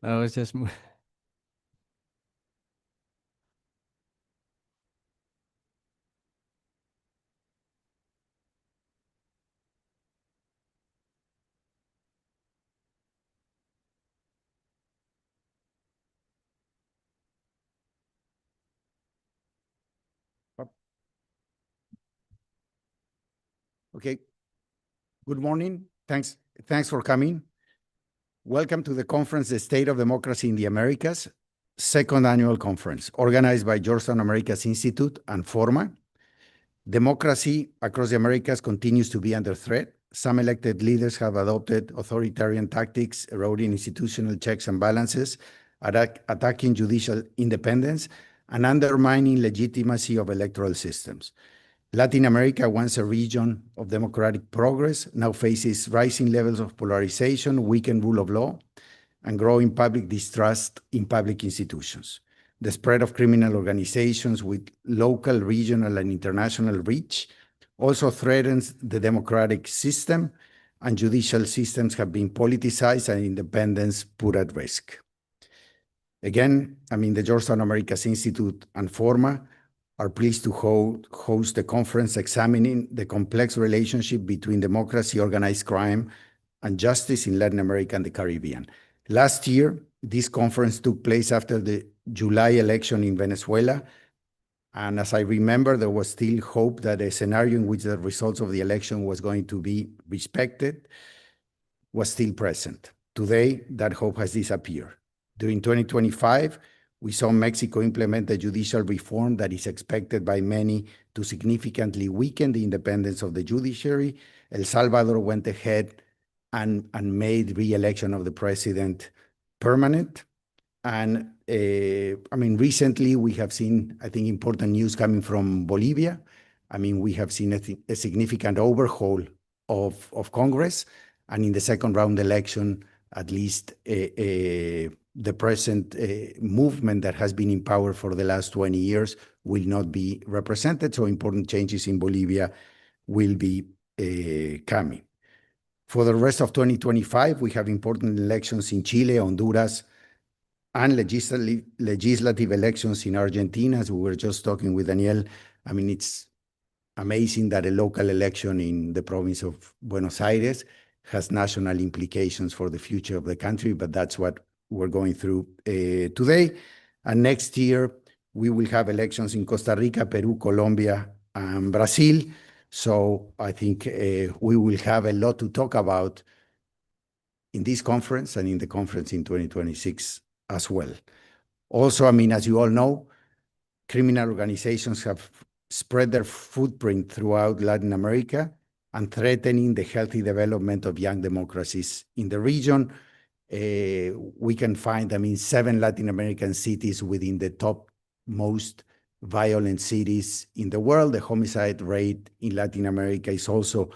No, it's just Okay. Good morning. Thanks for coming. Welcome to the conference, The State of Democracy in the Americas, second annual conference, organized by Georgetown Americas Institute and Forma. Democracy across the Americas continues to be under threat. Some elected leaders have adopted authoritarian tactics, eroding institutional checks and balances, attacking judicial independence, and undermining legitimacy of electoral systems. Latin America, once a region of democratic progress, now faces rising levels of polarization, weakened rule of law, and growing public distrust in public institutions. The spread of criminal organizations with local, regional, and international reach also threatens the democratic system, and judicial systems have been politicized and independence put at risk. Again, the Georgetown Americas Institute and Forma are pleased to host a conference examining the complex relationship between democracy, organized crime, and justice in Latin America and the Caribbean. Last year, this conference took place after the July election in Venezuela, and as I remember, there was still hope that a scenario in which the results of the election was going to be respected was still present. Today, that hope has disappeared. During 2025, we saw Mexico implement a judicial reform that is expected by many to significantly weaken the independence of the judiciary. El Salvador went ahead and made re-election of the president permanent. And recently we have seen, I think, important news coming from Bolivia. We have seen a significant overhaul of Congress, and in the second round election, at least the present movement that has been in power for the last 20 years will not be represented, so important changes in Bolivia will be coming. For the rest of 2025, we have important elections in Chile, Honduras, and legislative elections in Argentina, as we were just talking with Daniel. It's amazing that a local election in the province of Buenos Aires has national implications for the future of the country, but that's what we're going through today. And next year, we will have elections in Costa Rica, Peru, Colombia, and Brazil. So I think we will have a lot to talk about in this conference and in the conference in 2026 as well. Also, as you all know, criminal organizations have spread their footprint throughout Latin America and threatening the healthy development of young democracies in the region. We can find, 7 Latin American cities within the top most violent cities in the world. The homicide rate in Latin America is also,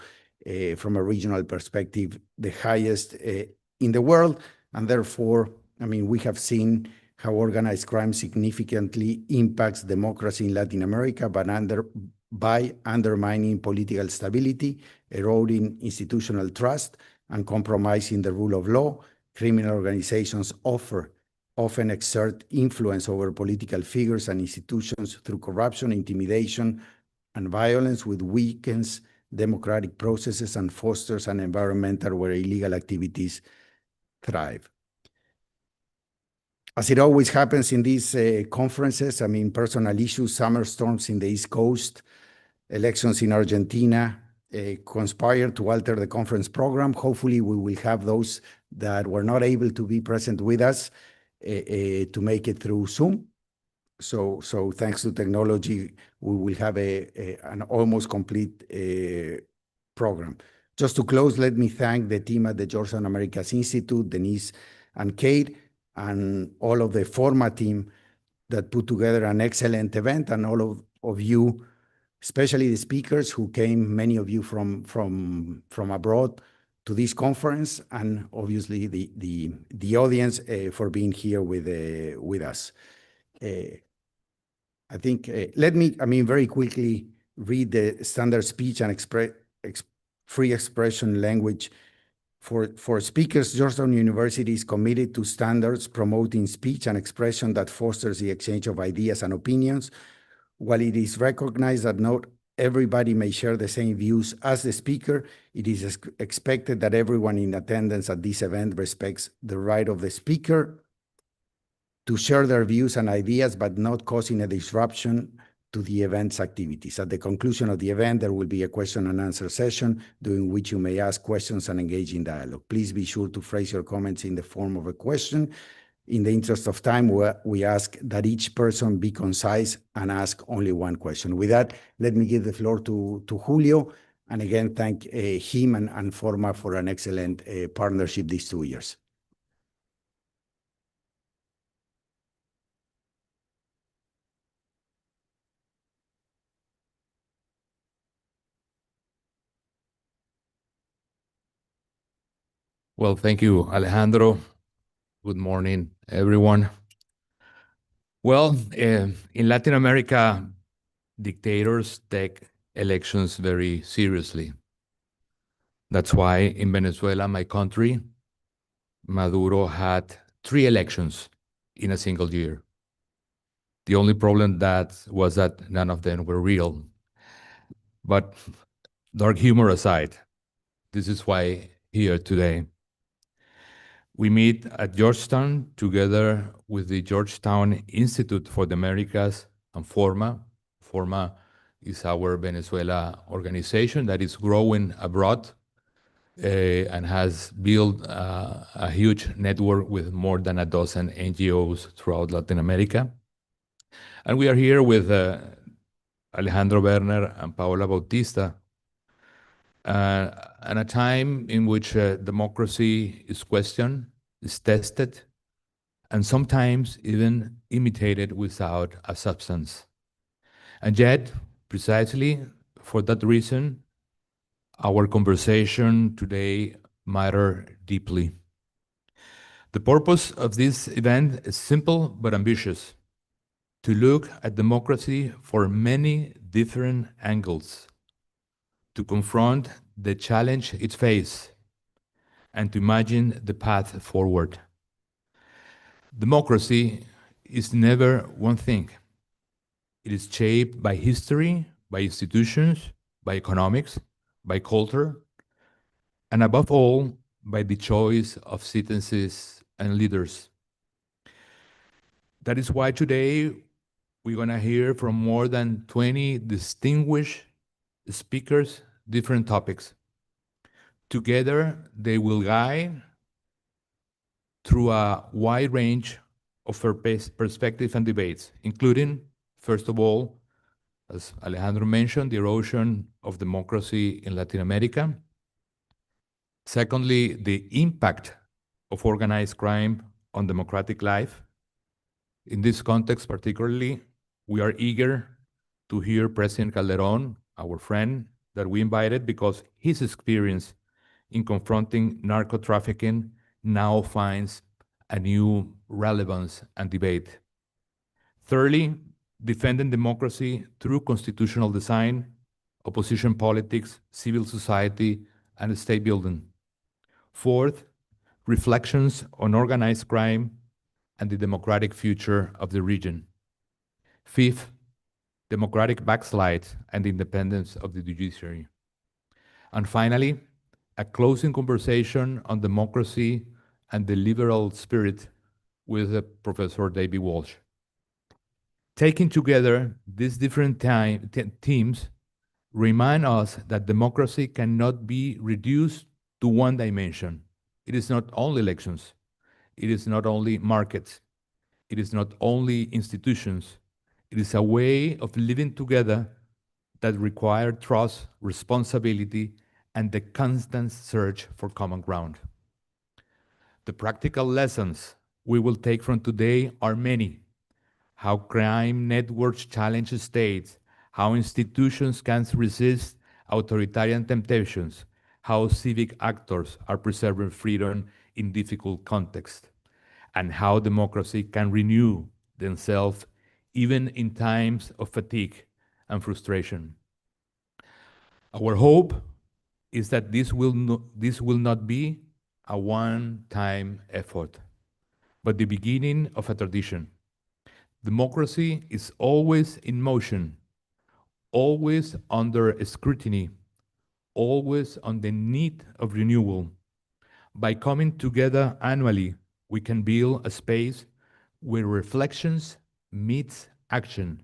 from a regional perspective, the highest in the world. And therefore, we have seen how organized crime significantly impacts democracy in Latin America, but by undermining political stability, eroding institutional trust, and compromising the rule of law. Criminal organizations often exert influence over political figures and institutions through corruption, intimidation, and violence, which weakens democratic processes and fosters an environment where illegal activities thrive. As it always happens in these conferences, personal issues, summer storms in the East Coast, elections in Argentina conspire to alter the conference program. Hopefully, we will have those that were not able to be present with us to make it through Zoom. So thanks to technology, we will have an almost complete program. Just to close, let me thank the team at the Georgetown Americas Institute, Denise and Kate, and all of the Forma team that put together an excellent event, and all of you, especially the speakers who came, many of you from abroad, to this conference, and obviously the audience for being here with us. I think, let me, very quickly read the standard speech and free expression language For speakers, Georgetown University is committed to standards promoting speech and expression that fosters the exchange of ideas and opinions. While it is recognized that not everybody may share the same views as the speaker, it is expected that everyone in attendance at this event respects the right of the speaker to share their views and ideas, but not causing a disruption to the event's activities. At the conclusion of the event, there will be a question and answer session during which you may ask questions and engage in dialogue. Please be sure to phrase your comments in the form of a question. In the interest of time, we ask that each person be concise and ask only one question. With that, let me give the floor to Julio, and again, thank him and Forma for an excellent partnership these 2 years. Well, thank you, Alejandro. Good morning, everyone. Well, in Latin America, dictators take elections very seriously. That's why in Venezuela, my country, Maduro had 3 elections in a single year. The only problem was that none of them were real. But dark humor aside, this is why here today. We meet at Georgetown together with the Georgetown Institute for the Americas and Forma. Forma is our Venezuela organization that is growing abroad and has built a huge network with more than a dozen NGOs throughout Latin America. And we are here with Alejandro Werner and Paola Bautista, at a time in which democracy is questioned, is tested, and sometimes even imitated without a substance. And yet, precisely for that reason, our conversation today matters deeply. The purpose of this event is simple but ambitious: to look at democracy for many different angles, to confront the challenge it faces, and to imagine the path forward. Democracy is never one thing. It is shaped by history, by institutions, by economics, by culture, and above all, by the choice of citizens and leaders. That is why today we're going to hear from more than 20 distinguished speakers, different topics. Together, they will guide through a wide range of perspectives and debates, including, first of all, as Alejandro mentioned, the erosion of democracy in Latin America. Secondly, the impact of organized crime on democratic life. In this context, particularly, we are eager to hear President Calderon, our friend that we invited, because his experience in confronting narco trafficking now finds a new relevance and debate. Thirdly, defending democracy through constitutional design, opposition politics, civil society, and state building. Fourth, reflections on organized crime and the democratic future of the region. Fifth, democratic backslide and independence of the judiciary. And finally, a closing conversation on democracy and the liberal spirit with Professor David Walsh. Taking together these different themes remind us that democracy cannot be reduced to one dimension. It is not only elections. It is not only markets. It is not only institutions. It is a way of living together that requires trust, responsibility, and the constant search for common ground. The practical lessons we will take from today are many. How crime networks challenge states, how institutions can resist authoritarian temptations, how civic actors are preserving freedom in difficult contexts, and how democracy can renew themselves even in times of fatigue and frustration. Our hope is that this will not be a one-time effort, but the beginning of a tradition. Democracy is always in motion, always under scrutiny, always on the need of renewal. By coming together annually, we can build a space where reflections meets action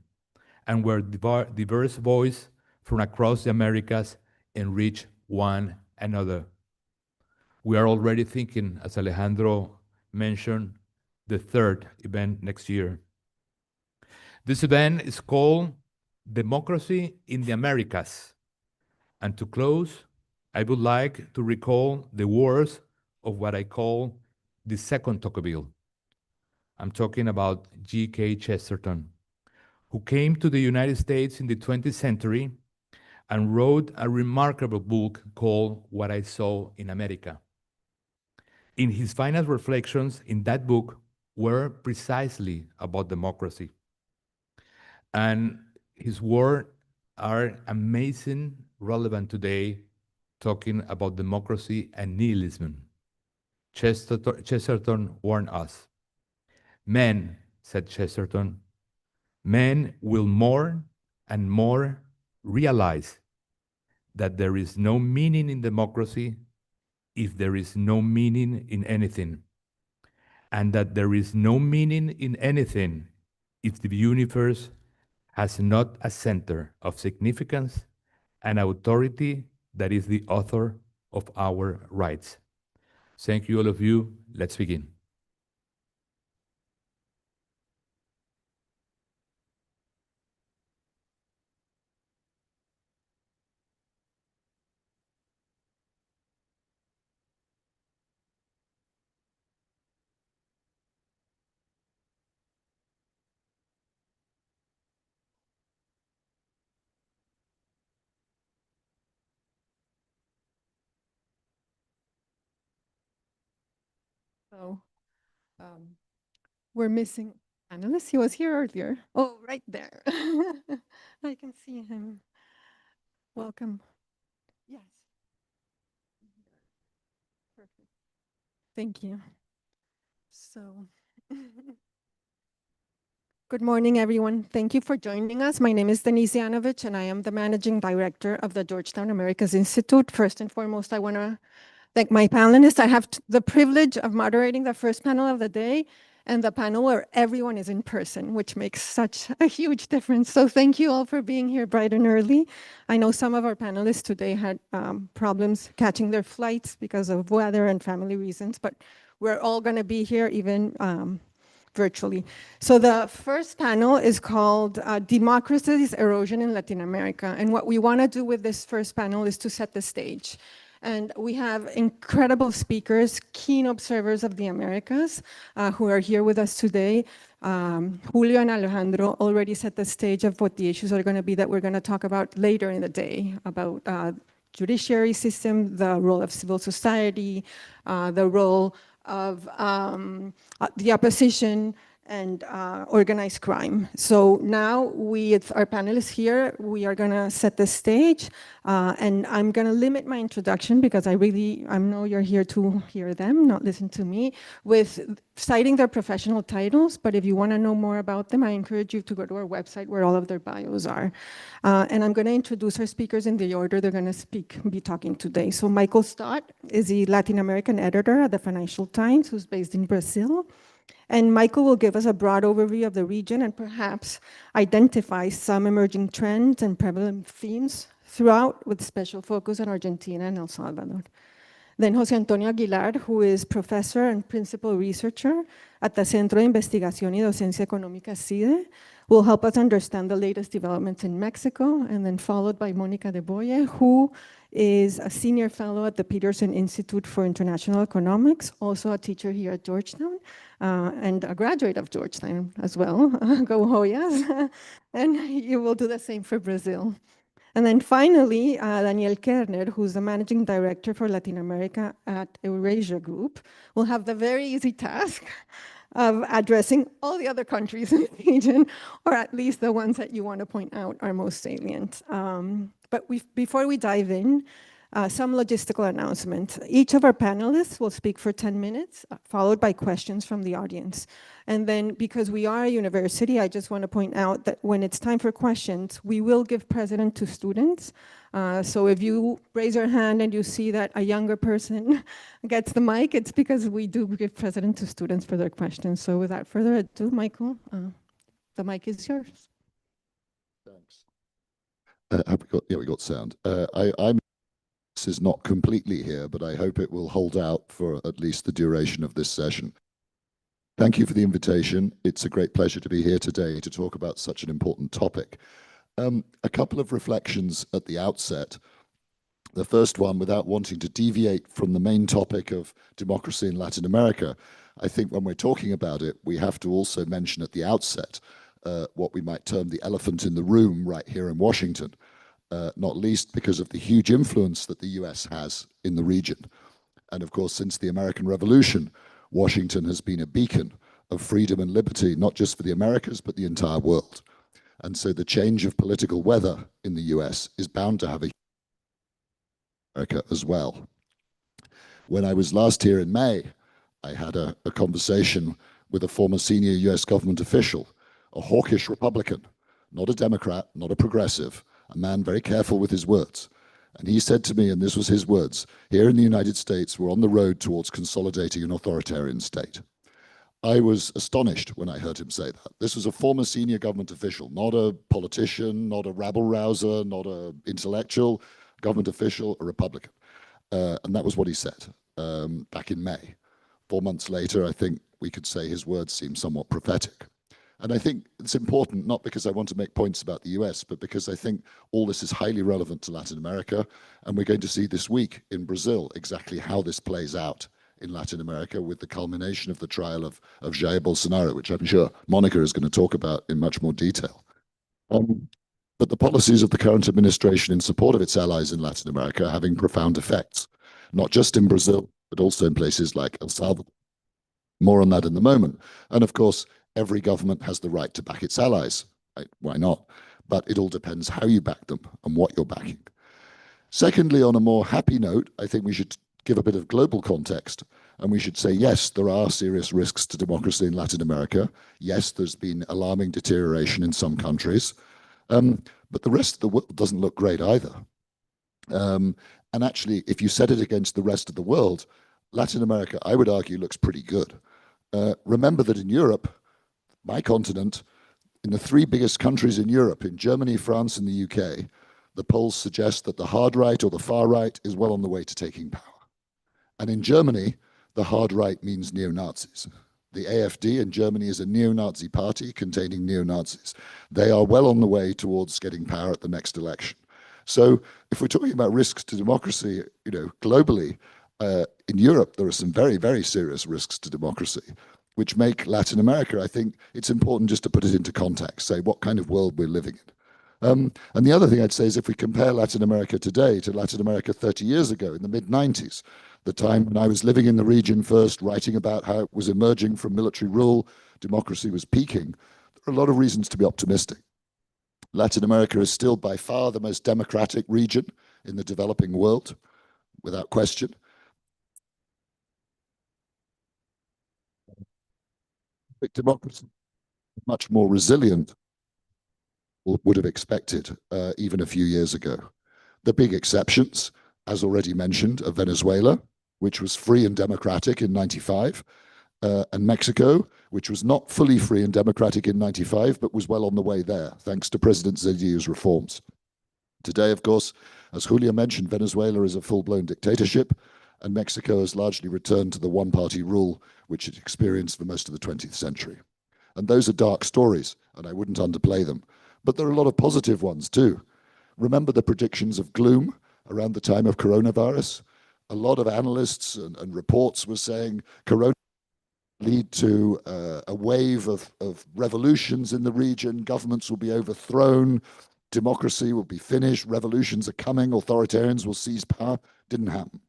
and where diverse voices from across the Americas enrich one another. We are already thinking, as Alejandro mentioned, the third event next year. This event is called Democracy in the Americas. And to close, I would like to recall the words of what I call the second Tocqueville. I'm talking about G.K. Chesterton, who came to the United States in the 20th century and wrote a remarkable book called What I Saw in America. In his final reflections in that book were precisely about democracy. And his words are amazing, relevant today, talking about democracy and nihilism. Chesterton warned us. Men, said Chesterton, men will more and more realize that there is no meaning in democracy if there is no meaning in anything, and that there is no meaning in anything if the universe has not a center of significance and authority that is the author of our rights. Thank you, all of you. Let's begin. So we're missing analyst. He was here earlier. Oh, right there. I can see him. Welcome. Yes. Perfect. Thank you. So good morning, everyone. Thank you for joining us. My name is Denise Yanovich, and I am the Managing Director of the Georgetown Americas Institute. First and foremost, I want to thank my panelists. I have the privilege of moderating the first panel of the day and the panel where everyone is in person, which makes such a huge difference. So thank you all for being here bright and early. I know some of our panelists today had problems catching their flights because of weather and family reasons, but we're all going to be here even virtually. So the first panel is called Democracy's Erosion in Latin America. And what we want to do with this first panel is to set the stage. And we have incredible speakers, keen observers of the Americas, who are here with us today. Julio and Alejandro already set the stage of what the issues are going to be that we're going to talk about later in the day, about judiciary system, the role of civil society, the role of the opposition, and organized crime. So now with our panelists here, we are gonna set the stage, and I'm gonna limit my introduction because I know you're here to hear them, not listen to me, with citing their professional titles, but if you wanna know more about them, I encourage you to go to our website where all of their bios are. And I'm gonna introduce our speakers in the order they're gonna be talking today. So Michael Stott is the Latin American editor at the Financial Times, who's based in Brazil. And Michael will give us a broad overview of the region and perhaps identify some emerging trends and prevalent themes throughout, with special focus on Argentina and El Salvador. Then José Antonio Aguilar, who is professor and principal researcher at the Centro de Investigación y Docencia Económica CIDE, will help us understand the latest developments in Mexico, and then followed by Mónica de Boye, who is a senior fellow at the Peterson Institute for International Economics, also a teacher here at Georgetown, and a graduate of Georgetown as well. Go Hoyas. And you will do the same for Brazil. And then finally, Daniel Kerner, who's the managing director for Latin America at Eurasia Group, will have the very easy task of addressing all the other countries in the region, or at least the ones that you want to point out are most salient. But before we dive in, Some logistical announcements. Each of our panelists will speak for 10 minutes, followed by questions from the audience. And then because we are a university, I just want to point out that when it's time for questions, we will give precedence to students. So if you raise your hand and you see that a younger person gets the mic, it's because we do give precedence to students for their questions. So without further ado, Michael, the mic is yours. Thanks. Have we got? Yeah, we got sound. I'm. This is not completely here, but I hope it will hold out for at least the duration of this session. Thank you for the invitation. It's a great pleasure to be here today to talk about such an important topic. A couple of reflections at the outset. The first one, without wanting to deviate from the main topic of democracy in Latin America, I think when we're talking about it, we have to also mention at the outset what we might term the elephant in the room right here in Washington, not least because of the huge influence that the US has in the region. And of course, since the American Revolution, Washington has been a beacon of freedom and liberty, not just for the Americas, but the entire world. And so the change of political weather in the US is bound to have a America as well. When I was last here in May, I had a conversation with a former senior US government official, a hawkish Republican, not a Democrat, not a progressive, a man very careful with his words. And he said to me, and this was his words, here in the United States, we're on the road towards consolidating an authoritarian state. I was astonished when I heard him say that. This was a former senior government official, not a politician, not a rabble-rouser, not an intellectual, government official, a Republican. And that was what he said back in May. 4 months later, I think we could say his words seem somewhat prophetic. And I think it's important, not because I want to make points about the US, but because I think all this is highly relevant to Latin America. And we're going to see this week in Brazil exactly how this plays out in Latin America with the culmination of the trial of Jair Bolsonaro, which I'm sure Monica is going to talk about in much more detail. But the policies of the current administration in support of its allies in Latin America are having profound effects, not just in Brazil, but also in places like El Salvador. More on that in a moment. And of course, every government has the right to back its allies. Right? Why not? But it all depends how you back them and what you're backing. Secondly, on a more happy note, I think we should give a bit of global context. And we should say, yes, there are serious risks to democracy in Latin America. Yes, there's been alarming deterioration in some countries. But the rest of the world doesn't look great either. And actually, if you set it against the rest of the world, Latin America, I would argue, looks pretty good. Remember that in Europe, my continent, in the 3 biggest countries in Europe, in Germany, France, and the UK, the polls suggest that the hard right or the far right is well on the way to taking power. And in Germany, the hard right means neo-Nazis. The AfD in Germany is a neo-Nazi party containing neo-Nazis. They are well on the way towards getting power at the next election. So if we're talking about risks to democracy, globally, in Europe, there are some very, very serious risks to democracy, which make Latin America, I think it's important just to put it into context, say what kind of world we're living in. And the other thing I'd say is if we compare Latin America today to Latin America 30 years ago in the mid-90s, the time when I was living in the region first, writing about how it was emerging from military rule, democracy was peaking, there are a lot of reasons to be optimistic. Latin America is still by far the most democratic region in the developing world, without question. Democracy much more resilient would have expected even a few years ago. The big exceptions, as already mentioned, are Venezuela, which was free and democratic in 95, and Mexico, which was not fully free and democratic in 95, but was well on the way there, thanks to President Zedillo's reforms. Today, of course, as Julia mentioned, Venezuela is a full-blown dictatorship, and Mexico has largely returned to the one-party rule which it experienced for most of the 20th century. And those are dark stories, and I wouldn't underplay them. But there are a lot of positive ones too. Remember the predictions of gloom around the time of coronavirus? A lot of analysts and reports were saying corona lead to a wave of revolutions in the region, governments will be overthrown, democracy will be finished, revolutions are coming, authoritarians will seize power. Didn't happen.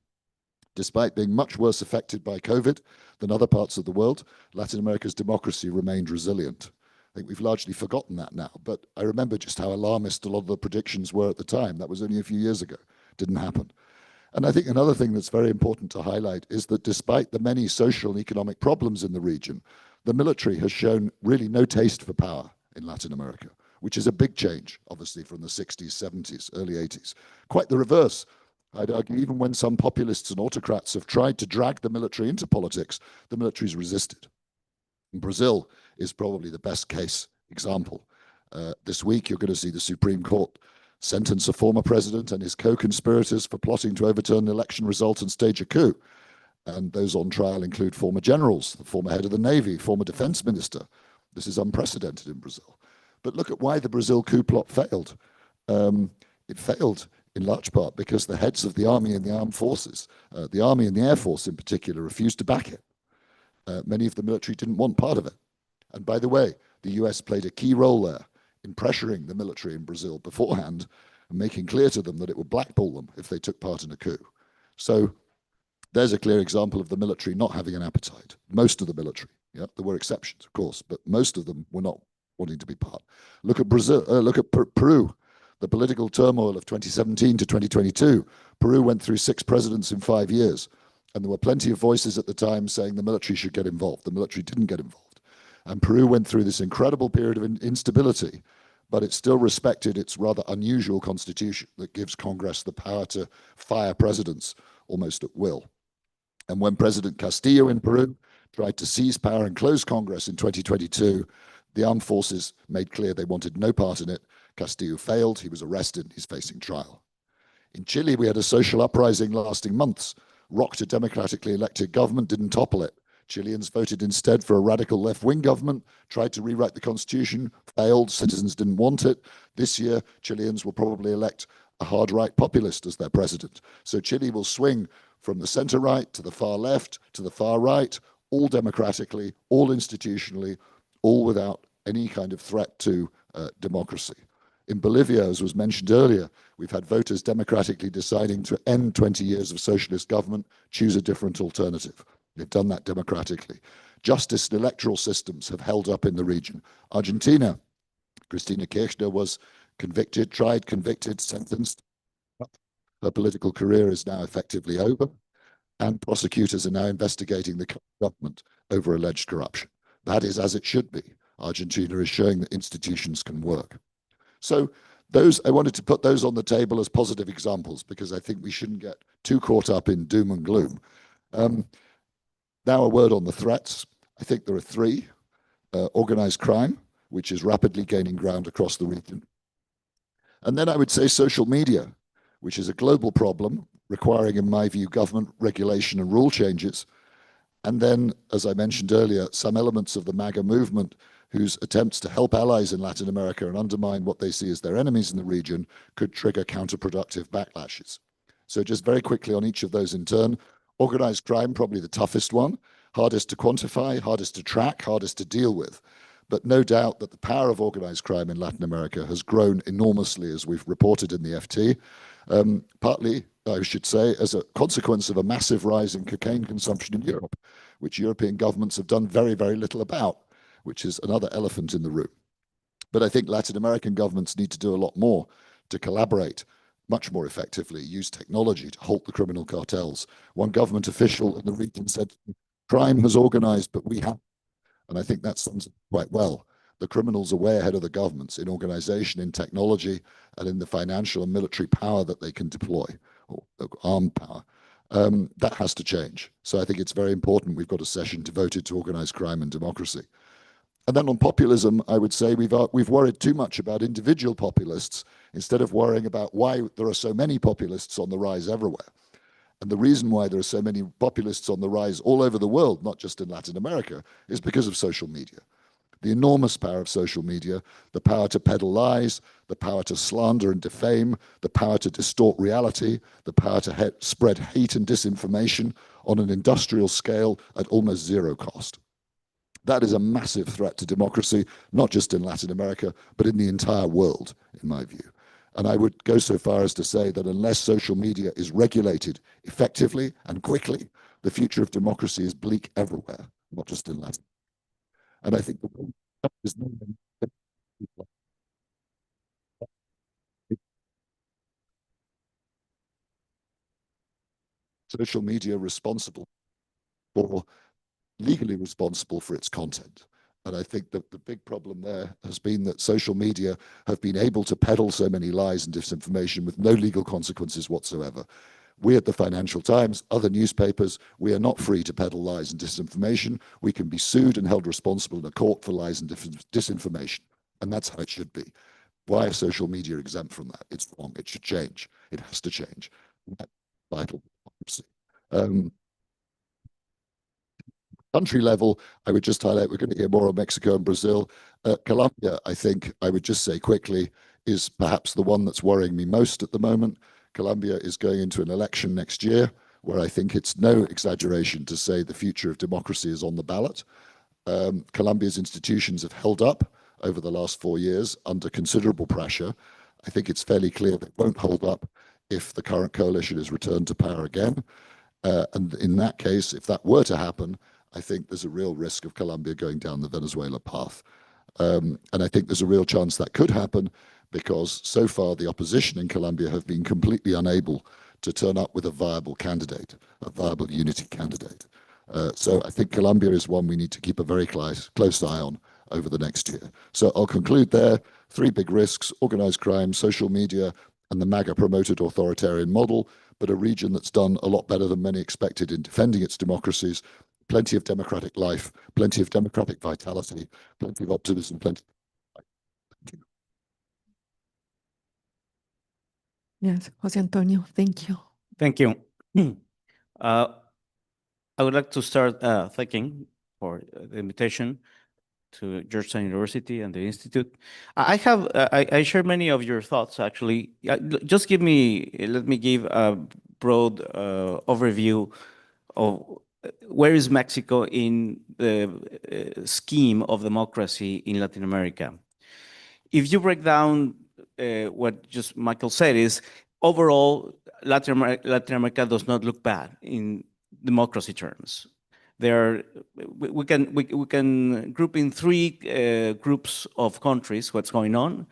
Despite being much worse affected by COVID than other parts of the world, Latin America's democracy remained resilient. I think we've largely forgotten that now, but I remember just how alarmist a lot of the predictions were at the time. That was only a few years ago. Didn't happen. And I think another thing that's very important to highlight is that despite the many social and economic problems in the region, the military has shown really no taste for power in Latin America, which is a big change, obviously, from the 60s, 70s, early 80s. Quite the reverse. I'd argue even when some populists and autocrats have tried to drag the military into politics, the military's resisted. And Brazil is probably the best case example. This week, you're going to see the Supreme Court sentence a former president and his co-conspirators for plotting to overturn the election result and stage a coup. And those on trial include former generals, the former head of the Navy, former defense minister. This is unprecedented in Brazil. But look at why the Brazil coup plot failed. It failed in large part because the heads of the army and the armed forces, the army and the air force in particular, refused to back it. Many of the military didn't want part of it. And by the way, the US played a key role there in pressuring the military in Brazil beforehand and making clear to them that it would blackball them if they took part in a coup. So there's a clear example of the military not having an appetite. Most of the military, yeah, there were exceptions, of course, but most of them were not wanting to be part. Look at Brazil, look at Peru, the political turmoil of 2017 to 2022. Peru went through 6 presidents in 5 years, and there were plenty of voices at the time saying the military should get involved. The military didn't get involved. And Peru went through this incredible period of instability, but it still respected its rather unusual constitution that gives Congress the power to fire presidents almost at will. And when President Castillo in Peru tried to seize power and close Congress in 2022, the armed forces made clear they wanted no part in it. Castillo failed, he was arrested, he's facing trial. In Chile, we had a social uprising lasting months, rocked a democratically elected government, didn't topple it. Chileans voted instead for a radical left-wing government, tried to rewrite the constitution, failed, citizens didn't want it. This year, Chileans will probably elect a hard-right populist as their president. So Chile will swing from the center-right to the far left to the far right, all democratically, all institutionally, all without any kind of threat to democracy. In Bolivia, as was mentioned earlier, we've had voters democratically deciding to end 20 years of socialist government, choose a different alternative. They've done that democratically. Justice and electoral systems have held up in the region. Argentina, Cristina Kirchner was convicted, tried, convicted, sentenced. Her political career is now effectively over, and prosecutors are now investigating the government over alleged corruption. That is as it should be. Argentina is showing that institutions can work. So I wanted to put those on the table as positive examples because I think we shouldn't get too caught up in doom and gloom. Now a word on the threats. I think there are 3. Organized crime, which is rapidly gaining ground across the region. And then I would say social media, which is a global problem requiring, in my view, government regulation and rule changes. And then, as I mentioned earlier, some elements of the MAGA movement whose attempts to help allies in Latin America and undermine what they see as their enemies in the region could trigger counterproductive backlashes. So just very quickly on each of those in turn. Organized crime, probably the toughest one, hardest to quantify, hardest to track, hardest to deal with. But no doubt that the power of organized crime in Latin America has grown enormously, as we've reported in the FT, partly, I should say, as a consequence of a massive rise in cocaine consumption in Europe, which European governments have done very, very little about, which is another elephant in the room. But I think Latin American governments need to do a lot more to collaborate much more effectively, use technology to halt the criminal cartels. One government official in the region said, crime has organized, but we have. And I think that sums it quite well. The criminals are way ahead of the governments in organization, in technology, and in the financial and military power that they can deploy, or armed power. That has to change. So I think it's very important we've got a session devoted to organized crime and democracy. And then on populism, I would say we've worried too much about individual populists instead of worrying about why there are so many populists on the rise everywhere. And the reason why there are so many populists on the rise all over the world, not just in Latin America, is because of social media. The enormous power of social media, the power to peddle lies, the power to slander and defame, the power to distort reality, the power to spread hate and disinformation on an industrial scale at almost zero cost. That is a massive threat to democracy, not just in Latin America, but in the entire world, in my view. And I would go so far as to say that unless social media is regulated effectively and quickly, the future of democracy is bleak everywhere, not just in Latin. And I think the is social media responsible or legally responsible for its content. And I think that the big problem there has been that social media have been able to peddle so many lies and disinformation with no legal consequences whatsoever. We at the Financial Times, other newspapers, we are not free to peddle lies and disinformation. We can be sued and held responsible in a court for lies and disinformation. And that's how it should be. Why is social media exempt from that? It's wrong. It should change. It has to change. That's vital democracy. Country level, I would just highlight, we're going to hear more on Mexico and Brazil. Colombia, I think, I would just say quickly, is perhaps the one that's worrying me most at the moment. Colombia is going into an election next year, where I think it's no exaggeration to say the future of democracy is on the ballot. Colombia's institutions have held up over the last 4 years under considerable pressure. I think it's fairly clear they won't hold up if the current coalition is returned to power again. And in that case, if that were to happen, I think there's a real risk of Colombia going down the Venezuela path. And I think there's a real chance that could happen because so far the opposition in Colombia have been completely unable to turn up with a viable candidate, a viable unity candidate. So I think Colombia is one we need to keep a very close eye on over the next year. So I'll conclude there. 3 big risks: organized crime, social media, and the MAGA-promoted authoritarian model, but a region that's done a lot better than many expected in defending its democracies. Plenty of democratic life, plenty of democratic vitality, plenty of optimism, plenty. Yes, Jose Antonio, thank you. Thank you. I would like to start thanking for the invitation to Georgetown University and the Institute. I share many of your thoughts, actually. Just let me give a broad overview of where is Mexico in the scheme of democracy in Latin America. If you break down what just Michael said is, overall, Latin America does not look bad in democracy terms. We can group in 3 groups of countries what's going on.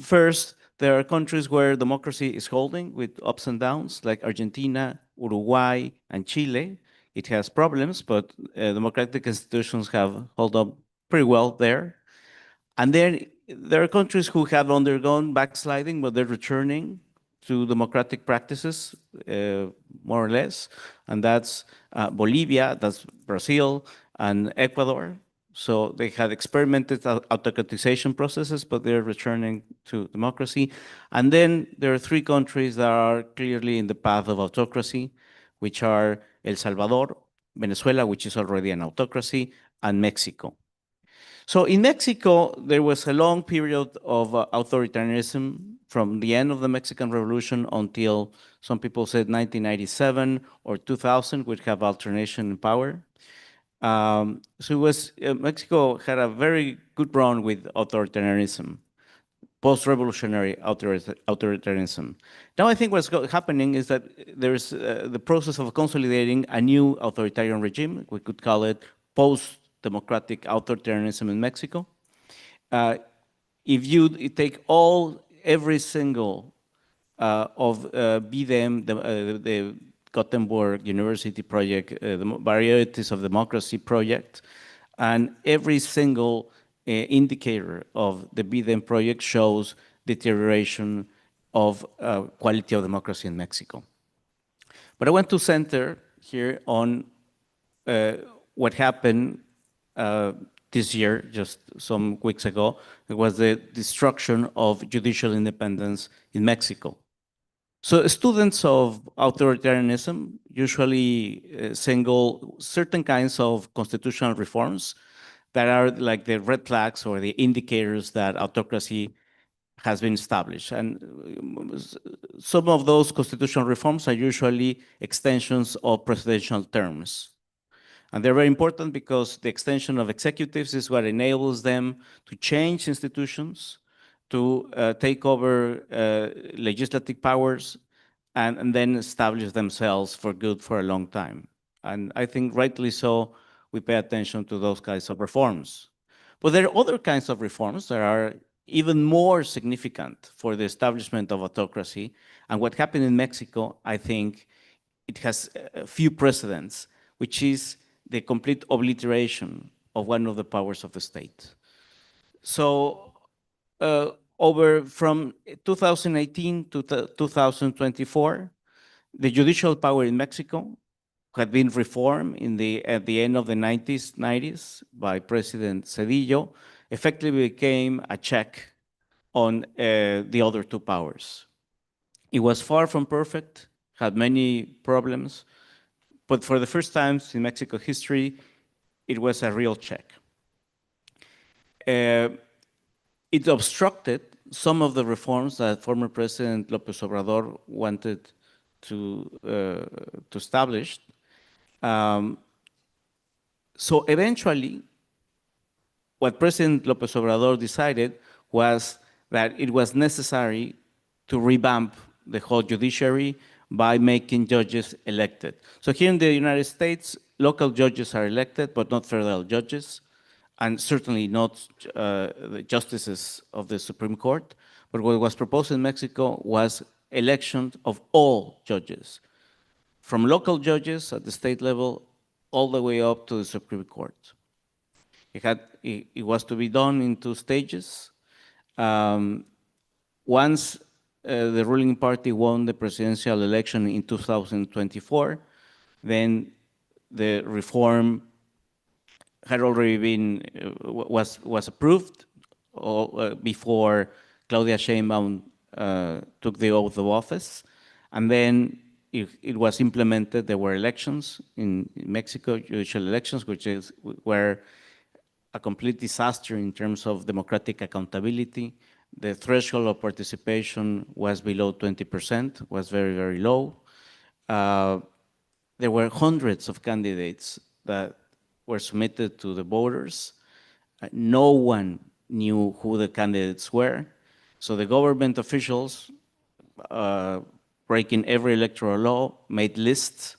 First, there are countries where democracy is holding with ups and downs, like Argentina, Uruguay, and Chile. It has problems, but democratic institutions have held up pretty well there. And then there are countries who have undergone backsliding, but they're returning to democratic practices, more or less. And that's Bolivia, that's Brazil, and Ecuador. So they had experimented autocratization processes, but they're returning to democracy. And then there are 3 countries that are clearly in the path of autocracy, which are El Salvador, Venezuela, which is already an autocracy, and Mexico. So in Mexico, there was a long period of authoritarianism from the end of the Mexican Revolution until, some people said, 1997 or 2000, which have alternation in power. So Mexico had a very good run with authoritarianism, post-revolutionary authoritarianism. Now I think what's happening is that there's the process of consolidating a new authoritarian regime. We could call it post-democratic authoritarianism in Mexico. If you take every single of BDEM, the Gothenburg University project, the Varieties of Democracy project, and every single indicator of the BDEM project shows deterioration of quality of democracy in Mexico. But I want to center here on what happened this year, just some weeks ago. It was the destruction of judicial independence in Mexico. So students of authoritarianism usually single certain kinds of constitutional reforms that are like the red flags or the indicators that autocracy has been established. And some of those constitutional reforms are usually extensions of presidential terms. And they're very important because the extension of executives is what enables them to change institutions, to take over legislative powers, and then establish themselves for good for a long time. And I think rightly so, we pay attention to those kinds of reforms. But there are other kinds of reforms that are even more significant for the establishment of autocracy. And what happened in Mexico, I think, it has a few precedents, which is the complete obliteration of one of the powers of the state. So over from 2018 to 2024, the judicial power in Mexico had been reformed at the end of the 90s by President Cedillo, effectively became a check on the other two powers. It was far from perfect, had many problems, but for the first time in Mexico history, it was a real check. It obstructed some of the reforms that former President López Obrador wanted to establish. So eventually, what President López Obrador decided was that it was necessary to revamp the whole judiciary by making judges elected. So here in the United States, local judges are elected, but not federal judges, and certainly not the justices of the Supreme Court. But what was proposed in Mexico was election of all judges, from local judges at the state level all the way up to the Supreme Court. It was to be done in two stages. Once the ruling party won the presidential election in 2024, then the reform had already been, was approved before Claudia Sheinbaum took the oath of office. And then it was implemented. There were elections in Mexico, judicial elections, which were a complete disaster in terms of democratic accountability. The threshold of participation was below 20%, was very, very low. There were hundreds of candidates that were submitted to the voters. No one knew who the candidates were. So the government officials, breaking every electoral law, made lists.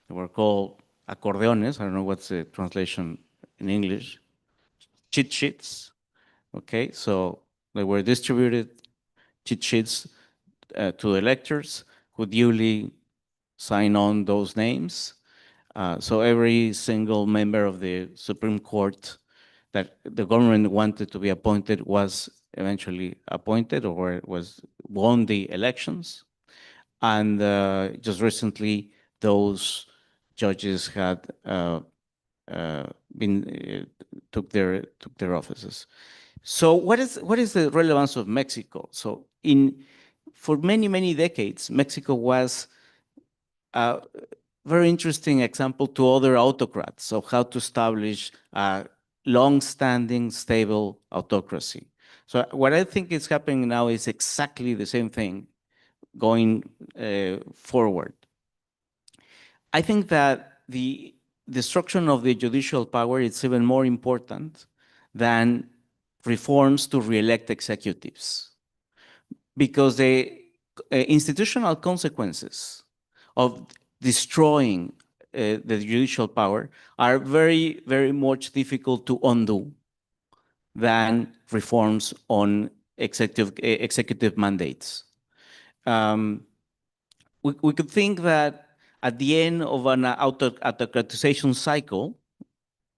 They were called acordeones. I don't know what's the translation in English. Cheat sheets. Okay, so they were distributed cheat sheets to electors who duly sign on those names. So every single member of the Supreme Court that the government wanted to be appointed was eventually appointed or won the elections. And just recently, those judges had took their offices. So what is the relevance of Mexico? So for many decades, Mexico was a very interesting example to other autocrats of how to establish a long-standing, stable autocracy. So what I think is happening now is exactly the same thing going forward. I think that the destruction of the judicial power is even more important than reforms to re-elect executives, because the institutional consequences of destroying the judicial power are very, very much difficult to undo than reforms on executive mandates. We could think that at the end of an autocratization cycle,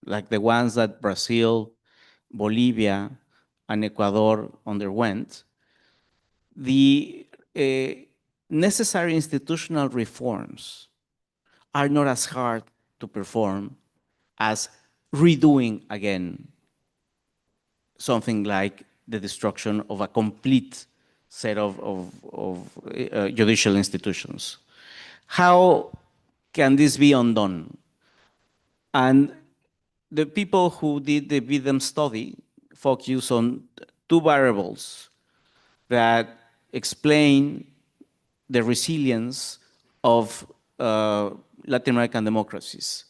like the ones that Brazil, Bolivia, and Ecuador underwent, the necessary institutional reforms are not as hard to perform as redoing again something like the destruction of a complete set of judicial institutions. How can this be undone? And the people who did the Videm study focus on two variables that explain the resilience of Latin American democracies.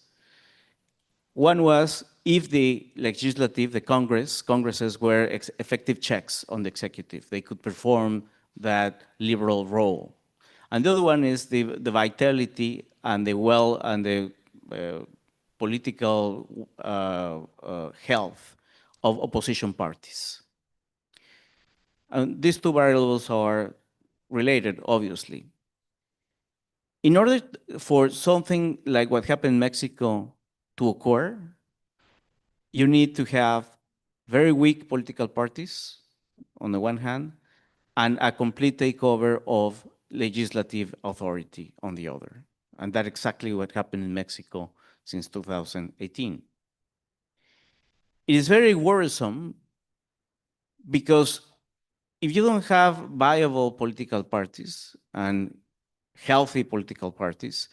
One was if the legislative, the Congresses were effective checks on the executive. They could perform that liberal role. And the other one is the vitality and the political health of opposition parties. And these two variables are related, obviously. In order for something like what happened in Mexico to occur, you need to have very weak political parties on the one hand, and a complete takeover of legislative authority on the other. And that's exactly what happened in Mexico since 2018. It is very worrisome because if you don't have viable political parties and healthy political parties,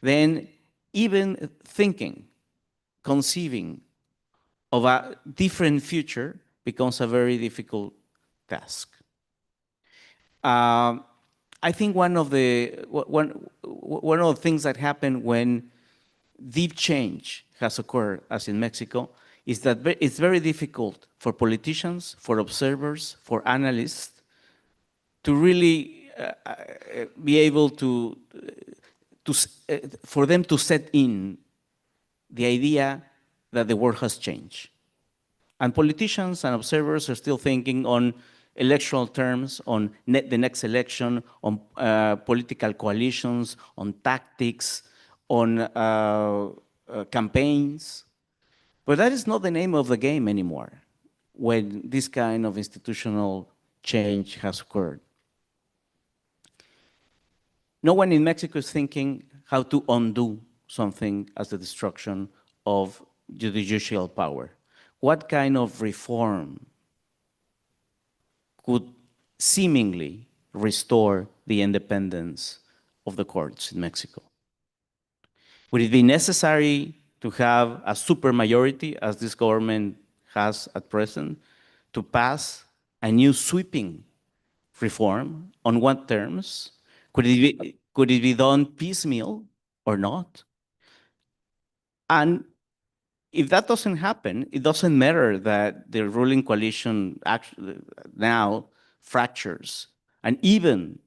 then even thinking, conceiving of a different future becomes a very difficult task. I think one of the things that happen when deep change has occurred, as in Mexico, is that it's very difficult for politicians, for observers, for analysts to really be able for them to set in the idea that the world has changed. And politicians and observers are still thinking on electoral terms, on the next election, on political coalitions, on tactics, on campaigns. But that is not the name of the game anymore when this kind of institutional change has occurred. No one in Mexico is thinking how to undo something as the destruction of judicial power. What kind of reform could seemingly restore the independence of the courts in Mexico? Would it be necessary to have a supermajority, as this government has at present, to pass a new sweeping reform? On what terms? Could it be done piecemeal or not? And if that doesn't happen, it doesn't matter that the ruling coalition actually now fractures, and even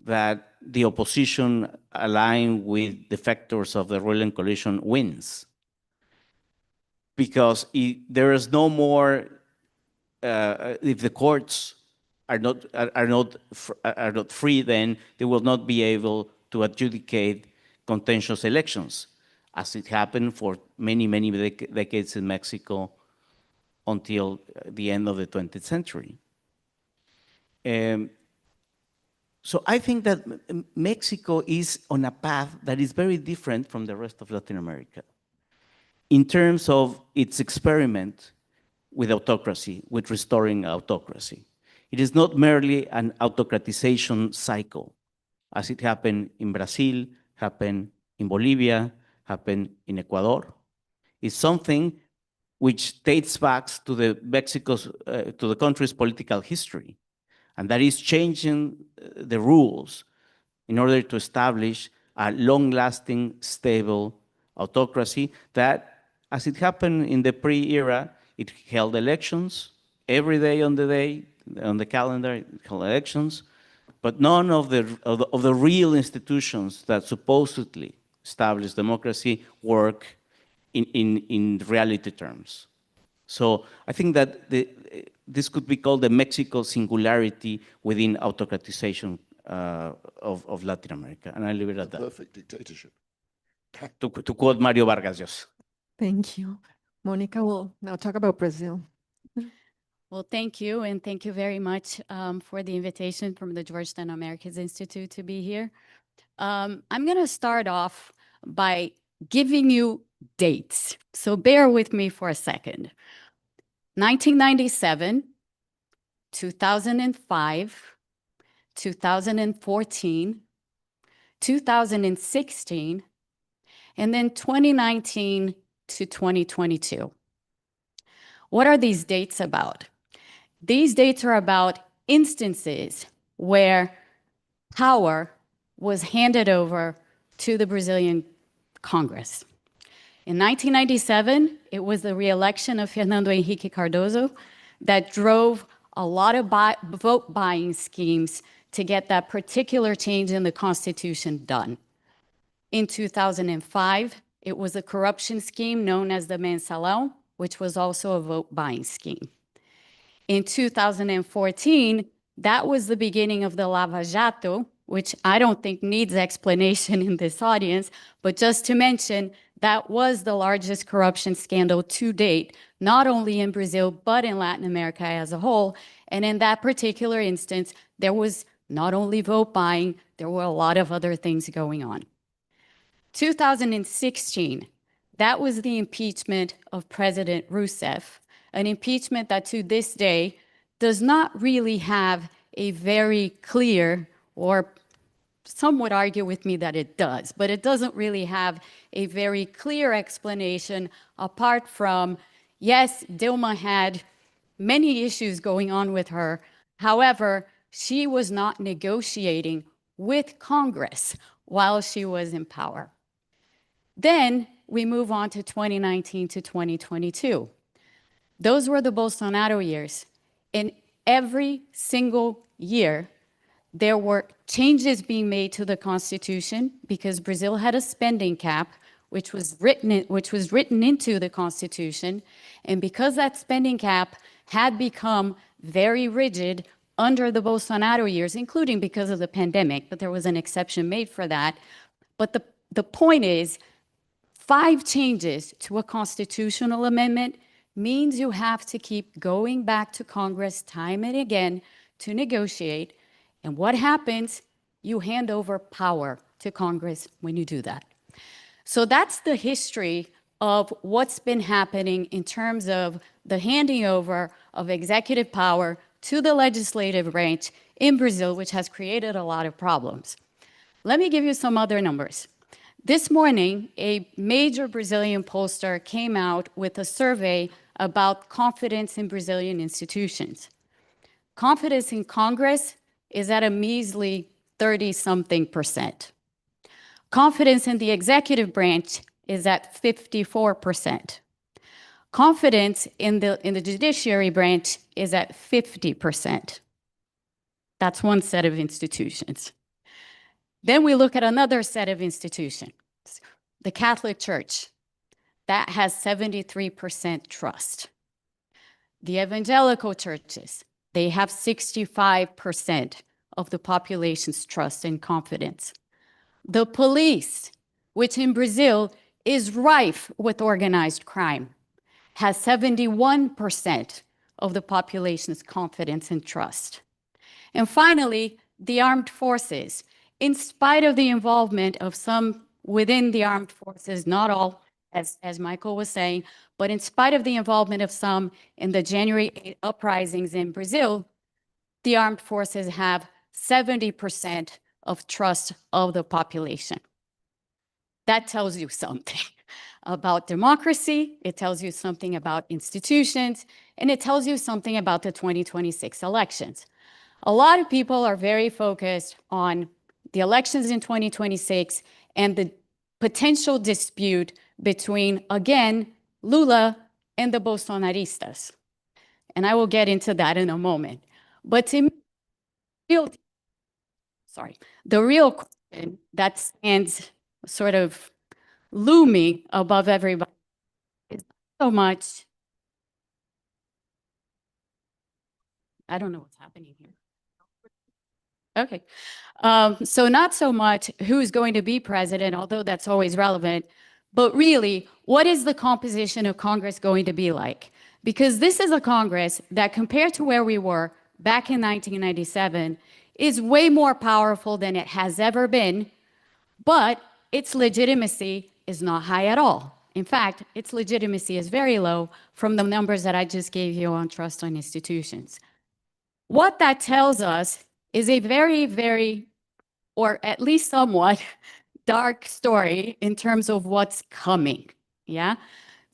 that the opposition aligned with defectors of the ruling coalition wins. Because there is no more, if the courts are not free, then they will not be able to adjudicate contentious elections, as it happened for many, many decades in Mexico until the end of the 20th century. So I think that Mexico is on a path that is very different from the rest of Latin America in terms of its experiment with autocracy, with restoring autocracy. It is not merely an autocratization cycle, as it happened in Brazil, happened in Bolivia, happened in Ecuador. It's something which dates back to the country's political history, and that is changing the rules in order to establish a long-lasting, stable autocracy that, as it happened in the pre-era, it held elections every day on the calendar, it held elections, but none of the real institutions that supposedly establish democracy work in reality terms. So I think that this could be called the Mexico singularity within autocratization of Latin America, and I leave it at that. Perfect dictatorship. To quote Mario Vargas Llosa. Thank you. Monica will now talk about Brazil. Well, thank you, and thank you very much for the invitation from the Georgetown Americas Institute to be here. I'm going to start off by giving you dates, so bear with me for a second. 1997, 2005, 2014, 2016, and then 2019 to 2022. What are these dates about? These dates are about instances where power was handed over to the Brazilian Congress. In 1997, it was the re-election of Fernando Henrique Cardoso that drove a lot of vote buying schemes to get that particular change in the Constitution done. In 2005, it was a corruption scheme known as the Mensalão, which was also a vote buying scheme. In 2014, that was the beginning of the Lava Jato, which I don't think needs explanation in this audience, but just to mention, that was the largest corruption scandal to date, not only in Brazil, but in Latin America as a whole. And in that particular instance, there was not only vote buying, there were a lot of other things going on. 2016, that was the impeachment of President Rousseff, an impeachment that to this day does not really have a very clear, or some would argue with me that it does, but it doesn't really have a very clear explanation apart from, yes, Dilma had many issues going on with her. However, she was not negotiating with Congress while she was in power. Then we move on to 2019 to 2022. Those were the Bolsonaro years. In every single year, there were changes being made to the Constitution because Brazil had a spending cap, which was written into the Constitution. And because that spending cap had become very rigid under the Bolsonaro years, including because of the pandemic, but there was an exception made for that. But the point is, 5 changes to a constitutional amendment means you have to keep going back to Congress time and again to negotiate. And what happens? You hand over power to Congress when you do that. So that's the history of what's been happening in terms of the handing over of executive power to the legislative branch in Brazil, which has created a lot of problems. Let me give you some other numbers. This morning, a major Brazilian pollster came out with a survey about confidence in Brazilian institutions. Confidence in Congress is at a measly 30-something%. Confidence in the executive branch is at 54%. Confidence in the judiciary branch is at 50%. That's one set of institutions. Then we look at another set of institutions, the Catholic Church. That has 73% trust. The evangelical churches, they have 65% of the population's trust and confidence. The police, which in Brazil is rife with organized crime, has 71% of the population's confidence and trust. And finally, the armed forces. In spite of the involvement of some within the armed forces, not all, as Michael was saying, but in spite of the involvement of some in the January 8 uprisings in Brazil, the armed forces have 70% of trust of the population. That tells you something about democracy, it tells you something about institutions, and it tells you something about the 2026 elections. A lot of people are very focused on the elections in 2026 and the potential dispute between, again, Lula and the Bolsonaristas. And I will get into that in a moment. But to me, the real question that stands sort of looming above everybody is so much, I don't know what's happening here. Okay. So not so much who's going to be president, although that's always relevant, but really, what is the composition of Congress going to be like? Because this is a Congress that, compared to where we were back in 1997, is way more powerful than it has ever been, but its legitimacy is not high at all. In fact, its legitimacy is very low from the numbers that I just gave you on trust on institutions. What that tells us is a very, very, or at least somewhat, dark story in terms of what's coming, yeah?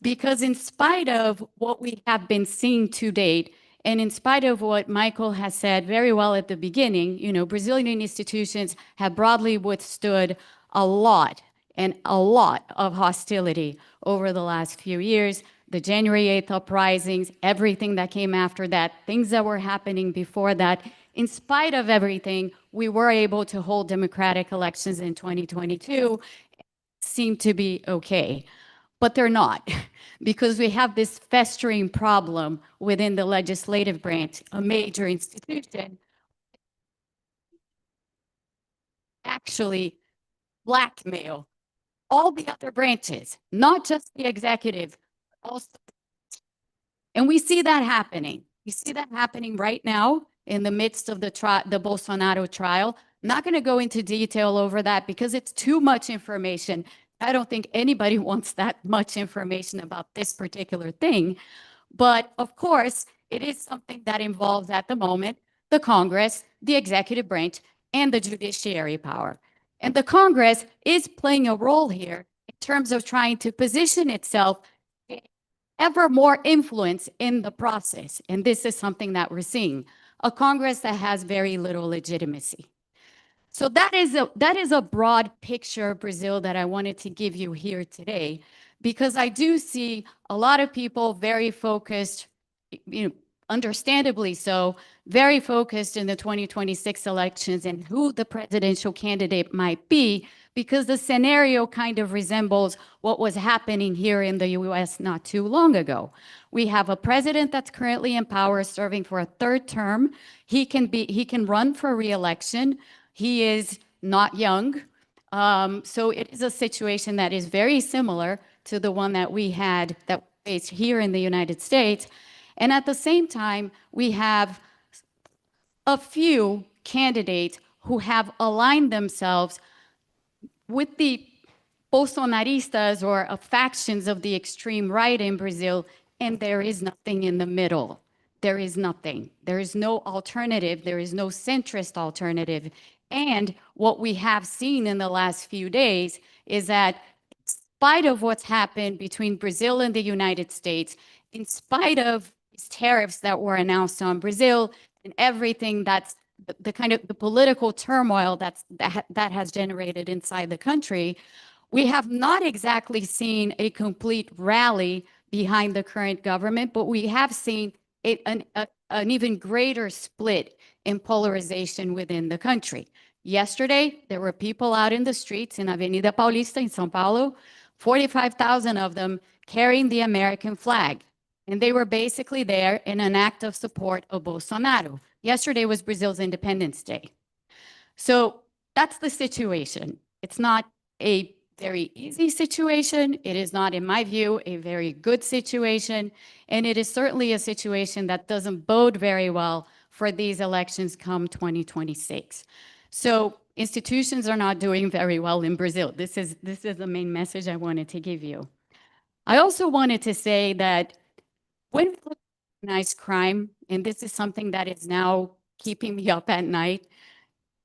Because in spite of what we have been seeing to date, and in spite of what Michael has said very well at the beginning, you know, Brazilian institutions have broadly withstood a lot of hostility over the last few years. The January 8th uprisings, everything that came after that, things that were happening before that. In spite of everything, we were able to hold democratic elections in 2022, seem to be okay. But they're not, because we have this festering problem within the legislative branch, a major institution. actually blackmail all the other branches, not just the executive, also. And we see that happening. We see that happening right now in the midst of the Bolsonaro trial. Not going to go into detail over that because it's too much information. I don't think anybody wants that much information about this particular thing. But of course, it is something that involves at the moment the Congress, the executive branch, and the judiciary power. And the Congress is playing a role here in terms of trying to position itself ever more influence in the process. And this is something that we're seeing, a Congress that has very little legitimacy. So that is a broad picture of Brazil that I wanted to give you here today, because I do see a lot of people very focused, understandably so, very focused in the 2026 elections and who the presidential candidate might be, because the scenario kind of resembles what was happening here in the US not too long ago. We have a president that's currently in power serving for a third term. He can run for re-election. He is not young. So it is a situation that is very similar to the one that we faced here in the United States. And at the same time, we have a few candidates who have aligned themselves with the Bolsonaristas or factions of the extreme right in Brazil, and there is nothing in the middle. There is nothing. There is no alternative. There is no centrist alternative. And what we have seen in the last few days is that in spite of what's happened between Brazil and the United States, in spite of these tariffs that were announced on Brazil and everything that's the kind of the political turmoil that has generated inside the country, we have not exactly seen a complete rally behind the current government, but we have seen an even greater split in polarization within the country. Yesterday, there were people out in the streets in Avenida Paulista in São Paulo, 45,000 of them carrying the American flag. And they were basically there in an act of support of Bolsonaro. Yesterday was Brazil's Independence Day. So that's the situation. It's not a very easy situation. It is not, in my view, a very good situation. And it is certainly a situation that doesn't bode very well for these elections come 2026. So institutions are not doing very well in Brazil. This is the main message I wanted to give you. I also wanted to say that when we look at organized crime, and this is something that is now keeping me up at night,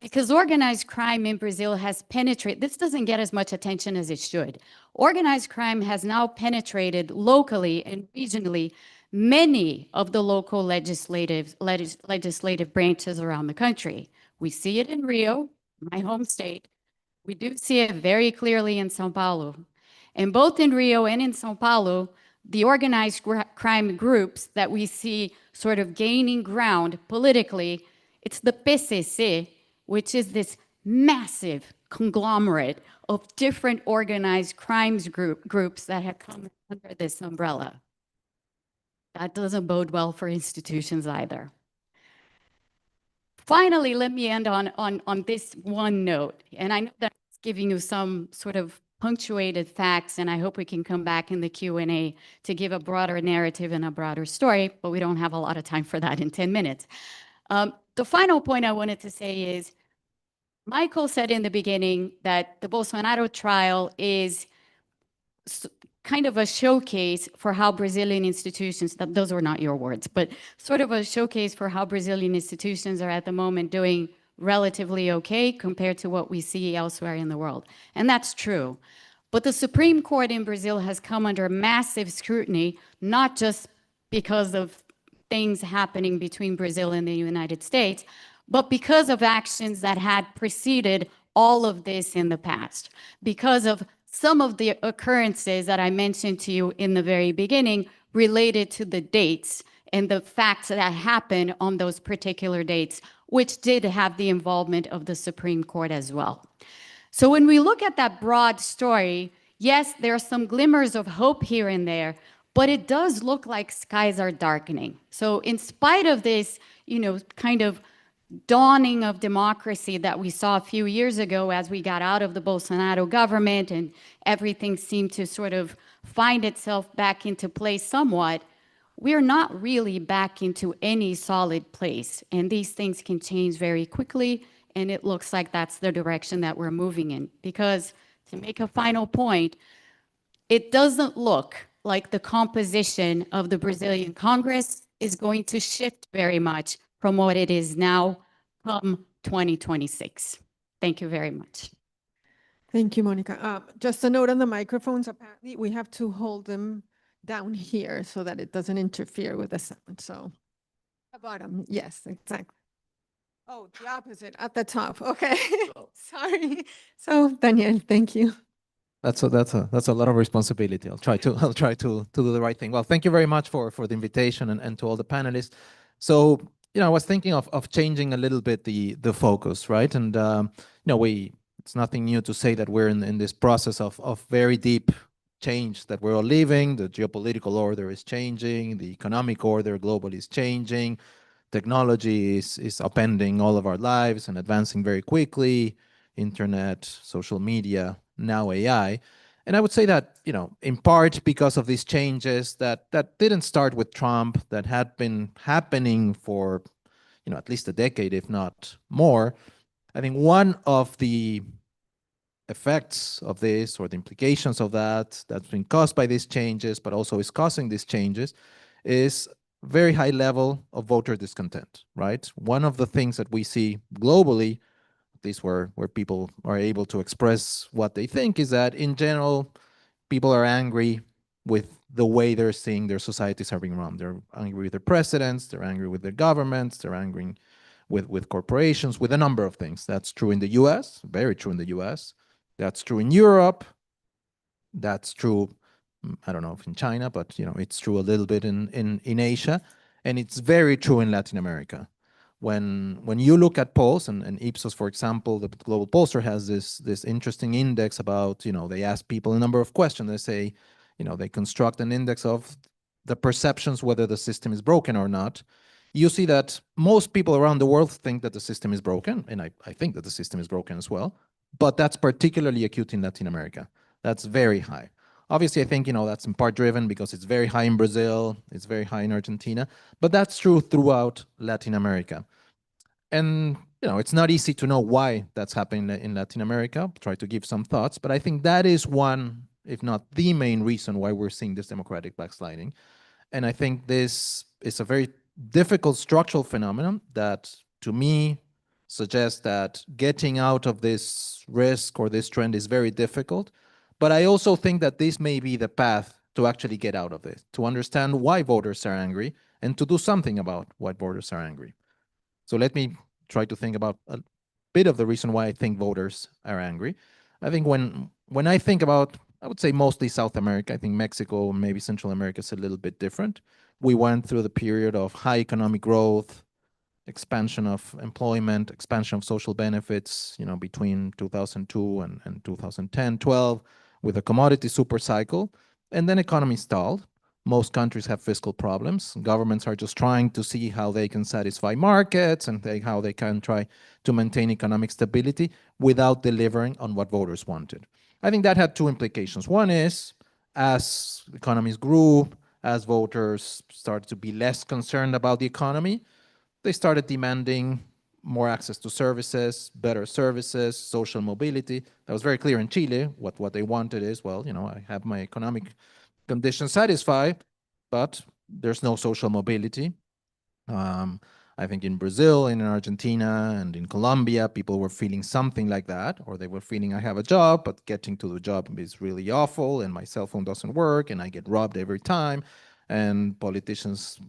because organized crime in Brazil has penetrated, this doesn't get as much attention as it should. Organized crime has now penetrated locally and regionally many of the local legislative branches around the country. We see it in Rio, my home state. We do see it very clearly in São Paulo. And both in Rio and in São Paulo, the organized crime groups that we see sort of gaining ground politically, it's the PCC, which is this massive conglomerate of different organized crimes groups that have come under this umbrella. That doesn't bode well for institutions either. Finally, let me end on this one note. And I know that I'm giving you some sort of punctuated facts, and I hope we can come back in the Q&A to give a broader narrative and a broader story, but we don't have a lot of time for that in 10 minutes. The final point I wanted to say is, Michael said in the beginning that the Bolsonaro trial is kind of a showcase for how Brazilian institutions, those were not your words, but sort of a showcase for how Brazilian institutions are at the moment doing relatively okay compared to what we see elsewhere in the world. And that's true. But the Supreme Court in Brazil has come under massive scrutiny, not just because of things happening between Brazil and the United States, but because of actions that had preceded all of this in the past, because of some of the occurrences that I mentioned to you in the very beginning related to the dates and the facts that happened on those particular dates, which did have the involvement of the Supreme Court as well. So when we look at that broad story, yes, there are some glimmers of hope here and there, but it does look like skies are darkening. So in spite of this, kind of dawning of democracy that we saw a few years ago as we got out of the Bolsonaro government and everything seemed to sort of find itself back into place somewhat, we're not really back into any solid place. And these things can change very quickly. And it looks like that's the direction that we're moving in. Because to make a final point, it doesn't look like the composition of the Brazilian Congress is going to shift very much from what it is now come 2026. Thank you very much. Thank you, Monica. Just a note on the microphones, apparently we have to hold them down here so that it doesn't interfere with the sound. So the bottom, yes, exactly. Oh, the opposite at the top. Okay, sorry. So Daniel, thank you. That's a lot of responsibility. I'll try to do the right thing. Well, thank you very much for the invitation and to all the panelists. So, I was thinking of changing a little bit the focus, right? And it's nothing new to say that we're in this process of very deep change that we're all living. The geopolitical order is changing, the economic order globally is changing, technology is upending all of our lives and advancing very quickly. Internet, social media, now AI. And I would say that, in part because of these changes that didn't start with Trump, that had been happening for, at least a decade, if not more. I think one of the effects of this, or the implications of that's been caused by these changes, but also is causing these changes, is very high level of voter discontent, right? One of the things that we see globally, at least where people are able to express what they think, is that in general, people are angry with the way they're seeing their societies are being run. They're angry with their presidents, they're angry with their governments, they're angry with corporations, with a number of things. That's true in the US, very true in the US. That's true in Europe. That's true, I don't know if in China, but it's true a little bit in Asia. And it's very true in Latin America. When you look at polls, and Ipsos, for example, the Global Pollster has this interesting index about, they ask people a number of questions. They say, they construct an index of the perceptions whether the system is broken or not. You see that most people around the world think that the system is broken, and I think that the system is broken as well, but that's particularly acute in Latin America. That's very high. Obviously, I think, that's in part driven because it's very high in Brazil, it's very high in Argentina, but that's true throughout Latin America. And, it's not easy to know why that's happening in Latin America. I'll try to give some thoughts, but I think that is one, if not the main reason why we're seeing this democratic backsliding. And I think this is a very difficult structural phenomenon that, to me, suggests that getting out of this risk or this trend is very difficult. But I also think that this may be the path to actually get out of it, to understand why voters are angry and to do something about why voters are angry. So let me try to think about a bit of the reason why I think voters are angry. I think when I think about, I would say mostly South America, I think Mexico, maybe Central America is a little bit different. We went through the period of high economic growth, expansion of employment, expansion of social benefits, between 2002 and 2010, 12, with a commodity super cycle, and then economy stalled. Most countries have fiscal problems. Governments are just trying to see how they can satisfy markets and how they can try to maintain economic stability without delivering on what voters wanted. I think that had two implications. One is, as economies grew, as voters started to be less concerned about the economy, they started demanding more access to services, better services, social mobility. That was very clear in Chile. What they wanted is, well, I have my economic conditions satisfied, but there's no social mobility. I think in Brazil, in Argentina, and in Colombia, people were feeling something like that, or they were feeling I have a job, but getting to the job is really awful, and my cell phone doesn't work, and I get robbed every time, and politicians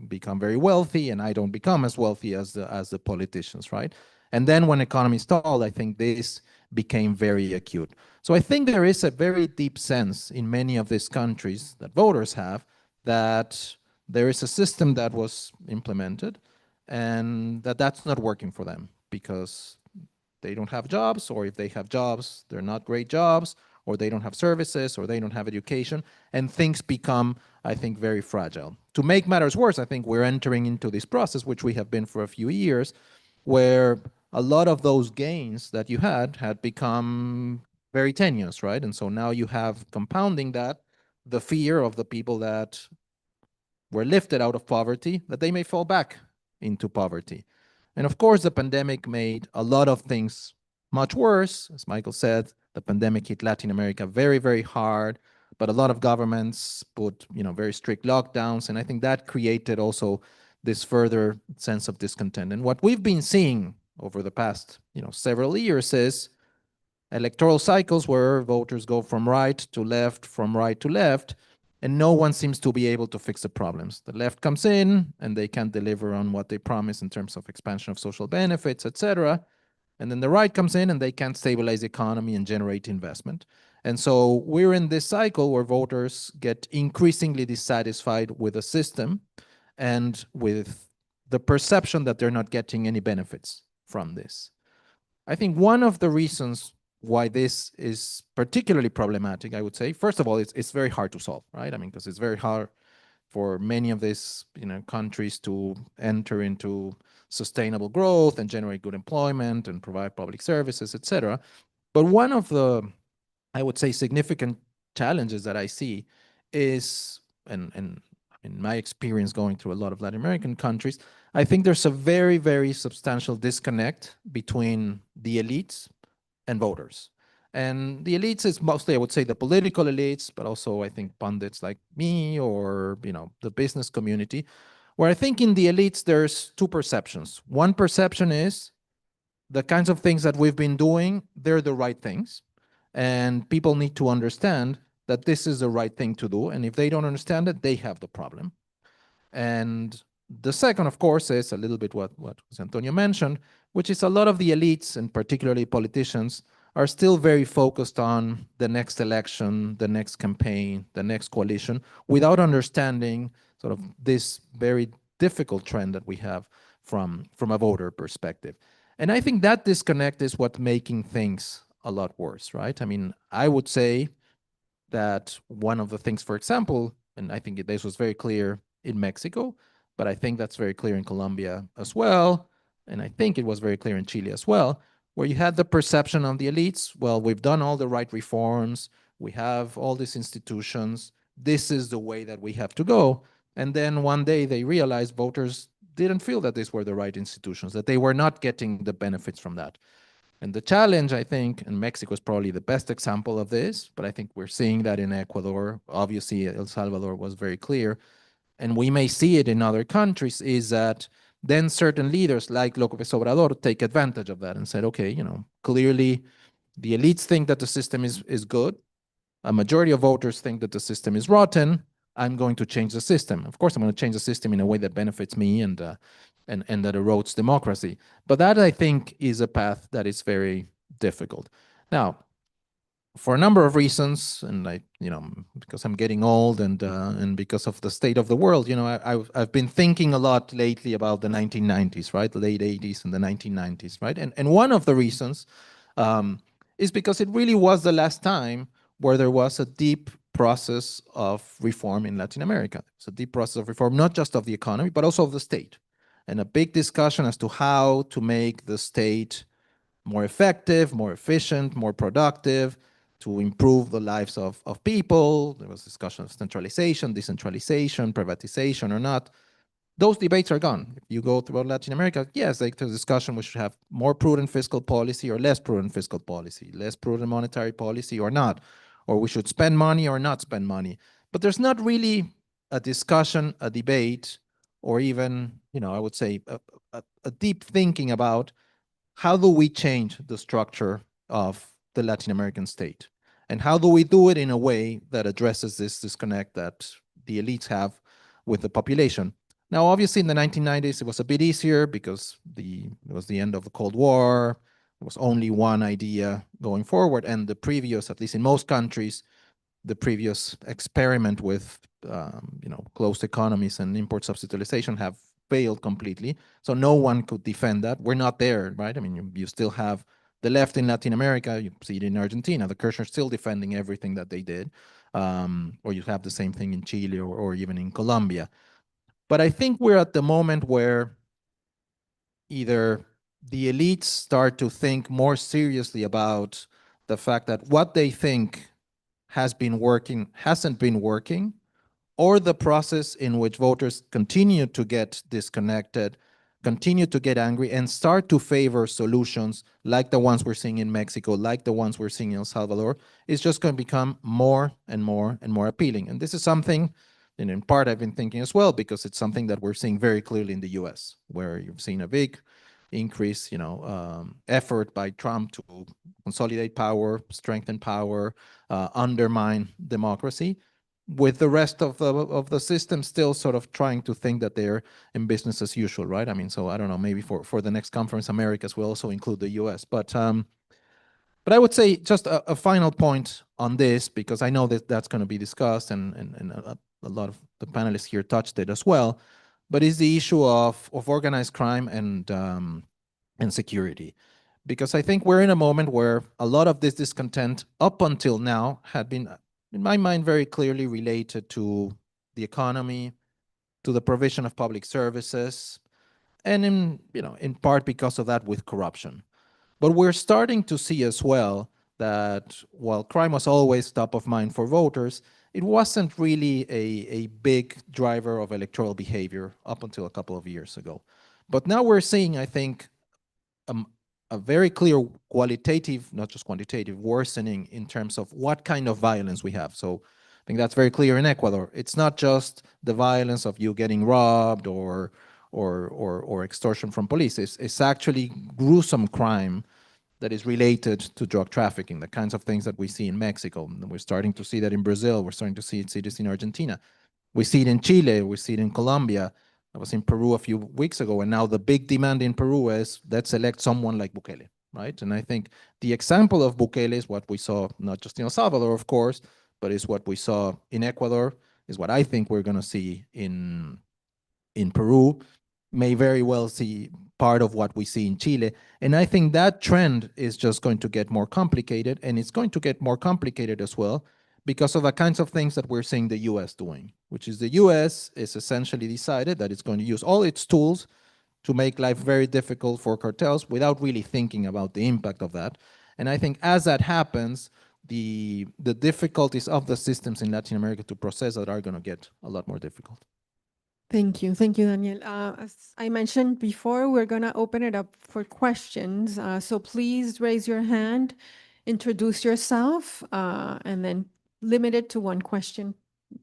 become very wealthy, and I don't become as wealthy as the politicians, right? And then when economy stalled, I think this became very acute. So I think there is a very deep sense in many of these countries that voters have that there is a system that was implemented and that's not working for them because they don't have jobs, or if they have jobs, they're not great jobs, or they don't have services, or they don't have education, and things become, I think, very fragile. To make matters worse, I think we're entering into this process, which we have been for a few years, where a lot of those gains that you had become very tenuous, right? And so now you have compounding that, the fear of the people that were lifted out of poverty, that they may fall back into poverty. And of course, the pandemic made a lot of things much worse. As Michael said, the pandemic hit Latin America very, very hard, but a lot of governments put, very strict lockdowns. And I think that created also this further sense of discontent. And what we've been seeing over the past, several years is electoral cycles where voters go from right to left, from right to left, and no one seems to be able to fix the problems. The left comes in and they can't deliver on what they promise in terms of expansion of social benefits, etc. And then the right comes in and they can't stabilize the economy and generate investment. And so we're in this cycle where voters get increasingly dissatisfied with the system and with the perception that they're not getting any benefits from this. I think one of the reasons why this is particularly problematic, I would say, first of all, it's very hard to solve, right? I mean, because it's very hard for many of these countries to enter into sustainable growth and generate good employment and provide public services, etc. But one of the, I would say, significant challenges that I see is, and in my experience going through a lot of Latin American countries, I think there's a very, very substantial disconnect between the elites and voters. And the elites is mostly, I would say, the political elites, but also I think pundits like me or, the business community, where I think in the elites, there's two perceptions. One perception is the kinds of things that we've been doing, they're the right things. And people need to understand that this is the right thing to do. And if they don't understand it, they have the problem. And the second, of course, is a little bit what Jose Antonio mentioned, which is a lot of the elites, and particularly politicians, are still very focused on the next election, the next campaign, the next coalition, without understanding sort of this very difficult trend that we have from a voter perspective. And I think that disconnect is what's making things a lot worse, right? I mean, I would say that one of the things, for example, and I think this was very clear in Mexico, but I think that's very clear in Colombia as well, and I think it was very clear in Chile as well, where you had the perception of the elites, well, we've done all the right reforms, we have all these institutions, this is the way that we have to go. And then one day they realized voters didn't feel that these were the right institutions, that they were not getting the benefits from that. And the challenge, I think, and Mexico is probably the best example of this, but I think we're seeing that in Ecuador. Obviously, El Salvador was very clear. And we may see it in other countries, is that then certain leaders like López Obrador take advantage of that and said, okay, clearly the elites think that the system is good. A majority of voters think that the system is rotten. I'm going to change the system. Of course, I'm going to change the system in a way that benefits me and that erodes democracy. But that, I think, is a path that is very difficult. Now, for a number of reasons, and because I'm getting old and because of the state of the world, I've been thinking a lot lately about the 1990s, right? The late 80s and the 1990s, right? And one of the reasons is because it really was the last time where there was a deep process of reform in Latin America. It's a deep process of reform, not just of the economy, but also of the state. And a big discussion as to how to make the state more effective, more efficient, more productive, to improve the lives of people. There was discussion of centralization, decentralization, privatization or not. Those debates are gone. If you go throughout Latin America, yes, there's a discussion we should have more prudent fiscal policy or less prudent fiscal policy, less prudent monetary policy or not, or we should spend money or not spend money. But there's not really a discussion, a debate, or even, I would say a deep thinking about how do we change the structure of the Latin American state? And how do we do it in a way that addresses this disconnect that the elites have with the population? Now, obviously, in the 1990s, it was a bit easier because it was the end of the Cold War. There was only one idea going forward. And the previous, at least in most countries, the previous experiment with closed economies and import substitutization have failed completely. So no one could defend that. We're not there, right? I mean, you still have the left in Latin America. You see it in Argentina. The Kirchner still defending everything that they did. Or you have the same thing in Chile or even in Colombia. But I think we're at the moment where either the elites start to think more seriously about the fact that what they think has been working hasn't been working, or the process in which voters continue to get disconnected, continue to get angry, and start to favor solutions like the ones we're seeing in Mexico, like the ones we're seeing in El Salvador, is just going to become more and more and more appealing. And this is something, and in part I've been thinking as well, because it's something that we're seeing very clearly in the US, where you've seen a big increase, effort by Trump to consolidate power, strengthen power, undermine democracy, with the rest of the system still sort of trying to think that they're in business as usual, right? I mean, so I don't know, maybe for the next conference, Americas will also include the US. But I would say just a final point on this, because I know that that's going to be discussed, and a lot of the panelists here touched it as well, but is the issue of organized crime and security. Because I think we're in a moment where a lot of this discontent up until now had been, in my mind, very clearly related to the economy, to the provision of public services, and in part because of that with corruption. But we're starting to see as well that while crime was always top of mind for voters, it wasn't really a big driver of electoral behavior up until a couple of years ago. But now we're seeing, I think, a very clear qualitative, not just quantitative, worsening in terms of what kind of violence we have. So I think that's very clear in Ecuador. It's not just the violence of you getting robbed or extortion from police. It's actually gruesome crime that is related to drug trafficking, the kinds of things that we see in Mexico. And we're starting to see that in Brazil. We're starting to see this in Argentina. We see it in Chile. We see it in Colombia. I was in Peru a few weeks ago, and now the big demand in Peru is let's elect someone like Bukele, right? And I think the example of Bukele is what we saw, not just in El Salvador, of course, but is what we saw in Ecuador, is what I think we're going to see in Peru, may very well see part of what we see in Chile. And I think that trend is just going to get more complicated, and it's going to get more complicated as well because of the kinds of things that we're seeing the US doing, which is the US is essentially decided that it's going to use all its tools to make life very difficult for cartels without really thinking about the impact of that. And I think as that happens, the difficulties of the systems in Latin America to process that are going to get a lot more difficult. Thank you, Daniel. As I mentioned before, we're going to open it up for questions. So please raise your hand, introduce yourself, and then limit it to one question,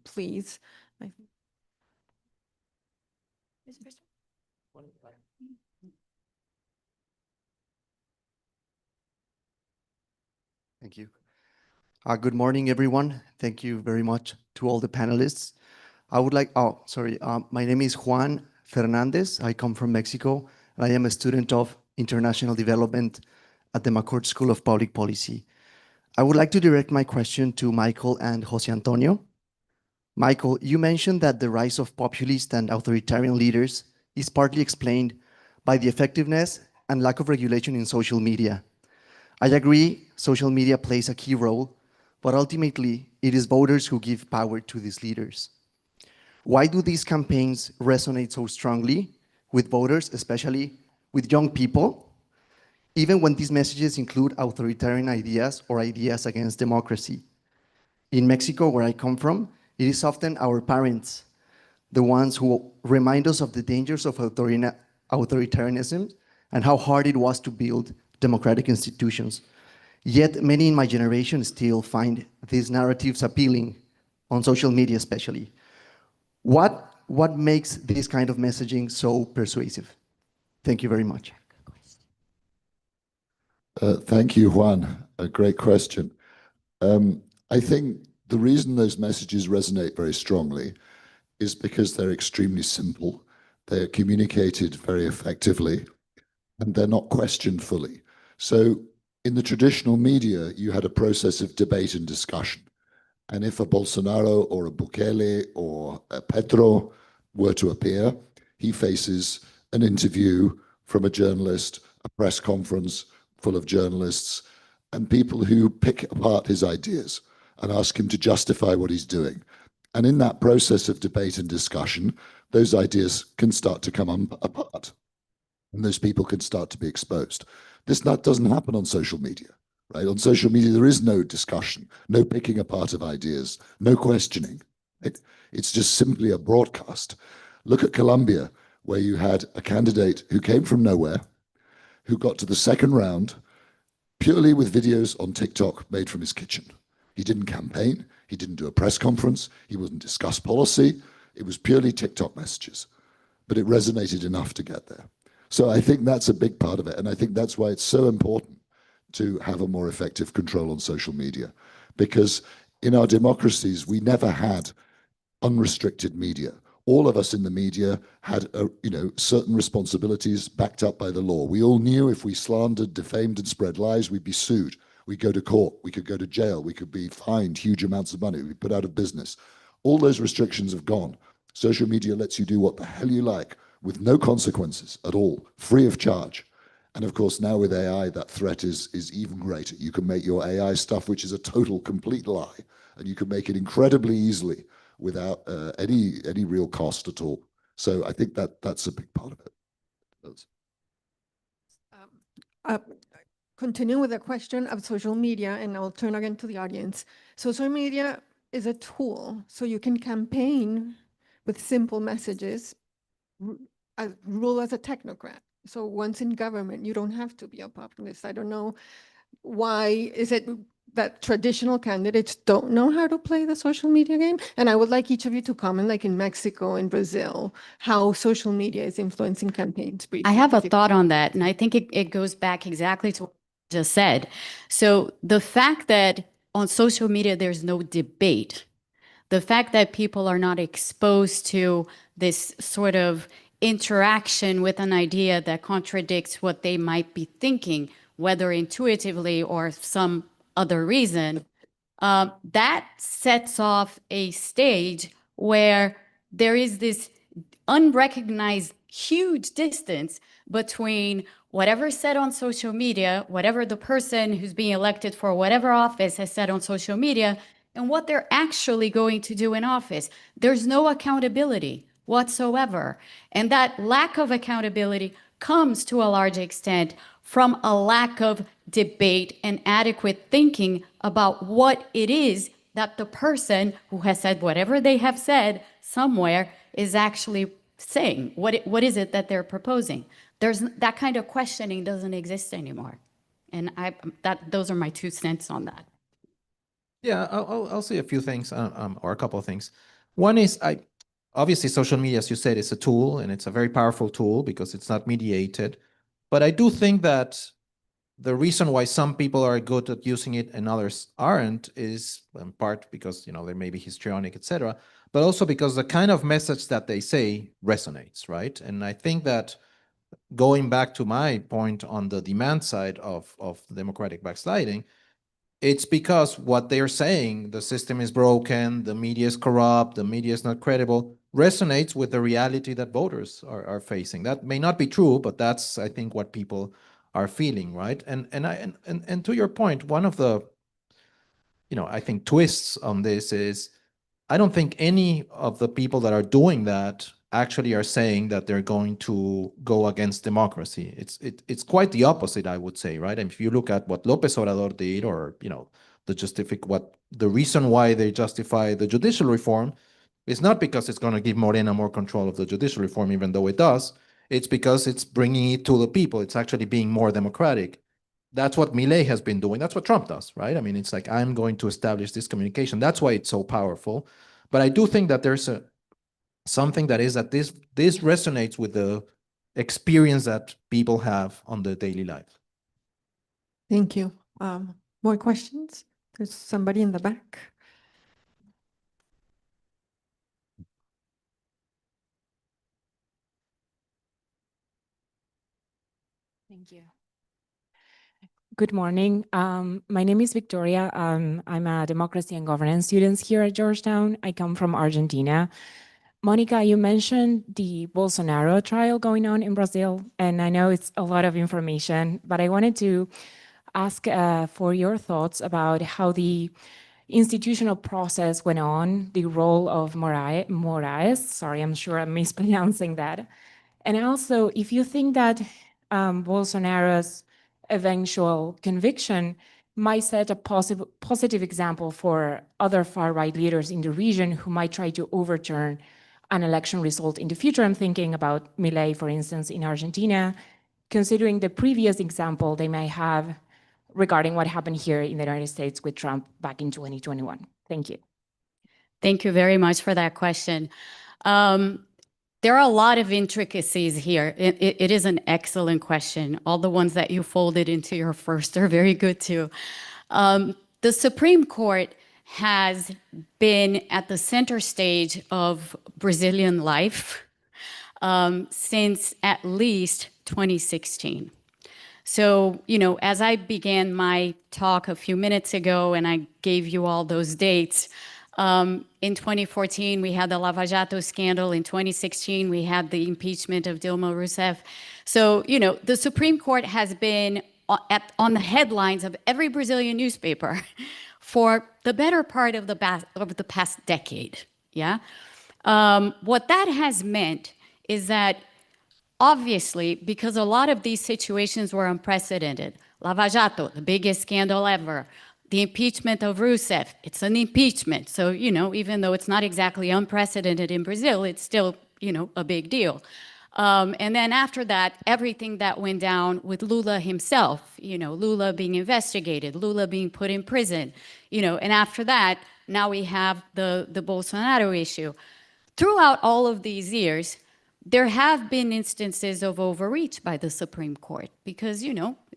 please. Thank you. Good morning, everyone. Thank you very much to all the panelists. I would like, my name is Juan Fernandez. I come from Mexico, and I am a student of international development at the McCourt School of Public Policy. I would like to direct my question to Michael and Jose Antonio. Michael, you mentioned that the rise of populist and authoritarian leaders is partly explained by the effectiveness and lack of regulation in social media. I agree, social media plays a key role, but ultimately it is voters who give power to these leaders. Why do these campaigns resonate so strongly with voters, especially with young people, even when these messages include authoritarian ideas or ideas against democracy? In Mexico, where I come from, it is often our parents, the ones who remind us of the dangers of authoritarianism and how hard it was to build democratic institutions. Yet many in my generation still find these narratives appealing, on social media especially. What makes this kind of messaging so persuasive? Thank you very much. Thank you, Juan. A great question. I think the reason those messages resonate very strongly is because they're extremely simple. They're communicated very effectively, and they're not questioned fully. So in the traditional media, you had a process of debate and discussion. And if a Bolsonaro or a Bukele or a Petro were to appear, he faces an interview from a journalist, a press conference full of journalists, and people who pick apart his ideas and ask him to justify what he's doing. And in that process of debate and discussion, those ideas can start to come apart. and those people can start to be exposed. This doesn't happen on social media, right? On social media, there is no discussion, no picking apart of ideas, no questioning. It's just simply a broadcast. Look at Colombia, where you had a candidate who came from nowhere, who got to the second round purely with videos on TikTok made from his kitchen. He didn't campaign. He didn't do a press conference. He wouldn't discuss policy. It was purely TikTok messages, but it resonated enough to get there. So I think that's a big part of it. And I think that's why it's so important to have a more effective control on social media, because in our democracies, we never had unrestricted media. All of us in the media had, certain responsibilities backed up by the law. We all knew if we slandered, defamed, and spread lies, we'd be sued. We'd go to court. We could go to jail. We could be fined huge amounts of money. We'd be put out of business. All those restrictions have gone. Social media lets you do what the hell you like with no consequences at all, free of charge. And of course, now with AI, that threat is even greater. You can make your AI stuff, which is a total, complete lie, and you can make it incredibly easily without any real cost at all. So I think that's a big part of it. Continue with the question of social media, and I'll turn again to the audience. Social media is a tool, so you can campaign with simple messages, rule as a technocrat. So once in government, you don't have to be a populist. I don't know why is it that traditional candidates don't know how to play the social media game? And I would like each of you to comment, like in Mexico and Brazil, how social media is influencing campaigns. I have a thought on that, and I think it goes back exactly to what you just said. So the fact that on social media, there's no debate, the fact that people are not exposed to this sort of interaction with an idea that contradicts what they might be thinking, whether intuitively or some other reason, that sets off a stage where there is this unrecognized huge distance between whatever is said on social media, whatever the person who's being elected for whatever office has said on social media, and what they're actually going to do in office. There's no accountability whatsoever. And that lack of accountability comes to a large extent from a lack of debate and adequate thinking about what it is that the person who has said whatever they have said somewhere is actually saying. What is it that they're proposing? There's that kind of questioning doesn't exist anymore. And those are my 2 cents on that. Yeah, I'll say a few things, or a couple of things. One is, obviously social media, as you said, is a tool, and it's a very powerful tool because it's not mediated. But I do think that the reason why some people are good at using it and others aren't is in part because, they may be histrionic, etc., but also because the kind of message that they say resonates, right? And I think that going back to my point on the demand side of democratic backsliding, it's because what they're saying, the system is broken, the media is corrupt, the media is not credible, resonates with the reality that voters are facing. That may not be true, but that's, I think, what people are feeling, right? And to your point, one of the, I think twists on this is, I don't think any of the people that are doing that actually are saying that they're going to go against democracy. It's quite the opposite, I would say, right? And if you look at what López Obrador did, or the reason why they justify the judicial reform is not because it's going to give Morena more control of the judicial reform, even though it does. It's because it's bringing it to the people. It's actually being more democratic. That's what Milei has been doing. That's what Trump does, right? I mean, it's like, I'm going to establish this communication. That's why it's so powerful. But I do think that there's something that is that this resonates with the experience that people have on their daily life. Thank you. More questions? There's somebody in the back. Thank you. Good morning. My name is Victoria. I'm a democracy and governance student here at Georgetown. I come from Argentina. Monica, you mentioned the Bolsonaro trial going on in Brazil, and I know it's a lot of information, but I wanted to ask for your thoughts about how the institutional process went on, the role of Moraes, sorry, I'm sure I'm mispronouncing that, And also, if you think that Bolsonaro's eventual conviction might set a positive example for other far-right leaders in the region who might try to overturn an election result in the future. I'm thinking about Milei, for instance, in Argentina, considering the previous example they may have regarding what happened here in the United States with Trump back in 2021. Thank you. Thank you very much for that question. There are a lot of intricacies here. It is an excellent question. All the ones that you folded into your first are very good too. The Supreme Court has been at the center stage of Brazilian life since at least 2016. So, as I began my talk a few minutes ago and I gave you all those dates, in 2014, we had the Lava Jato scandal. In 2016, we had the impeachment of Dilma Rousseff. So, the Supreme Court has been on the headlines of every Brazilian newspaper for the better part of the past decade, yeah? What that has meant is that, obviously, because a lot of these situations were unprecedented, Lava Jato, the biggest scandal ever, the impeachment of Rousseff, it's an impeachment. So, even though it's not exactly unprecedented in Brazil, it's still, a big deal. And then after that, everything that went down with Lula himself, Lula being investigated, Lula being put in prison, and after that, now we have the Bolsonaro issue. Throughout all of these years, there have been instances of overreach by the Supreme Court because,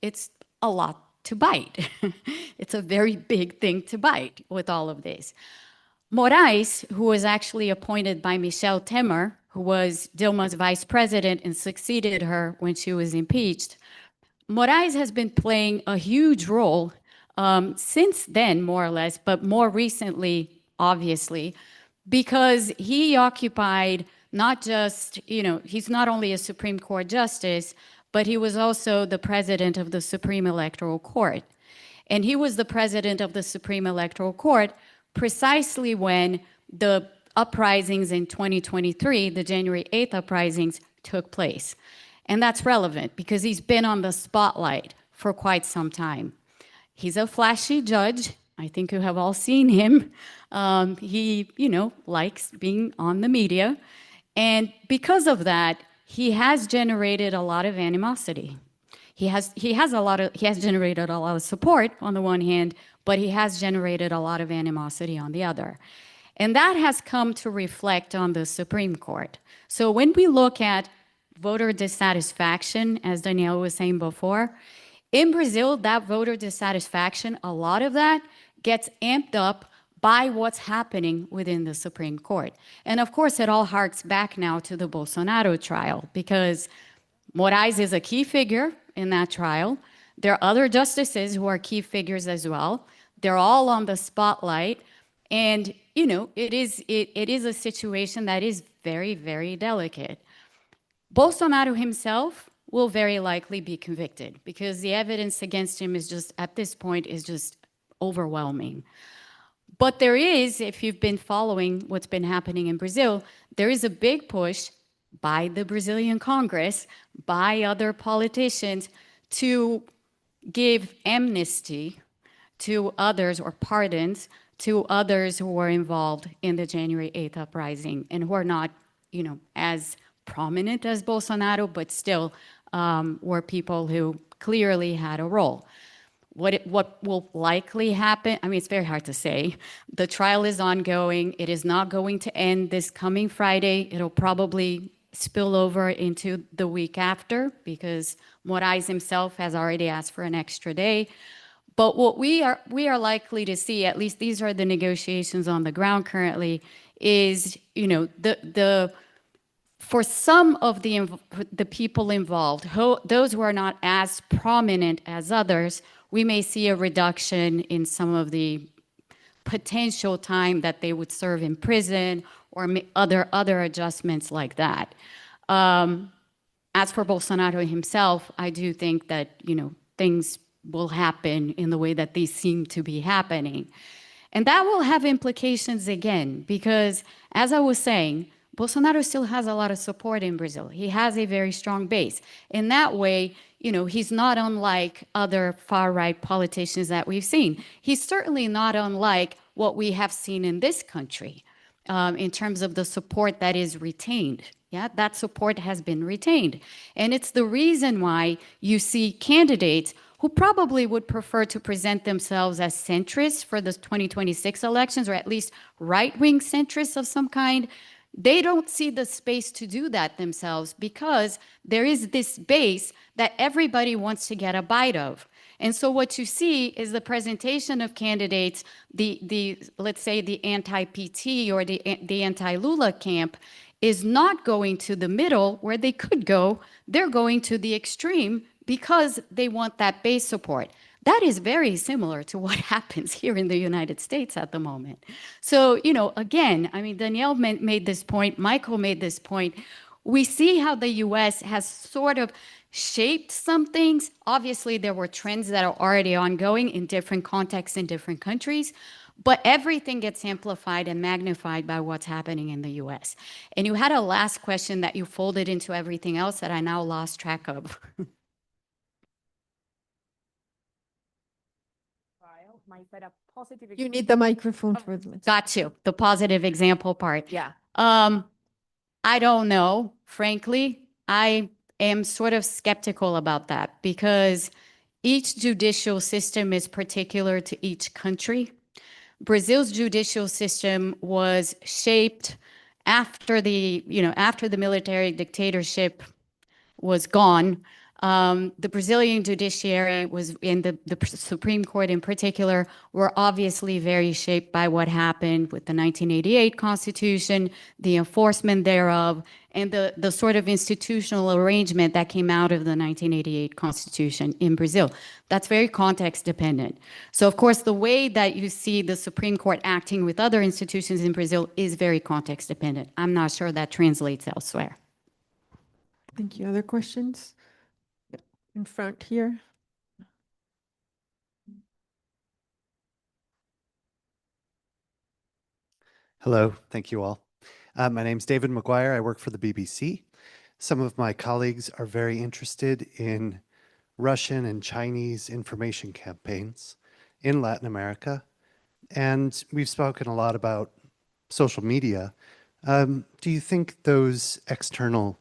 it's a lot to bite. It's a very big thing to bite with all of this. Moraes, who was actually appointed by Michel Temer, who was Dilma's vice president and succeeded her when she was impeached, Moraes has been playing a huge role since then, more or less, but more recently, obviously, because he occupied not just, he's not only a Supreme Court justice, but he was also the president of the Supreme Electoral Court. And he was the president of the Supreme Electoral Court precisely when the uprisings in 2023, the January 8th uprisings, took place. And that's relevant because he's been on the spotlight for quite some time. He's a flashy judge. I think you have all seen him. He, likes being on the media. And because of that, he has generated a lot of animosity. He has generated a lot of support on the one hand, but he has generated a lot of animosity on the other. And that has come to reflect on the Supreme Court. So when we look at voter dissatisfaction, as Danielle was saying before, in Brazil, that voter dissatisfaction, a lot of that gets amped up by what's happening within the Supreme Court. And of course, it all harks back now to the Bolsonaro trial because Moraes is a key figure in that trial. There are other justices who are key figures as well. They're all on the spotlight. And, it is a situation that is very, very delicate. Bolsonaro himself will very likely be convicted because the evidence against him is just, at this point, is just overwhelming. But there is, if you've been following what's been happening in Brazil, there is a big push by the Brazilian Congress, by other politicians, to give amnesty to others or pardons to others who were involved in the January 8th uprising and who are not, as prominent as Bolsonaro, but still were people who clearly had a role. What will likely happen, it's very hard to say. The trial is ongoing. It is not going to end this coming Friday. It'll probably spill over into the week after because Moraes himself has already asked for an extra day. But what we are likely to see, at least these are the negotiations on the ground currently, is, for some of the people involved, those who are not as prominent as others, we may see a reduction in some of the potential time that they would serve in prison or other adjustments like that. As for Bolsonaro himself, I do think that, things will happen in the way that these seem to be happening. And that will have implications again, because as I was saying, Bolsonaro still has a lot of support in Brazil. He has a very strong base. In that way, he's not unlike other far-right politicians that we've seen. He's certainly not unlike what we have seen in this country in terms of the support that is retained. Yeah, that support has been retained. And it's the reason why you see candidates who probably would prefer to present themselves as centrists for the 2026 elections, or at least right-wing centrists of some kind. They don't see the space to do that themselves because there is this base that everybody wants to get a bite of. And so what you see is the presentation of candidates, let's say the anti-PT or the anti-Lula camp is not going to the middle where they could go. They're going to the extreme because they want that base support. That is very similar to what happens here in the United States at the moment. So, again, I mean, Danielle made this point, Michael made this point. We see how the US has sort of shaped some things. Obviously, there were trends that are already ongoing in different contexts in different countries, but everything gets amplified and magnified by what's happening in the US. And you had a last question that you folded into everything else that I now lost track of. You need the microphone for this. Got you. The positive example part. Yeah. I don't know, frankly. I am sort of skeptical about that because each judicial system is particular to each country. Brazil's judicial system was shaped after the military dictatorship was gone. The Brazilian judiciary was, in the Supreme Court in particular, were obviously very shaped by what happened with the 1988 Constitution, the enforcement thereof, and the sort of institutional arrangement that came out of the 1988 Constitution in Brazil. That's very context dependent. So, of course, the way that you see the Supreme Court acting with other institutions in Brazil is very context dependent. I'm not sure that translates elsewhere. Thank you. Other questions? In front here. Hello, thank you all. My name's David McGuire. I work for the BBC. Some of my colleagues are very interested in Russian and Chinese information campaigns in Latin America. And we've spoken a lot about social media. Do you think those external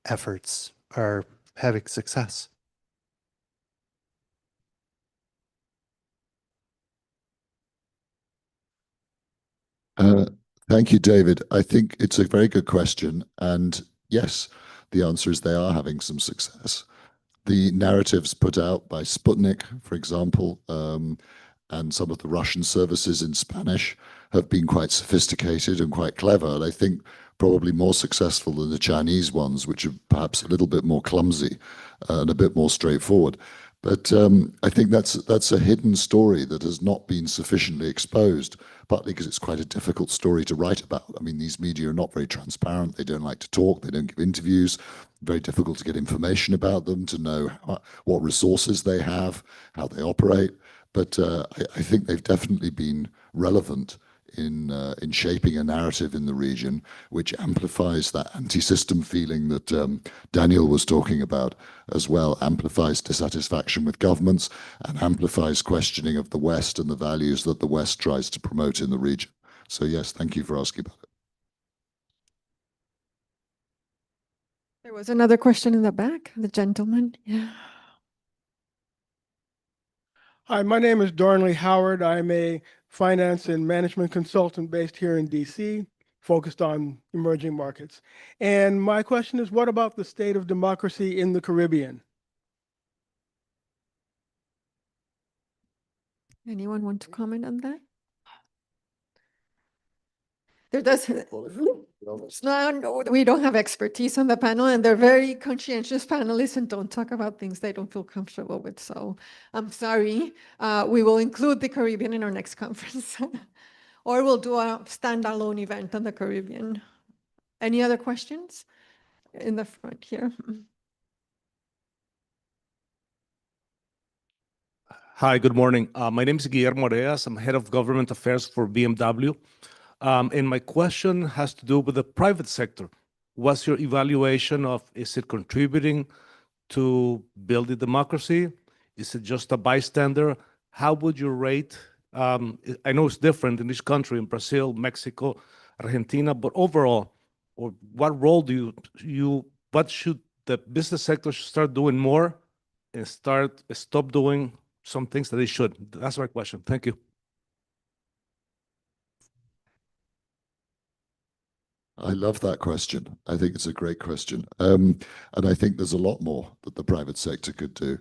efforts are having success? Thank you, David. I think it's a very good question. And yes, the answer is they are having some success. The narratives put out by Sputnik, for example, and some of the Russian services in Spanish have been quite sophisticated and quite clever. And I think probably more successful than the Chinese ones, which are perhaps a little bit more clumsy and a bit more straightforward. But I think that's a hidden story that has not been sufficiently exposed, partly because it's quite a difficult story to write about. I mean, these media are not very transparent. They don't like to talk. They don't give interviews. Very difficult to get information about them, to know what resources they have, how they operate. But I think they've definitely been relevant in shaping a narrative in the region, which amplifies that anti-system feeling that Daniel was talking about as well, amplifies dissatisfaction with governments, and amplifies questioning of the West and the values that the West tries to promote in the region. So yes, thank you for asking about it. There was another question in the back, the gentleman. Yeah. Hi, my name is Darnley Howard. I'm a finance and management consultant based here in DC, focused on emerging markets. And my question is, what about the state of democracy in the Caribbean? Anyone want to comment on that? There does. No, we don't have expertise on the panel, and they're very conscientious panelists and don't talk about things they don't feel comfortable with. So I'm sorry. We will include the Caribbean in our next conference, or we'll do a standalone event on the Caribbean. Any other questions in the front here? Hi, good morning. My name is Guillermo Areas. I'm head of government affairs for BMW. And my question has to do with the private sector. What's your evaluation of, is it contributing to building democracy? Is it just a bystander? How would you rate? I know it's different in each country, in Brazil, Mexico, Argentina, but overall, or what role do what should the business sector start doing more and stop doing some things that they should? That's my question. Thank you. I love that question. I think it's a great question. And I think there's a lot more that the private sector could do.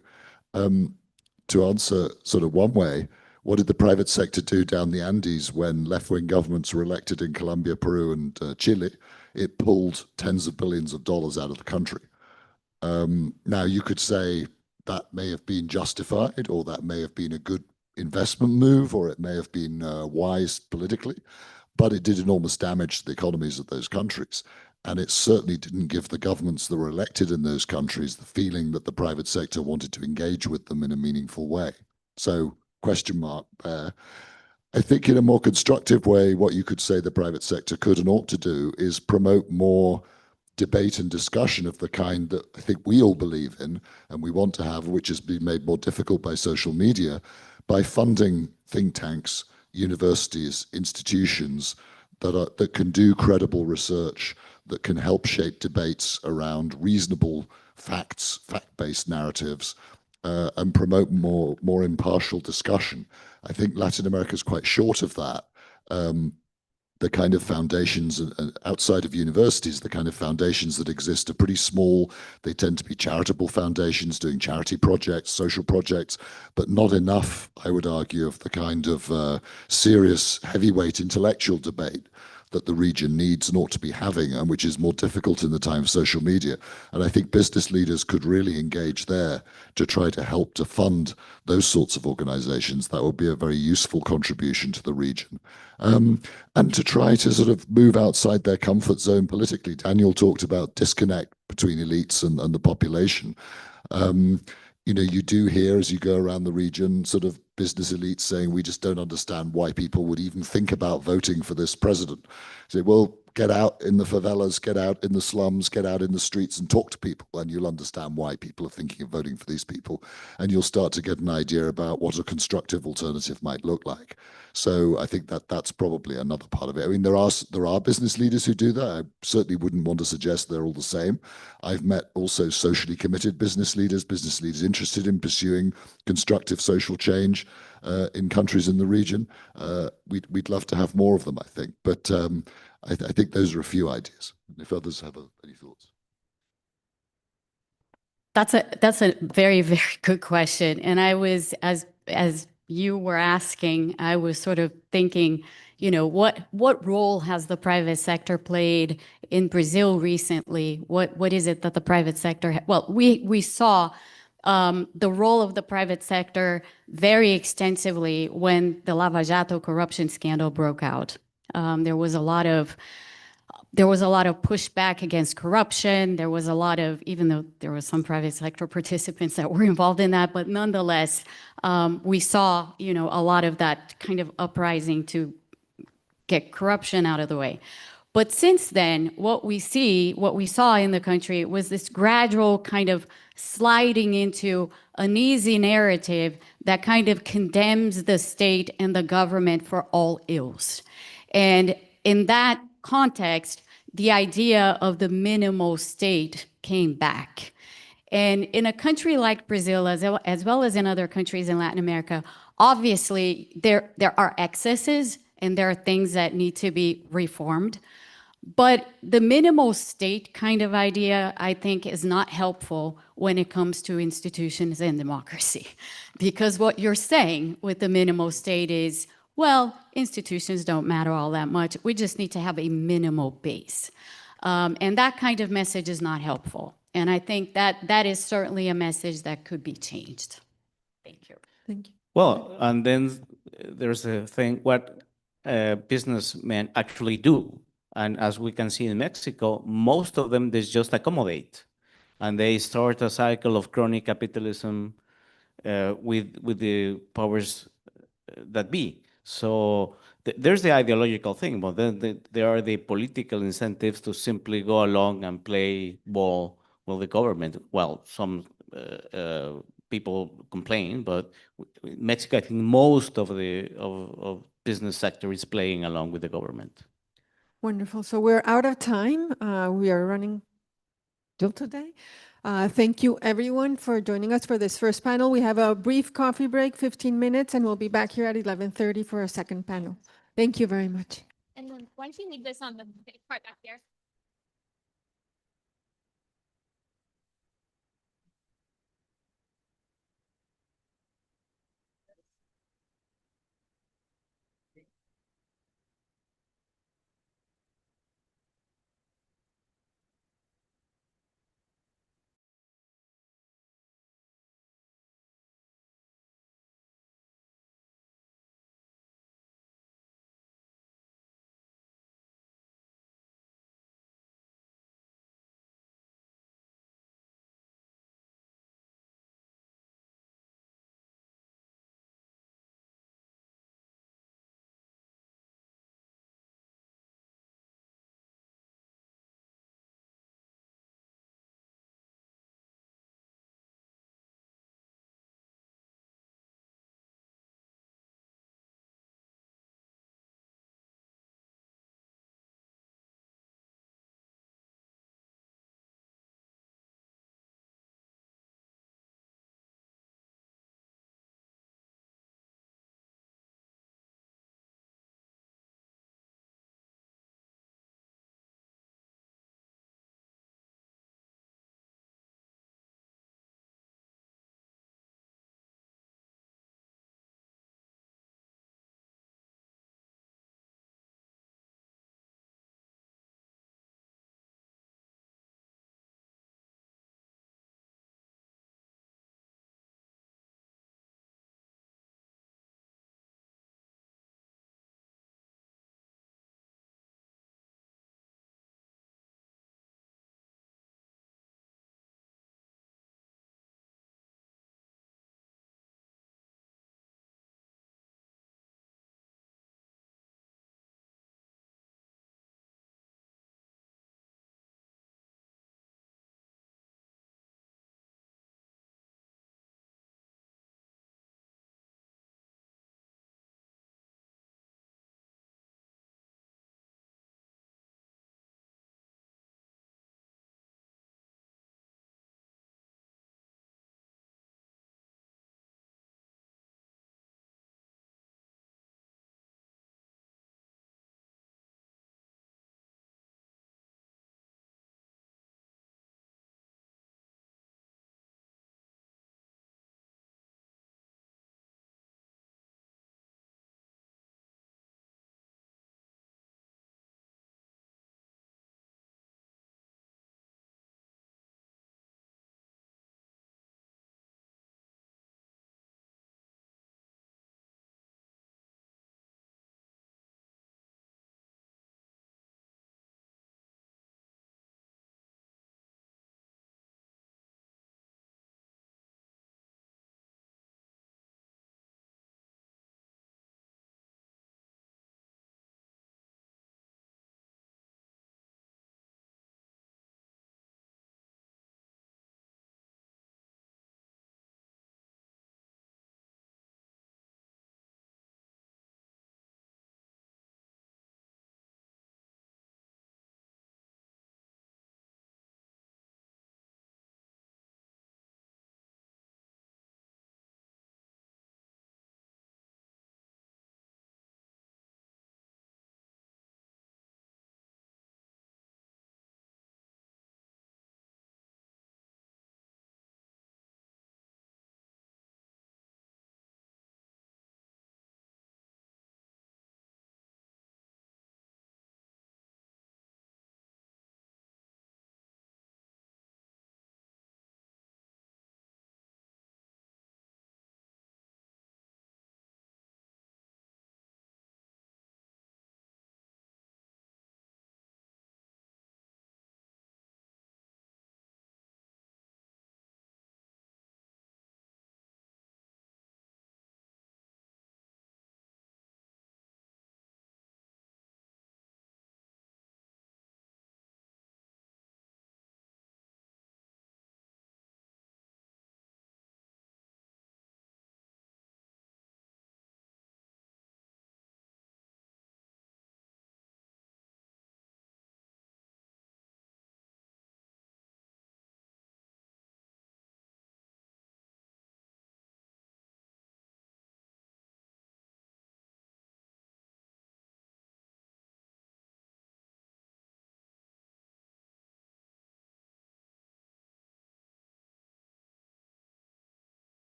To answer sort of one way, what did the private sector do down the Andes when left-wing governments were elected in Colombia, Peru, and Chile? It pulled tens of billions of dollars out of the country. Now, you could say that may have been justified, or that may have been a good investment move, or it may have been wise politically, but it did enormous damage to the economies of those countries. And it certainly didn't give the governments that were elected in those countries the feeling that the private sector wanted to engage with them in a meaningful way. So, question mark there. I think in a more constructive way, what you could say the private sector could and ought to do is promote more debate and discussion of the kind that I think we all believe in and we want to have, which has been made more difficult by social media, by funding think tanks, universities, institutions that can do credible research, that can help shape debates around reasonable facts, fact-based narratives, and promote more impartial discussion. I think Latin America is quite short of that. The kind of foundations outside of universities, the kind of foundations that exist are pretty small. They tend to be charitable foundations doing charity projects, social projects, but not enough, I would argue, of the kind of serious, heavyweight intellectual debate that the region needs and ought to be having, and which is more difficult in the time of social media. And I think business leaders could really engage there to try to help to fund those sorts of organizations. That would be a very useful contribution to the region. And to try to sort of move outside their comfort zone politically. Daniel talked about disconnect between elites and the population. You know, you do hear as you go around the region, sort of business elites saying, we just don't understand why people would even think about voting for this president. Say, well, get out in the favelas, get out in the slums, get out in the streets and talk to people, and you'll understand why people are thinking of voting for these people. And you'll start to get an idea about what a constructive alternative might look like. So I think that that's probably another part of it. I mean, there are business leaders who do that. I certainly wouldn't want to suggest they're all the same. I've met also socially committed business leaders interested in pursuing constructive social change in countries in the region. We'd love to have more of them, I think. But I think those are a few ideas. If others have any thoughts. That's a very, very good question. And I was, as you were asking, I was sort of thinking, you know, what role has the private sector played in Brazil recently? What is it that the private sector, well, we saw the role of the private sector very extensively when the Lava Jato corruption scandal broke out. There was a lot of pushback against corruption. There was a lot of, even though there was some private sector participants that were involved in that, but nonetheless, we saw, you know, a lot of that kind of uprising to get corruption out of the way. But since then, what we saw in the country was this gradual kind of sliding into an easy narrative that kind of condemns the state and the government for all ills. And in that context, the idea of the minimal state came back. And in a country like Brazil, as well as in other countries in Latin America, obviously there are excesses and there are things that need to be reformed. But the minimal state kind of idea, I think, is not helpful when it comes to institutions and democracy. Because what you're saying with the minimal state is, well, institutions don't matter all that much. We just need to have a minimal base. And that kind of message is not helpful. And I think that is certainly a message that could be changed. Thank you. Thank you. Well, and then there's a thing, what businessmen actually do. And as we can see in Mexico, most of them, they just accommodate. And they start a cycle of crony capitalism with the powers that be. So there's the ideological thing, but then there are the political incentives to simply go along and play ball with the government. Well, some people complain, but Mexico, I think most of the of business sector is playing along with the government. Wonderful. So we're out of time. We are running till today. Thank you everyone for joining us for this first panel. We have a brief coffee break, 15 minutes, and we'll be back here at 11:30 for a second panel. Thank you very much. And then why don't you leave this on the part back there?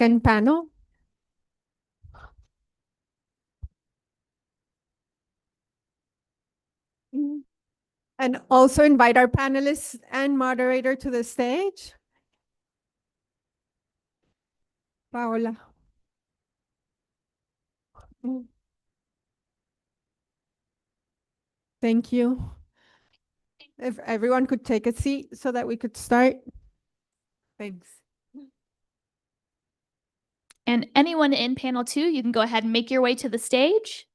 second panel. And also invite our panelists and moderator to the stage. Paola. Thank you. If everyone could take a seat so that we could start. Thanks. And anyone in panel 2, you can go ahead and make your way to the stage.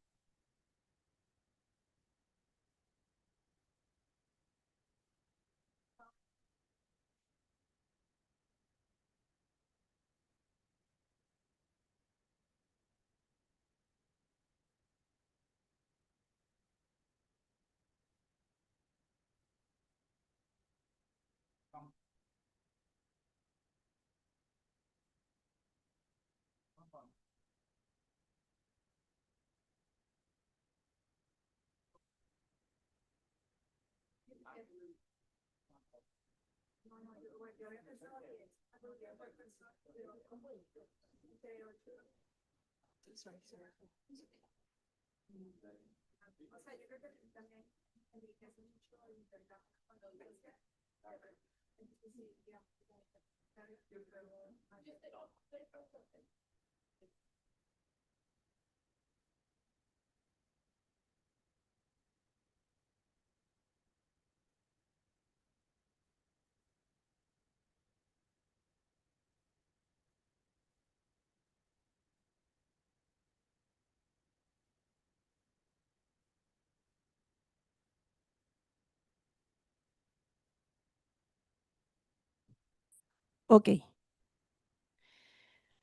Okay.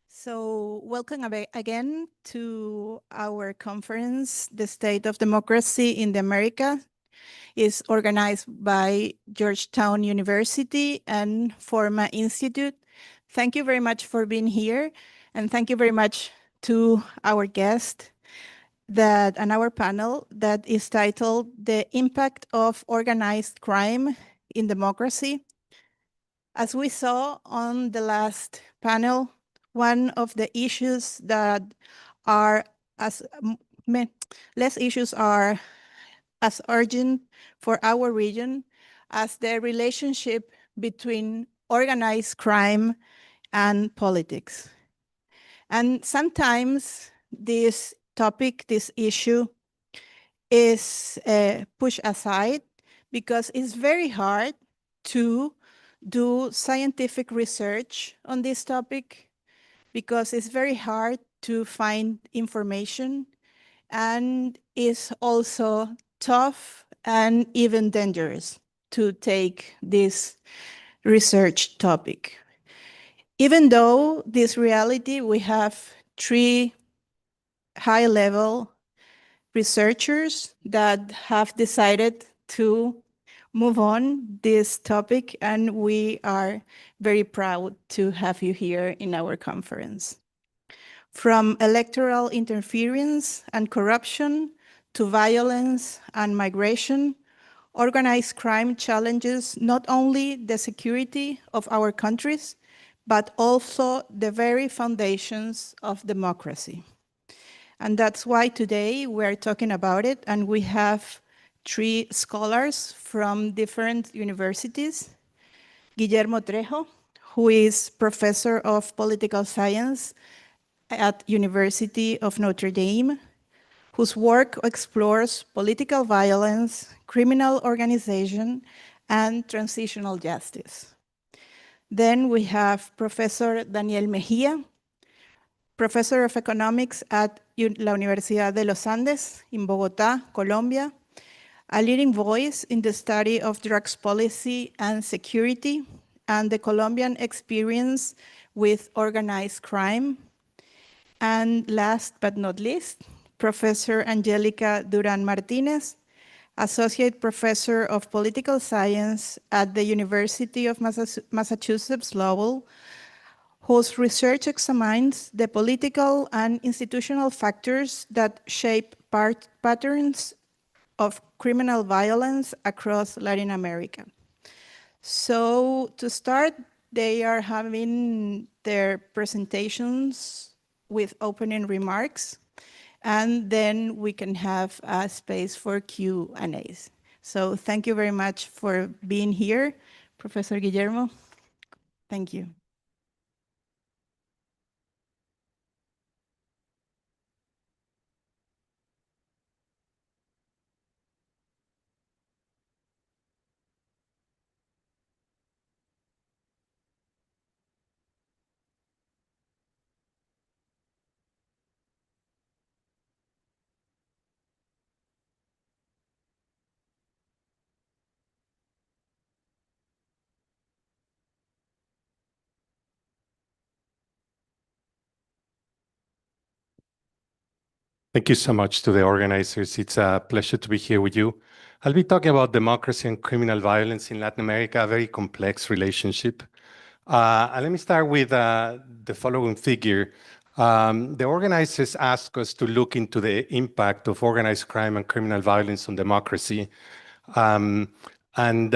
So welcome again to our conference, The State of Democracy in the America. Is organized by Georgetown University and Forma Institute. Thank you very much for being here. And thank you very much to our guest and our panel that is titled The Impact of Organized Crime in Democracy. As we saw on the last panel, one of the issues that are less issues are as urgent for our region as the relationship between organized crime and politics. And sometimes this topic, this issue is pushed aside because it's very hard to do scientific research on this topic, because it's very hard to find information, and it's also tough and even dangerous to take this research topic. Even though this reality, we have 3 high-level researchers that have decided to move on this topic, and we are very proud to have you here in our conference. From electoral interference and corruption to violence and migration, organized crime challenges not only the security of our countries, but also the very foundations of democracy. And that's why today we're talking about it, and we have 3 scholars from different universities. Guillermo Trejo, who is professor of political science at University of Notre Dame, whose work explores political violence, criminal organization, and transitional justice. Then we have Professor Daniel Mejia, professor of economics at la Universidad de los Andes in Bogotá, Colombia, a leading voice in the study of drugs policy and security and the Colombian experience with organized crime. And last but not least, Professor Angelica Duran Martinez, Associate Professor of Political Science at the University of Massachusetts Lowell, whose research examines the political and institutional factors that shape patterns of criminal violence across Latin America. So to start, they are having their presentations with opening remarks, and then we can have a space for Q&As. So thank you very much for being here, Professor Guillermo. Thank you. Thank you so much to the organizers. It's a pleasure to be here with you. I'll be talking about democracy and criminal violence in Latin America, a very complex relationship. And let me start with the following figure. The organizers asked us to look into the impact of organized crime and criminal violence on democracy. And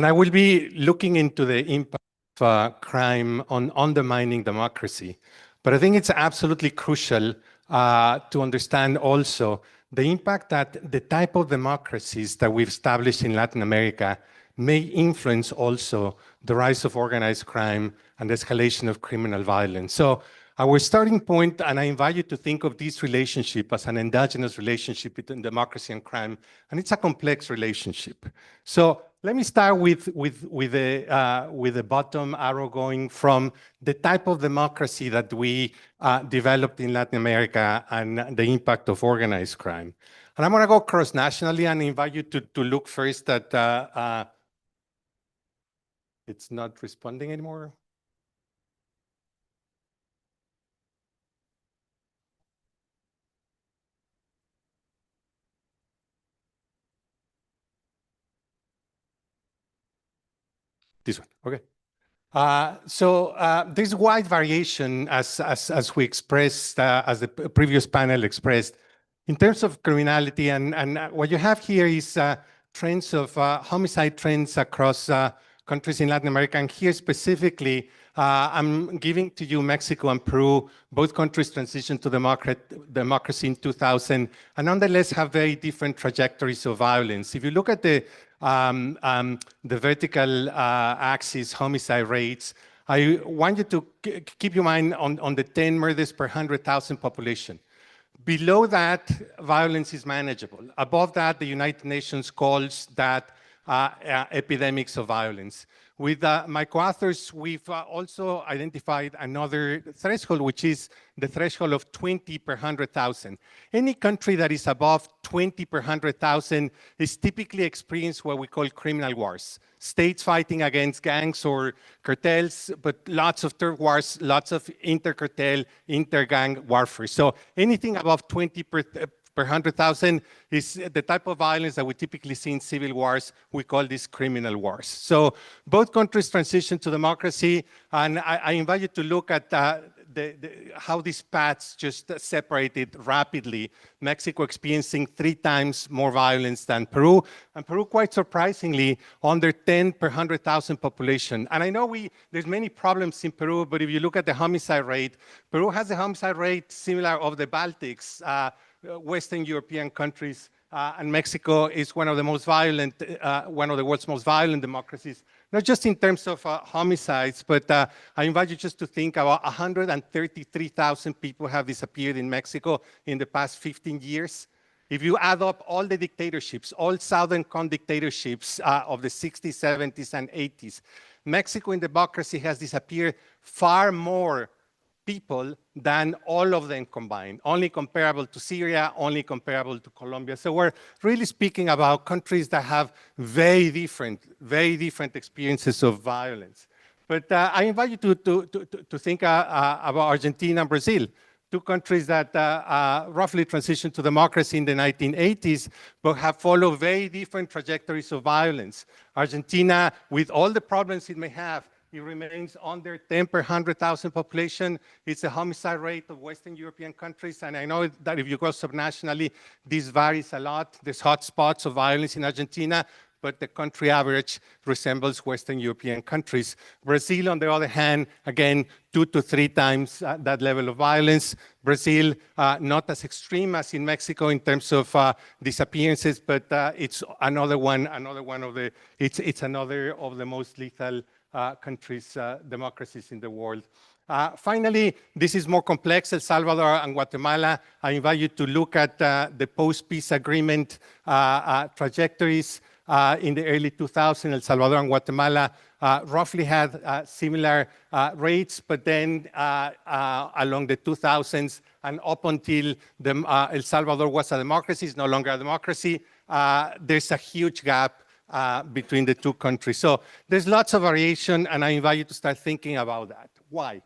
I will be looking into the impact of crime on undermining democracy. But I think it's absolutely crucial to understand also the impact that the type of democracies that we've established in Latin America may influence also the rise of organized crime and the escalation of criminal violence. So our starting point, and I invite you to think of this relationship as an endogenous relationship between democracy and crime, and it's a complex relationship. So let me start with the bottom arrow going from the type of democracy that we developed in Latin America and the impact of organized crime. And I'm going to go cross-nationally and invite you to look first at, it's not responding anymore. This one, okay. So there's wide variation as we expressed, as the previous panel expressed, in terms of criminality. And what you have here is trends of homicide trends across countries in Latin America. And here specifically, I'm giving to you Mexico and Peru. Both countries transitioned to democracy in 2000, and nonetheless have very different trajectories of violence. If you look at the vertical axis, homicide rates, I want you to keep your mind on the 10 murders per 100,000 population. Below that, violence is manageable. Above that, the United Nations calls that epidemics of violence. With my co-authors, we've also identified another threshold, which is the threshold of 20 per 100,000. Any country that is above 20 per 100,000 is typically experiencing what we call criminal wars. States fighting against gangs or cartels, but lots of turf wars, lots of inter-cartel, inter-gang warfare. So anything above 20 per 100,000 is the type of violence that we typically see in civil wars. We call this criminal wars. So both countries transition to democracy, and I invite you to look at how these paths just separated rapidly. Mexico experiencing 3 times more violence than Peru, and Peru, quite surprisingly, under 10 per 100,000 population. And I know there's many problems in Peru, but if you look at the homicide rate, Peru has a homicide rate similar of the Baltics, Western European countries, and Mexico is one of the most violent, one of the world's most violent democracies, not just in terms of homicides, but I invite you just to think about 133,000 people have disappeared in Mexico in the past 15 years. If you add up all the dictatorships, all Southern Cone dictatorships of the 60s, 70s, and 80s, Mexico in democracy has disappeared far more people than all of them combined, only comparable to Syria, only comparable to Colombia. So we're really speaking about countries that have very different experiences of violence. But I invite you to think about Argentina and Brazil, 2 countries that roughly transitioned to democracy in the 1980s, but have followed very different trajectories of violence. Argentina, with all the problems it may have, it remains under 10 per 100,000 population. It's a homicide rate of Western European countries. And I know that if you go subnationally, this varies a lot. There's hotspots of violence in Argentina, but the country average resembles Western European countries. Brazil, on the other hand, again, 2 to 3 times that level of violence. Brazil, not as extreme as in Mexico in terms of disappearances, but it's another of the most lethal countries, democracies in the world. Finally, this is more complex, El Salvador and Guatemala. I invite you to look at the post-peace agreement trajectories. In the early 2000s, El Salvador and Guatemala roughly had similar rates, but then along the 2000s and up until El Salvador was a democracy, it's no longer a democracy, there's a huge gap between the two countries. So there's lots of variation, and I invite you to start thinking about that. Why?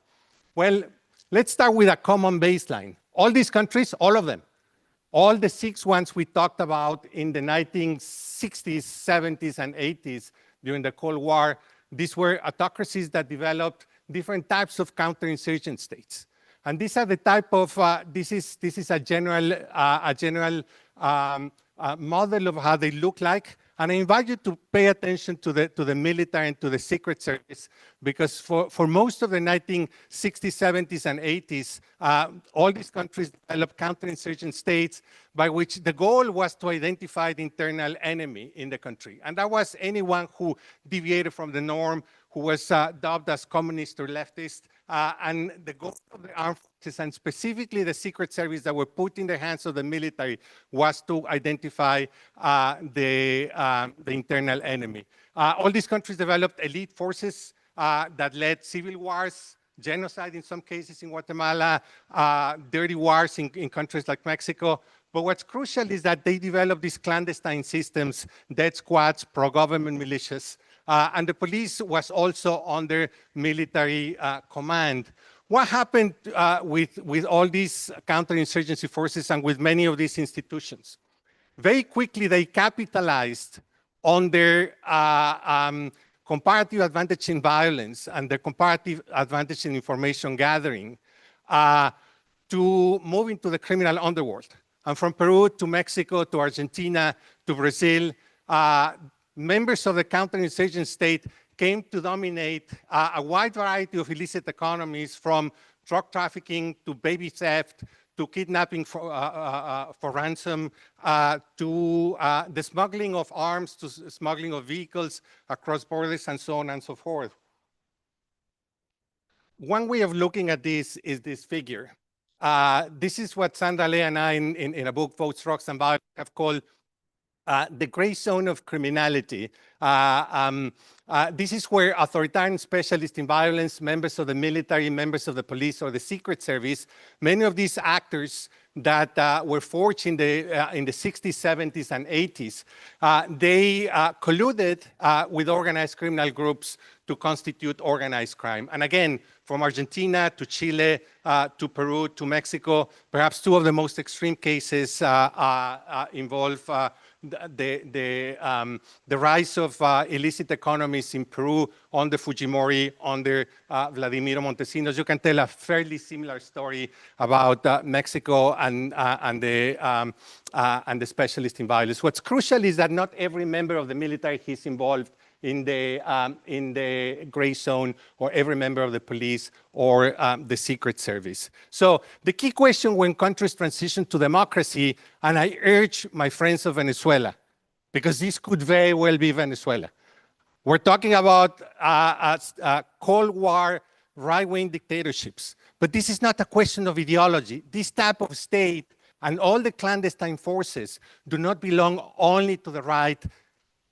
Well, let's start with a common baseline. All these countries, all of them, all the 6 ones we talked about in the 1960s, 70s, and 80s during the Cold War, these were autocracies that developed different types of counterinsurgent states. And these are the type of, this is a general model of how they look like. And I invite you to pay attention to the military and to the Secret Service, because for most of the 1960s, 70s, and 80s, all these countries developed counterinsurgent states by which the goal was to identify the internal enemy in the country. And that was anyone who deviated from the norm, who was dubbed as communist or leftist. And the goal of the armed forces, and specifically the Secret Service that were put in the hands of the military, was to identify the internal enemy. All these countries developed elite forces that led civil wars, genocide in some cases in Guatemala, dirty wars in countries like Mexico. But what's crucial is that they developed these clandestine systems, death squads, pro-government militias, and the police was also under military command. What happened with all these counterinsurgency forces and with many of these institutions? Very quickly, they capitalized on their comparative advantage in violence and their comparative advantage in information gathering to move into the criminal underworld. And from Peru to Mexico to Argentina to Brazil, members of the counterinsurgent state came to dominate a wide variety of illicit economies, from drug trafficking to baby theft to kidnapping for ransom, to the smuggling of arms, to smuggling of vehicles across borders, and so on and so forth. One way of looking at this is this figure. This is what Sandra Lee and I, in a book, Votes, Rocks, and Violence, have called the gray zone of criminality. This is where authoritarian specialists in violence, members of the military, members of the police, or the Secret Service, many of these actors that were forged in the 60s, 70s, and 80s, they colluded with organized criminal groups to constitute organized crime. And again, from Argentina to Chile to Peru to Mexico, perhaps 2 of the most extreme cases involve the rise of illicit economies in Peru under Fujimori, under Vladimiro Montesinos. You can tell a fairly similar story about Mexico and the specialist in violence. What's crucial is that not every member of the military is involved in the gray zone, or every member of the police or the Secret Service. So the key question when countries transition to democracy, and I urge my friends of Venezuela, because this could very well be Venezuela. We're talking about Cold War right-wing dictatorships, but this is not a question of ideology. This type of state and all the clandestine forces do not belong only to the right.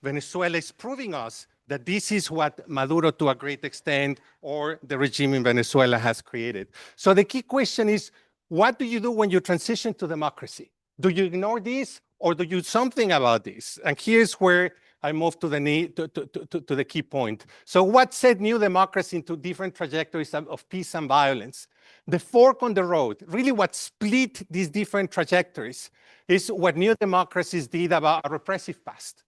Venezuela is proving us that this is what Maduro, to a great extent, or the regime in Venezuela has created. So the key question is, what do you do when you transition to democracy? Do you ignore this, or do you do something about this? And here's where I move to the key point. So what set new democracy into different trajectories of peace and violence? The fork on the road, really what split these different trajectories, is what new democracies did about a repressive past.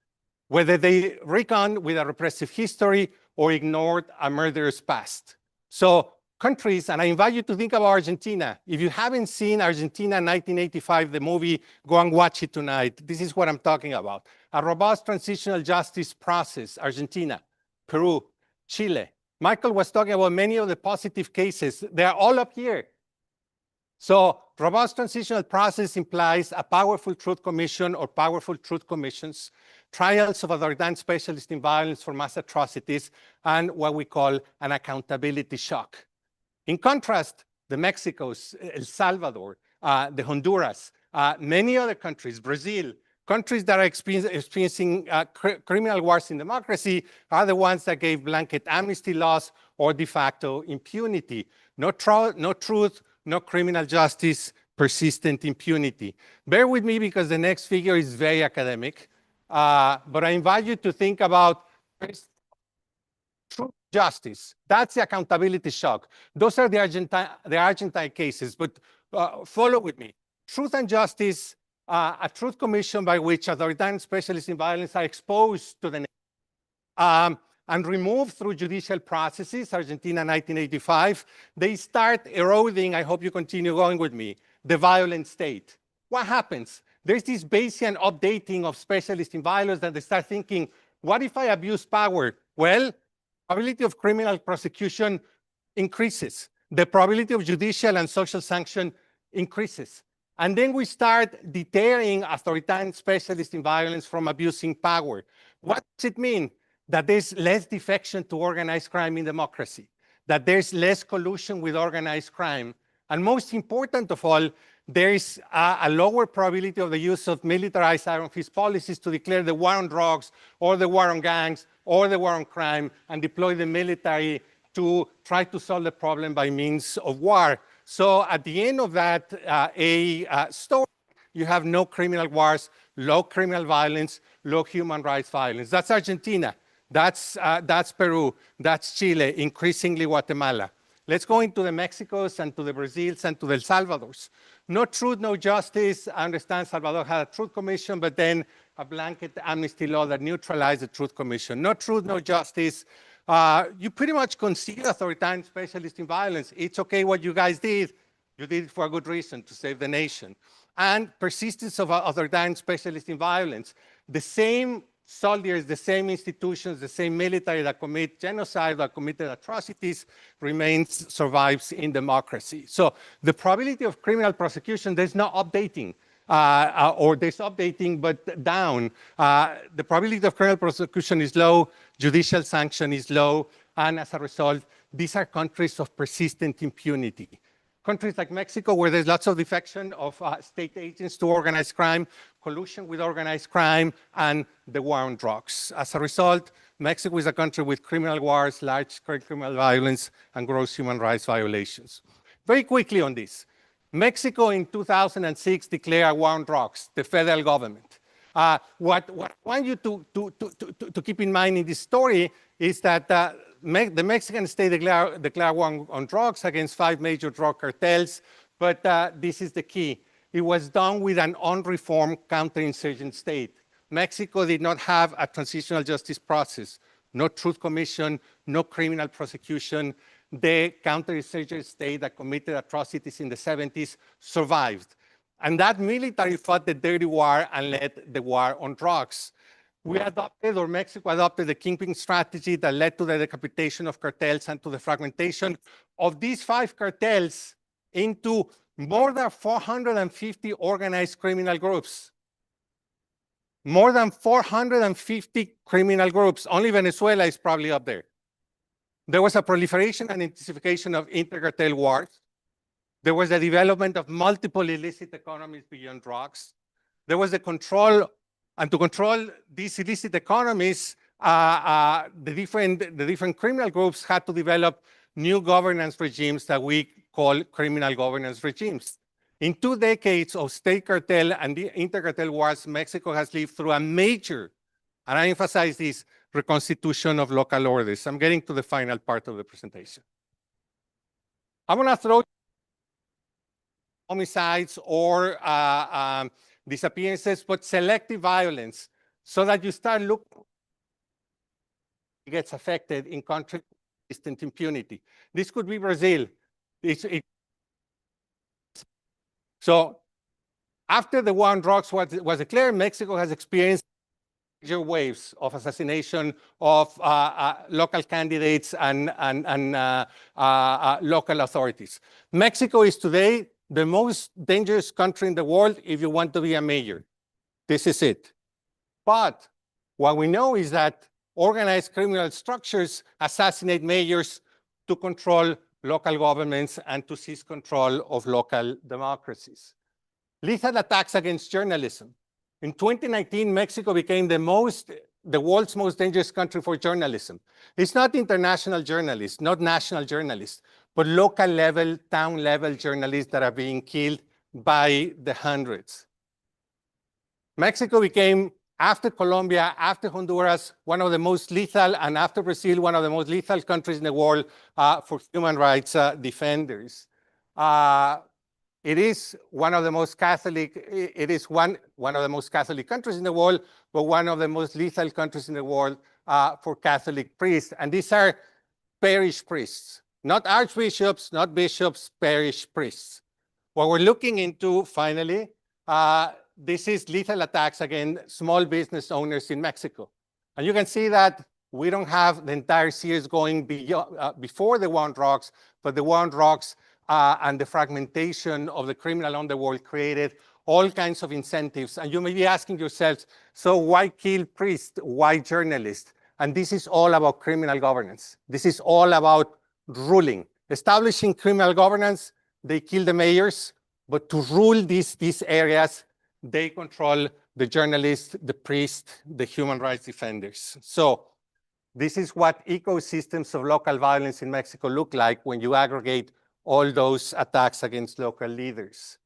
Whether they reckon with a repressive history or ignored a murderous past. So countries, and I invite you to think about Argentina. If you haven't seen Argentina 1985, the movie, go and watch it tonight. This is what I'm talking about. A robust transitional justice process, Argentina, Peru, Chile. Michael was talking about many of the positive cases. They're all up here. So robust transitional process implies a powerful truth commission or powerful truth commissions, trials of authority specialists in violence for mass atrocities, and what we call an accountability shock. In contrast, the Mexicos, El Salvador, the Honduras, many other countries, Brazil, countries that are experiencing criminal wars in democracy are the ones that gave blanket amnesty laws or de facto impunity. No truth, no criminal justice, persistent impunity. Bear with me because the next figure is very academic, but I invite you to think about true justice. That's the accountability shock. Those are the Argentine cases, but follow with me. Truth and justice, a truth commission by which authoritarian specialists in violence are exposed to the and removed through judicial processes, Argentina 1985, they start eroding, I hope you continue going with me, the violent state. What happens? There's this Bayesian updating of specialists in violence that they start thinking, what if I abuse power? Well, probability of criminal prosecution increases. The probability of judicial and social sanction increases. And then we start deterring authoritarian specialists in violence from abusing power. What does it mean? That there's less defection to organized crime in democracy, that there's less collusion with organized crime, and most important of all, there is a lower probability of the use of militarized iron fist policies to declare the war on drugs, or the war on gangs, or the war on crime, and deploy the military to try to solve the problem by means of war. So at the end of that story, you have no criminal wars, low criminal violence, low human rights violence. That's Argentina. That's Peru, that's Chile, increasingly Guatemala. Let's go into the Mexicos and to the Brazils and to the El Salvadors. No truth, no justice. I understand Salvador had a truth commission, but then a blanket amnesty law that neutralized the truth commission. No truth, no justice. You pretty much concede authoritarian specialists in violence. It's okay what you guys did. You did it for a good reason, to save the nation. And persistence of authoritarian specialists in violence. The same soldiers, the same institutions, the same military that commit genocide, that committed atrocities, survives in democracy. So the probability of criminal prosecution, there's no updating, or there's updating but down. The probability of criminal prosecution is low, judicial sanction is low, and as a result, these are countries of persistent impunity. Countries like Mexico, where there's lots of defection of state agents to organized crime, collusion with organized crime, and the war on drugs. As a result, Mexico is a country with criminal wars, large-scale criminal violence, and gross human rights violations. Very quickly on this. Mexico in 2006 declared a war on drugs, the federal government. What I want you to keep in mind in this story is that the Mexican state declared war on drugs against 5 major drug cartels, but this is the key. It was done with an unreformed counterinsurgent state. Mexico did not have a transitional justice process, no truth commission, no criminal prosecution. The counterinsurgent state that committed atrocities in the 70s survived. And that military fought the dirty war and led the war on drugs. We adopted, or Mexico adopted, the kingpin strategy that led to the decapitation of cartels and to the fragmentation of these 5 cartels into more than 450 organized criminal groups. More than 450 criminal groups. Only Venezuela is probably up there. There was a proliferation and intensification of intercartel wars. There was the development of multiple illicit economies beyond drugs. There was the control, and to control these illicit economies, the different criminal groups had to develop new governance regimes that we call criminal governance regimes. In 2 decades of state cartel and the intercartel wars, Mexico has lived through a major, and I emphasize this, reconstitution of local orders. I'm getting to the final part of the presentation. I'm going to throw homicides or disappearances, but selective violence, so that you start looking gets affected in countries with distant impunity. This could be Brazil. So after the war on drugs was declared, Mexico has experienced major waves of assassination of local candidates and local authorities. Mexico is today the most dangerous country in the world if you want to be a mayor. This is it. But what we know is that organized criminal structures assassinate mayors to control local governments and to seize control of local democracies. Lethal attacks against journalism. In 2019, Mexico became the world's most dangerous country for journalism. It's not international journalists, not national journalists, but local level, town level journalists that are being killed by the hundreds. Mexico became, after Colombia, after Honduras, one of the most lethal, and after Brazil, one of the most lethal countries in the world for human rights defenders. It is one of the most Catholic, one of the most Catholic countries in the world, but one of the most lethal countries in the world for Catholic priests. And these are parish priests, not archbishops, not bishops, parish priests. What we're looking into, finally, this is lethal attacks against small business owners in Mexico. And you can see that we don't have the entire series going before the war on drugs, but the war on drugs and the fragmentation of the criminal underworld created all kinds of incentives. And you may be asking yourselves, so why kill priests? Why journalists? And this is all about criminal governance. This is all about ruling. Establishing criminal governance, they kill the mayors, but to rule these areas, they control the journalists, the priests, the human rights defenders. So this is what ecosystems of local violence in Mexico look like when you aggregate all those attacks against local leaders.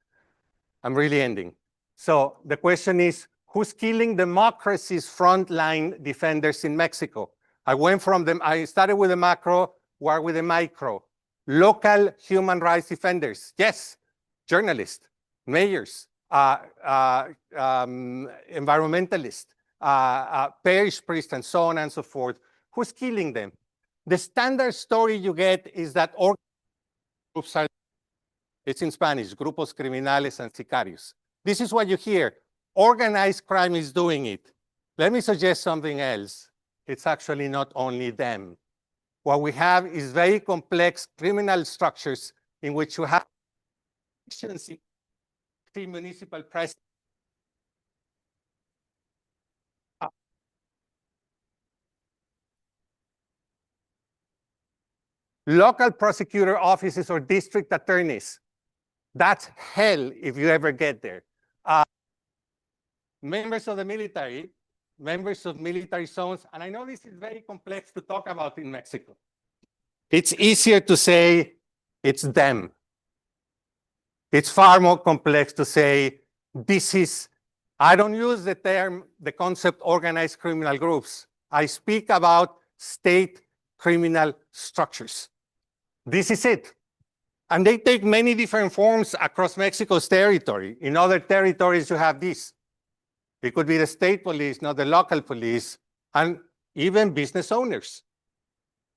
I'm really ending. So the question is, who's killing democracy's frontline defenders in Mexico? I started with the macro, we're with the micro. Local human rights defenders, yes, journalists, mayors, environmentalists, parish priests, and so on and so forth. Who's killing them? The standard story you get is that groups are, it's in Spanish, grupos criminales and sicarios. This is what you hear. Organized crime is doing it. Let me suggest something else. It's actually not only them. What we have is very complex criminal structures in which you have municipal president. Local prosecutor offices or district attorneys. That's hell if you ever get there. Members of the military, members of military zones, and I know this is very complex to talk about in Mexico. It's easier to say it's them. It's far more complex to say this is, I don't use the concept organized criminal groups. I speak about state criminal structures. This is it. And they take many different forms across Mexico's territory. In other territories, you have this. It could be the state police, not the local police, and even business owners.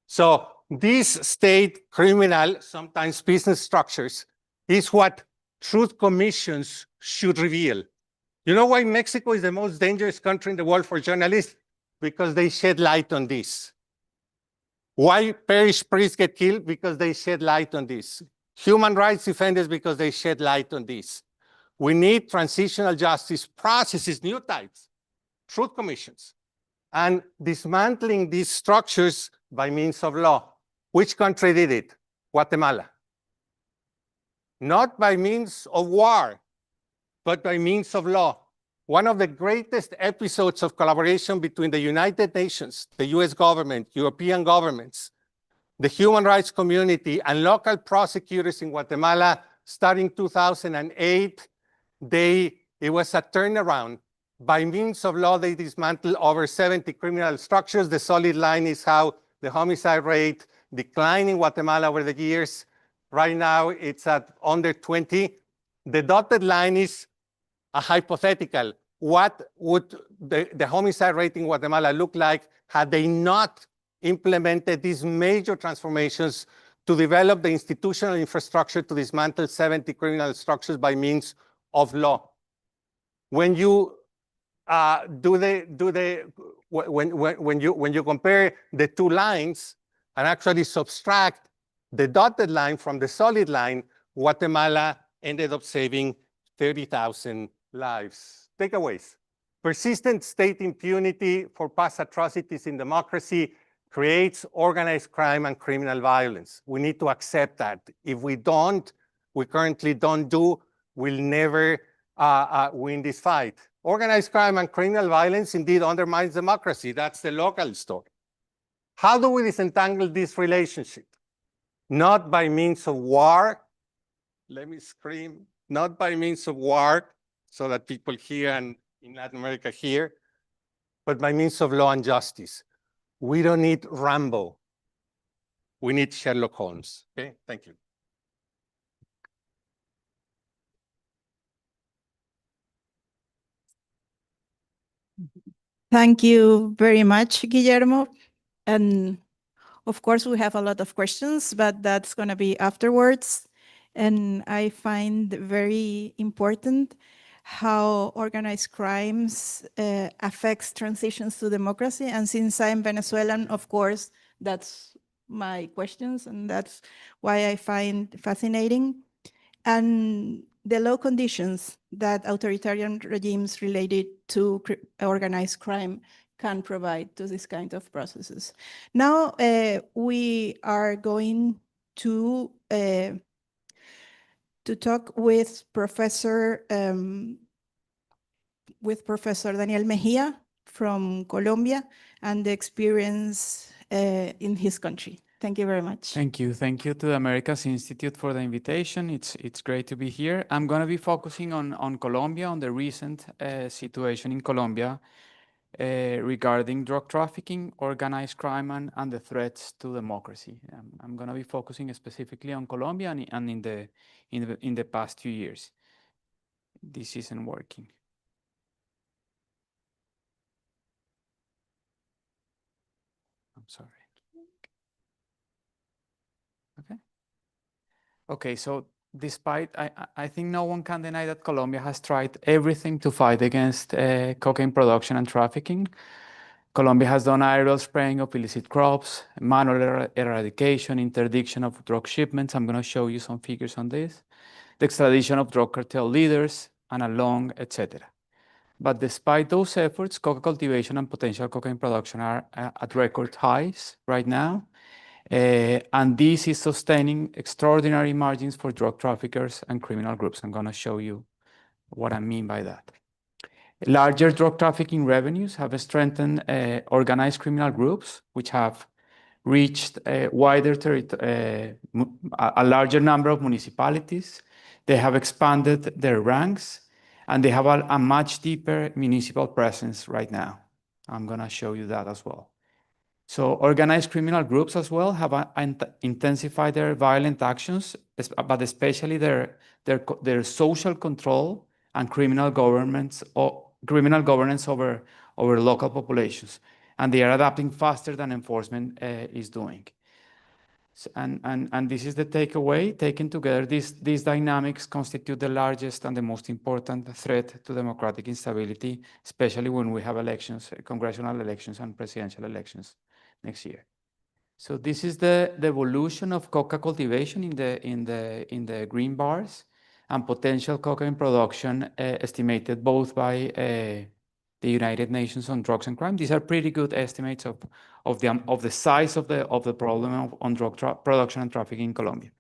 So these state criminal, sometimes business structures, is what truth commissions should reveal. You know why Mexico is the most dangerous country in the world for journalists? Because they shed light on this. Why parish priests get killed? Because they shed light on this. Human rights defenders, because they shed light on this. We need transitional justice processes, new types, truth commissions, and dismantling these structures by means of law. Which country did it? Guatemala. Not by means of war, but by means of law. One of the greatest episodes of collaboration between the United Nations, the US government, European governments, the human rights community, and local prosecutors in Guatemala starting 2008, it was a turnaround. By means of law, they dismantled over 70 criminal structures. The solid line is how the homicide rate declined in Guatemala over the years. Right now, it's at under 20. The dotted line is a hypothetical. What would the homicide rate in Guatemala look like had they not implemented these major transformations to develop the institutional infrastructure to dismantle 70 criminal structures by means of law. When you when you compare the two lines and actually subtract the dotted line from the solid line, Guatemala ended up saving 30,000 lives. Takeaways. Persistent state impunity for past atrocities in democracy creates organized crime and criminal violence. We need to accept that. If we don't, we currently don't do, we'll never win this fight. Organized crime and criminal violence indeed undermines democracy. That's the local story. How do we disentangle this relationship? Not by means of war. Let me scream. Not by means of war, so that people here and in Latin America hear, but by means of law and justice. We don't need Rambo. We need Sherlock Holmes. Okay, thank you. Thank you very much, Guillermo. And of course, we have a lot of questions, but that's going to be afterwards. And I find very important how organized crimes affects transitions to democracy. And since I'm Venezuelan, of course, that's my questions, and that's why I find fascinating. And the low conditions that authoritarian regimes related to organized crime can provide to this kind of processes. Now we are going to talk with Professor Daniel Mejia from Colombia and the experience in his country. Thank you very much. Thank you. Thank you to the Americas Institute for the invitation. It's great to be here. I'm going to be focusing on Colombia, on the recent situation in Colombia regarding drug trafficking, organized crime, and the threats to democracy. I'm going to be focusing specifically on Colombia and in the past few years. This isn't working. I'm sorry. Okay, so despite, I think no one can deny that Colombia has tried everything to fight against cocaine production and trafficking. Colombia has done aerial spraying of illicit crops, manual eradication, interdiction of drug shipments. I'm going to show you some figures on this. The extradition of drug cartel leaders, and a long, etc. But despite those efforts, coca cultivation and potential cocaine production are at record highs right now. And this is sustaining extraordinary margins for drug traffickers and criminal groups. I'm going to show you what I mean by that. Larger drug trafficking revenues have strengthened organized criminal groups, which have reached a larger number of municipalities. They have expanded their ranks, and they have a much deeper municipal presence right now. I'm going to show you that as well. So organized criminal groups as well have intensified their violent actions, but especially their social control and criminal governance over local populations. And they are adapting faster than enforcement is doing. So, and this is the takeaway. Taken together, these dynamics constitute the largest and the most important threat to democratic instability, especially when we have elections, congressional elections and presidential elections next year. So this is the evolution of coca cultivation in the green bars, and potential cocaine production estimated both by the United Nations on Drugs and Crime. These are pretty good estimates of the size of the problem on drug production and trafficking in Colombia.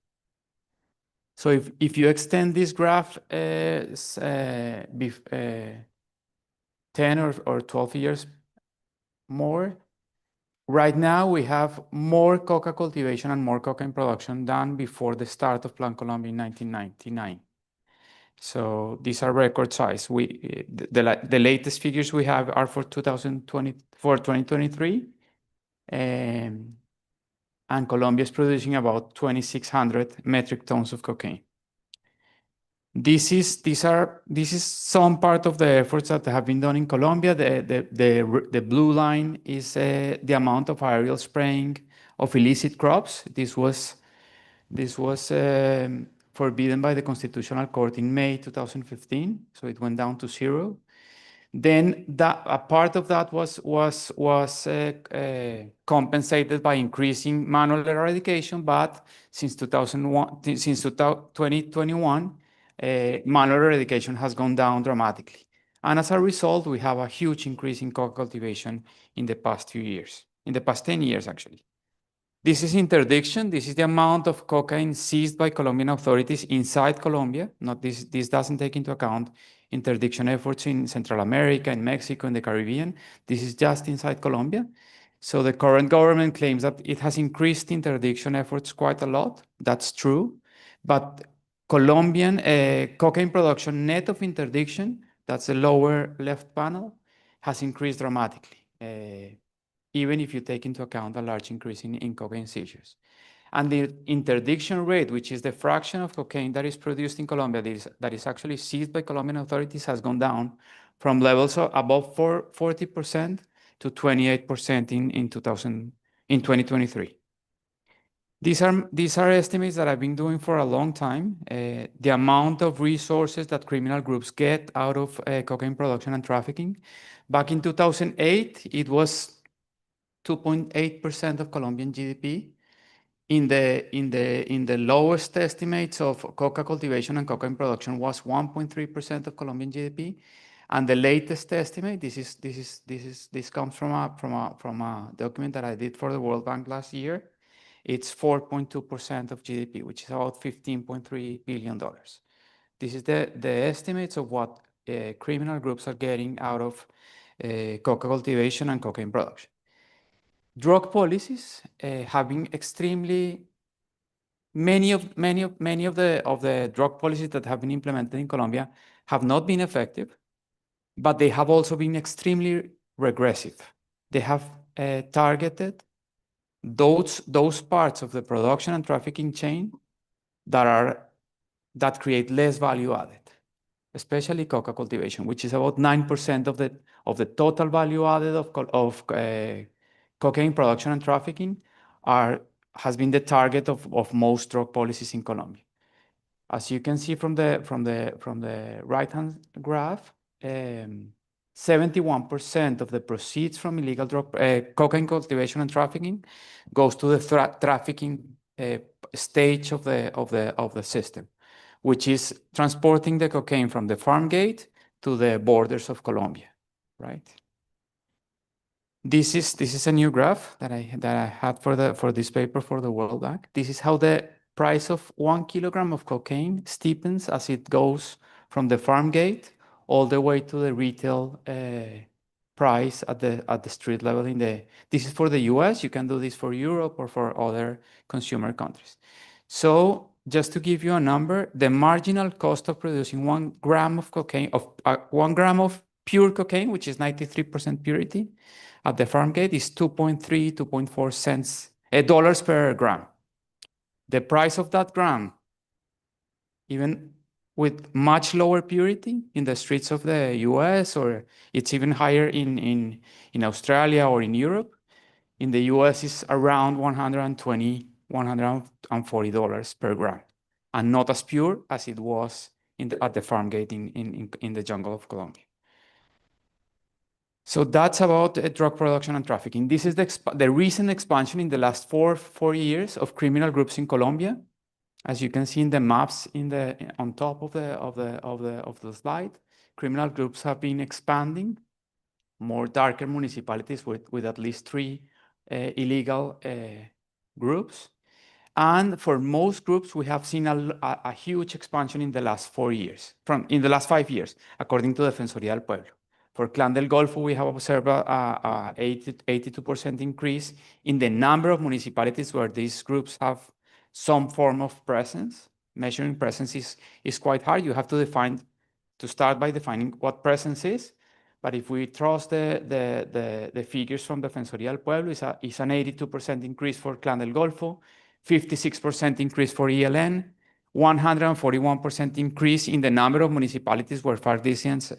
So if you extend this graph 10 or 12 years more, right now we have more coca cultivation and more cocaine production than before the start of Plan Colombia in 1999. So these are record size. The latest figures we have are for 2023, and Colombia is producing about 2,600 metric tons of cocaine. This is some part of the efforts that have been done in Colombia. The blue line is the amount of aerial spraying of illicit crops. This was forbidden by the Constitutional Court in May 2015, so it went down to 0. Then a part of that was compensated by increasing manual eradication, but since 2021, manual eradication has gone down dramatically. And as a result, we have a huge increase in coca cultivation in the past few years, in the past 10 years, actually. This is interdiction. This is the amount of cocaine seized by Colombian authorities inside Colombia. This doesn't take into account interdiction efforts in Central America, in Mexico, in the Caribbean. This is just inside Colombia. So the current government claims that it has increased interdiction efforts quite a lot. That's true. But Colombian cocaine production net of interdiction, that's the lower left panel, has increased dramatically, even if you take into account a large increase in cocaine seizures. And the interdiction rate, which is the fraction of cocaine that is produced in Colombia that is actually seized by Colombian authorities, has gone down from levels of above 40% to 28% in 2023. These are estimates that I've been doing for a long time. The amount of resources that criminal groups get out of cocaine production and trafficking. Back in 2008, it was 2.8% of Colombian GDP. In the lowest estimates of coca cultivation and cocaine production was 1.3% of Colombian GDP, and the latest estimate, this comes from a document that I did for the World Bank last year. It's 4.2% of GDP, which is about $15.3 billion. This is the estimates of what criminal groups are getting out of coca cultivation and cocaine production. Drug policies have been extremely many of the drug policies that have been implemented in Colombia have not been effective, but they have also been extremely regressive. They have targeted those parts of the production and trafficking chain that create less value added, especially coca cultivation, which is about 9% of the total value added of cocaine production and trafficking has been the target of most drug policies in Colombia. As you can see from the right-hand graph, 71% of the proceeds from illegal cocaine cultivation and trafficking goes to the trafficking stage of the system, which is transporting the cocaine from the farm gate to the borders of Colombia, right? This is a new graph that I had for this paper for the World Bank. This is how the price of 1 kilogram of cocaine steepens as it goes from the farm gate all the way to the retail price at the street level. This is for the US. You can do this for Europe or for other consumer countries. So just to give you a number, the marginal cost of producing 1 gram of cocaine, 1 gram of pure cocaine, which is 93% purity, at the farm gate is 2.3, 2.4 cents, dollars per gram. The price of that gram, even with much lower purity in the streets of the US, or it's even higher in Australia or in Europe, in the US is around $120, $140 per gram, and not as pure as it was at the farm gate in the jungle of Colombia. So that's about drug production and trafficking. This is the recent expansion in the last four years of criminal groups in Colombia. As you can see in the maps on top of the slide, criminal groups have been expanding. More darker municipalities with at least 3 illegal groups. And for most groups, we have seen a huge expansion in the last 4 years, in the last 5 years, according to Defensoría del Pueblo. For Clan del Golfo, we have observed a 82% increase in the number of municipalities where these groups have some form of presence. Measuring presence is quite hard. You have to start by defining what presence is. But if we trust the figures from Defensoría del Pueblo, it's an 82% increase for Clan del Golfo, 56% increase for ELN, 141% increase in the number of municipalities where FARC dissidents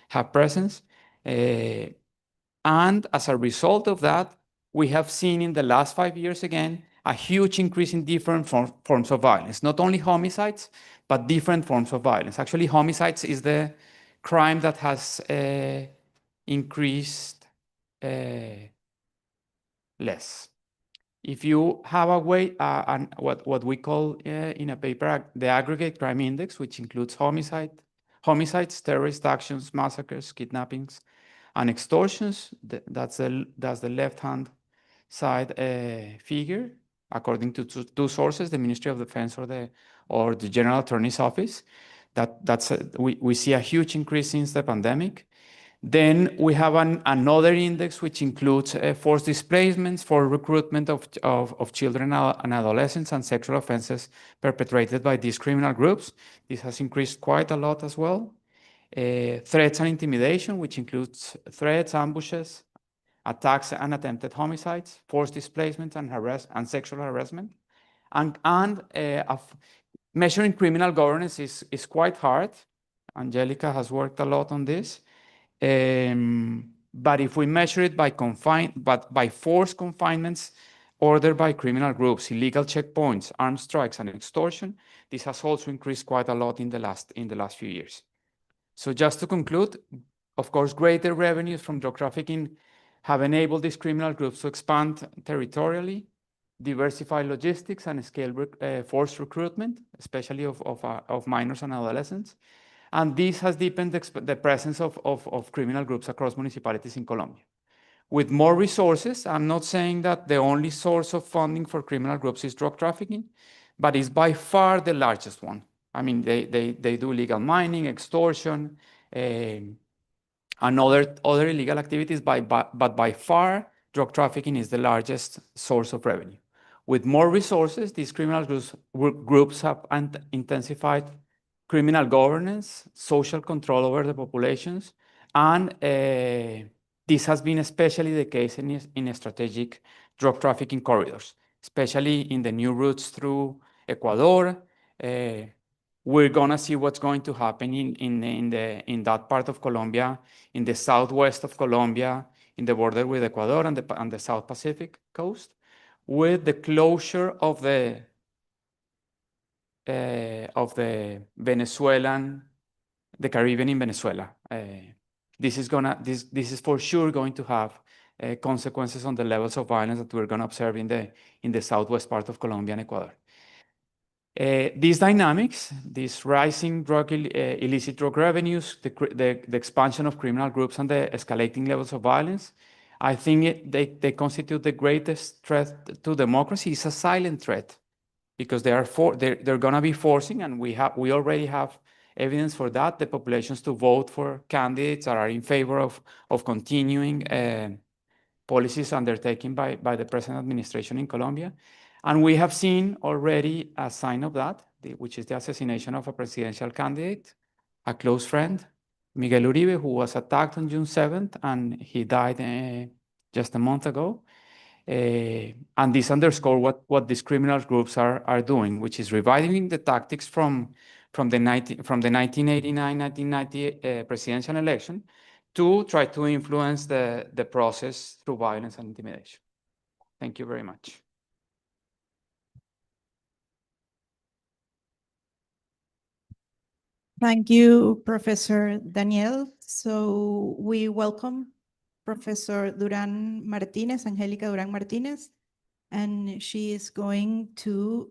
have presence. And as a result of that, we have seen in the last 5 years again, a huge increase in different forms of violence, not only homicides, but different forms of violence. Actually, homicides is the crime that has increased less. If you have a way, what we call in a paper, the aggregate crime index, which includes homicides, terrorist actions, massacres, kidnappings, and extortions, that's the left-hand side figure, according to two sources, the Ministry of Defense or the General Attorney's Office. We see a huge increase since the pandemic. Then we have another index which includes forced displacements, for recruitment of children and adolescents, and sexual offenses perpetrated by these criminal groups. This has increased quite a lot as well. Threats and intimidation, which includes threats, ambushes, attacks, and attempted homicides, forced displacement and sexual harassment. And measuring criminal governance is quite hard. Angelica has worked a lot on this. But if we measure it by forced confinements ordered by criminal groups, illegal checkpoints, armed strikes, and extortion, this has also increased quite a lot in the last few years. So just to conclude, of course, greater revenues from drug trafficking have enabled these criminal groups to expand territorially, diversify logistics, and scale forced recruitment, especially of minors and adolescents. And this has deepened the presence of criminal groups across municipalities in Colombia. With more resources, I'm not saying that the only source of funding for criminal groups is drug trafficking, but it's by far the largest one. I mean, they do illegal mining, extortion, and other illegal activities, but by far, drug trafficking is the largest source of revenue. With more resources, these criminal groups have intensified criminal governance, social control over the populations, and this has been especially the case in strategic drug trafficking corridors, especially in the new routes through Ecuador. We're gonna see what's going to happen in that part of Colombia, in the southwest of Colombia, in the border with Ecuador and the South Pacific coast, with the closure of the Caribbean in Venezuela. This is for sure going to have consequences on the levels of violence that we're going to observe in the southwest part of Colombia and Ecuador. These dynamics, these rising illicit drug revenues, the expansion of criminal groups, and the escalating levels of violence, I think they constitute the greatest threat to democracy. It's a silent threat, because they're going to be forcing, and we already have evidence for that, the populations to vote for candidates that are in favor of continuing policies undertaken by the present administration in Colombia. And we have seen already a sign of that, which is the assassination of a presidential candidate, a close friend, Miguel Uribe, who was attacked on June 7th, and he died just a month ago. And this underscores what these criminal groups are doing, which is reviving the tactics from the 1989-1990 presidential election to try to influence the process through violence and intimidation. Thank you very much. Thank you, Professor Daniel. So we welcome Professor Duran Martinez, Angelica Duran Martinez, and she is going to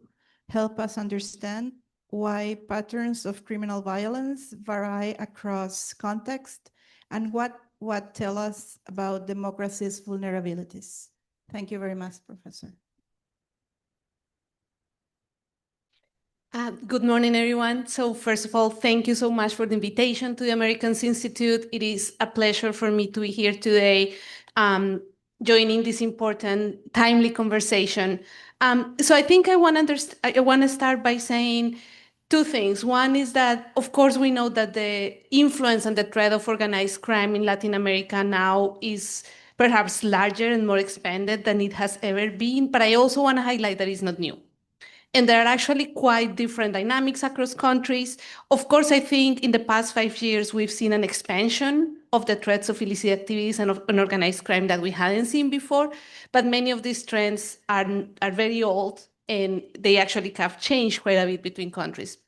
help us understand why patterns of criminal violence vary across context and what tell us about democracy's vulnerabilities. Thank you very much, Professor. Good morning, everyone. So first of all, thank you so much for the invitation to the Americans Institute. It is a pleasure for me to be here today, joining this important, timely conversation. So I think I want to start by saying two things. One is that, of course, we know that the influence and the threat of organized crime in Latin America now is perhaps larger and more expanded than it has ever been. But I also want to highlight that it's not new. And there are actually quite different dynamics across countries. Of course, I think in the past 5 years, we've seen an expansion of the threats of illicit activities and of unorganized crime that we hadn't seen before. But many of these trends are very old, and they actually have changed quite a bit between countries.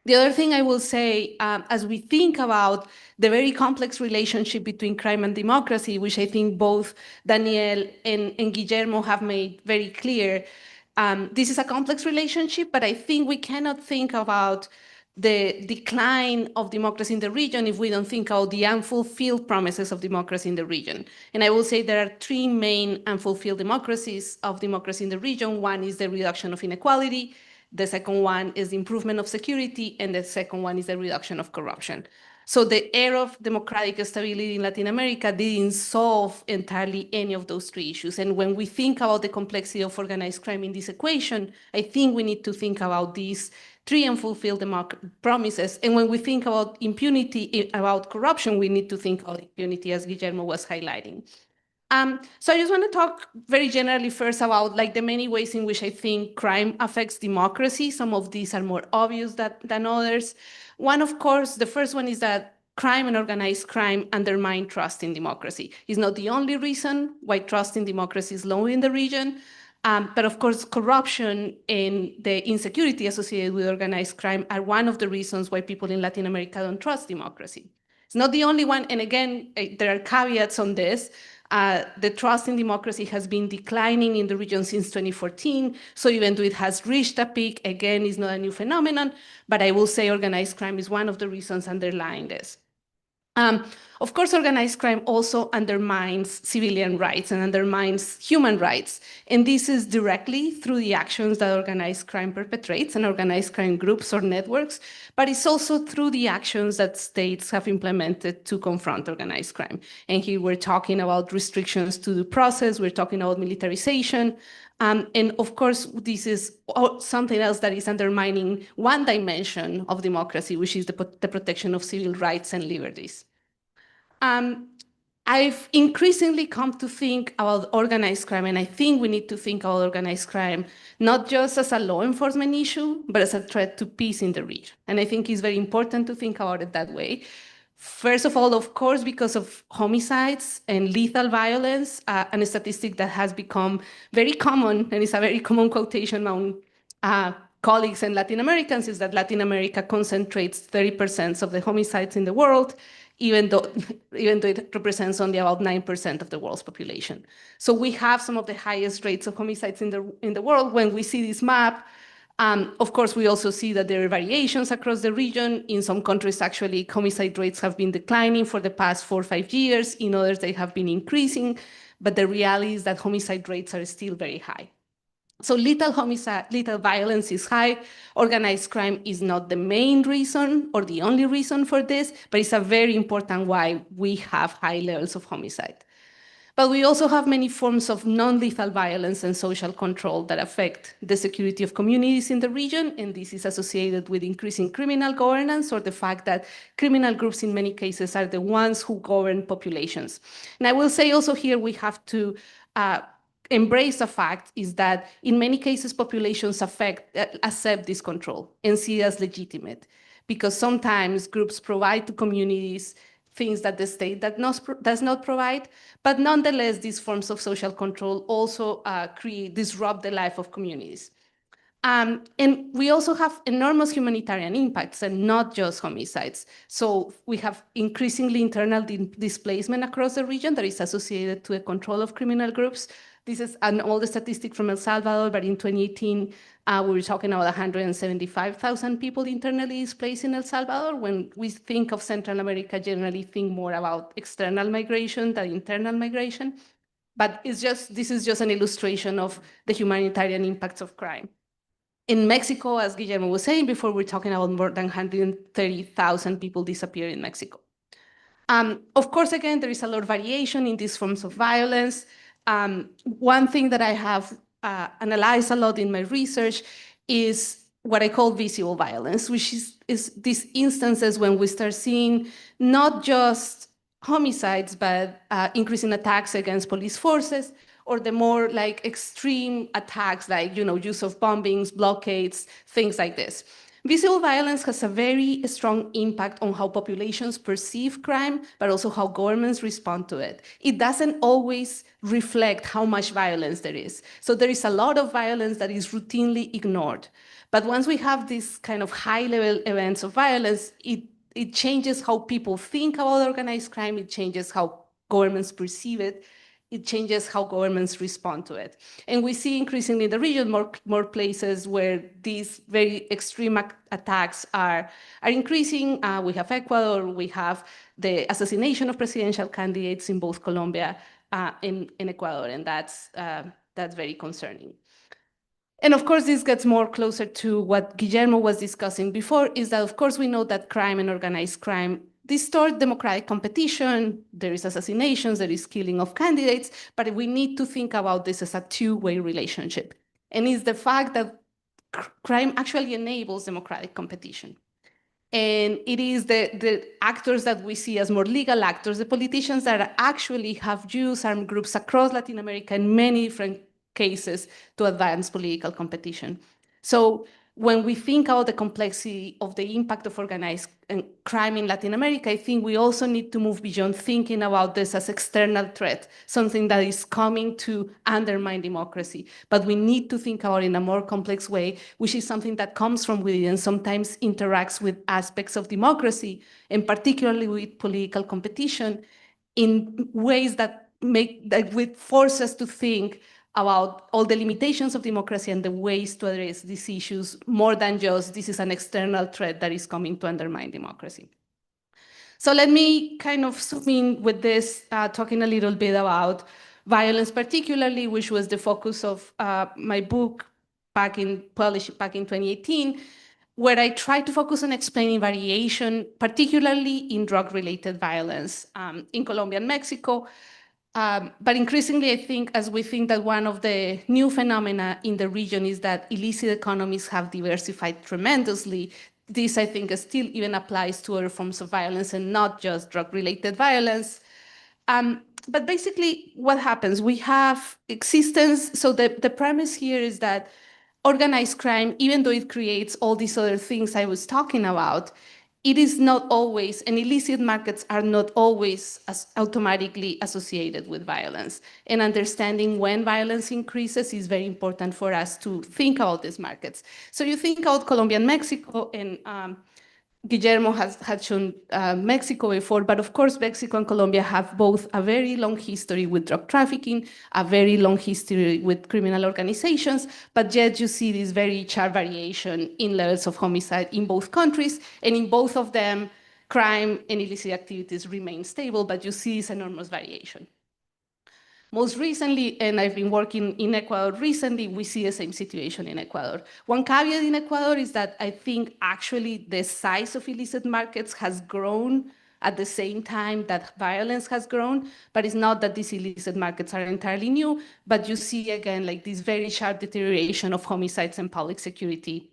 The other thing I will say, as we think about the very complex relationship between crime and democracy, which I think both Daniel and Guillermo have made very clear, this is a complex relationship, but I think we cannot think about the decline of democracy in the region if we don't think about the unfulfilled promises of democracy in the region. And I will say there are three main unfulfilled democracies of democracy in the region. One is the reduction of inequality. The second one is the improvement of security, and the second one is the reduction of corruption. So the era of democratic stability in Latin America didn't solve entirely any of those three issues. And when we think about the complexity of organized crime in this equation, I think we need to think about these three unfulfilled promises. And when we think about impunity, about corruption, we need to think about impunity, as Guillermo was highlighting. So I just want to talk very generally first about like the many ways in which I think crime affects democracy. Some of these are more obvious than others. One, of course, the first one is that crime and organized crime undermine trust in democracy. It's not the only reason why trust in democracy is low in the region. But of course, corruption and the insecurity associated with organized crime are one of the reasons why people in Latin America don't trust democracy. It's not the only one. And again, there are caveats on this. The trust in democracy has been declining in the region since 2014. So even though it has reached a peak, again, it's not a new phenomenon. But I will say organized crime is one of the reasons underlying this. Of course, organized crime also undermines civilian rights and undermines human rights. And this is directly through the actions that organized crime perpetrates and organized crime groups or networks, but it's also through the actions that states have implemented to confront organized crime. And here we're talking about restrictions to the process, we're talking about militarization, and of course, this is something else that is undermining one dimension of democracy, which is the protection of civil rights and liberties. I've increasingly come to think about organized crime, and I think we need to think about organized crime not just as a law enforcement issue, but as a threat to peace in the region. And I think it's very important to think about it that way. First of all, of course, because of homicides and lethal violence, and a statistic that has become very common, and it's a very common quotation among colleagues and Latin Americans, is that Latin America concentrates 30% of the homicides in the world, even though it represents only about 9% of the world's population. So we have some of the highest rates of homicides in the world. When we see this map, of course, we also see that there are variations across the region. In some countries, actually, homicide rates have been declining for the past 4 or 5 years. In others, they have been increasing. But the reality is that homicide rates are still very high. So lethal violence is high. Organized crime is not the main reason or the only reason for this, but it's a very important why we have high levels of homicide. But we also have many forms of non-lethal violence and social control that affect the security of communities in the region, and this is associated with increasing criminal governance or the fact that criminal groups in many cases are the ones who govern populations. And I will say also here we have to embrace the fact is that in many cases populations accept this control and see it as legitimate, because sometimes groups provide to communities things that the state does not provide, but nonetheless these forms of social control also disrupt the life of communities. And we also have enormous humanitarian impacts and not just homicides. So we have increasingly internal displacement across the region that is associated to the control of criminal groups. This is an older statistic from El Salvador, but in 2018, we were talking about 175,000 people internally displaced in El Salvador. When we think of Central America, generally think more about external migration than internal migration. But this is just an illustration of the humanitarian impacts of crime. In Mexico, as Guillermo was saying before, we're talking about more than 130,000 people disappear in Mexico. Of course, again, there is a lot of variation in these forms of violence. One thing that I have analyzed a lot in my research is what I call visible violence, which is these instances when we start seeing not just homicides, but increasing attacks against police forces, or the more like extreme attacks, like, use of bombings, blockades, things like this. Visible violence has a very strong impact on how populations perceive crime, but also how governments respond to it. It doesn't always reflect how much violence there is. So there is a lot of violence that is routinely ignored. But once we have these kind of high-level events of violence, it changes how people think about organized crime, it changes how governments perceive it, it changes how governments respond to it. And we see increasingly in the region more places where these very extreme attacks are increasing. We have Ecuador, we have the assassination of presidential candidates in both Colombia and in Ecuador, and that's very concerning. And of course, this gets more closer to what Guillermo was discussing before, is that of course we know that crime and organized crime distort democratic competition, there is assassinations, there is killing of candidates, but we need to think about this as a two-way relationship. And it's the fact that crime actually enables democratic competition. And it is the actors that we see as more legal actors, the politicians that actually have used armed groups across Latin America in many different cases to advance political competition. So when we think about the complexity of the impact of organized crime in Latin America, I think we also need to move beyond thinking about this as external threat, something that is coming to undermine democracy. But we need to think about it in a more complex way, which is something that comes from within and sometimes interacts with aspects of democracy, and particularly with political competition, in ways that would force us to think about all the limitations of democracy and the ways to address these issues, more than just this is an external threat that is coming to undermine democracy. So let me kind of zoom in with this, talking a little bit about violence particularly, which was the focus of my book published back in 2018, where I tried to focus on explaining variation, particularly in drug-related violence in Colombia and Mexico. But increasingly, I think, as we think that one of the new phenomena in the region is that illicit economies have diversified tremendously, this, I think, still even applies to other forms of violence and not just drug-related violence. But basically, what happens? We have existence. So the premise here is that organized crime, even though it creates all these other things I was talking about, it is not always, and illicit markets are not always automatically associated with violence. And understanding when violence increases is very important for us to think about these markets. So you think about Colombia and Mexico, and Guillermo had shown Mexico before, but of course, Mexico and Colombia have both a very long history with drug trafficking, a very long history with criminal organizations, but yet you see this very sharp variation in levels of homicide in both countries, and in both of them, crime and illicit activities remain stable, but you see this enormous variation. Most recently, and I've been working in Ecuador recently, we see the same situation in Ecuador. One caveat in Ecuador is that I think actually the size of illicit markets has grown at the same time that violence has grown, but it's not that these illicit markets are entirely new, but you see again like this very sharp deterioration of homicides and public security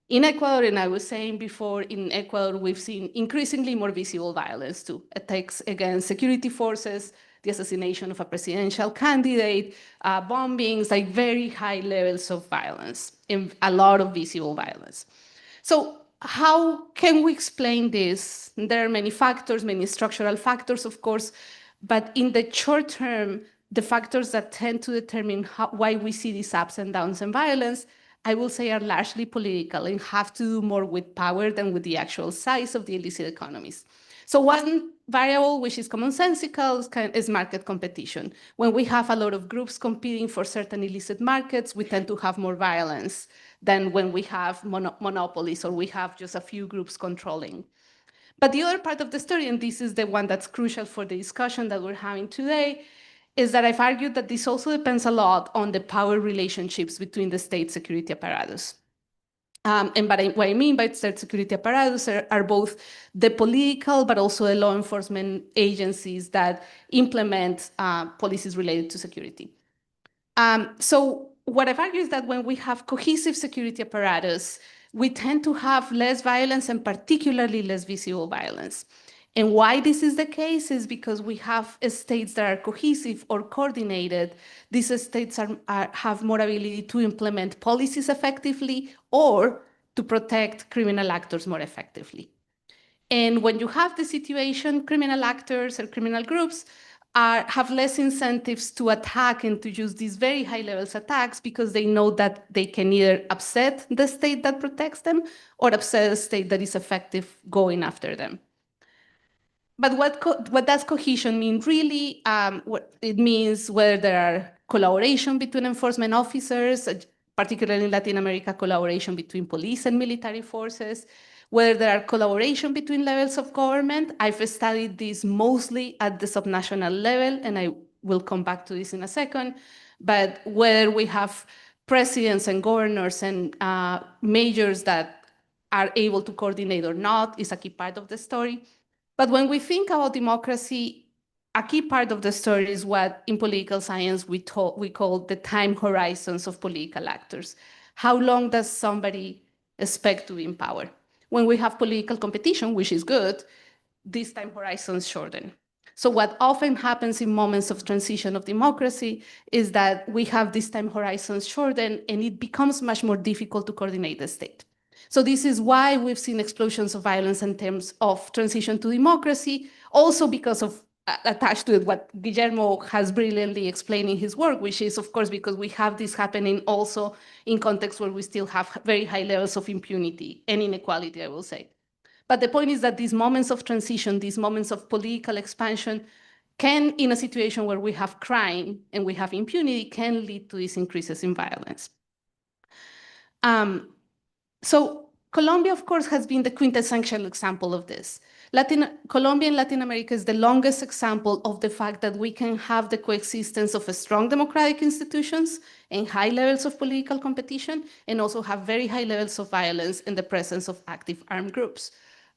in Ecuador. And I was saying before, in Ecuador, we've seen increasingly more visible violence too. Attacks against security forces, the assassination of a presidential candidate, bombings, like very high levels of violence, and a lot of visible violence. So how can we explain this? There are many factors, many structural factors, of course, but in the short term, the factors that tend to determine why we see these ups and downs in violence, I will say, are largely political and have to do more with power than with the actual size of the illicit economies. So one variable, which is commonsensical, is market competition. When we have a lot of groups competing for certain illicit markets, we tend to have more violence than when we have monopolies or we have just a few groups controlling. But the other part of the story, and this is the one that's crucial for the discussion that we're having today, is that I've argued that this also depends a lot on the power relationships between the state security apparatus. And what I mean by state security apparatus are both the political, but also the law enforcement agencies that implement policies related to security. So what I've argued is that when we have cohesive security apparatus, we tend to have less violence and particularly less visible violence. And why this is the case is because we have states that are cohesive or coordinated. These states have more ability to implement policies effectively or to protect criminal actors more effectively. And when you have the situation, criminal actors or criminal groups have less incentives to attack and to use these very high levels attacks because they know that they can either upset the state that protects them or upset a state that is effective going after them. But what does cohesion mean really? What it means whether there are collaboration between enforcement officers, particularly in Latin America, collaboration between police and military forces, whether there are collaboration between levels of government. I've studied this mostly at the subnational level, and I will come back to this in a second, but whether we have presidents and governors and mayors that are able to coordinate or not is a key part of the story. But when we think about democracy, a key part of the story is what in political science we call the time horizons of political actors. How long does somebody expect to be in power? When we have political competition, which is good, these time horizons shorten. So what often happens in moments of transition of democracy is that we have these time horizons shorten and it becomes much more difficult to coordinate the state. So this is why we've seen explosions of violence in terms of transition to democracy, also because of attached to it what Guillermo has brilliantly explained in his work, which is, of course, because we have this happening also in contexts where we still have very high levels of impunity and inequality, I will say. But the point is that these moments of transition, these moments of political expansion, can, in a situation where we have crime and we have impunity, can lead to these increases in violence. So Colombia, of course, has been the quintessential example of this. Colombia in Latin America is the longest example of the fact that we can have the coexistence of strong democratic institutions and high levels of political competition, and also have very high levels of violence in the presence of active armed groups.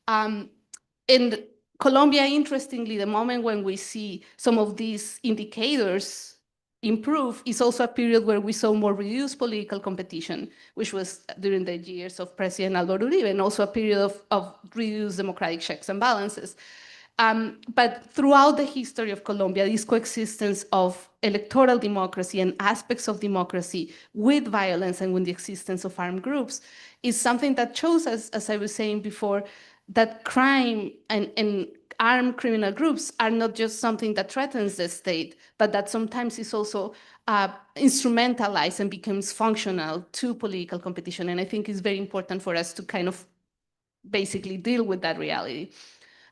In Colombia, interestingly, the moment when we see some of these indicators improve is also a period where we saw more reduced political competition, which was during the years of President Álvaro Uribe, and also a period of reduced democratic checks and balances. But throughout the history of Colombia, this coexistence of electoral democracy and aspects of democracy with violence and with the existence of armed groups is something that shows us, as I was saying before, that crime and armed criminal groups are not just something that threatens the state, but that sometimes is also instrumentalized and becomes functional to political competition. And I think it's very important for us to kind of basically deal with that reality.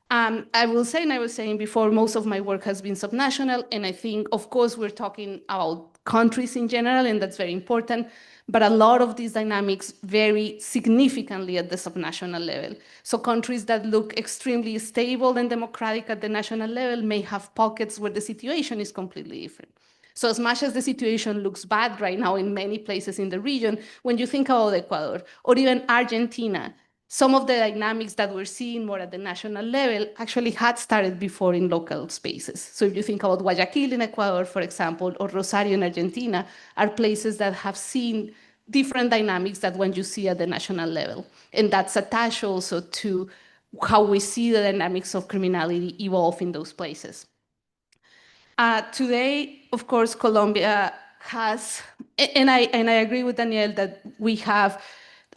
I will say, and I was saying before, most of my work has been subnational, and I think, of course, we're talking about countries in general, and that's very important, but a lot of these dynamics vary significantly at the subnational level. So countries that look extremely stable and democratic at the national level may have pockets where the situation is completely different. So as much as the situation looks bad right now in many places in the region, when you think about Ecuador or even Argentina, some of the dynamics that we're seeing more at the national level actually had started before in local spaces. So if you think about Guayaquil in Ecuador, for example, or Rosario in Argentina, are places that have seen different dynamics than when you see at the national level. And that's attached also to how we see the dynamics of criminality evolve in those places. Today, of course, Colombia has, and I agree with Daniel that we have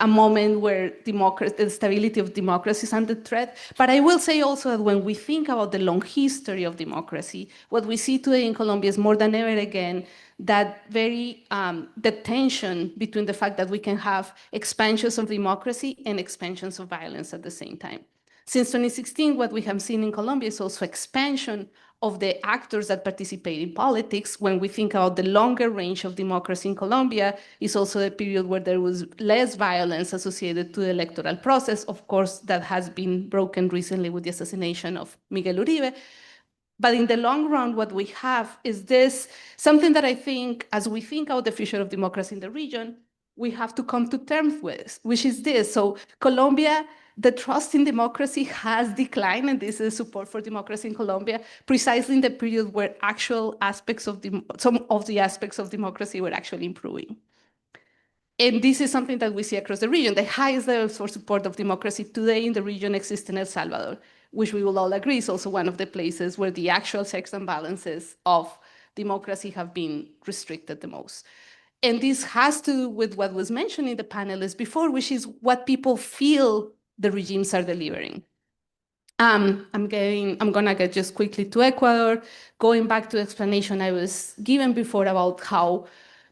a moment where the stability of democracy is under threat. But I will say also that when we think about the long history of democracy, what we see today in Colombia is more than ever again that the tension between the fact that we can have expansions of democracy and expansions of violence at the same time. Since 2016, what we have seen in Colombia is also expansion of the actors that participate in politics. When we think about the longer range of democracy in Colombia, is also the period where there was less violence associated to the electoral process. Of course, that has been broken recently with the assassination of Miguel Uribe. But in the long run, what we have is this, something that I think, as we think about the future of democracy in the region, we have to come to terms with, which is this. So Colombia, the trust in democracy has declined, and this is support for democracy in Colombia, precisely in the period where actual aspects of some of the aspects of democracy were actually improving. And this is something that we see across the region. The highest levels for support of democracy today in the region exist in El Salvador, which we will all agree is also one of the places where the actual checks and balances of democracy have been restricted the most. And this has to do with what was mentioned in the panelists before, which is what people feel the regimes are delivering. I'm gonna get just quickly to Ecuador, going back to the explanation I was given before about how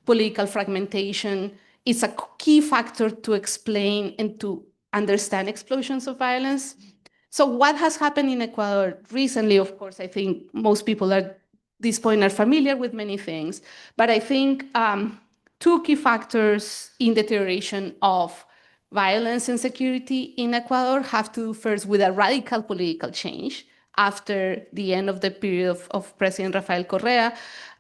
political fragmentation is a key factor to explain and to understand explosions of violence. So what has happened in Ecuador recently, of course, I think most people at this point are familiar with many things, but I think two key factors in deterioration of violence and security in Ecuador have to do first with a radical political change after the end of the period of President Rafael Correa,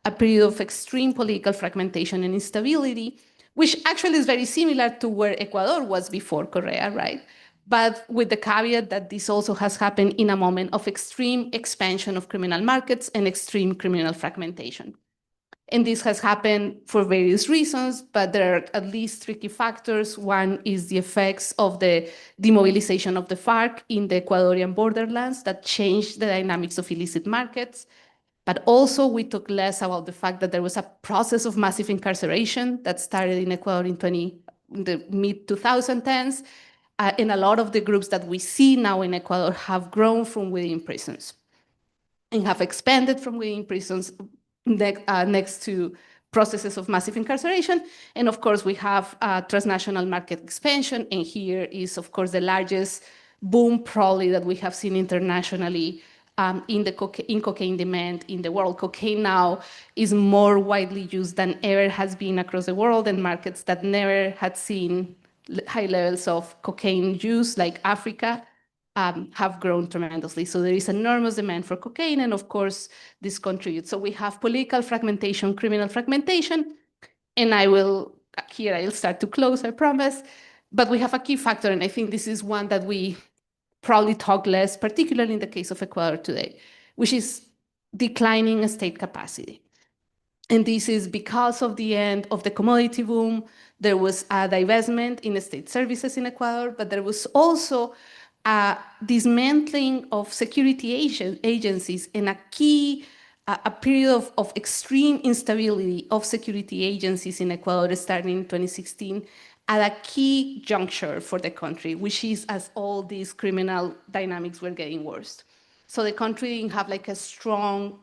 a period of extreme political fragmentation and instability, which actually is very similar to where Ecuador was before Correa, right? But with the caveat that this also has happened in a moment of extreme expansion of criminal markets and extreme criminal fragmentation. And this has happened for various reasons, but there are at least three key factors. One is the effects of the demobilization of the FARC in the Ecuadorian borderlands that changed the dynamics of illicit markets. But also we talk less about the fact that there was a process of massive incarceration that started in Ecuador in the mid-2010s. And a lot of the groups that we see now in Ecuador have grown from within prisons and have expanded from within prisons next to processes of massive incarceration. And of course, we have transnational market expansion. And here is, of course, the largest boom probably that we have seen internationally in cocaine demand in the world. Cocaine now is more widely used than ever has been across the world, and markets that never had seen high levels of cocaine use, like Africa, have grown tremendously. So there is enormous demand for cocaine, and of course, this contributes. So we have political fragmentation, criminal fragmentation, and I'll start to close, I promise. But we have a key factor, and I think this is one that we probably talk less, particularly in the case of Ecuador today, which is declining state capacity. And this is because of the end of the commodity boom. There was a divestment in state services in Ecuador, but there was also a dismantling of security agencies and a period of extreme instability of security agencies in Ecuador starting in 2016 at a key juncture for the country, which is as all these criminal dynamics were getting worse. So the country didn't have like a strong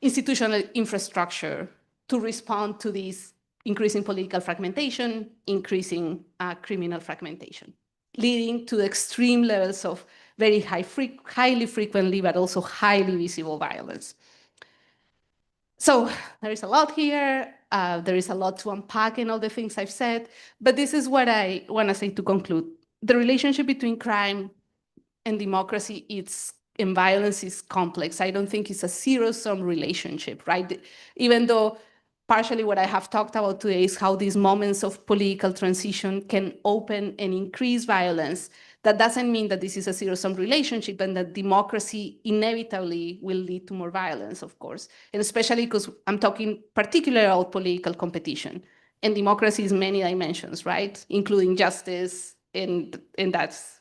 institutional infrastructure to respond to this increasing political fragmentation, increasing criminal fragmentation, leading to extreme levels of very highly frequently, but also highly visible violence. So there is a lot here. There is a lot to unpack in all the things I've said, but this is what I want to say to conclude. The relationship between crime and democracy and violence is complex. I don't think it's a zero-sum relationship, right? Even though partially what I have talked about today is how these moments of political transition can open and increase violence. That doesn't mean that this is a zero-sum relationship and that democracy inevitably will lead to more violence, of course. And especially because I'm talking particularly about political competition. And democracy is many dimensions, right? Including justice, and that's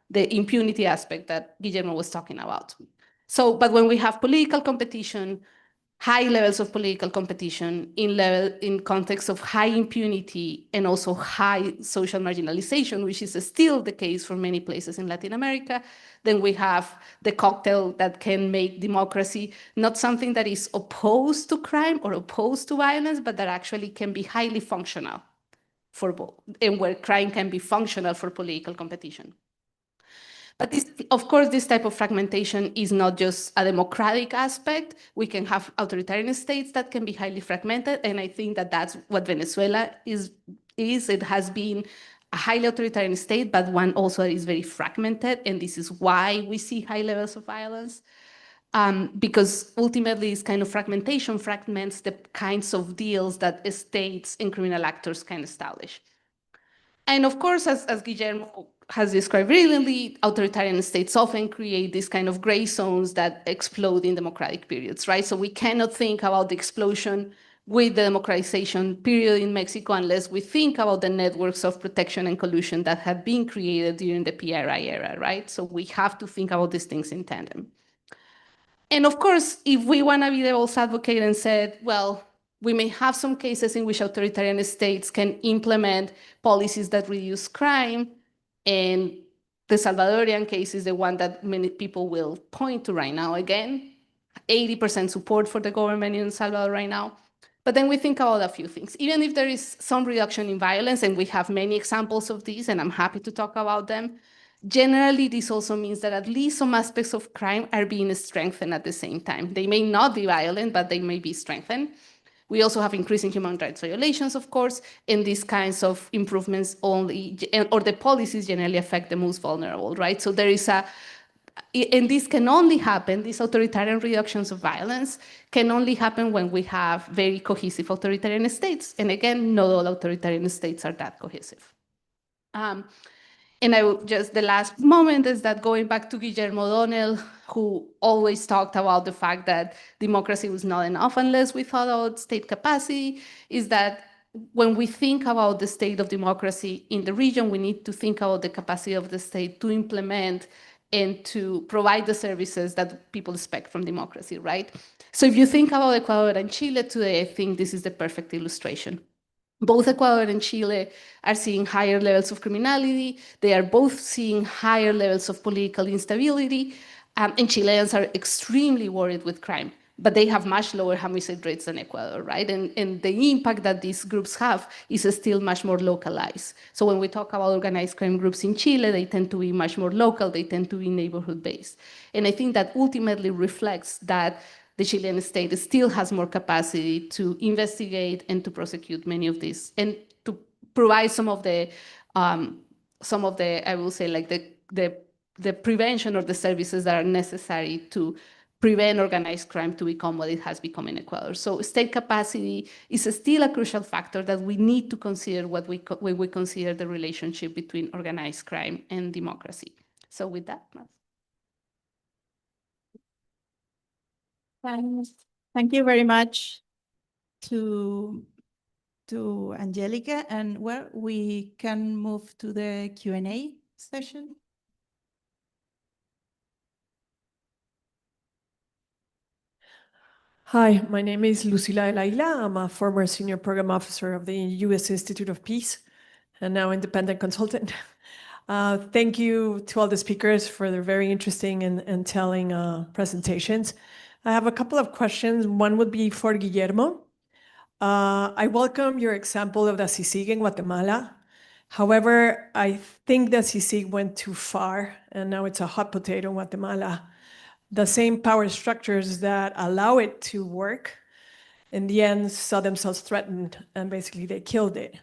the impunity aspect that Guillermo was talking about. So, but when we have political competition, high levels of political competition in context of high impunity and also high social marginalization, which is still the case for many places in Latin America, then we have the cocktail that can make democracy not something that is opposed to crime or opposed to violence, but that actually can be highly functional for both, and where crime can be functional for political competition. But this, of course, this type of fragmentation is not just a democratic aspect. We can have authoritarian states that can be highly fragmented, and I think that that's what Venezuela is. It has been a highly authoritarian state, but one also that is very fragmented, and this is why we see high levels of violence. Because ultimately this kind of fragmentation fragments the kinds of deals that states and criminal actors can establish. And of course, as Guillermo has described brilliantly, authoritarian states often create these kind of gray zones that explode in democratic periods, right? So we cannot think about the explosion with the democratization period in Mexico unless we think about the networks of protection and collusion that have been created during the PRI era, right? So we have to think about these things in tandem. And of course, if we want to be the devil's advocate and said, well, we may have some cases in which authoritarian states can implement policies that reduce crime, and the Salvadorian case is the one that many people will point to right now. Again, 80% support for the government in El Salvador right now. But then we think about a few things. Even if there is some reduction in violence, and we have many examples of these, and I'm happy to talk about them, generally, this also means that at least some aspects of crime are being strengthened at the same time. They may not be violent, but they may be strengthened. We also have increasing human rights violations, of course, and these kinds of improvements only, or the policies generally affect the most vulnerable, right? So there is and this can only happen, these authoritarian reductions of violence can only happen when we have very cohesive authoritarian states. And again, not all authoritarian states are that cohesive. And I will just, the last moment is that going back to Guillermo O'Donnell, who always talked about the fact that democracy was not enough unless we thought about state capacity, is that when we think about the state of democracy in the region, we need to think about the capacity of the state to implement and to provide the services that people expect from democracy, right? So if you think about Ecuador and Chile today, I think this is the perfect illustration. Both Ecuador and Chile are seeing higher levels of criminality. They are both seeing higher levels of political instability. And Chileans are extremely worried with crime, but they have much lower homicide rates than Ecuador, right? And the impact that these groups have is still much more localized. So when we talk about organized crime groups in Chile, they tend to be much more local. They tend to be neighborhood-based. And I think that ultimately reflects that the Chilean state still has more capacity to investigate and to prosecute many of these, and to provide some of the, I will say, like the prevention or the services that are necessary to prevent organized crime to become what it has become in Ecuador. So state capacity is still a crucial factor that we need to consider when we consider the relationship between organized crime and democracy. So with that, Thank you very much to Angelica, and well, we can move to the Q&A session. Hi, my name is Lucila Elaila. I'm a former senior program officer of the U.S. Institute of Peace and now independent consultant. Thank you to all the speakers for their very interesting and telling presentations. I have a couple of questions. One would be for Guillermo. I welcome your example of the CICIG in Guatemala. However, I think the CICIG went too far, and now it's a hot potato in Guatemala. The same power structures that allow it to work, in the end, saw themselves threatened, and basically they killed it.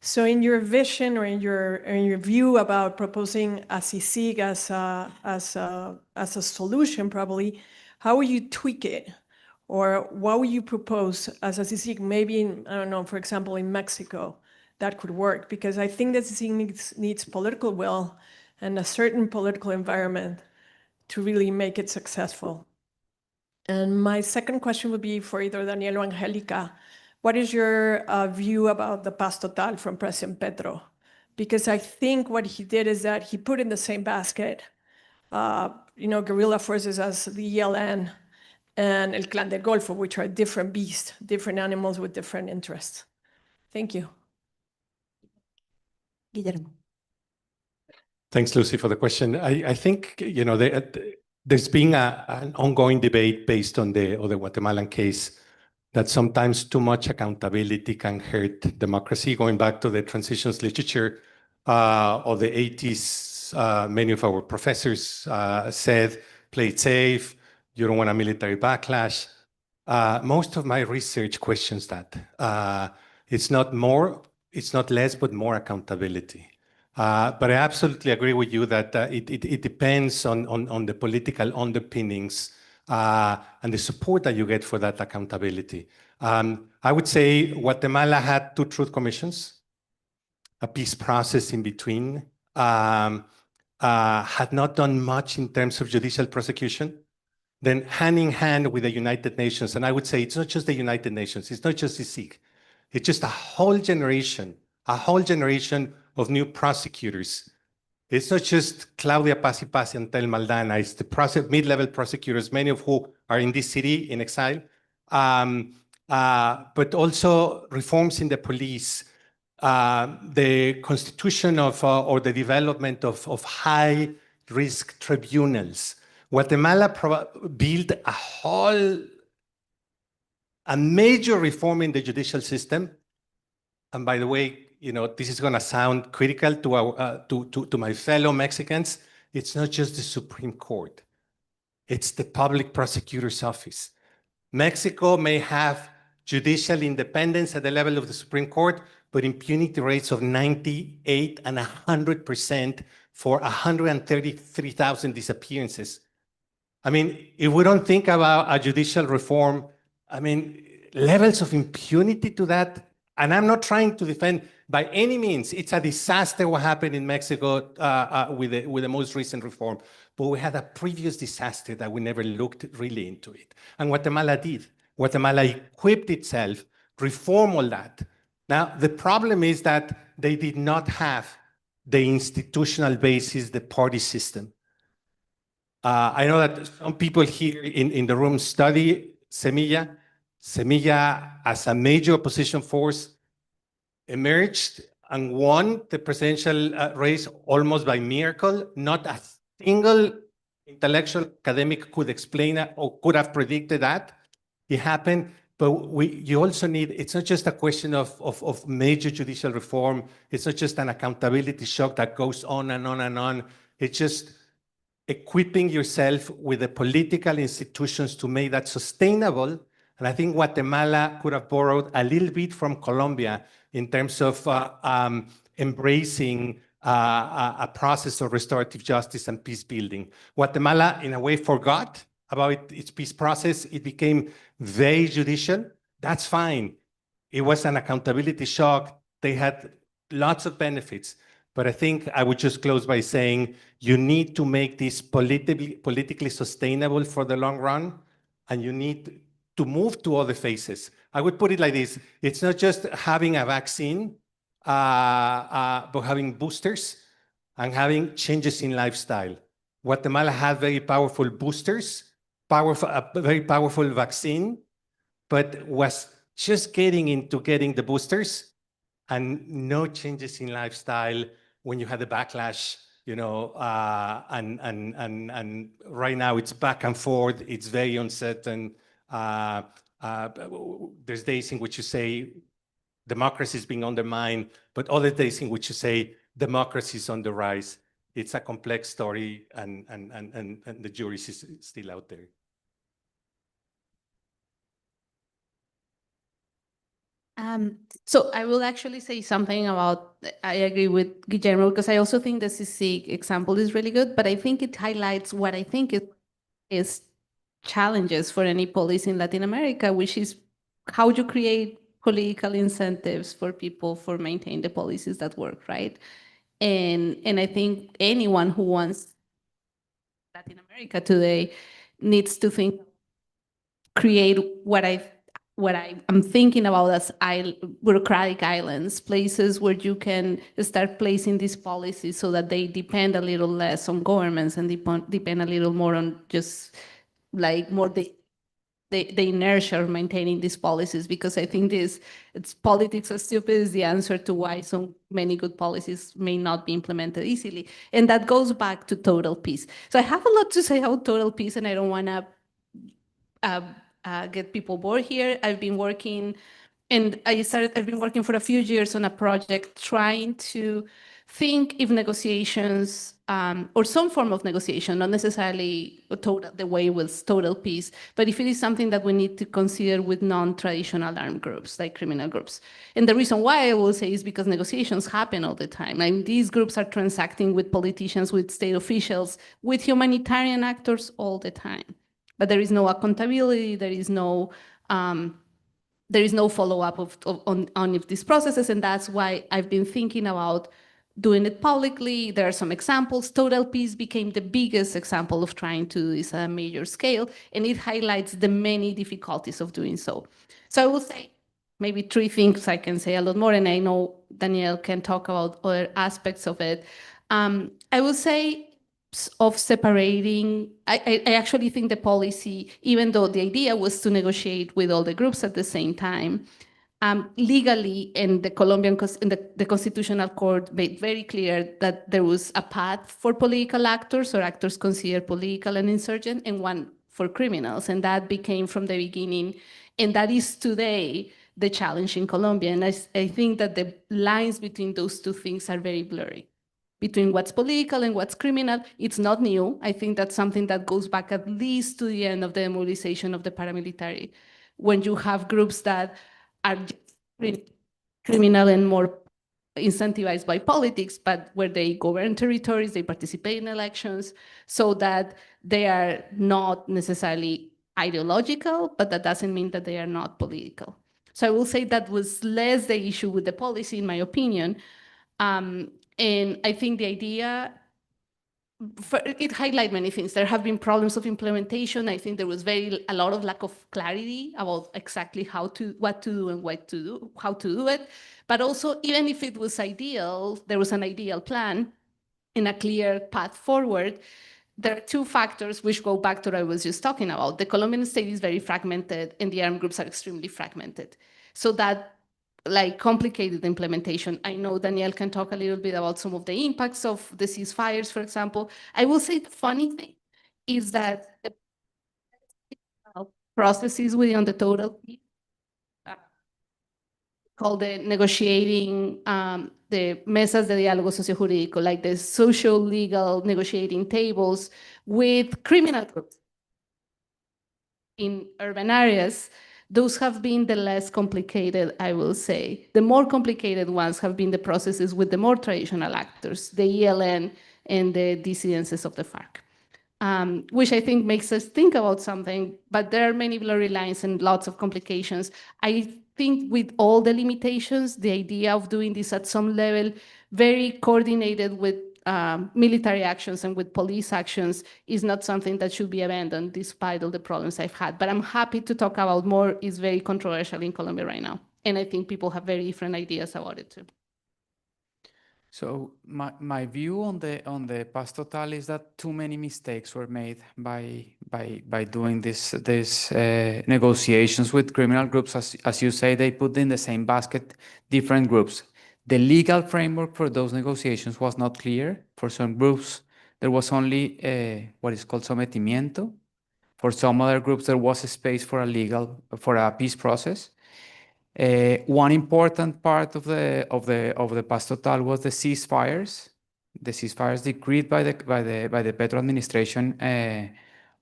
So in your vision or in your view about proposing a CICIG as a solution, probably, how will you tweak it? Or what would you propose as a CICIG, maybe in, I don't know, for example, in Mexico, that could work? Because I think that CICIG needs political will and a certain political environment to really make it successful. And my second question would be for either Daniel or Angelica. What is your view about the Paz Total from President Petro? Because I think what he did is that he put in the same basket, guerrilla forces as the ELN and El Clan del Golfo, which are different beasts, different animals with different interests. Thank you. Guillermo. Thanks, Lucy, for the question. I think, there's been an ongoing debate based on the Guatemalan case that sometimes too much accountability can hurt democracy. Going back to the transitions literature of the 80s, many of our professors said, play it safe, you don't want a military backlash. Most of my research questions that. It's not less, but more accountability. But I absolutely agree with you that it depends on the political underpinnings and the support that you get for that accountability. I would say Guatemala had 2 truth commissions, a peace process in between, had not done much in terms of judicial prosecution. then hand in hand with the United Nations. And I would say it's not just the United Nations, it's not just CICIG, it's just a whole generation of new prosecutors. It's not just Claudia Paz y Paz and Tel Maldana, it's the mid-level prosecutors, many of who are in this city in exile, but also reforms in the police, the constitution of, or the development of high-risk tribunals. Guatemala built a major reform in the judicial system. And by the way, this is going to sound critical to my fellow Mexicans. It's not just the Supreme Court. It's the public prosecutor's office. Mexico may have judicial independence at the level of the Supreme Court, but impunity rates of 98 and 100% for 133,000 disappearances. I mean, if we don't think about a judicial reform, I mean, levels of impunity to that, and I'm not trying to defend by any means. It's a disaster what happened in Mexico with the most recent reform. But we had a previous disaster that we never looked really into it. And Guatemala did. Guatemala equipped itself, reformed all that. Now, the problem is that they did not have the institutional basis, the party system. I know that some people here in the room study Semilla. Semilla, as a major opposition force, emerged and won the presidential race almost by miracle. Not a single intellectual academic could explain it or could have predicted that. It happened, but you also need, it's not just a question of major judicial reform. It's not just an accountability shock that goes on and on and on. It's just equipping yourself with the political institutions to make that sustainable. And I think Guatemala could have borrowed a little bit from Colombia in terms of embracing a process of restorative justice and peace building. Guatemala, in a way, forgot about its peace process. It became very judicial. That's fine. It was an accountability shock. They had lots of benefits. But I think I would just close by saying you need to make this politically sustainable for the long run, and you need to move to other phases. I would put it like this. It's not just having a vaccine, but having boosters and having changes in lifestyle. Guatemala had very powerful boosters, a very powerful vaccine, but was just getting the boosters and no changes in lifestyle when you had the backlash, and right now it's back and forth. It's very uncertain. There's days in which you say democracy is being undermined, but other days in which you say democracy is on the rise. It's a complex story, and the jury is still out there. So I will actually say something about, I agree with Guillermo, because I also think the CICIG example is really good, but I think it highlights what I think is challenges for any policy in Latin America, which is how you create political incentives for people for maintain the policies that work, right? And I think anyone who wants Latin America today needs to create what I'm thinking about as bureaucratic islands, places where you can start placing these policies so that they depend a little less on governments and depend a little more on just like more the inertia of maintaining these policies, because I think it's politics are stupid is the answer to why so many good policies may not be implemented easily. And that goes back to total peace. So I have a lot to say about total peace, and I don't want to get people bored here. I've been working for a few years on a project trying to think if negotiations or some form of negotiation, not necessarily the way with total peace, but if it is something that we need to consider with non-traditional armed groups, like criminal groups. And the reason why I will say is because negotiations happen all the time. I mean, these groups are transacting with politicians, with state officials, with humanitarian actors all the time. But there is no accountability, there is no follow-up on these processes, and that's why I've been thinking about doing it publicly. There are some examples. Total Peace became the biggest example of trying to do this at a major scale, and it highlights the many difficulties of doing so. So I will say maybe three things. I can say a lot more, and I know Danielle can talk about other aspects of it. I will say of separating, I actually think the policy, even though the idea was to negotiate with all the groups at the same time, legally, in the Colombian, the Constitutional Court made very clear that there was a path for political actors or actors considered political and insurgent, and one for criminals. And that became from the beginning, and that is today the challenge in Colombia. And I think that the lines between those two things are very blurry. Between what's political and what's criminal, it's not new. I think that's something that goes back at least to the end of the demobilization of the paramilitary, when you have groups that are criminal and more incentivized by politics, but where they govern territories, they participate in elections, so that they are not necessarily ideological, but that doesn't mean that they are not political. So I will say that was less the issue with the policy, in my opinion. And I think the idea, it highlights many things. There have been problems of implementation. I think there was a lot of lack of clarity about exactly what to do and how to do it. But also, even if it was ideal, there was an ideal plan and a clear path forward. There are two factors which go back to what I was just talking about. The Colombian state is very fragmented, and the armed groups are extremely fragmented. So that complicated implementation. I know Danielle can talk a little bit about some of the impacts of the ceasefires, for example. I will say the funny thing is that the processes within the Total Peace, called the negotiating, the mesas de diálogo sociojurídico, like the social legal negotiating tables with criminal groups in urban areas. Those have been the less complicated, I will say. The more complicated ones have been the processes with the more traditional actors, the ELN and the dissidences of the FARC, which I think makes us think about something, but there are many blurry lines and lots of complications. I think with all the limitations, the idea of doing this at some level, very coordinated with military actions and with police actions, is not something that should be abandoned despite all the problems I've had. But I'm happy to talk about more. It's very controversial in Colombia right now. And I think people have very different ideas about it too. So my view on the Paz Total is that too many mistakes were made by doing this negotiations with criminal groups. As you say, they put in the same basket different groups. The legal framework for those negotiations was not clear. For some groups, there was only what is called sometimiento. For some other groups, there was a space for a peace process. One important part of the Paz Total was the ceasefires. The ceasefires decreed by the Petro administration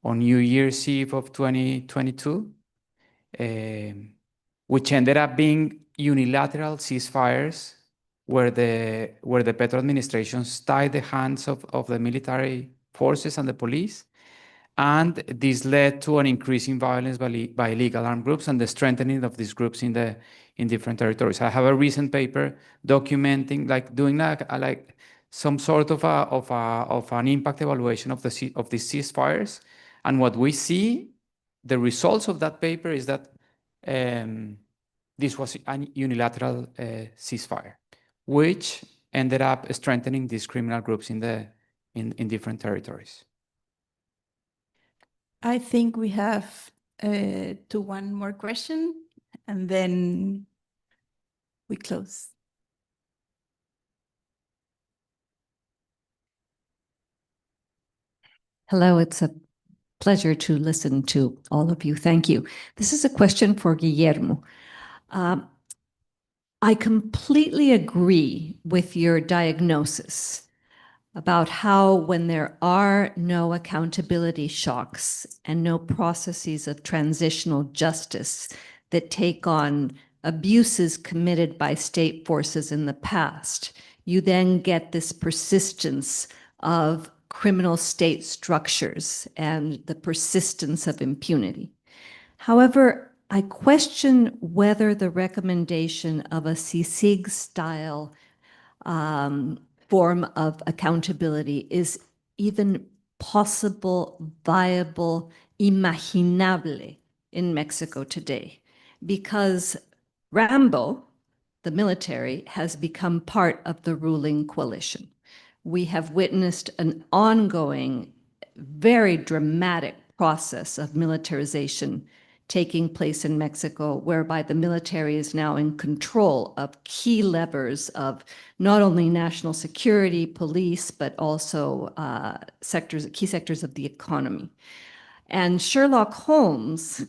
on New Year's Eve of 2022, which ended up being unilateral ceasefires, where the Petro administration tied the hands of the military forces and the police. And this led to an increase in violence by illegal armed groups and the strengthening of these groups in different territories. I have a recent paper documenting, doing some sort of an impact evaluation of these ceasefires. And what we see, the results of that paper is that this was a unilateral ceasefire, which ended up strengthening these criminal groups in different territories. I think we have one more question, and then we close. Hello, it's a pleasure to listen to all of you. Thank you. This is a question for Guillermo. I completely agree with your diagnosis about how when there are no accountability shocks and no processes of transitional justice that take on abuses committed by state forces in the past, you then get this persistence of criminal state structures and the persistence of impunity. However, I question whether the recommendation of a CICIG-style form of accountability is even possible, viable, imaginable in Mexico today, because Rambo, the military, has become part of the ruling coalition. We have witnessed an ongoing, very dramatic process of militarization taking place in Mexico, whereby the military is now in control of key levers of not only national security, police, but also key sectors of the economy. And Sherlock Holmes,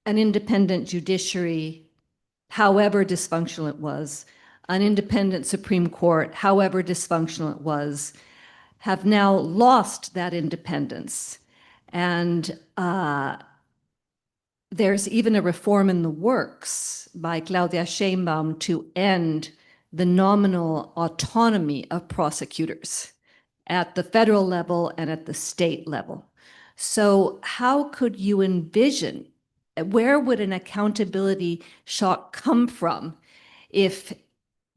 an independent judiciary, however dysfunctional it was, an independent Supreme Court, however dysfunctional it was, have now lost that independence. And there's even a reform in the works by Claudia Sheinbaum to end the nominal autonomy of prosecutors at the federal level and at the state level. So how could you envision, where would an accountability shock come from if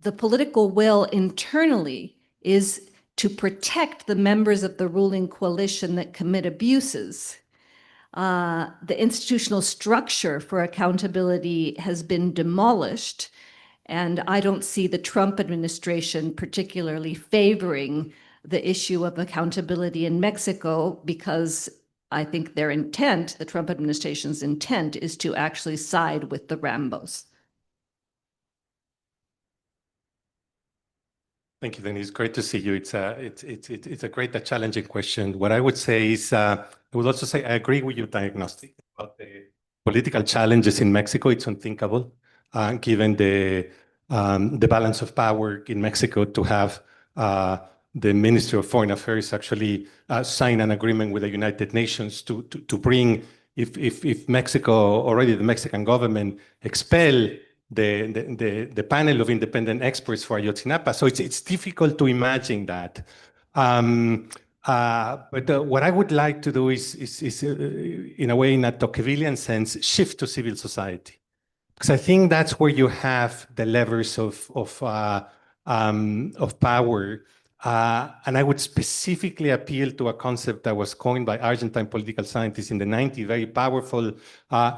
the political will internally is to protect the members of the ruling coalition that commit abuses? The institutional structure for accountability has been demolished, and I don't see the Trump administration particularly favoring the issue of accountability in Mexico, because I think their intent, the Trump administration's intent, is to actually side with the Rambos. Thank you, Denise. Great to see you. It's a great, challenging question. What I would say is, I would also say I agree with your diagnostic about the political challenges in Mexico. It's unthinkable, given the balance of power in Mexico, to have the Ministry of Foreign Affairs actually sign an agreement with the United Nations to bring, if Mexico, already the Mexican government expel the panel of independent experts for Ayotzinapa. So it's difficult to imagine that. But what I would like to do is in a way, in a Tocquevillian sense, shift to civil society. Because I think that's where you have the levers of power. And I would specifically appeal to a concept that was coined by Argentine political scientists in the 90s, very powerful,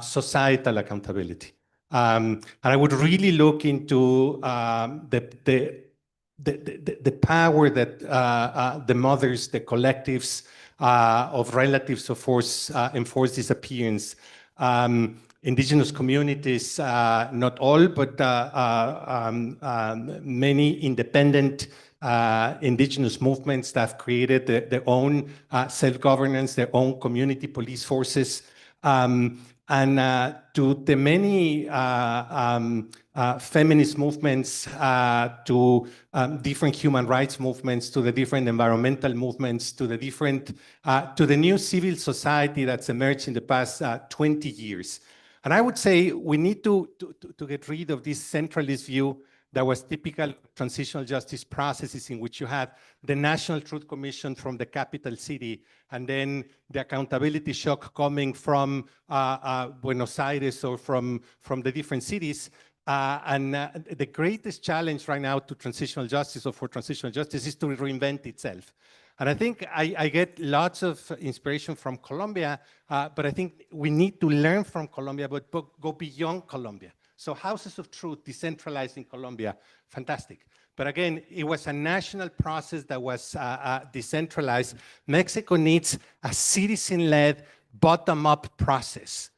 societal accountability. And I would really look into the power that the mothers, the collectives of relatives of enforced disappearance, indigenous communities, not all, but many independent indigenous movements that have created their own self-governance, their own community police forces, and to the many feminist movements, to different human rights movements, to the different environmental movements, to the new civil society that's emerged in the past 20 years. And I would say we need to get rid of this centralist view that was typical of transitional justice processes, in which you had the National Truth Commission from the capital city, and then the accountability shock coming from Buenos Aires or from the different cities. The greatest challenge right now to transitional justice, or for transitional justice, is to reinvent itself. And I think I get lots of inspiration from Colombia, but I think we need to learn from Colombia, but go beyond Colombia. So houses of truth decentralized in Colombia, fantastic. But again, it was a national process that was decentralized. Mexico needs a citizen-led, bottom-up process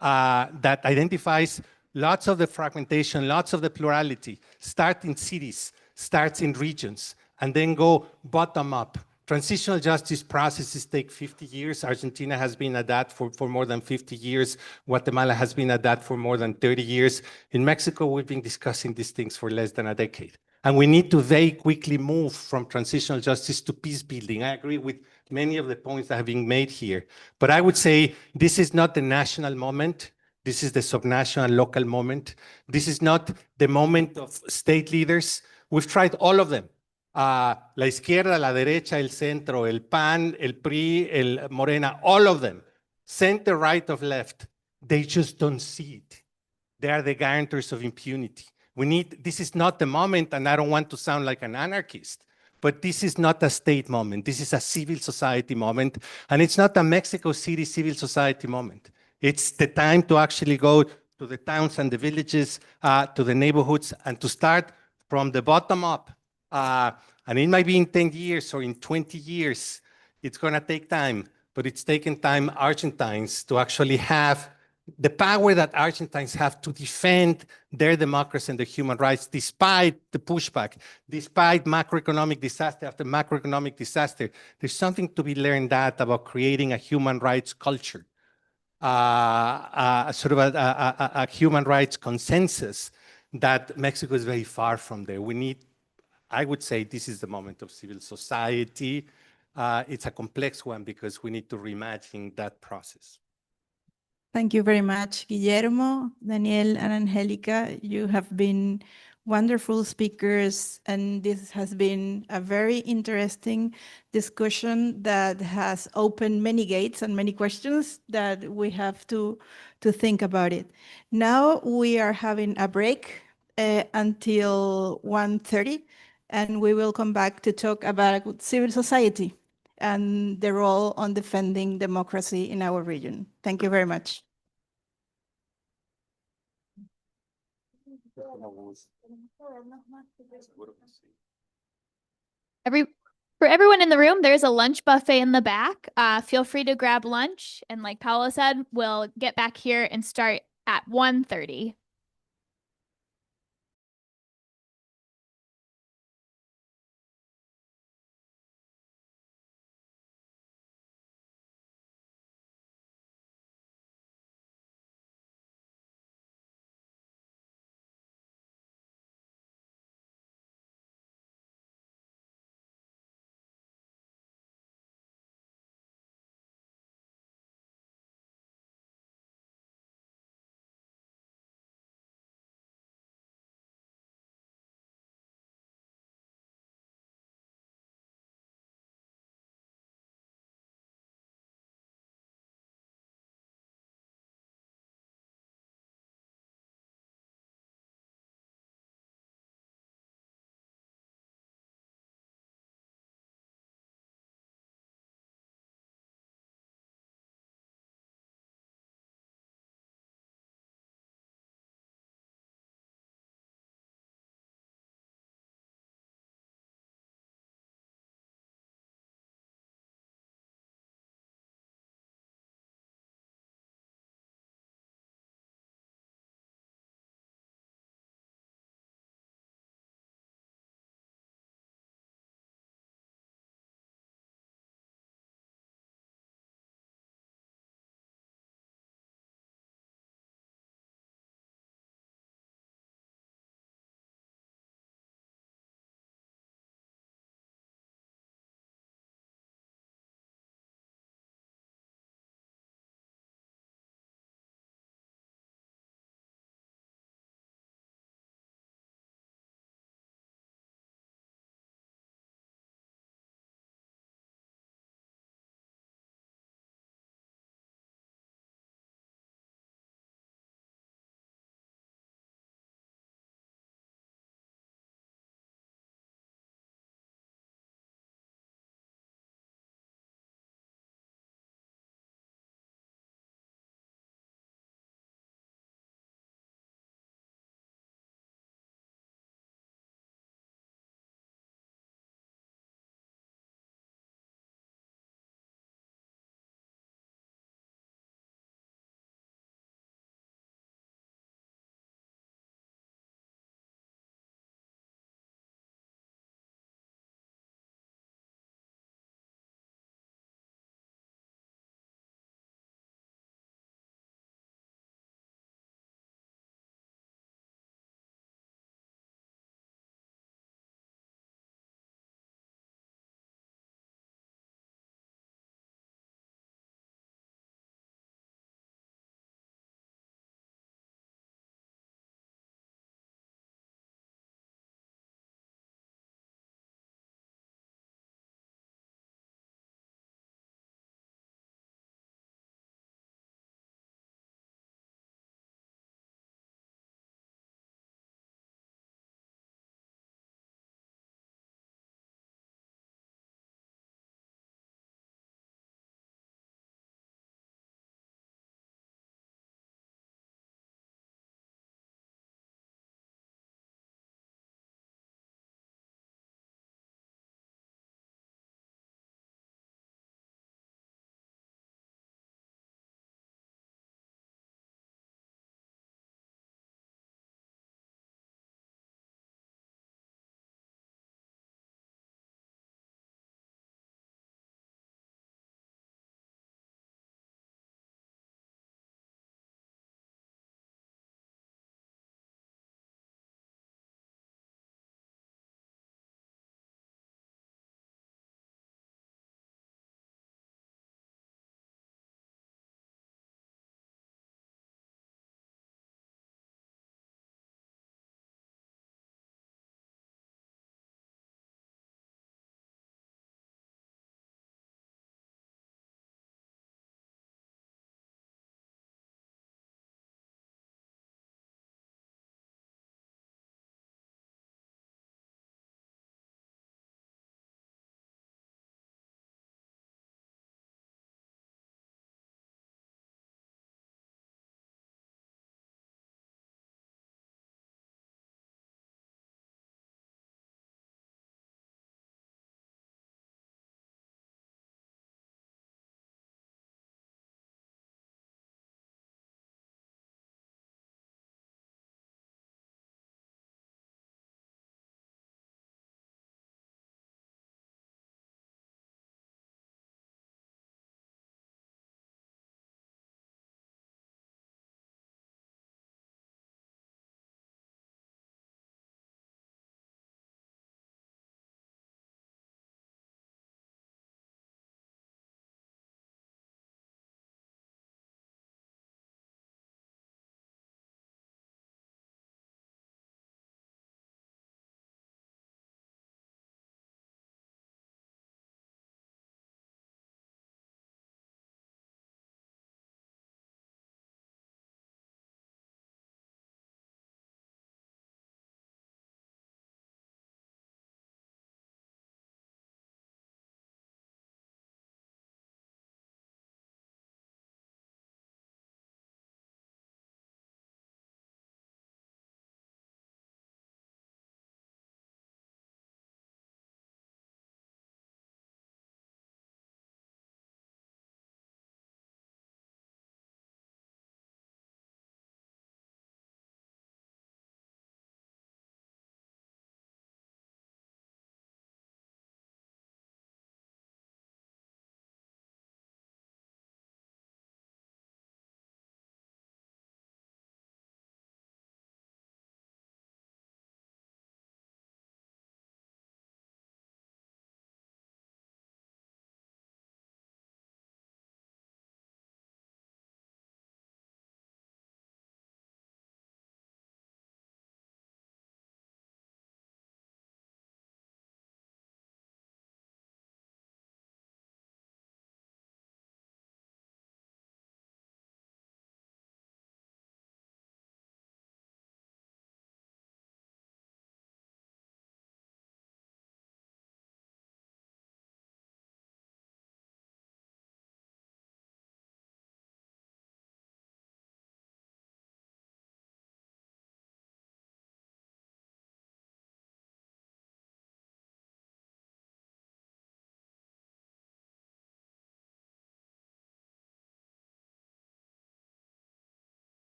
that identifies lots of the fragmentation, lots of the plurality, start in cities, starts in regions, and then go bottom-up. Transitional justice processes take 50 years. Argentina has been at that for more than 50 years. Guatemala has been at that for more than 30 years. In Mexico, we've been discussing these things for less than a decade. And we need to very quickly move from transitional justice to peace building. I agree with many of the points that have been made here. But I would say this is not the national moment. This is the subnational, local moment. This is not the moment of state leaders. We've tried all of them. La izquierda, la derecha, el centro, el PAN, el PRI, el Morena, all of them, center, right, or left, they just don't see it. They are the guarantors of impunity. This is not the moment, and I don't want to sound like an anarchist, but this is not a state moment. This is a civil society moment, and it's not a Mexico City civil society moment. It's the time to actually go to the towns and the villages, to the neighborhoods, and to start from the bottom up. And it might be in 10 years or in 20 years. It's going to take time, but it's taken time, Argentines, to actually have the power that Argentines have to defend their democracy and their human rights, despite the pushback, despite macroeconomic disaster after macroeconomic disaster. There's something to be learned about creating a human rights culture, sort of a human rights consensus that Mexico is very far from there. I would say this is the moment of civil society. It's a complex one because we need to reimagine that process. Thank you very much, Guillermo, Daniel, and Angelica. You have been wonderful speakers, and this has been a very interesting discussion that has opened many gates and many questions that we have to think about it. Now we are having a break until 1:30, and we will come back to talk about civil society and the role on defending democracy in our region. Thank you very much. For everyone in the room, there's a lunch buffet in the back. Feel free to grab lunch. And like Paolo said, we'll get back here and start at 1:30.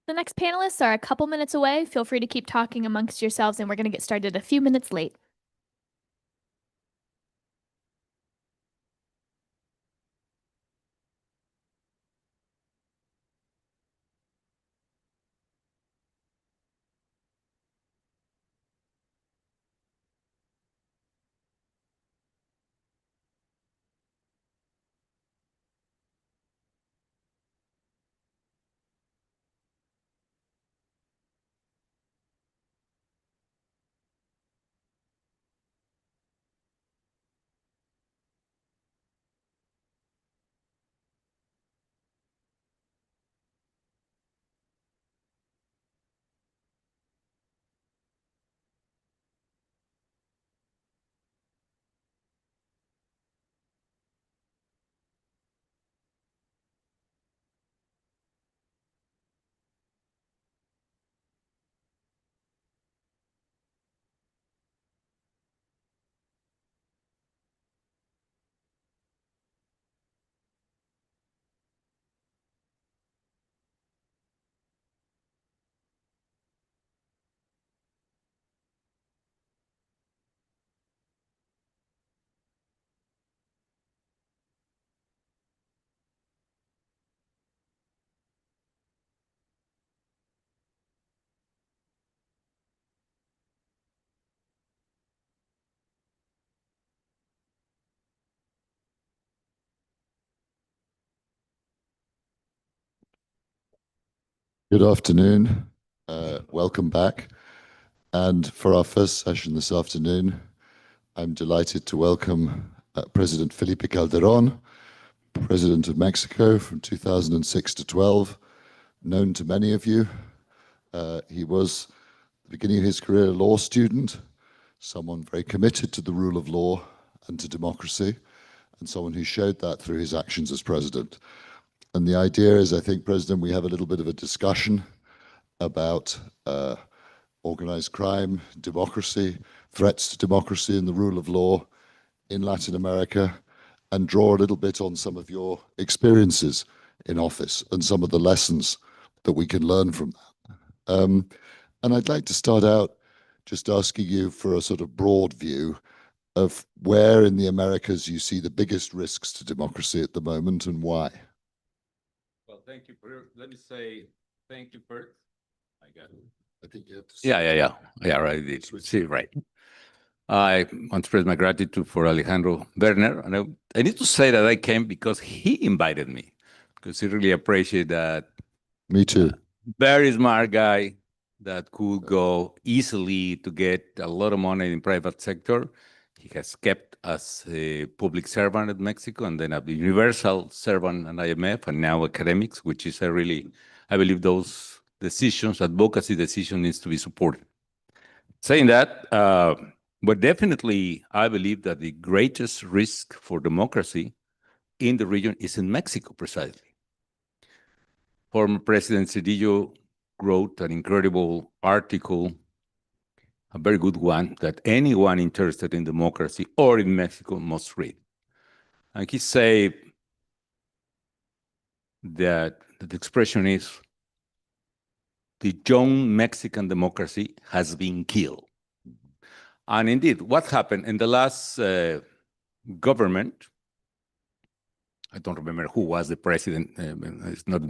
The next panelists are a couple minutes away. Feel free to keep talking amongst yourselves, and we're going to get started a few minutes late. Good afternoon. Welcome back. And for our first session this afternoon, I'm delighted to welcome President Felipe Calderon, President of Mexico from 2006 to 12, known to many of you. He was, at the beginning of his career, a law student, someone very committed to the rule of law and to democracy, and someone who showed that through his actions as president. And the idea is, I think, President, we have a little bit of a discussion about organized crime, democracy, threats to democracy and the rule of law in Latin America, and draw a little bit on some of your experiences in office and some of the lessons that we can learn from that. And I'd like to start out just asking you for a sort of broad view of where in the Americas you see the biggest risks to democracy at the moment and why. Well, thank you. Let me say thank you first. I got it. I think you have to. Yeah, right. See, right. I want to express my gratitude for Alejandro Werner. And I need to say that I came because he invited me, because he really appreciated that. Me too. Very smart guy that could go easily to get a lot of money in private sector. He has kept as a public servant at Mexico and then a universal servant at IMF and now academics, which is I believe those decisions, advocacy decision needs to be supported. Saying that, but definitely I believe that the greatest risk for democracy in the region is in Mexico precisely. Former President Cedillo wrote an incredible article, a very good one, that anyone interested in democracy or in Mexico must read. And he said that the expression is, the young Mexican democracy has been killed. And indeed, what happened in the last government, I don't remember who was the president, it's not,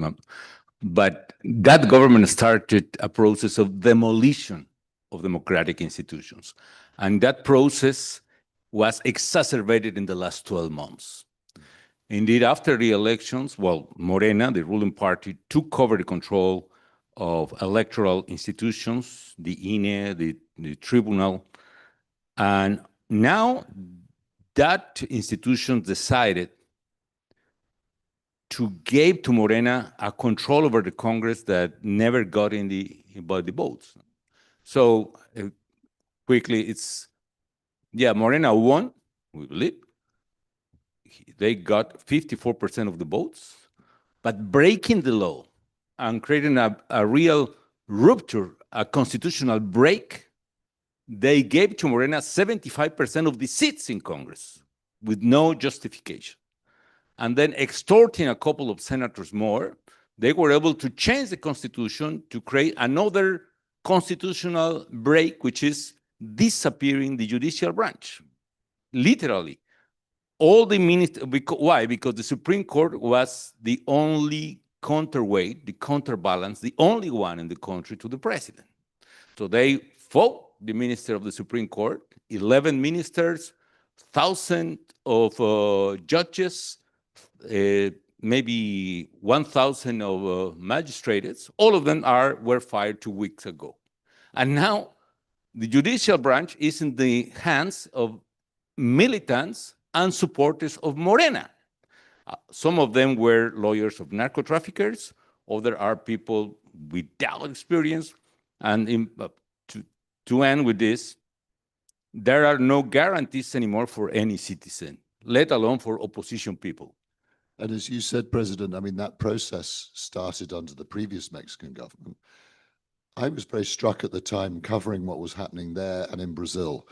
but that government started a process of demolition of democratic institutions. And that process was exacerbated in the last 12 months. Indeed, after the elections, well, Morena, the ruling party, took over the control of electoral institutions, the INE, the tribunal, and now that institution decided to give to Morena a control over the Congress that never got by the votes. So quickly, Morena won, we believe. They got 54% of the votes, but breaking the law and creating a real rupture, a constitutional break, they gave to Morena 75% of the seats in Congress with no justification. And then extorting a couple of senators more they were able to change the constitution to create another constitutional break, which is disappearing the judicial branch. Literally. All the ministers, why? Because the Supreme Court was the only counterweight, the counterbalance, the only one in the country to the president. So they fought the minister of the Supreme Court, 11 ministers, thousands of judges, maybe 1,000 of magistrates. All of them were fired 2 weeks ago. And now the judicial branch is in the hands of militants and supporters of Morena. Some of them were lawyers of narco traffickers. Others are people without experience. And to end with this, there are no guarantees anymore for any citizen, let alone for opposition people. And as you said, President, I mean, that process started under the previous Mexican government. I was very struck at the time covering what was happening there and in Brazil,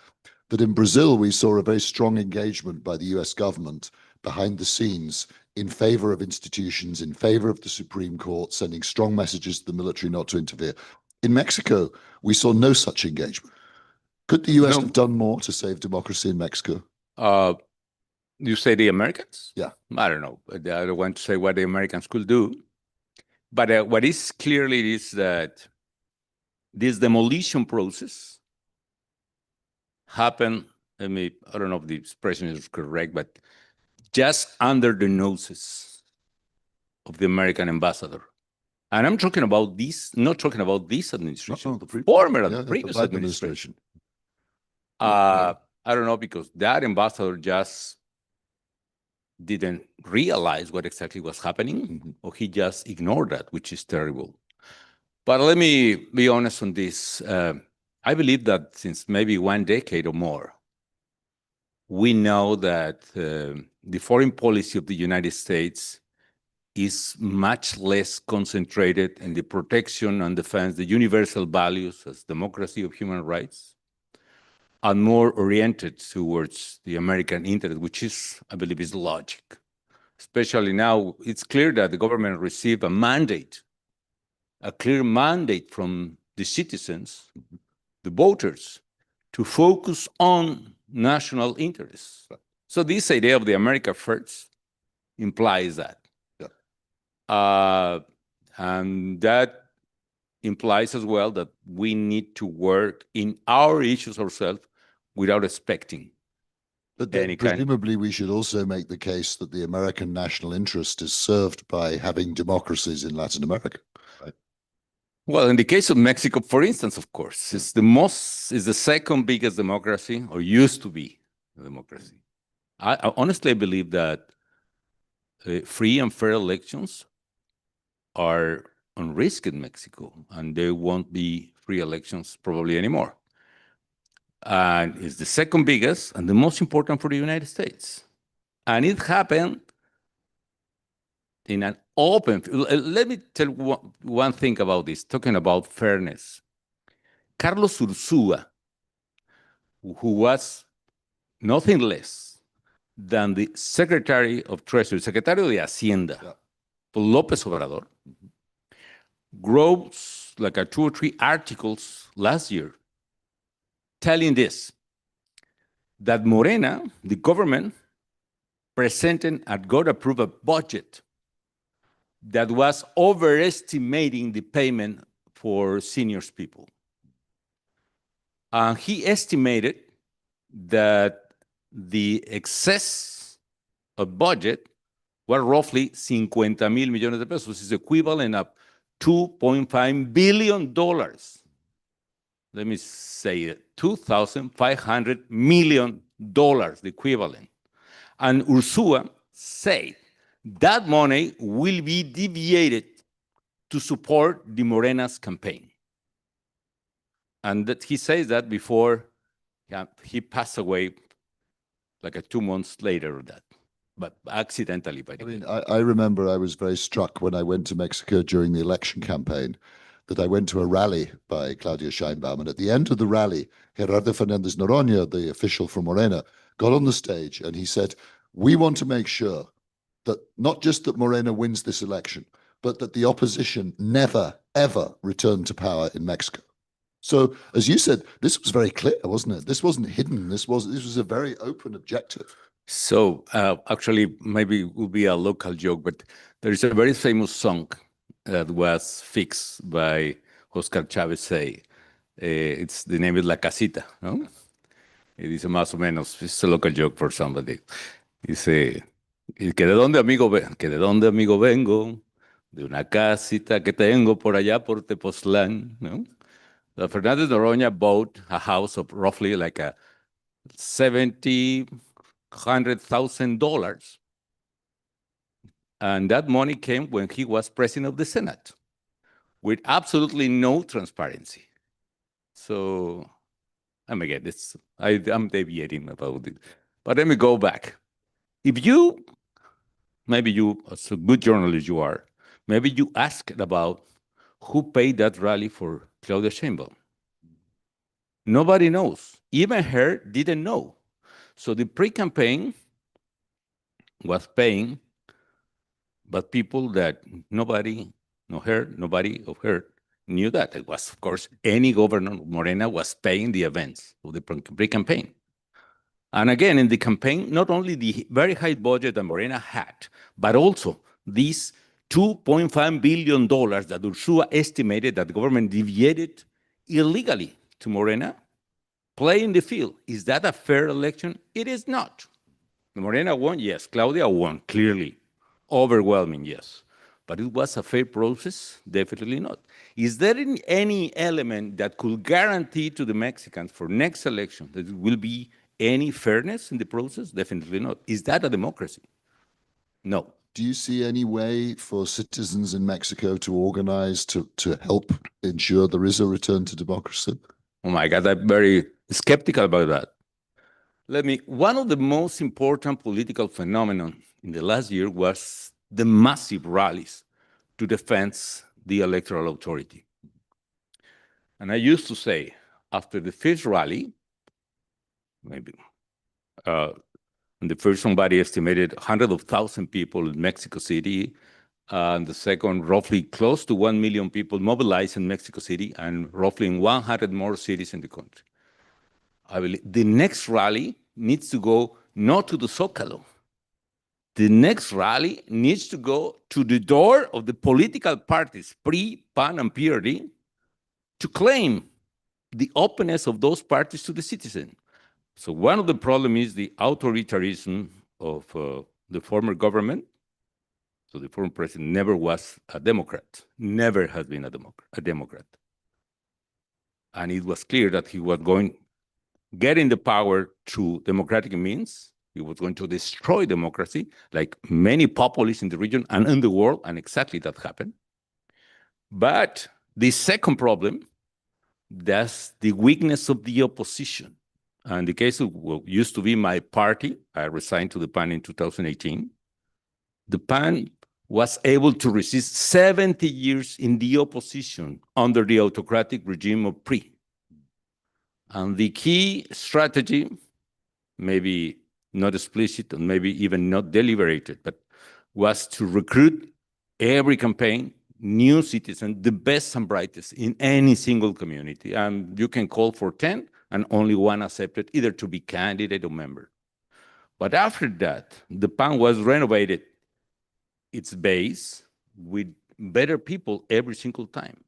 that in Brazil, we saw a very strong engagement by the US government behind the scenes in favor of institutions, in favor of the Supreme Court, sending strong messages to the military not to interfere. In Mexico, we saw no such engagement. Could the US have done more to save democracy in Mexico? You say the Americans? Yeah. I don't know. I don't want to say what the Americans could do. But what is clearly is that this demolition process happened, I don't know if the expression is correct, but just under the noses of the American ambassador. And I'm talking about this, not talking about this administration, the previous administration. I don't know, because that ambassador just didn't realize what exactly was happening, or he just ignored that, which is terrible. But let me be honest on this. I believe that since maybe 1 decade or more, we know that the foreign policy of the United States is much less concentrated in the protection and defense, the universal values as democracy of human rights, and more oriented towards the American interest, which is, I believe, is logic. Especially now, it's clear that the government received a mandate, a clear mandate from the citizens, the voters, to focus on national interests. So this idea of the America First implies that. And that implies as well that we need to work in our issues ourselves without expecting. But then presumably we should also make the case that the American national interest is served by having democracies in Latin America, right? Well, in the case of Mexico, for instance, of course, it's the second biggest democracy, or used to be a democracy. I honestly believe that free and fair elections are on risk in Mexico, and there won't be free elections probably anymore. And it's the second biggest and the most important for the United States. And it happened in an open. Let me tell one thing about this, talking about fairness. Carlos Ursúa, who was nothing less than the Secretary of Treasury, Secretario de Hacienda, for López Obrador, wrote like 2 or 3 articles last year telling this, that Morena, the government, presented and got approved a budget that was overestimating the payment for seniors people. He estimated that the excess of budget was roughly 50,000 millones de pesos, which is equivalent of $2.5 billion. Let me say it, $2,500 million, the equivalent. And Ursúa said that money will be deviated to support the Morena's campaign. And that he says that before he passed away like 2 months later or that, but accidentally. By the way. I remember I was very struck when I went to Mexico during the election campaign that I went to a rally by Claudia Sheinbaum. And at the end of the rally, Gerardo Fernández Noroña, the official from Morena, got on the stage and he said, we want to make sure that not just that Morena wins this election, but that the opposition never, ever returned to power in Mexico. So, as you said, this was very clear, wasn't it? This wasn't hidden. This was a very open objective. So actually, maybe it will be a local joke, but there is a very famous song that was fixed by Oscar Chavez Say. It's the name is La Casita, no? Y dice más o menos, it's a local joke for somebody. Dice, que de dónde amigo vengo, de una casita que tengo por allá por Tepoztlán, no? Fernández Noroña bought a house of roughly like a $100,000. And that money came when he was president of the Senate with absolutely no transparency. So, I'm deviating about it. But let me go back. If you, maybe you, as a good journalist you are, maybe you asked about who paid that rally for Claudia Sheinbaum. Nobody knows. Even her didn't know. So the pre-campaign was paying, but people that nobody of her knew that. It was, of course, any governor of Morena was paying the events of the pre-campaign. And again, in the campaign, not only the very high budget that Morena had, but also these $2.5 billion that Ursula estimated that the government deviated illegally to Morena, play in the field. Is that a fair election? It is not. Morena won, yes. Claudia won, clearly. Overwhelming, yes. But it was a fair process? Definitely not. Is there any element that could guarantee to the Mexicans for next election that there will be any fairness in the process? Definitely not. Is that a democracy? No. Do you see any way for citizens in Mexico to organize to help ensure there is a return to democracy? Oh my God, I'm very skeptical about that. One of the most important political phenomena in the last year was the massive rallies to defend the electoral authority. And I used to say, after the first rally, maybe, and the first somebody estimated hundreds of thousands of people in Mexico City, and the second, roughly close to 1 million people mobilized in Mexico City, and roughly in 100 more cities in the country. I believe the next rally needs to go not to the Zócalo. The next rally needs to go to the door of the political parties, PRI, PAN, and PRD, to claim the openness of those parties to the citizen. So one of the problems is the authoritarianism of the former government. So the former president never was a Democrat, never has been a Democrat. And it was clear that he was getting the power through democratic means. He was going to destroy democracy, like many populists in the region and in the world, and exactly that happened. But the second problem, that's the weakness of the opposition. And the case of what used to be my party, I resigned to the PAN in 2018. The PAN was able to resist 70 years in the opposition under the autocratic regime of PRI. And the key strategy, maybe not explicit and maybe even not deliberated, but was to recruit every campaign new citizens, the best and brightest in any single community. And you can call for 10 and only one accepted either to be candidate or member. But after that, the PAN was renovated its base with better people every single time.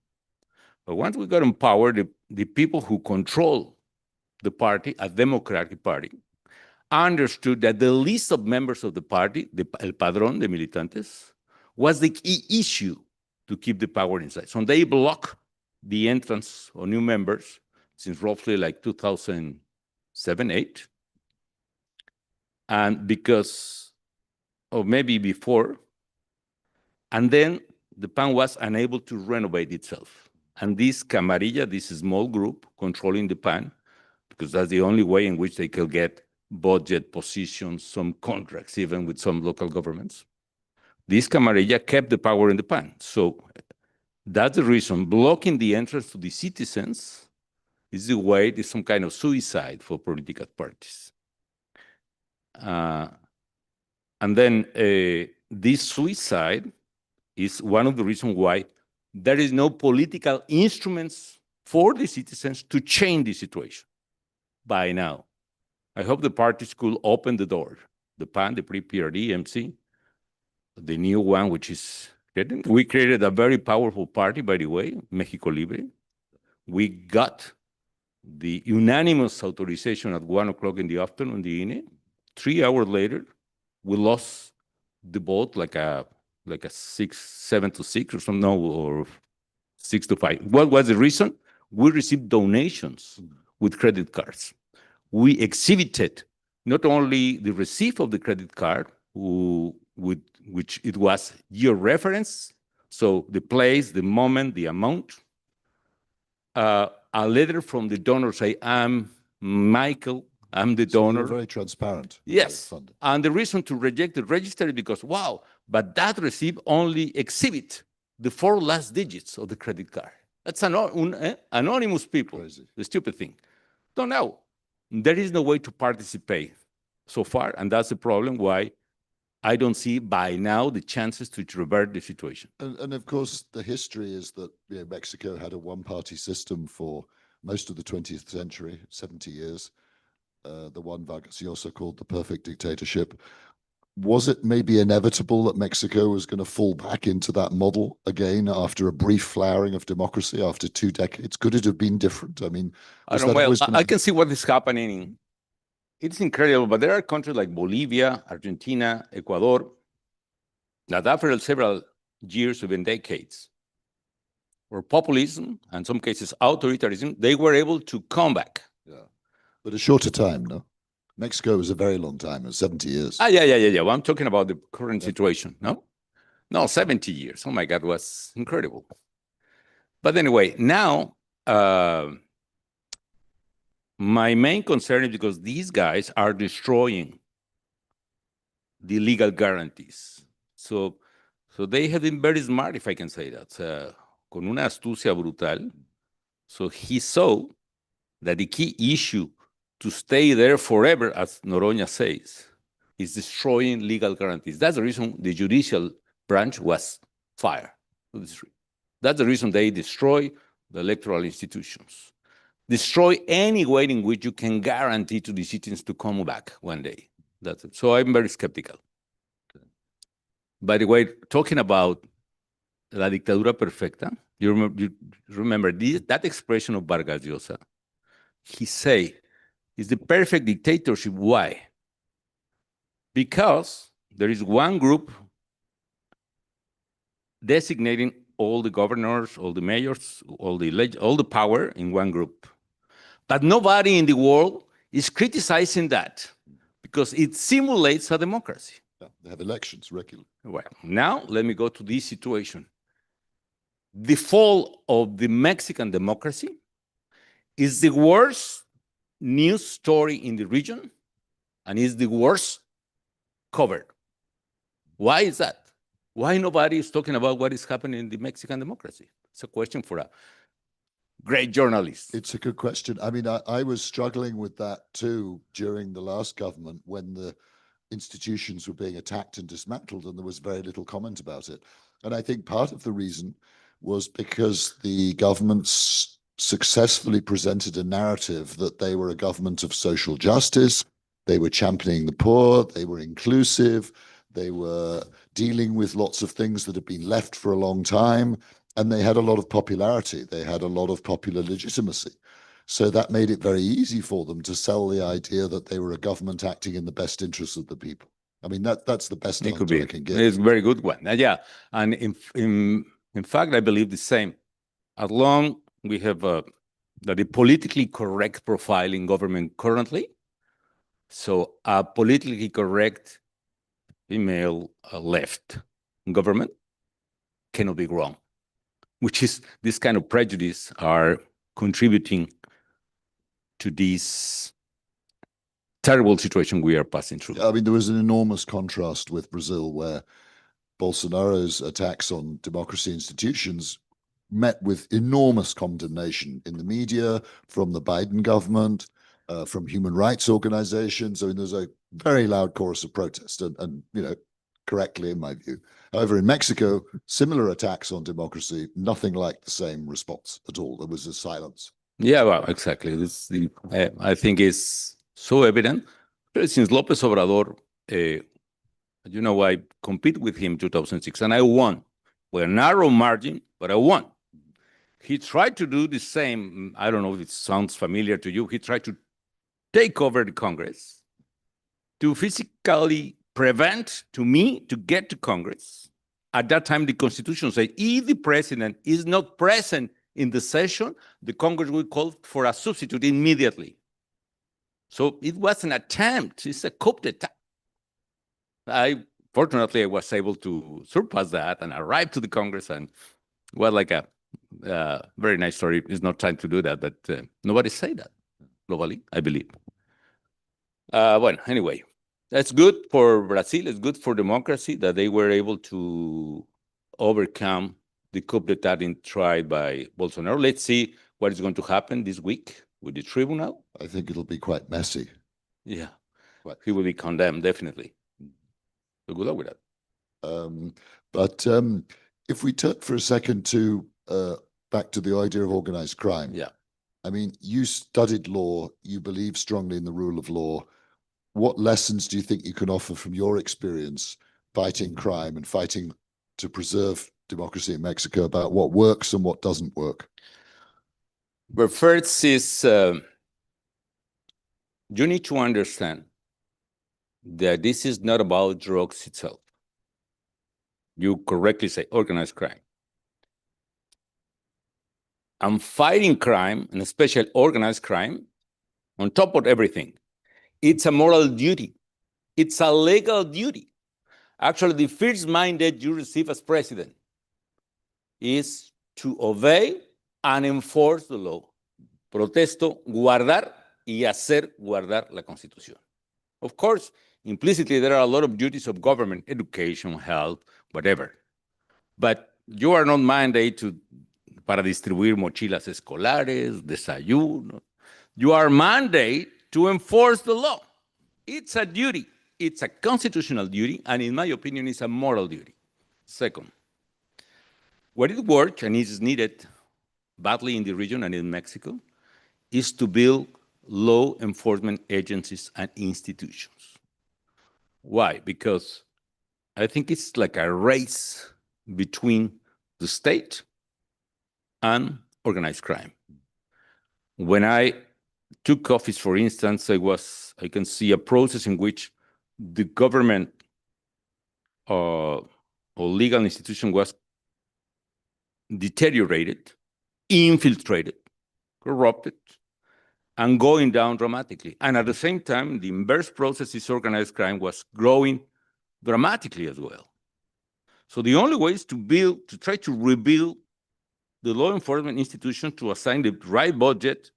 But once we got in power, the people who control the party, a democratic party, understood that the list of members of the party, el padrón de militantes, was the key issue to keep the power inside. So they blocked the entrance of new members since roughly like 2007, 8. And because, or maybe before, and then the PAN was unable to renovate itself. And this camarilla, this small group controlling the PAN, because that's the only way in which they could get budget positions, some contracts, even with some local governments. This camarilla kept the power in the PAN. So that's the reason blocking the entrance to the citizens is the way, it's some kind of suicide for political parties. And then this suicide is one of the reasons why there is no political instruments for the citizens to change the situation by now. I hope the parties could open the door. The PAN, the PRI-PRD, MC, the new one, which is, we created a very powerful party, by the way, Mexico Libre. We got the unanimous authorization at 1 o'clock in the afternoon, the INE. 3 hours later, we lost the vote like a 7-6 or something, no, or 6-5. What was the reason? We received donations with credit cards. We exhibited not only the receipt of the credit card, which it was your reference, so the place, the moment, the amount, a letter from the donor say, I'm Michael, I'm the donor. You're very transparent. Yes, and the reason to reject the registry because, wow, but that receipt only exhibit the 4 last digits of the credit card. That's anonymous people, crazy. The stupid thing. So now, there is no way to participate so far, and that's the problem why I don't see by now the chances to revert the situation. And of course, the history is that Mexico had a one-party system for most of the 20th century, 70 years. The one Vargas Llosa called the perfect dictatorship. Was it maybe inevitable that Mexico was going to fall back into that model again after a brief flowering of democracy after 2 decades? Could it have been different? I mean, I can see what is happening. It's incredible, but there are countries like Bolivia, Argentina, Ecuador, that after several years, even decades, or populism, and in some cases authoritarianism, they were able to come back. Yeah, but a shorter time, no? Mexico was a very long time, 70 years. Yeah. Well, I'm talking about the current situation, no? No, 70 years. Oh my God, was incredible. But anyway, now, my main concern is because these guys are destroying the legal guarantees. So they have been very smart, if I can say that, con una astucia brutal. So he saw that the key issue to stay there forever, as Noroña says, is destroying legal guarantees. That's the reason the judicial branch was fired. That's the reason they destroy the electoral institutions. Destroy any way in which you can guarantee to the citizens to come back one day. That's it. So I'm very skeptical. By the way, talking about la dictadura perfecta, you remember that expression of Vargas Llosa? He say, it's the perfect dictatorship. Why? Because there is one group designating all the governors, all the mayors, all the power in one group. But nobody in the world is criticizing that because it simulates a democracy. Yeah, they have elections regularly. Well, now let me go to this situation. The fall of the Mexican democracy is the worst news story in the region and is the worst covered. Why is that? Why nobody is talking about what is happening in the Mexican democracy? It's a question for a great journalist. It's a good question. I mean, I was struggling with that too during the last government when the institutions were being attacked and dismantled and there was very little comment about it. And I think part of the reason was because the governments successfully presented a narrative that they were a government of social justice, they were championing the poor, they were inclusive, they were dealing with lots of things that had been left for a long time, and they had a lot of popularity. They had a lot of popular legitimacy. So that made it very easy for them to sell the idea that they were a government acting in the best interests of the people. I mean, that's the best answer I can give. It's a very good one. Yeah, and in fact, I believe the same. As long we have the politically correct profile in government currently, so a politically correct female left government cannot be wrong, which is this kind of prejudice are contributing to this terrible situation we are passing through. I mean, there was an enormous contrast with Brazil where Bolsonaro's attacks on democracy institutions met with enormous condemnation in the media, from the Biden government, from human rights organizations. I mean, there's a very loud chorus of protest. And you know, correctly, in my view. However, in Mexico, similar attacks on democracy, nothing like the same response at all. There was a silence. Yeah, well, exactly. I think it's so evident. Since López Obrador, I competed with him in 2006, and I won with a narrow margin, but I won. He tried to do the same. I don't know if it sounds familiar to you. He tried to take over the Congress, to physically prevent me to get to Congress. At that time, the Constitution said, if the president is not present in the session, the Congress will call for a substitute immediately. So it was an attempt. It's a coup d'etat. Fortunately, I was able to surpass that and arrive to the Congress, and was like a very nice story. It's not time to do that, but nobody say that globally, I believe. Well, anyway, that's good for Brazil. It's good for democracy that they were able to overcome the coup d'etat tried by Bolsonaro. Let's see what is going to happen this week with the tribunal. I think it'll be quite messy. Yeah, he will be condemned, definitely. So good luck with that. But if we turn for a second to back to the idea of organized crime. Yeah. I mean, you studied law, you believe strongly in the rule of law. What lessons do you think you can offer from your experience fighting crime and fighting to preserve democracy in Mexico about what works and what doesn't work? But first is, you need to understand that this is not about drugs itself. You correctly say organized crime. And fighting crime, and especially organized crime, on top of everything, it's a moral duty. It's a legal duty. Actually, the first mandate you receive as president is to obey and enforce the law. Protesto, guardar y hacer guardar la Constitución. Of course, implicitly, there are a lot of duties of government, education, health, whatever. But you are not mandated para distribuir mochilas escolares, desayuno. You are mandated to enforce the law. It's a duty. It's a constitutional duty, and in my opinion, it's a moral duty. Second, what it works and is needed badly in the region and in Mexico is to build law enforcement agencies and institutions. Why? Because I think it's like a race between the state and organized crime. When I took office, for instance, I can see a process in which the government or legal institution was deteriorated, infiltrated, corrupted, and going down dramatically. And at the same time, the inverse process is organized crime was growing dramatically as well. So the only way is to try to rebuild the law enforcement institution, to assign the right budget,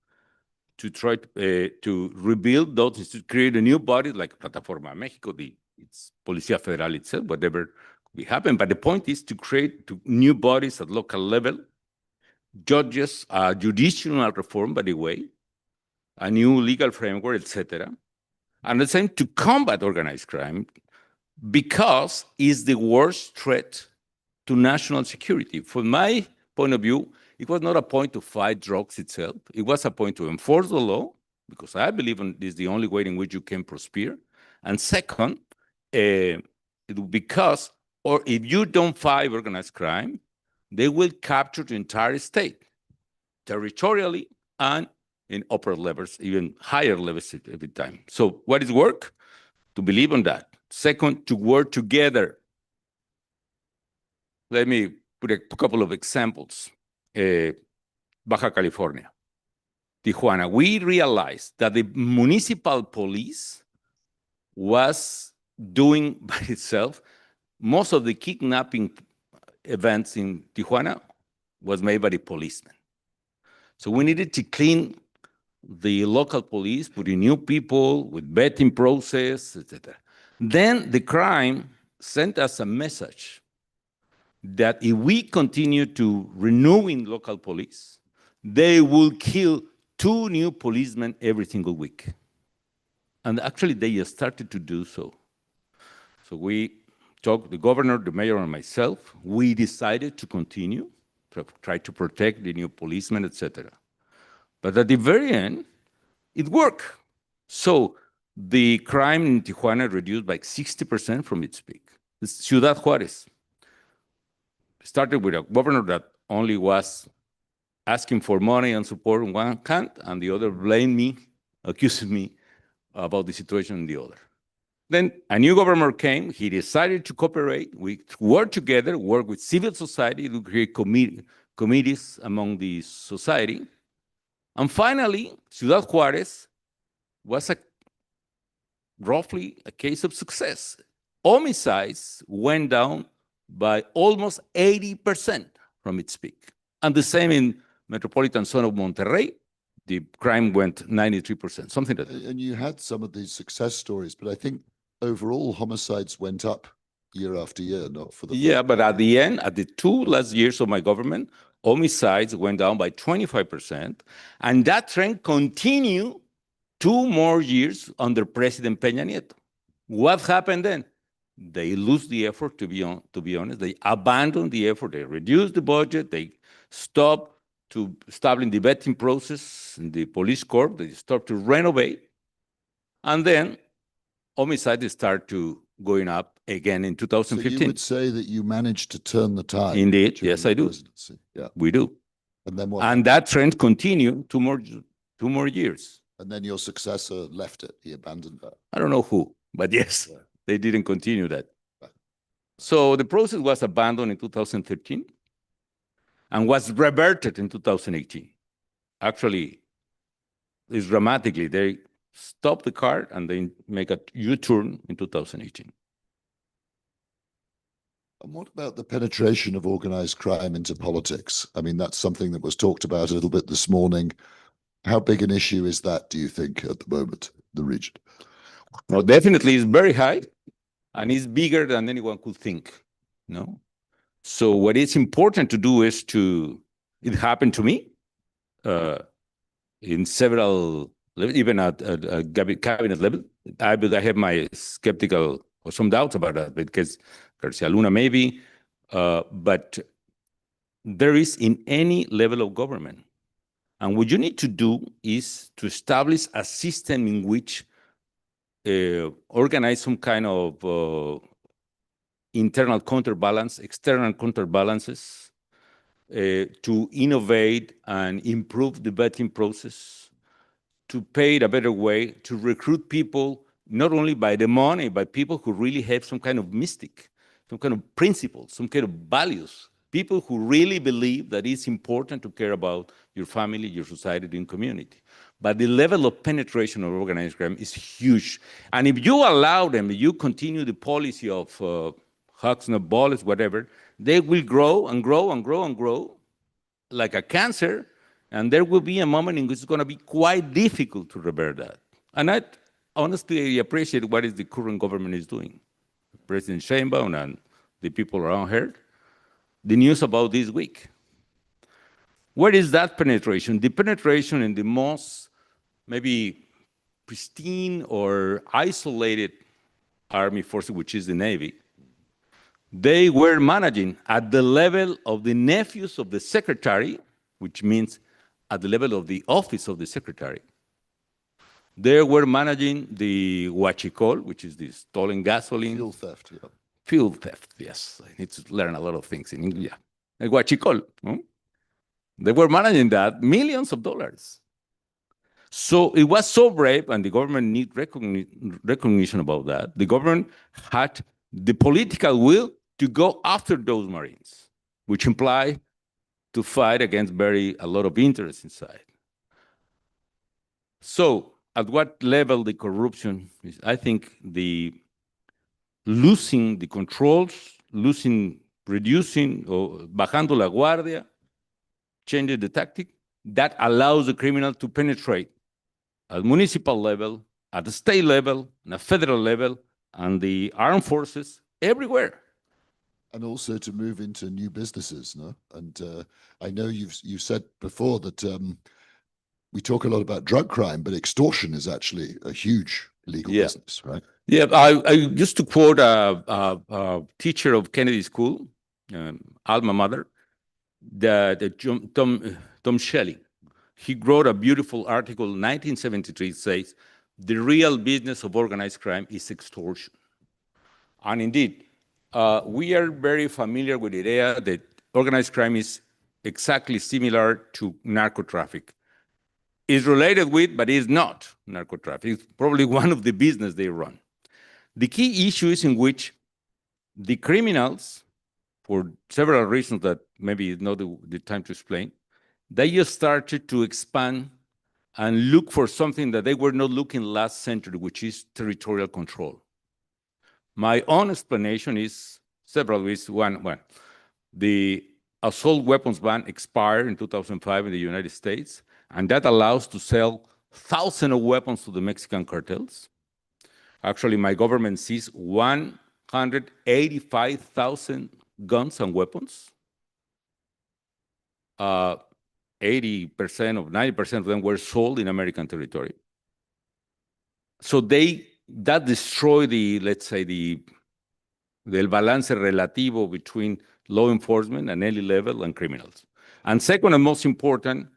to try to rebuild those, to create a new body like Plataforma Mexico, it's Policía Federal itself, whatever could happen. But the point is to create new bodies at local level, judges, judicial reform, by the way, a new legal framework, etc. And the same to combat organized crime, because it's the worst threat to national security. From my point of view, it was not a point to fight drugs itself. It was a point to enforce the law, because I believe this is the only way in which you can prosper. And second, because if you don't fight organized crime, they will capture the entire state, territorially and in upper levels, even higher levels every time. So what is work? To believe on that. Second, to work together. Let me put a couple of examples. Baja California, Tijuana, we realized that the municipal police was doing by itself most of the kidnapping events in Tijuana was made by the policemen. So we needed to clean the local police, put in new people with vetting process, etc. Then the crime sent us a message that if we continue to renewing local police, they will kill 2 new policemen every single week. And actually they started to do so. So we talked, the governor, the mayor, and myself, we decided to continue to try to protect the new policemen, etc. But at the very end, it worked. So the crime in Tijuana reduced by 60% from its peak. It's Ciudad Juárez started with a governor that only was asking for money and support on one hand, and the other blamed me, accused me about the situation on the other. Then a new governor came, he decided to cooperate, we worked together, work with civil society to create committees among the society. And finally, Ciudad Juárez was roughly a case of success. Homicides went down by almost 80% from its peak. And the same in metropolitan zone of Monterrey, the crime went 93%, something like that. And you had some of these success stories, but I think overall homicides went up year after year, not for the... Yeah, but at the end, at the 2 last years of my government, homicides went down by 25%, and that trend continued 2 more years under President Peña Nieto. What happened then? They lose the effort, to be honest. They abandoned the effort. They reduced the budget. They stopped to establish the vetting process in the police corps. They stopped to renovate. And then homicides start to going up again in 2015. So you would say that you managed to turn the tide? Indeed, yes, I do. Yeah. We do. And then what? And that trend continued 2 more years. And then your successor left it. He abandoned that. I don't know who, but yes, they didn't continue that. So the process was abandoned in 2013 and was reverted in 2018. Actually, it's dramatically. They stopped the car and they make a U-turn in 2018. And what about the penetration of organized crime into politics? I mean, that's something that was talked about a little bit this morning. How big an issue is that, do you think, at the moment, the region? Well, definitely it's very high, and it's bigger than anyone could think, no? So what is important to do is it happened to me in several, even at cabinet level. I have my skeptical or some doubts about that because Garcia Luna maybe, but there is in any level of government. And what you need to do is to establish a system in which organize some kind of internal counterbalance, external counterbalances, to innovate and improve the vetting process, to pay it a better way, to recruit people, not only by the money, but people who really have some kind of mystic, some kind of principles, some kind of values, people who really believe that it's important to care about your family, your society, and community. But the level of penetration of organized crime is huge. And if you allow them, if you continue the policy of hugs, not bullets, whatever, they will grow and grow and grow and grow like a cancer. And there will be a moment in which it's going to be quite difficult to revert that. And I honestly appreciate what is the current government is doing. President Sheinbaum and the people around her. The news about this week. Where is that penetration? The penetration in the most maybe pristine or isolated army force, which is the Navy. They were managing at the level of the nephews of the secretary, which means at the level of the office of the secretary. They were managing the huachicol, which is the stolen gasoline. Fuel theft, yeah. Fuel theft, yes. I need to learn a lot of things in English. Yeah. Huachicol. They were managing that, millions of dollars. So it was so brave, and the government need recognition about that. The government had the political will to go after those Marines, which imply to fight against a lot of interest inside. So at what level the corruption is, I think losing the controls, reducing, or bajando la guardia, changing the tactic, that allows the criminal to penetrate at municipal level, at the state level, and at federal level, and the armed forces everywhere. And also to move into new businesses, no? And I know you've said before that we talk a lot about drug crime, but extortion is actually a huge legal business, right? Yeah, I used to quote a teacher of Kennedy School, alma mater, Tom Shelley. He wrote a beautiful article in 1973. It says, "The real business of organized crime is extortion." And indeed, we are very familiar with the idea that organized crime is exactly similar to narco traffic. It's related with, but it's not narco traffic. It's probably one of the business they run. The key issue is in which the criminals, for several reasons that maybe is not the time to explain, they just started to expand and look for something that they were not looking last century, which is territorial control. My own explanation is several ways. One, the assault weapons ban expired in 2005 in the United States, and that allows to sell thousands of weapons to the Mexican cartels. Actually, my government seized 185,000 guns and weapons. 80% of 90% of them were sold in American territory. So that destroyed the, let's say, del balance relativo between law enforcement and any level and criminals. And second, and most important,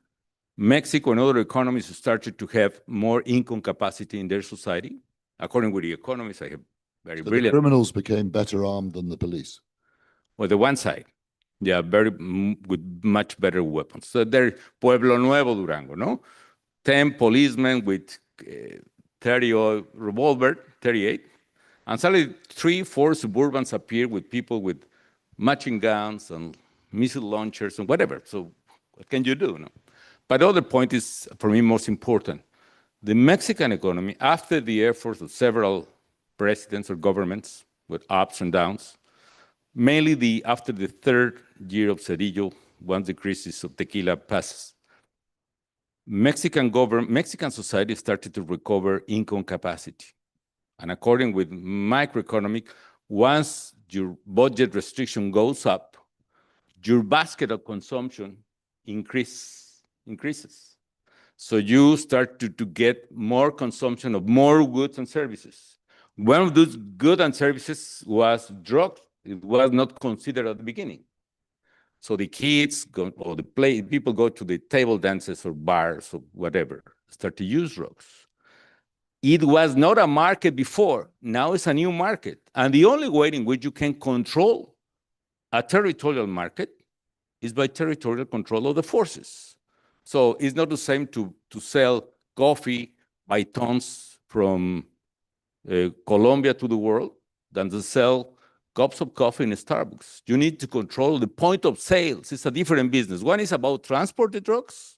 Mexico and other economies started to have more income capacity in their society. According with the economists, I have very So brilliant. the criminals became better armed than the police. Well, the one side, yeah, with much better weapons. So there, Pueblo Nuevo, Durango, no? 10 policemen with 30 revolver, 38. And suddenly 3-4 suburbans appear with people with machine guns and missile launchers and whatever. So what can you do? No? But the other point is, for me, most important. The Mexican economy, after the efforts of several presidents or governments with ups and downs, mainly after the third year of Cedillo, once the crisis of tequila passes, Mexican society started to recover income capacity. And according with microeconomic, once your budget restriction goes up, your basket of consumption increases. So you start to get more consumption of more goods and services. One of those goods and services was drugs. It was not considered at the beginning. So the kids go, or people go to the table dances or bars or whatever, start to use drugs. It was not a market before. Now it's a new market. And the only way in which you can control a territorial market is by territorial control of the forces. So it's not the same to sell coffee by tons from Colombia to the world than to sell cups of coffee in Starbucks. You need to control the point of sales. It's a different business. One is about transporting drugs,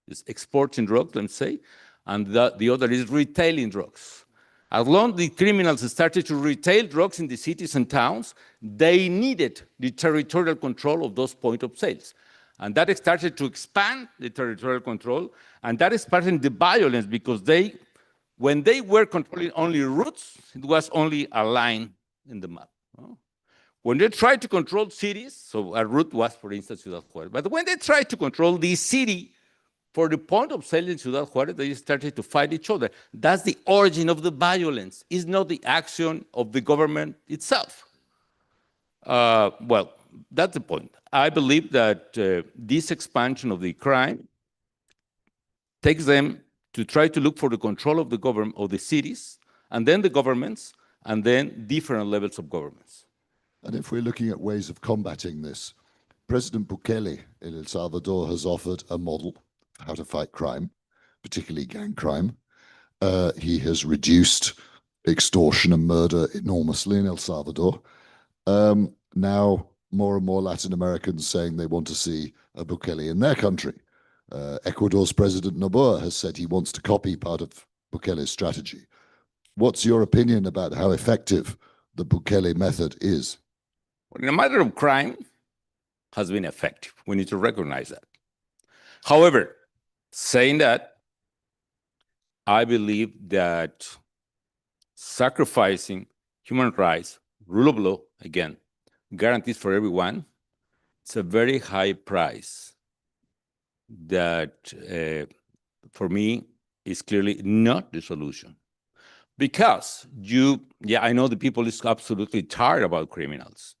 it's exporting drugs, let's say, and the other is retailing drugs. As long as the criminals started to retail drugs in the cities and towns, they needed the territorial control of those point of sales. And that started to expand the territorial control, and that is part of the violence, because when they were controlling only routes, it was only a line in the map. When they tried to control cities, so a route was, for instance, Ciudad Juárez, but when they tried to control the city for the point of sale in Ciudad Juárez, they started to fight each other. That's the origin of the violence. It's not the action of the government itself. Well, that's the point. I believe that this expansion of the crime takes them to try to look for the control of the government, of the cities, and then the governments, and then different levels of governments. And if we're looking at ways of combating this, President Bukele in El Salvador has offered a model for how to fight crime, particularly gang crime. He has reduced extortion and murder enormously in El Salvador. Now, more and more Latin Americans saying they want to see a Bukele in their country. Ecuador's President Noboa has said he wants to copy part of Bukele's strategy. What's your opinion about how effective the Bukele method is? Well, in a matter of crime, has been effective. We need to recognize that. However, saying that, I believe that sacrificing human rights, rule of law, again, guarantees for everyone, it's a very high price that, for me, is clearly not the solution. Because I know the people is absolutely tired about criminals.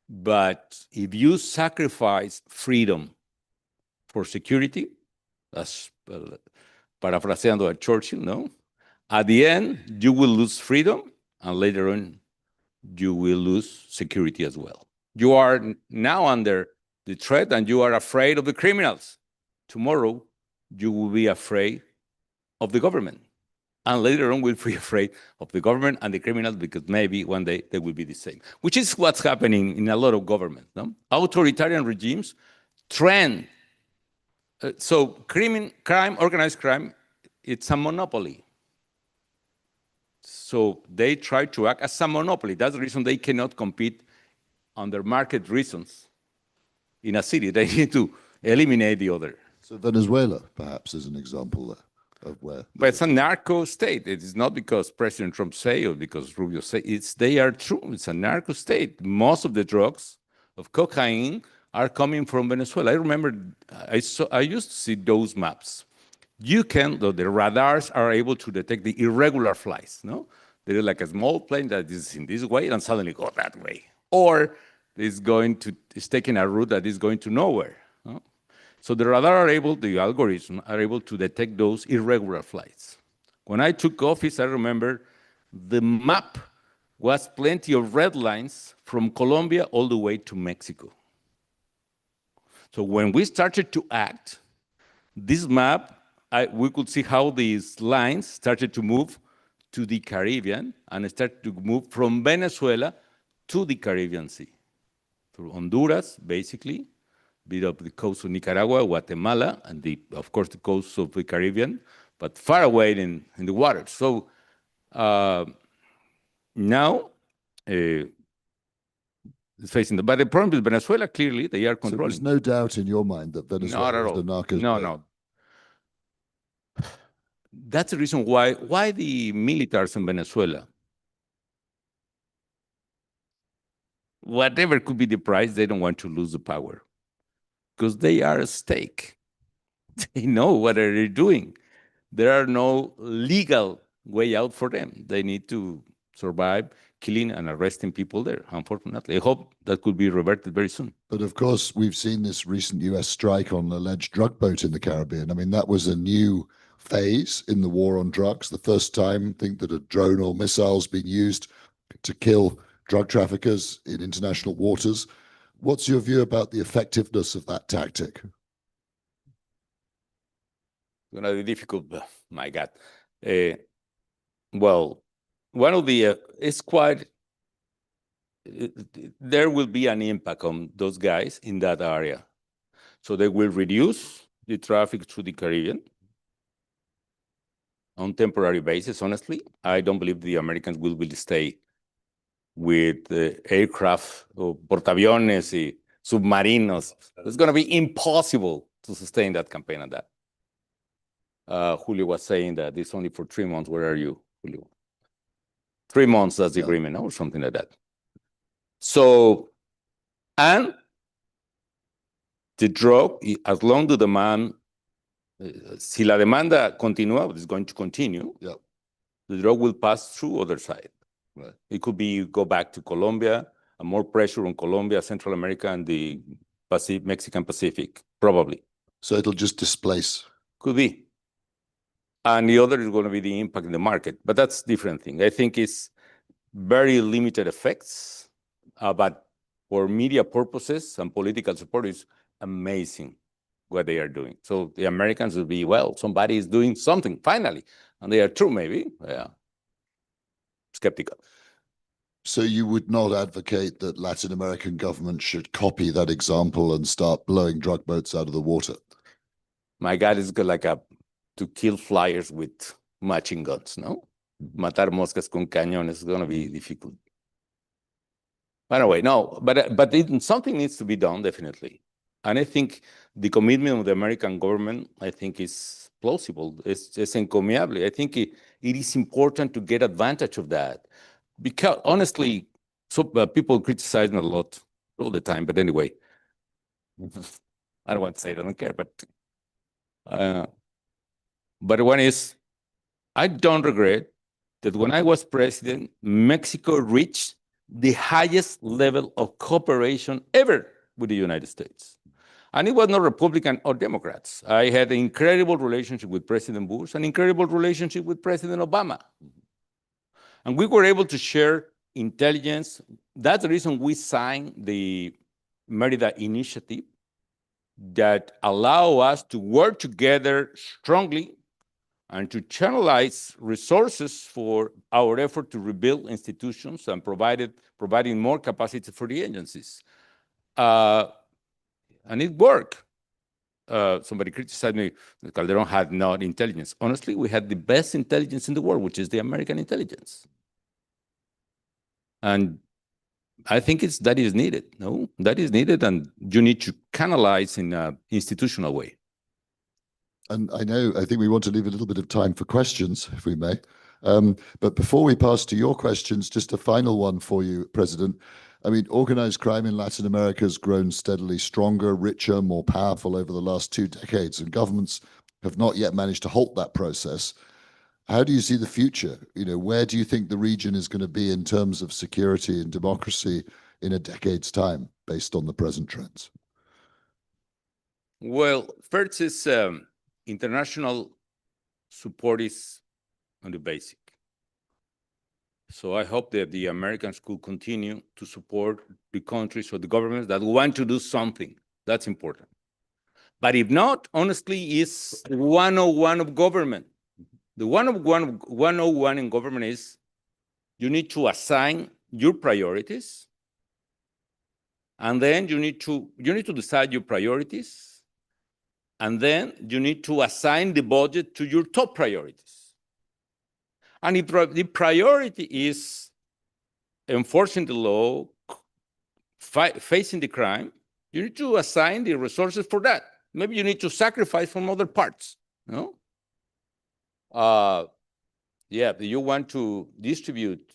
But if you sacrifice freedom for security, that's paraphrasing at Churchill, no? At the end, you will lose freedom, and later on, you will lose security as well. You are now under the threat, and you are afraid of the criminals. Tomorrow, you will be afraid of the government. And later on, we'll be afraid of the government and the criminals because maybe one day they will be the same, which is what's happening in a lot of governments. No? Authoritarian regimes trend. So crime, organized crime, it's a monopoly. So they try to act as a monopoly. That's the reason they cannot compete under market reasons in a city. They need to eliminate the other. So Venezuela, perhaps, is an example there. Of where, but it's a narco state. It is not because President Trump say or because Rubio say. They are true. It's a narco state. Most of the drugs of cocaine are coming from Venezuela. I remember I used to see those maps. The radars are able to detect the irregular flights. No, there is like a small plane that is in this way and suddenly go that way, or is taking a route that is going to nowhere. No? So the algorithms are able to detect those irregular flights. When I took office, I remember the map was plenty of red lines from Colombia all the way to Mexico. So when we started to act, this map, we could see how these lines started to move to the Caribbean and started to move from Venezuela to the Caribbean Sea, through Honduras, basically, bit of the coast of Nicaragua, Guatemala, and of course the coast of the Caribbean, but far away in the water. So now it's facing but the problem with Venezuela, clearly, they are controlling. So there's no doubt in your mind that Venezuela is the narco. No. That's the reason why the militaries in Venezuela, whatever could be the price, they don't want to lose the power. Because they are at stake. They know what they're doing. There are no legal way out for them. They need to survive killing and arresting people there, unfortunately. I hope that could be reverted very soon. But of course, we've seen this recent US strike on an alleged drug boat in the Caribbean. I mean, that was a new phase in the war on drugs. The first time, I think, that a drone or missile's been used to kill drug traffickers in international waters. What's your view about the effectiveness of that tactic? It's going to be difficult, my God. Well, one of the, there will be an impact on those guys in that area. So they will reduce the traffic through the Caribbean on temporary basis, honestly. I don't believe the Americans will stay with aircraft or portaaviones y submarinos. It's going to be impossible to sustain that campaign on that. Julio was saying that it's only for 3 months. Where are you, Julio? 3 months, that's the agreement, or something like that. So, and the drug, as long as the demand, si la demanda continúa, it's going to continue, the drug will pass through other side. Right. It could be go back to Colombia, and more pressure on Colombia, Central America, and the Mexican Pacific, probably. So it'll just displace? Could be. And the other is going to be the impact in the market. But that's a different thing. I think it's very limited effects, but for media purposes and political support, it's amazing what they are doing. So the Americans will be, well, somebody is doing something, finally. And they are true, maybe. Yeah. Skeptical. So you would not advocate that Latin American governments should copy that example and start blowing drug boats out of the water? My God, it's like to kill flyers with machine guns, no? Matar moscas con cañones is going to be difficult. Anyway, no, but something needs to be done, definitely. And I think the commitment of the American government, I think, is plausible. It's encomiable. I think it is important to get advantage of that. Because, honestly, people criticize me a lot all the time. But anyway, I don't want to say it, I don't care. But one is, I don't regret that when I was president, Mexico reached the highest level of cooperation ever with the United States. And it was not Republican or Democrats. I had an incredible relationship with President Bush, an incredible relationship with President Obama. And we were able to share intelligence. That's the reason we signed the Merida Initiative that allow us to work together strongly and to channelize resources for our effort to rebuild institutions and providing more capacity for the agencies. And it worked. Somebody criticized me that Calderon had no intelligence. Honestly, we had the best intelligence in the world, which is the American intelligence. And I think that is needed. No, that is needed, and you need to canalize in an institutional way. And I think we want to leave a little bit of time for questions, if we may. But before we pass to your questions, just a final one for you, President. I mean, organized crime in Latin America has grown steadily stronger, richer, more powerful over the last 2 decades, and governments have not yet managed to halt that process. How do you see the future? Where do you think the region is going to be in terms of security and democracy in a decade's time, based on the present trends? Well, first is international support is on the basic. So I hope that the Americans could continue to support the countries or the governments that want to do something. That's important. But if not, honestly, it's 101 of government. The 101 in government is you need to assign your priorities, and then you need to decide your priorities, and then you need to assign the budget to your top priorities. And if the priority is enforcing the law, facing the crime, you need to assign the resources for that. Maybe you need to sacrifice from other parts, no? Yeah, if you want to distribute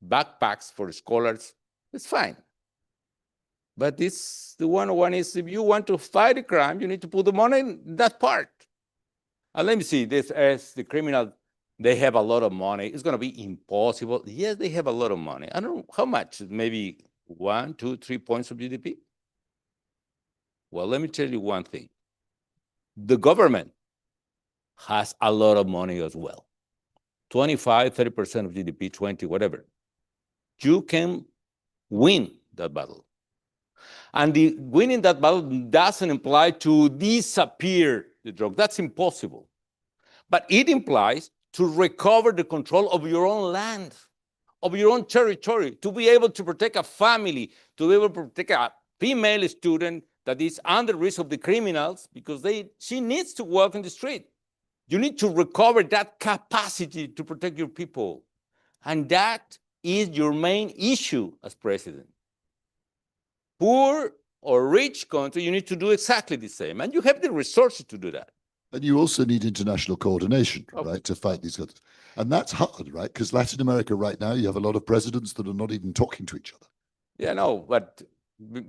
backpacks for scholars, it's fine. But the 101 is if you want to fight a crime, you need to put the money in that part. And let me see, this as the criminal, they have a lot of money. It's going to be impossible. Yes, they have a lot of money. I don't know how much, maybe 1, 2, 3 points of GDP. Well, let me tell you one thing. The has a lot of money as well. 25, 30% of GDP, 20, whatever. You can win that battle. And the winning that battle doesn't imply to disappear the drug. That's impossible. But it implies to recover the control of your own land, of your own territory, to be able to protect a family, to be able to protect a female student that is under risk of the criminals because she needs to walk in the street. You need to recover that capacity to protect your people. And that is your main issue as president. Poor or rich country, you need to do exactly the same. And you have the resources to do that. And you also need international coordination, right, to fight these guys. And that's hard, right? Because Latin America right now, you have a lot of presidents that are not even talking to each other. Yeah, no, but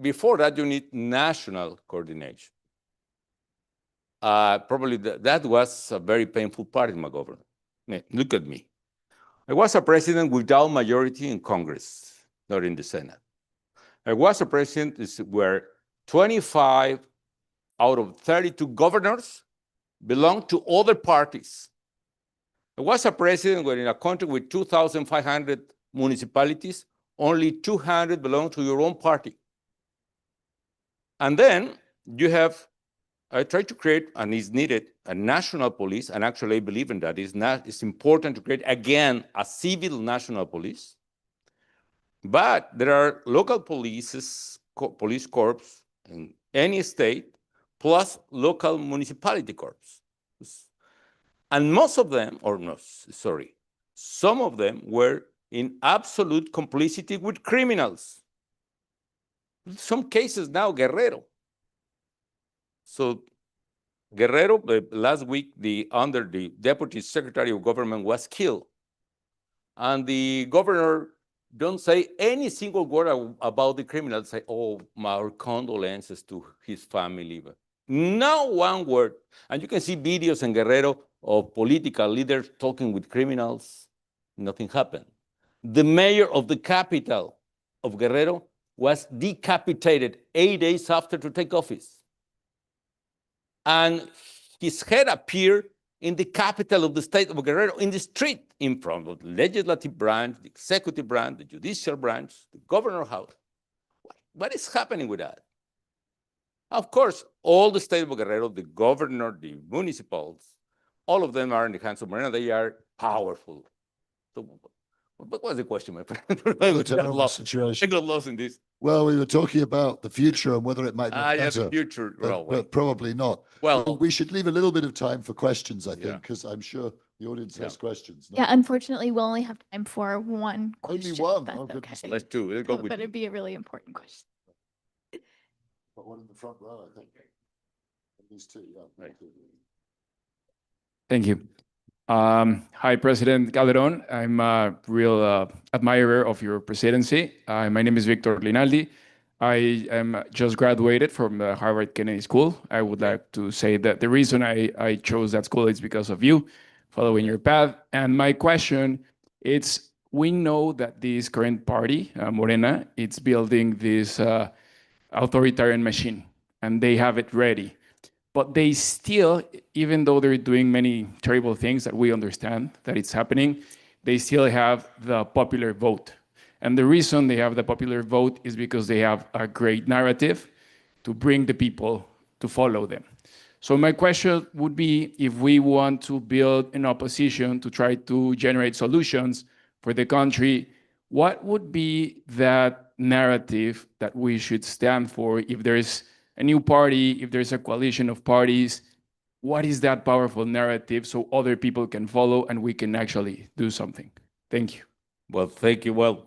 before that, you need national coordination. Probably that was a very painful part in my government. Look at me. I was a president without majority in Congress, not in the Senate. I was a president where 25 out of 32 governors belonged to other parties. I was a president where in a country with 2,500 municipalities, only 200 belong to your own party. And then you have, I tried to create, and is needed, a national police, and actually I believe in that. It's important to create, again, a civil national police. But there are local police corps in any state, plus local municipality corps. And most of them, some of them were in absolute complicity with criminals. Some cases now, Guerrero. So Guerrero, last week, the Deputy Secretary of Government was killed. And the governor don't say any single word about the criminal. Say, oh, our condolences to his family. But no one word. And you can see videos in Guerrero of political leaders talking with criminals. Nothing happened. The mayor of the capital of Guerrero was decapitated 8 days after to take office. And his head appeared in the capital of the state of Guerrero, in the street, in front of the legislative branch, the executive branch, the judicial branch, the governor's house. What is happening with that? Of course, all the state of Guerrero, the governor, the municipals, all of them are in the hands of Morena. They are powerful. So what was the question, my friend? I got lost in this. Well, we were talking about the future and whether it might be better. Yeah, the future. But probably not. Well, we should leave a little bit of time for questions, I think, because I'm sure the audience has questions. No? Yeah, unfortunately, we'll only have time for one question. Only one? That's Oh, okay. goodness. Let's do it. Let's go But with it'd be a really important question. But one in the front row, I think. These two, yeah. Right. Thank you. Hi, President Calderon. I'm a real admirer of your presidency. My name is Victor Linaldi. I am just graduated from the Harvard Kennedy School. I would like to say that the reason I chose that school is because of you, following your path. And my question is, we know that this current party, Morena, it's building this authoritarian machine, and they have it ready. But they still, even though they're doing many terrible things that we understand that it's happening, they still have the popular vote. And the reason they have the popular vote is because they have a great narrative to bring the people to follow them. So my question would be, if we want to build an opposition to try to generate solutions for the country, what would be that narrative that we should stand for? If there's a new party, if there's a coalition of parties, what is that powerful narrative so other people can follow and we can actually do something? Thank you. Well, thank you. Well,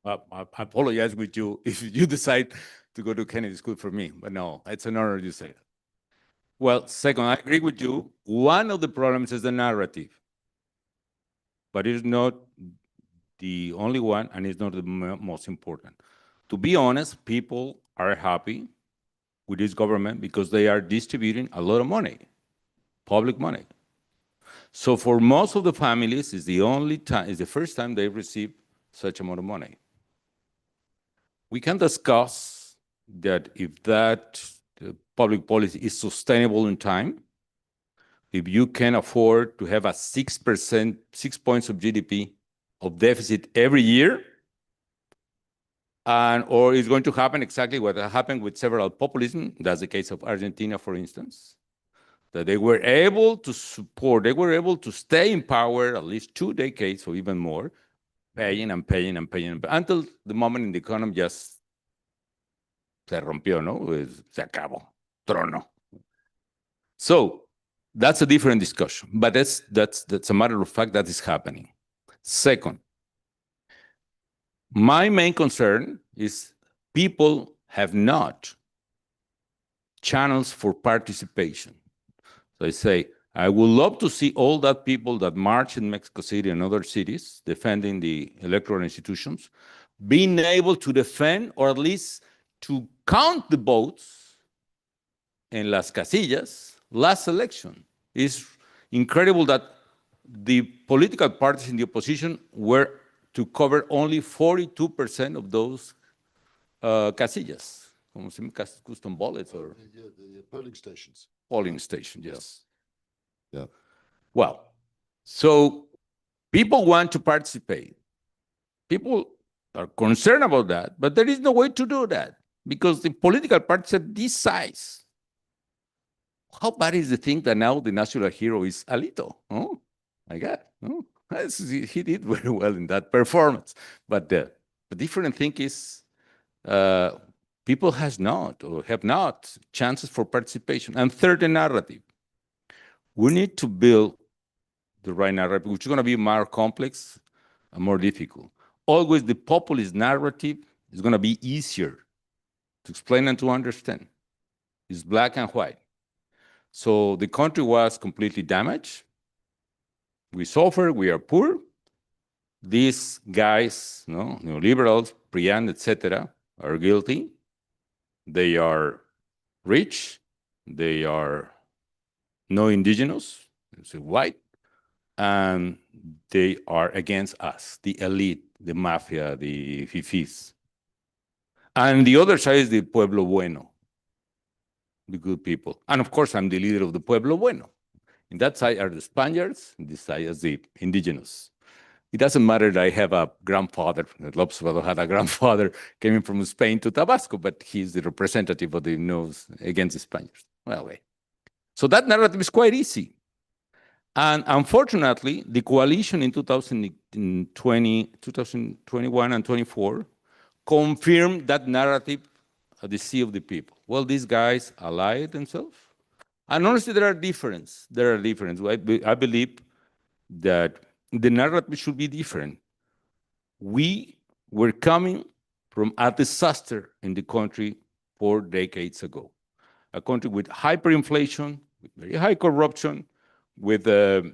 I apologize with you if you decide to go to Kennedy School for me, but no, it's an honor you say that. Well, second, I agree with you. One of the problems is the narrative, but it's not the only one, and it's not the most important. To be honest, people are happy with this government because they are distributing a lot of money, public money. So for most of the families, it's the first time they receive such amount of money. We can discuss that if that public policy is sustainable in time, if you can afford to have a 6%, 6 points of GDP of deficit every year, or it's going to happen exactly what happened with several populism. That's the case of Argentina, for instance, that they were able to stay in power at least 2 decades or even more, paying and paying and paying, until the moment in the economy just se rompió, ¿no? Se acabó, trono. So that's a different discussion, but that's a matter of fact that is happening. Second, my main concern is people have not channels for participation. So I say, I would love to see all that people that march in Mexico City and other cities defending the electoral institutions, being able to defend or at least to count the votes in las casillas last election. It's incredible that the political parties in the opposition were to cover only 42% of those casillas, como custom ballots or the polling stations. Polling station, yes. Yeah. Well, so people want to participate. People are concerned about that, but there is no way to do that because the political parties are this size. How bad is the thing that now the national hero is Alito? Oh, my God. Oh, he did very well in that performance. But the different thing is people have not chances for participation. And third, the narrative. We need to build the right narrative, which is going to be more complex and more difficult. Always the populist narrative is going to be easier to explain and to understand. It's black and white. So the country was completely damaged. We suffer, we are poor. These guys, neoliberals, Prian, etc., are guilty. They are rich. They are no indigenous, it's white. and they are against us, the elite, the mafia, the fifis. And the other side is the pueblo bueno, the good people. And of course, I'm the leader of the pueblo bueno. In that side are the Spaniards, in this side is the indigenous. It doesn't matter that I have a grandfather, that Lopez Obrador had a grandfather coming from Spain to Tabasco, but he's the representative of the nose against the Spaniards. Well, wait. So that narrative is quite easy. And unfortunately, the coalition in 2021 and 24 confirmed that narrative at the sea of the people. Well, these guys allied themselves. And honestly, there are differences. I believe that the narrative should be different. We were coming from a disaster in the country 4 decades ago. A country with hyperinflation, with very high corruption, with a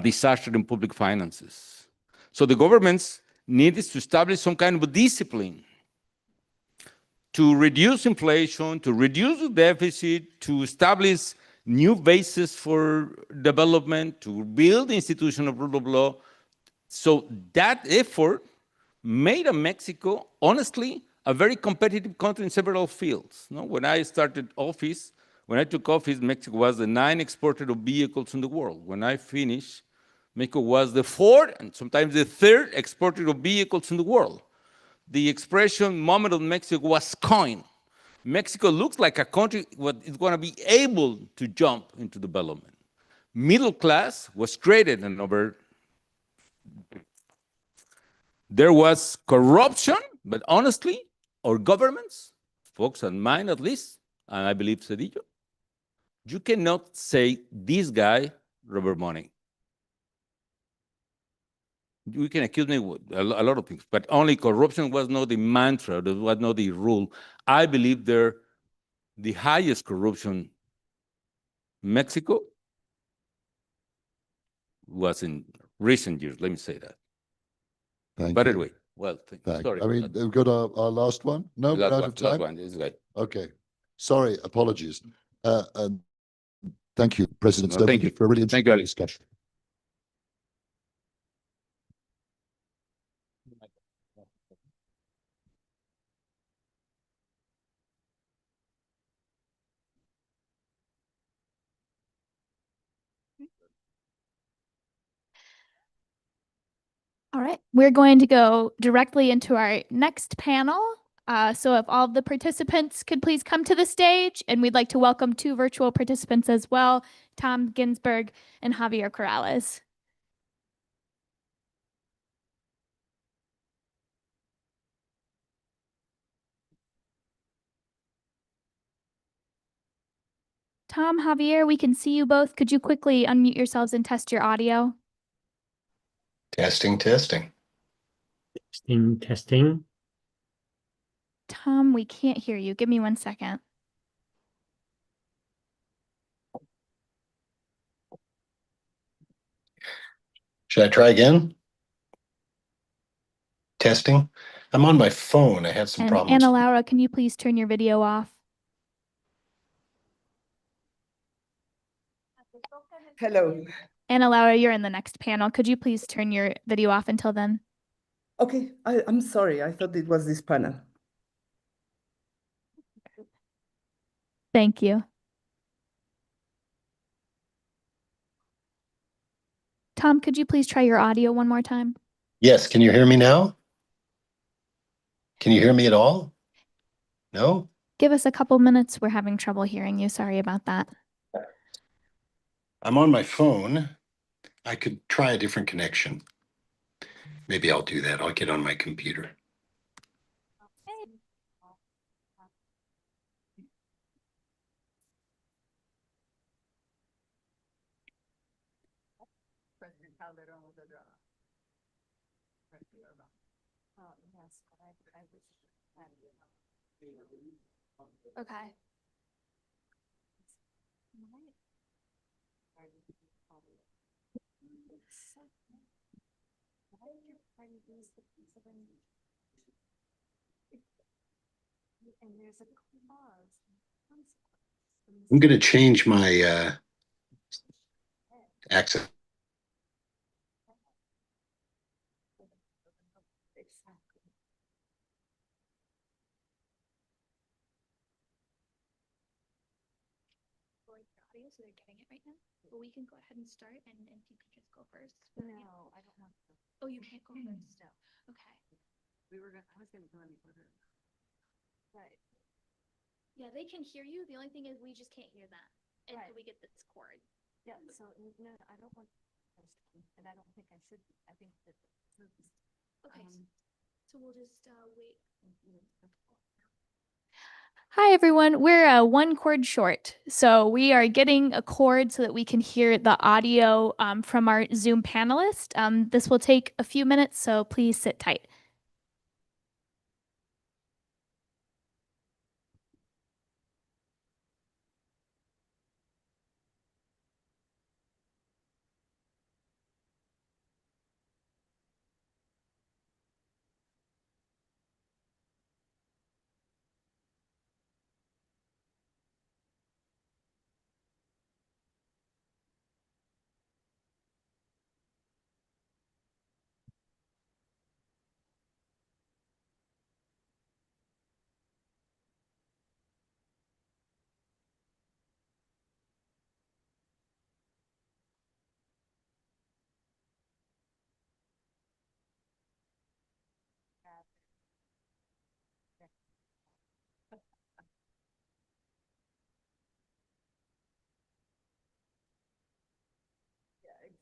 disaster in public finances. So the governments needed to establish some kind of discipline to reduce inflation, to reduce the deficit, to establish new bases for development, to build the institution of rule of law. So that effort made Mexico, honestly, a very competitive country in several fields. No? When I took office, Mexico was the 9th exporter of vehicles in the world. When I finished, Mexico was the 4th and sometimes the 3rd exporter of vehicles in the world. The expression moment of Mexico was coined. Mexico looks like a country that is going to be able to jump into development. Middle class was created and over. There was corruption, but honestly, our governments, folks and mine at least, and I believe Cedillo, you cannot say this guy, Robert Money. You can accuse me with a lot of things, but only corruption was not the mantra, that was not the rule. I believe the highest corruption in Mexico was in recent years, let me say that. But anyway, well, sorry. I mean, we've got our last one. No, we're out of time. Last one, this guy. Okay. Sorry, apologies. Thank you, President. No, thank you for a really interesting discussion. All right, we're going to go directly into our next panel. So if all of the participants could please come to the stage, and we'd like to welcome 2 virtual participants as well, Tom Ginsberg and Javier Corrales. Tom, Javier, we can see you both. Could you quickly unmute yourselves and test your audio? Testing, testing. Testing, testing. Tom, we can't hear you. Give me 1 second. Should I try again? Testing. I'm on my phone. I had some And problems. Ana Laura, can you please turn your video off? Hello. Ana Laura, you're in the next panel. Could you please turn your video off until then? Okay, I'm sorry. I thought it was this panel. Thank you. Tom, could you please try your audio one more time? Yes, can you hear me now? Can you hear me at all? No? Give us a couple minutes. We're having trouble hearing you. Sorry about that. I'm on my phone. I could try a different connection. Maybe I'll do that. I'll get on my computer. President Calderon was a Okay. I'm going to change my access. audio, so they're getting it right now. But we can go ahead and start, and you can just go first. No, I don't want to. Oh, you can't go first? No. Okay. I was gonna go in the order. Right. Yeah, they can hear you. The only thing is we just can't hear them until we get this cord. Yeah, so no, I don't want, and I don't think I should. I think that. Okay, so we'll just wait. Hi, everyone. We're one cord short. So we are getting a cord so that we can hear the audio from our Zoom panelist. This will take a few minutes, so please sit tight.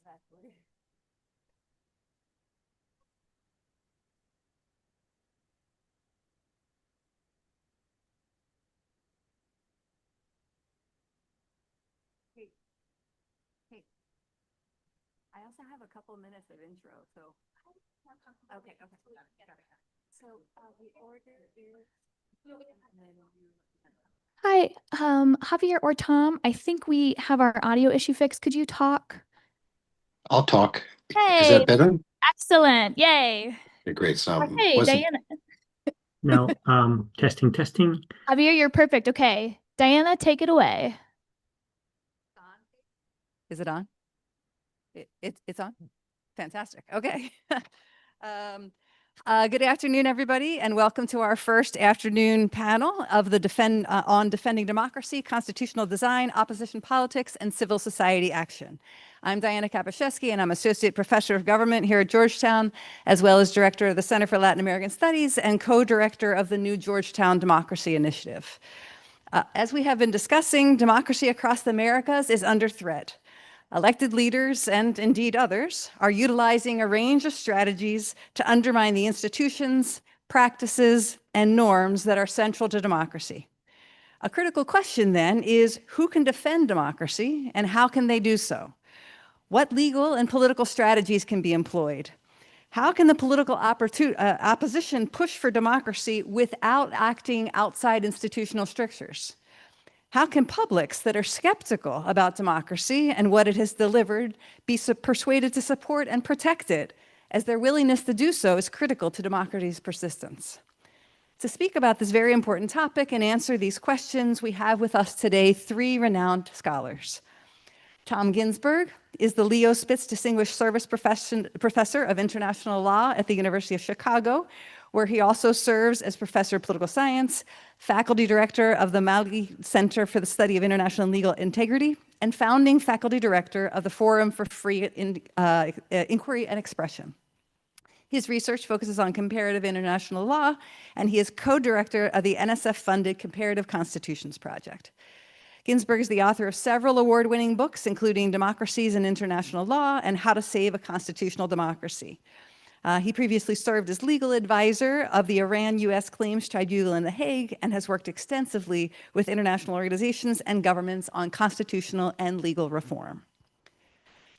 Exactly. Hey, I also have a couple minutes of intro, so. Okay. So the order is. Hi, Javier or Tom. I think we have our audio issue fixed. Could you talk? I'll talk. Hey, Is that better? excellent. Yay. Okay, great. So Hey, wasn't Diana. No, testing. Javier, you're perfect. Okay. Diana, take it away. Is it on? It's on? Fantastic. Okay. Good afternoon, everybody, and welcome to our first afternoon panel of the on defending democracy, constitutional design, opposition politics, and civil society action. I'm Diana Kapaszewski, and I'm Associate Professor of Government here at Georgetown, as well as Director of the Center for Latin American Studies and co-director of the new Georgetown Democracy Initiative. As we have been discussing, democracy across the Americas is under threat. Elected leaders, and indeed others, are utilizing a range of strategies to undermine the institutions, practices, and norms that are central to democracy. A critical question then is, who can defend democracy and how can they do so? What legal and political strategies can be employed? How can the political opposition push for democracy without acting outside institutional strictures? How can publics that are skeptical about democracy and what it has delivered be persuaded to support and protect it, as their willingness to do so is critical to democracy's persistence? To speak about this very important topic and answer these questions, we have with us today three renowned scholars. Tom Ginsberg is the Leo Spitz Distinguished Service Professor of International Law at the University of Chicago, where he also serves as Professor of Political Science, Faculty Director of the Malgi Center for the Study of International and Legal Integrity, and founding Faculty Director of the Forum for Free Inquiry and Expression. His research focuses on comparative international law, and he is co-director of the NSF-funded Comparative Constitutions Project. Ginsberg is the author of several award-winning books, including Democracies in International Law and How to Save a Constitutional Democracy. He previously served as legal advisor of the Iran-U.S. Claims Tribunal in The Hague and has worked extensively with international organizations and governments on constitutional and legal reform.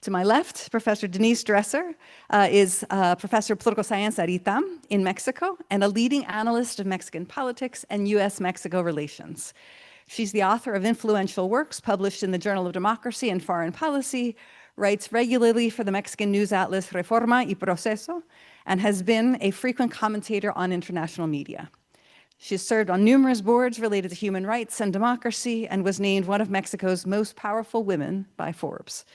To my left, Professor Denise Dresser is a professor of political science at ITAM in Mexico and a leading analyst of Mexican politics and U.S.-Mexico relations. She's the author of influential works published in the Journal of Democracy and Foreign Policy, writes regularly for the Mexican news outlets Reforma y Proceso, and has been a frequent commentator on international media. She's served on numerous boards related to human rights and democracy and was named one of Mexico's most powerful women by Forbes.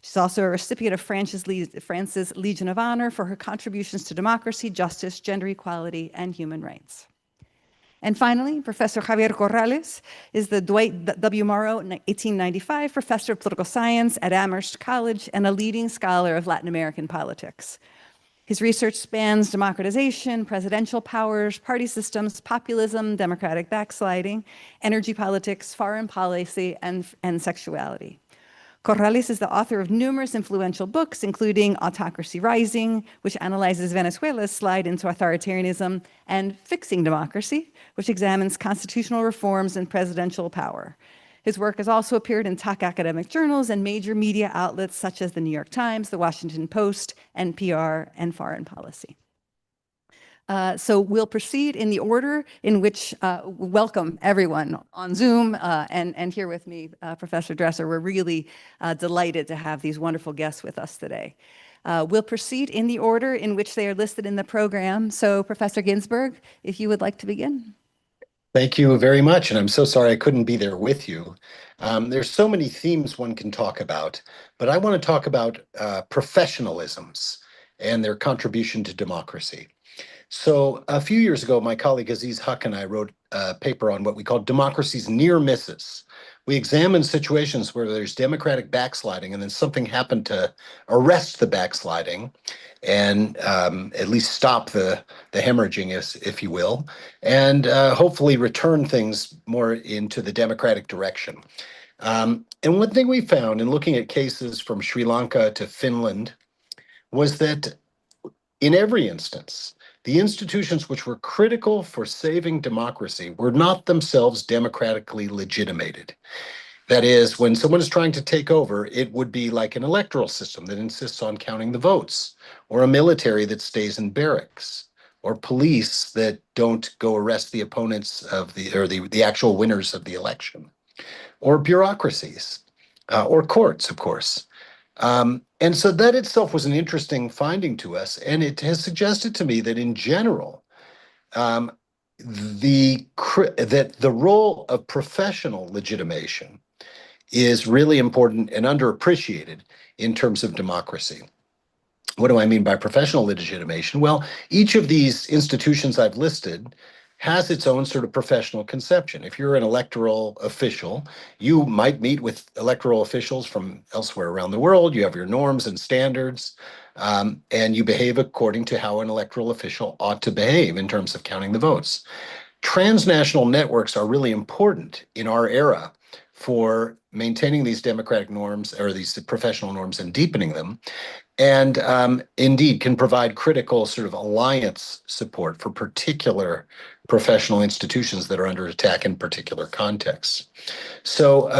She's also a recipient of France's Legion of Honor for her contributions to democracy, justice, gender equality, and human rights. And finally, Professor Javier Corrales is the Dwight W. Morrow 1895 Professor of Political Science at Amherst College and a leading scholar of Latin American politics. His research spans democratization, presidential powers, party systems, populism, democratic backsliding, energy politics, foreign policy, and sexuality. Corrales is the author of numerous influential books, including Autocracy Rising, which analyzes Venezuela's slide into authoritarianism, and Fixing Democracy, which examines constitutional reforms and presidential power. His work has also appeared in top academic journals and major media outlets such as the New York Times, the Washington Post, NPR, and Foreign Policy. So we'll proceed in the order in which welcome everyone on Zoom and here with me, Professor Dresser. We're really delighted to have these wonderful guests with us today. We'll proceed in the order in which they are listed in the program. So Professor Ginsberg, if you would like to begin. Thank you very much, and I'm so sorry I couldn't be there with you. There's so many themes one can talk about, but I want to talk about professionalisms and their contribution to democracy. So a few years ago, my colleague Aziz Haq and I wrote a paper on what we call democracy's near misses. We examined situations where there's democratic backsliding and then something happened to arrest the backsliding and at least stop the hemorrhaging, if you will, and hopefully return things more into the democratic direction. And one thing we found in looking at cases from Sri Lanka to Finland was that in every instance, the institutions which were critical for saving democracy were not themselves democratically legitimated. That is, when someone is trying to take over, it would be like an electoral system that insists on counting the votes, or a military that stays in barracks, or police that don't go arrest the opponents of the actual winners of the election, or bureaucracies, or courts, of course. And so that itself was an interesting finding to us, and it has suggested to me that in general, that the role of professional legitimation is really important and underappreciated in terms of democracy. What do I mean by professional legitimation? Well, each of these institutions I've listed has its own sort of professional conception. If you're an electoral official, you might meet with electoral officials from elsewhere around the world. You have your norms and standards, and you behave according to how an electoral official ought to behave in terms of counting the votes. Transnational networks are really important in our era for maintaining these democratic norms or these professional norms and deepening them, and indeed can provide critical sort of alliance support for particular professional institutions that are under attack in particular contexts. So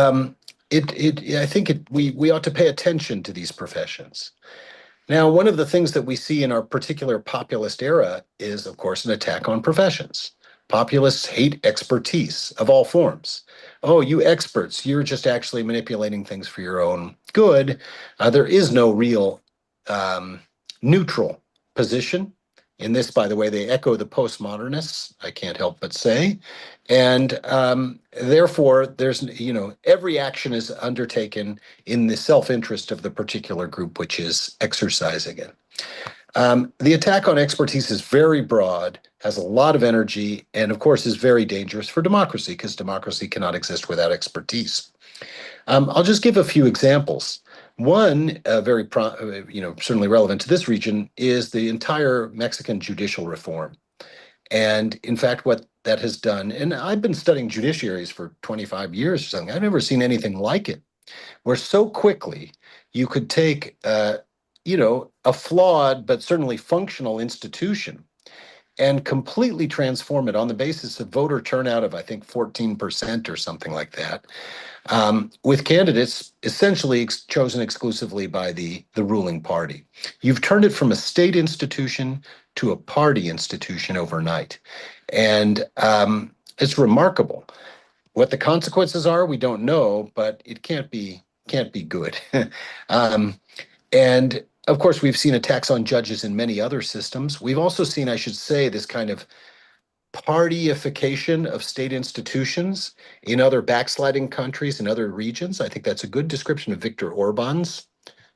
I think we ought to pay attention to these professions. Now, one of the things that we see in our particular populist era is, of course, an attack on professions. Populists hate expertise of all forms. Oh, you experts, you're just actually manipulating things for your own good. There is no real neutral position. In this, by the way, they echo the postmodernists, I can't help but say. And therefore, there's, every action is undertaken in the self-interest of the particular group which is exercising it. The attack on expertise is very broad, has a lot of energy, and of course is very dangerous for democracy because democracy cannot exist without expertise. I'll just give a few examples. One, very certainly relevant to this region, is the entire Mexican judicial reform. And in fact, what that has done, and I've been studying judiciaries for 25 years or something, I've never seen anything like it, where so quickly you could take a flawed but certainly functional institution and completely transform it on the basis of voter turnout of, I think, 14% or something like that, with candidates essentially chosen exclusively by the ruling party. You've turned it from a state institution to a party institution overnight. And it's remarkable. What the consequences are, we don't know, but it can't be good. And of course, we've seen attacks on judges in many other systems. We've also seen, I should say, this kind of partyification of state institutions in other backsliding countries and other regions. I think that's a good description of Viktor Orban's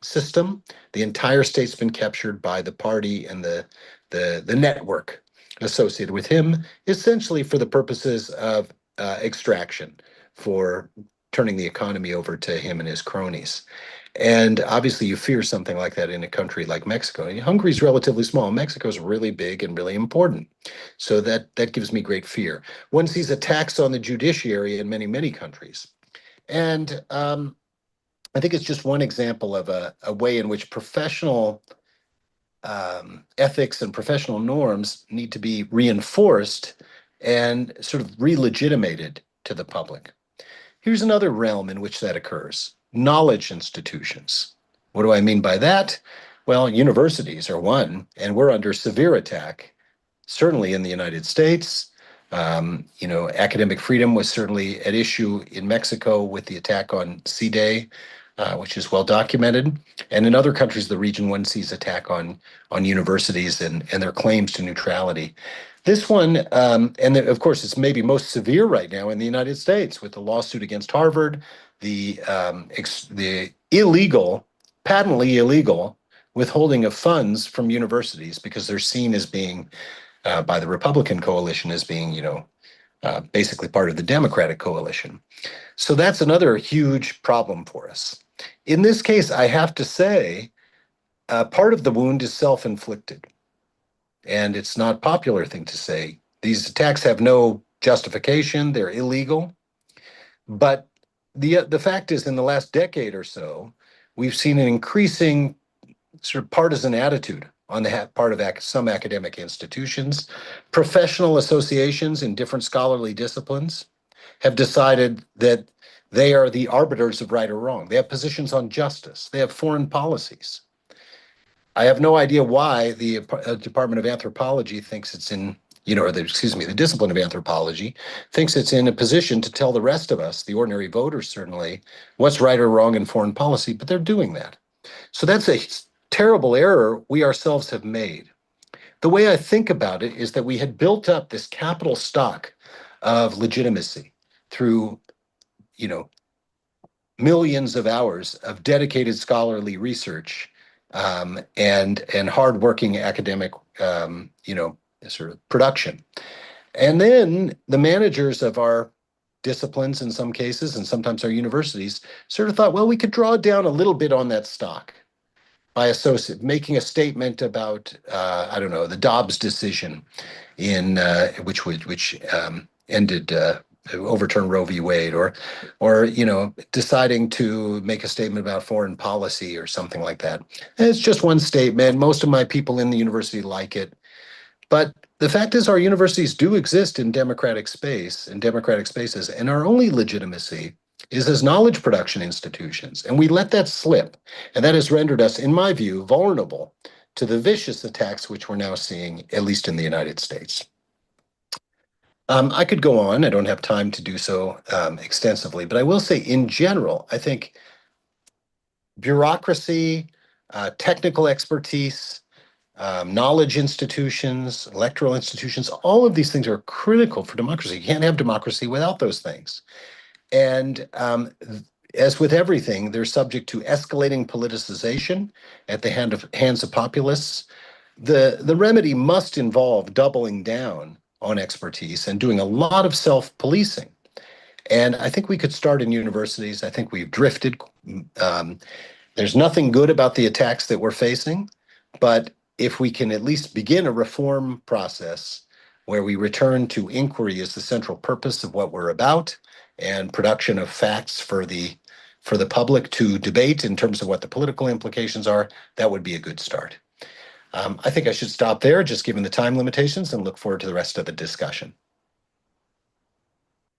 system. The entire state's been captured by the party and the network associated with him, essentially for the purposes of extraction, for turning the economy over to him and his cronies. And obviously, you fear something like that in a country like Mexico. Hungary's relatively small. Mexico's really big and really important. So that gives me great fear. One sees attacks on the judiciary in many, many countries. And I think it's just one example of a way in which professional ethics and professional norms need to be reinforced and sort of re-legitimated to the public. Here's another realm in which that occurs: knowledge institutions. What do I mean by that? Well, universities are one, and we're under severe attack, certainly in the United States. Academic freedom was certainly at issue in Mexico with the attack on C-Day, which is well documented. And in other countries of the region, one sees attack on universities and their claims to neutrality. This one, and of course, it's maybe most severe right now in the United States with the lawsuit against Harvard, the illegal, patently illegal withholding of funds from universities because they're seen as being, by the Republican coalition, as being, basically part of the Democratic coalition. So that's another huge problem for us. In this case, I have to say, part of the wound is self-inflicted. And it's not a popular thing to say. These attacks have no justification. They're illegal. But the fact is, in the last decade or so, we've seen an increasing sort of partisan attitude on the part of some academic institutions. Professional associations in different scholarly disciplines have decided that they are the arbiters of right or wrong. They have positions on justice. They have foreign policies. I have no idea why the Department of Anthropology thinks it's in, the discipline of anthropology thinks it's in a position to tell the rest of us, the ordinary voters certainly, what's right or wrong in foreign policy, but they're doing that. So that's a terrible error we ourselves have made. The way I think about it is that we had built up this capital stock of legitimacy through, millions of hours of dedicated scholarly research and hardworking academic, sort of production. And then the managers of our disciplines in some cases, and sometimes our universities, sort of thought, well, we could draw down a little bit on that stock by making a statement about, the Dobbs decision in which ended overturn Roe v. Wade, or deciding to make a statement about foreign policy or something like that. And it's just one statement. Most of my people in the university like it, but the fact is, our universities do exist in democratic spaces, and our only legitimacy is as knowledge production institutions, and we let that slip, and that has rendered us, in my view, vulnerable to the vicious attacks which we're now seeing, at least in the United States. I could go on. I don't have time to do so extensively, but I will say, in general, I think bureaucracy, technical expertise, knowledge institutions, electoral institutions, all of these things are critical for democracy. You can't have democracy without those things. And as with everything, they're subject to escalating politicization at the hands of populists. The remedy must involve doubling down on expertise and doing a lot of self-policing. And I think we could start in universities. I think we've drifted. There's nothing good about the attacks that we're facing, but if we can at least begin a reform process where we return to inquiry as the central purpose of what we're about, and production of facts for the public to debate in terms of what the political implications are, that would be a good start. I think I should stop there, just given the time limitations, and look forward to the rest of the discussion.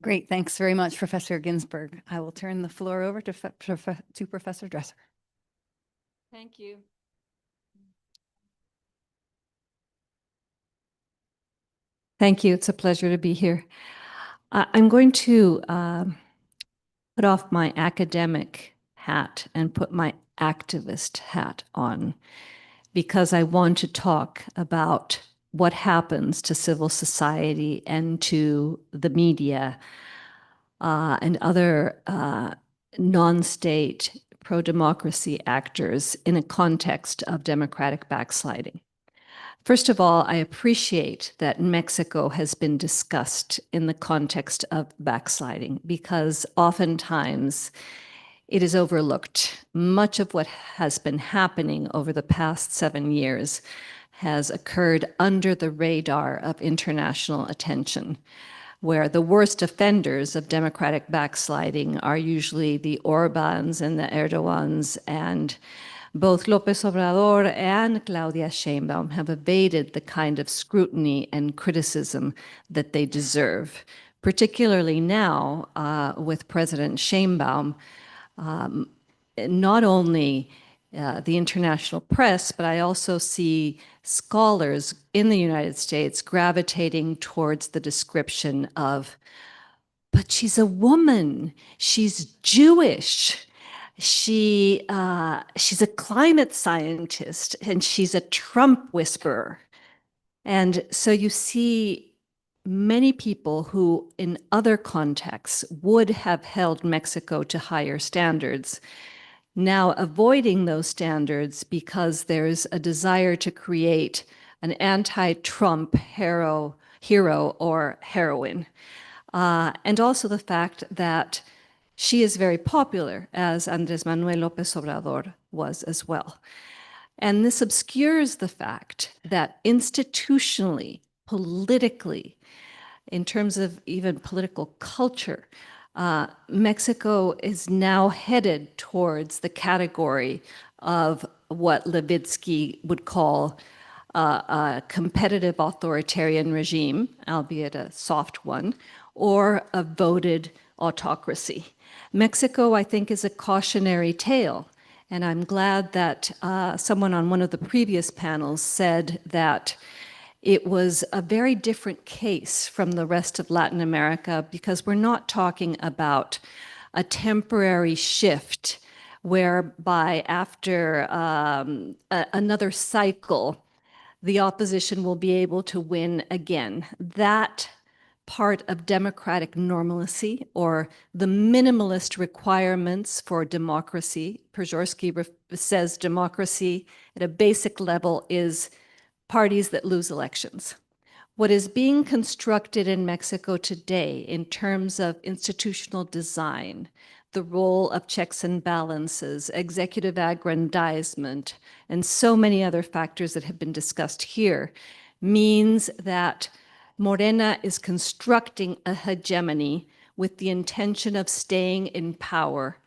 Great. Thanks very much, Professor Ginsberg. I will turn the floor over to Professor Dresser. Thank you. Thank you. It's a pleasure to be here. I'm going to put off my academic hat and put my activist hat on, because I want to talk about what happens to civil society and to the media and other non-state pro-democracy actors in a context of democratic backsliding. First of all, I appreciate that Mexico has been discussed in the context of backsliding because oftentimes it is overlooked. Much of what has been happening over the past 7 years has occurred under the radar of international attention, where the worst offenders of democratic backsliding are usually the Orbáns and the Erdogans, and both López Obrador and Claudia Sheinbaum have evaded the kind of scrutiny and criticism that they deserve, particularly now with President Sheinbaum. Not only the international press, but I also see scholars in the United States gravitating towards the description of, but she's a woman, she's Jewish, she's a climate scientist, and she's a Trump whisperer. And so you see many people who in other contexts would have held Mexico to higher standards now avoiding those standards because there's a desire to create an anti-Trump hero or heroine. And also the fact that she is very popular, as Andrés Manuel López Obrador was as well. And this obscures the fact that institutionally, politically, in terms of even political culture, Mexico is now headed towards the category of what Levitsky would call a competitive authoritarian regime, albeit a soft one, or a voted autocracy. Mexico, I think, is a cautionary tale. And I'm glad that someone on one of the previous panels said that it was a very different case from the rest of Latin America because we're not talking about a temporary shift whereby after another cycle, the opposition will be able to win again. That part of democratic normalcy or the minimalist requirements for democracy, Przeworski says democracy at a basic level is parties that lose elections. What is being constructed in Mexico today in terms of institutional design, the role of checks and balances, executive aggrandizement, and so many other factors that have been discussed here, means that Morena is constructing a hegemony with the intention of staying in power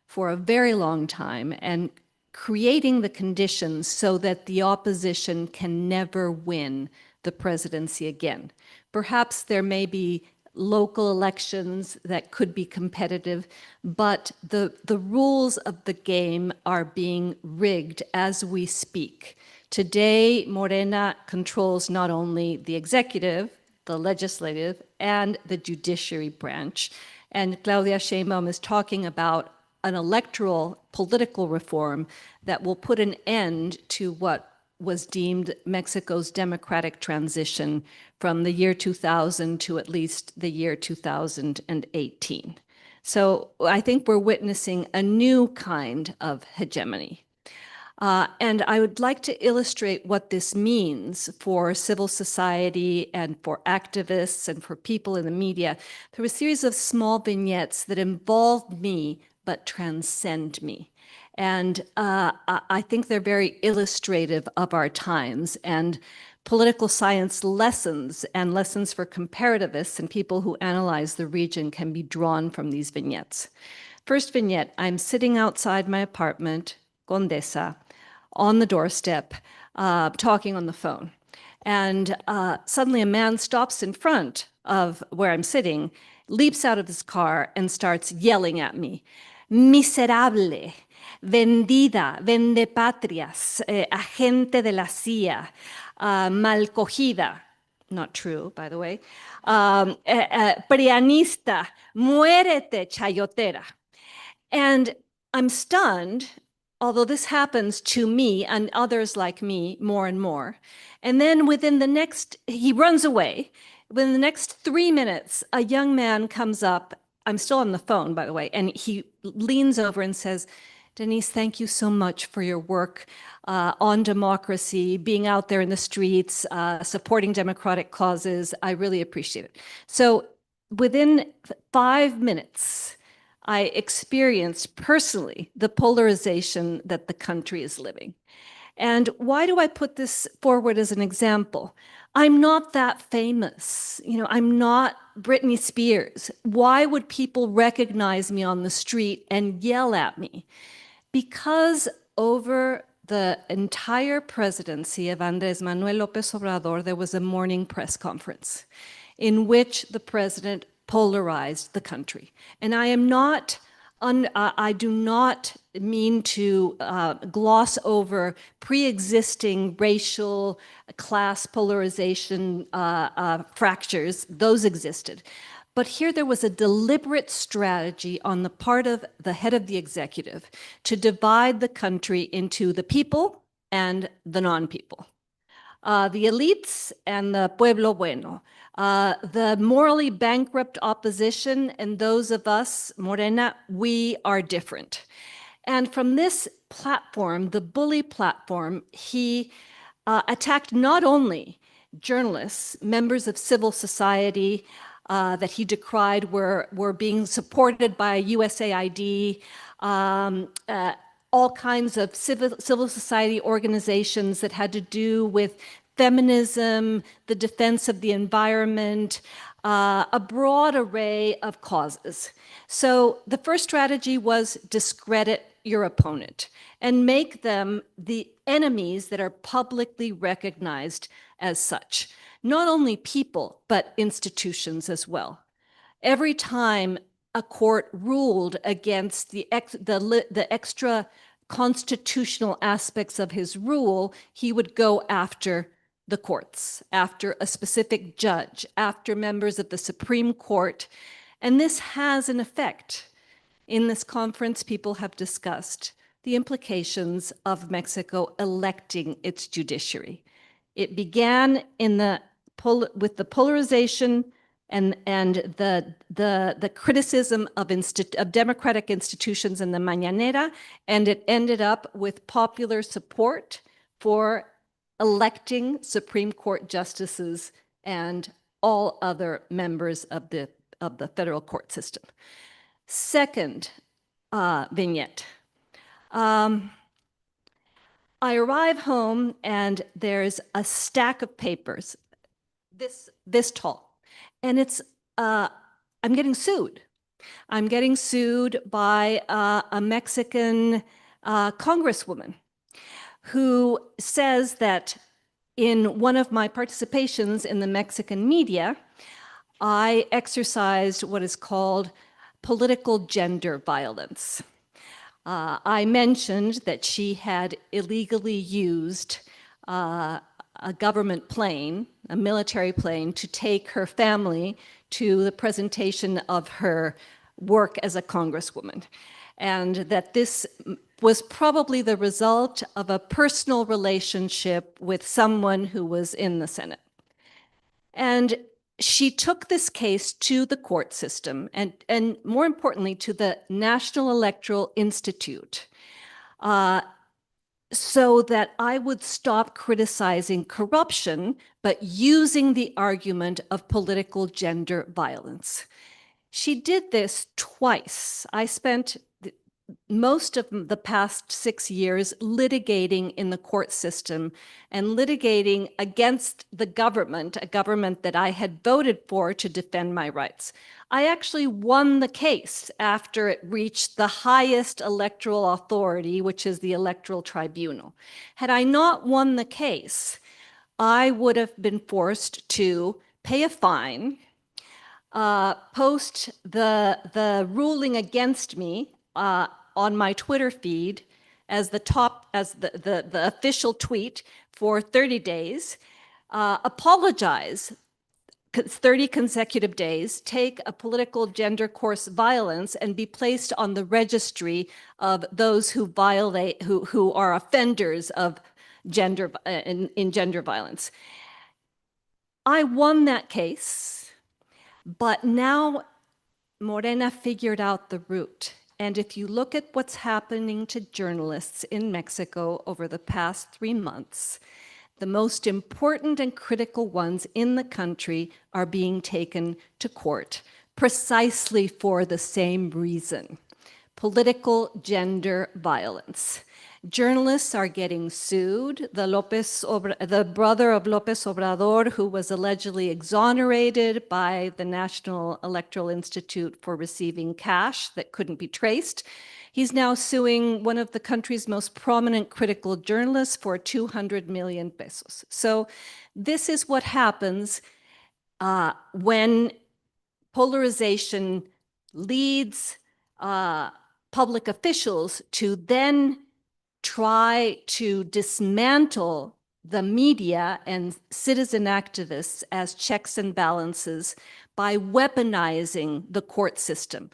for a very long time and creating the conditions so that the opposition can never win the presidency again. Perhaps there may be local elections that could be competitive, but the rules of the game are being rigged as we speak. Today, Morena controls not only the executive, the legislative, and the judiciary branch. And Claudia Sheinbaum is talking about an electoral political reform that will put an end to what was deemed Mexico's democratic transition from the year 2000 to at least the year 2018. So I think we're witnessing a new kind of hegemony. And I would like to illustrate what this means for civil society and for activists and for people in the media through a series of small vignettes that involve me but transcend me. And I think they're very illustrative of our times and political science lessons and lessons for comparativists and people who analyze the region can be drawn from these vignettes. First vignette, I'm sitting outside my apartment, Condesa, on the doorstep, talking on the phone. And suddenly a man stops in front of where I'm sitting, leaps out of his car and starts yelling at me, miserable, vendida, vendepatrias, agente de la CIA, mal cogida, not true, by the way, prianista, muérete, chayotera. And I'm stunned, although this happens to me and others like me more and more. And then he runs away. Within the next 3 minutes, a young man comes up. I'm still on the phone, by the way, and he leans over and says, Denise, thank you so much for your work on democracy, being out there in the streets, supporting democratic causes. I really appreciate it. So within 5 minutes, I experienced personally the polarization that the country is living. And why do I put this forward as an example? I'm not that famous. I'm not Britney Spears. Why would people recognize me on the street and yell at me? Because over the entire presidency of Andrés Manuel López Obrador, there was a morning press conference in which the president polarized the country. And I do not mean to gloss over pre-existing racial class polarization fractures. Those existed. But here there was a deliberate strategy on the part of the head of the executive to divide the country into the people and the non-people, the elites and the pueblo bueno, the morally bankrupt opposition and those of us, Morena, we are different. And from this platform, the bully platform, he attacked not only journalists, members of civil society, that he decried were being supported by USAID, all kinds of civil society organizations that had to do with feminism, the defense of the environment, a broad array of causes. So the first strategy was discredit your opponent and make them the enemies that are publicly recognized as such. Not only people, but institutions as well. Every time a court ruled against the extra constitutional aspects of his rule, he would go after the courts, after a specific judge, after members of the Supreme Court. And this has an effect. In this conference, people have discussed the implications of Mexico electing its judiciary. It began with the polarization and the criticism of democratic institutions in the Mañanera, and it ended up with popular support for electing Supreme Court justices and all other members of the federal court system. Second vignette. I arrive home and there's a stack of papers this tall, and it's I'm getting sued. I'm getting sued by a Mexican congresswoman who says that in one of my participations in the Mexican media, I exercised what is called political gender violence. I mentioned that she had illegally used a government plane, a military plane, to take her family to the presentation of her work as a congresswoman, and that this was probably the result of a personal relationship with someone who was in the Senate. And she took this case to the court system and more importantly, to the National Electoral Institute, so that I would stop criticizing corruption, but using the argument of political gender violence. She did this twice. I spent most of the past 6 years litigating in the court system and litigating against the government, a government that I had voted for to defend my rights. I actually won the case after it reached the highest electoral authority, which is the Electoral Tribunal. Had I not won the case, I would have been forced to pay a fine, post the ruling against me on my Twitter feed as the official tweet for 30 days, apologize 30 consecutive days, take a political gender course violence and be placed on the registry of those who violate, who are offenders of gender in gender violence. I won that case, but now Morena figured out the route. And if you look at what's happening to journalists in Mexico over the past 3 months, the most important and critical ones in the country are being taken to court precisely for the same reason: political gender violence. Journalists are getting sued. The brother of López Obrador, who was allegedly exonerated by the National Electoral Institute for receiving cash that couldn't be traced, he's now suing one of the country's most prominent critical journalists for 200 million pesos. So this is what happens when polarization leads public officials to then try to dismantle the media and citizen activists as checks and balances by weaponizing the court system.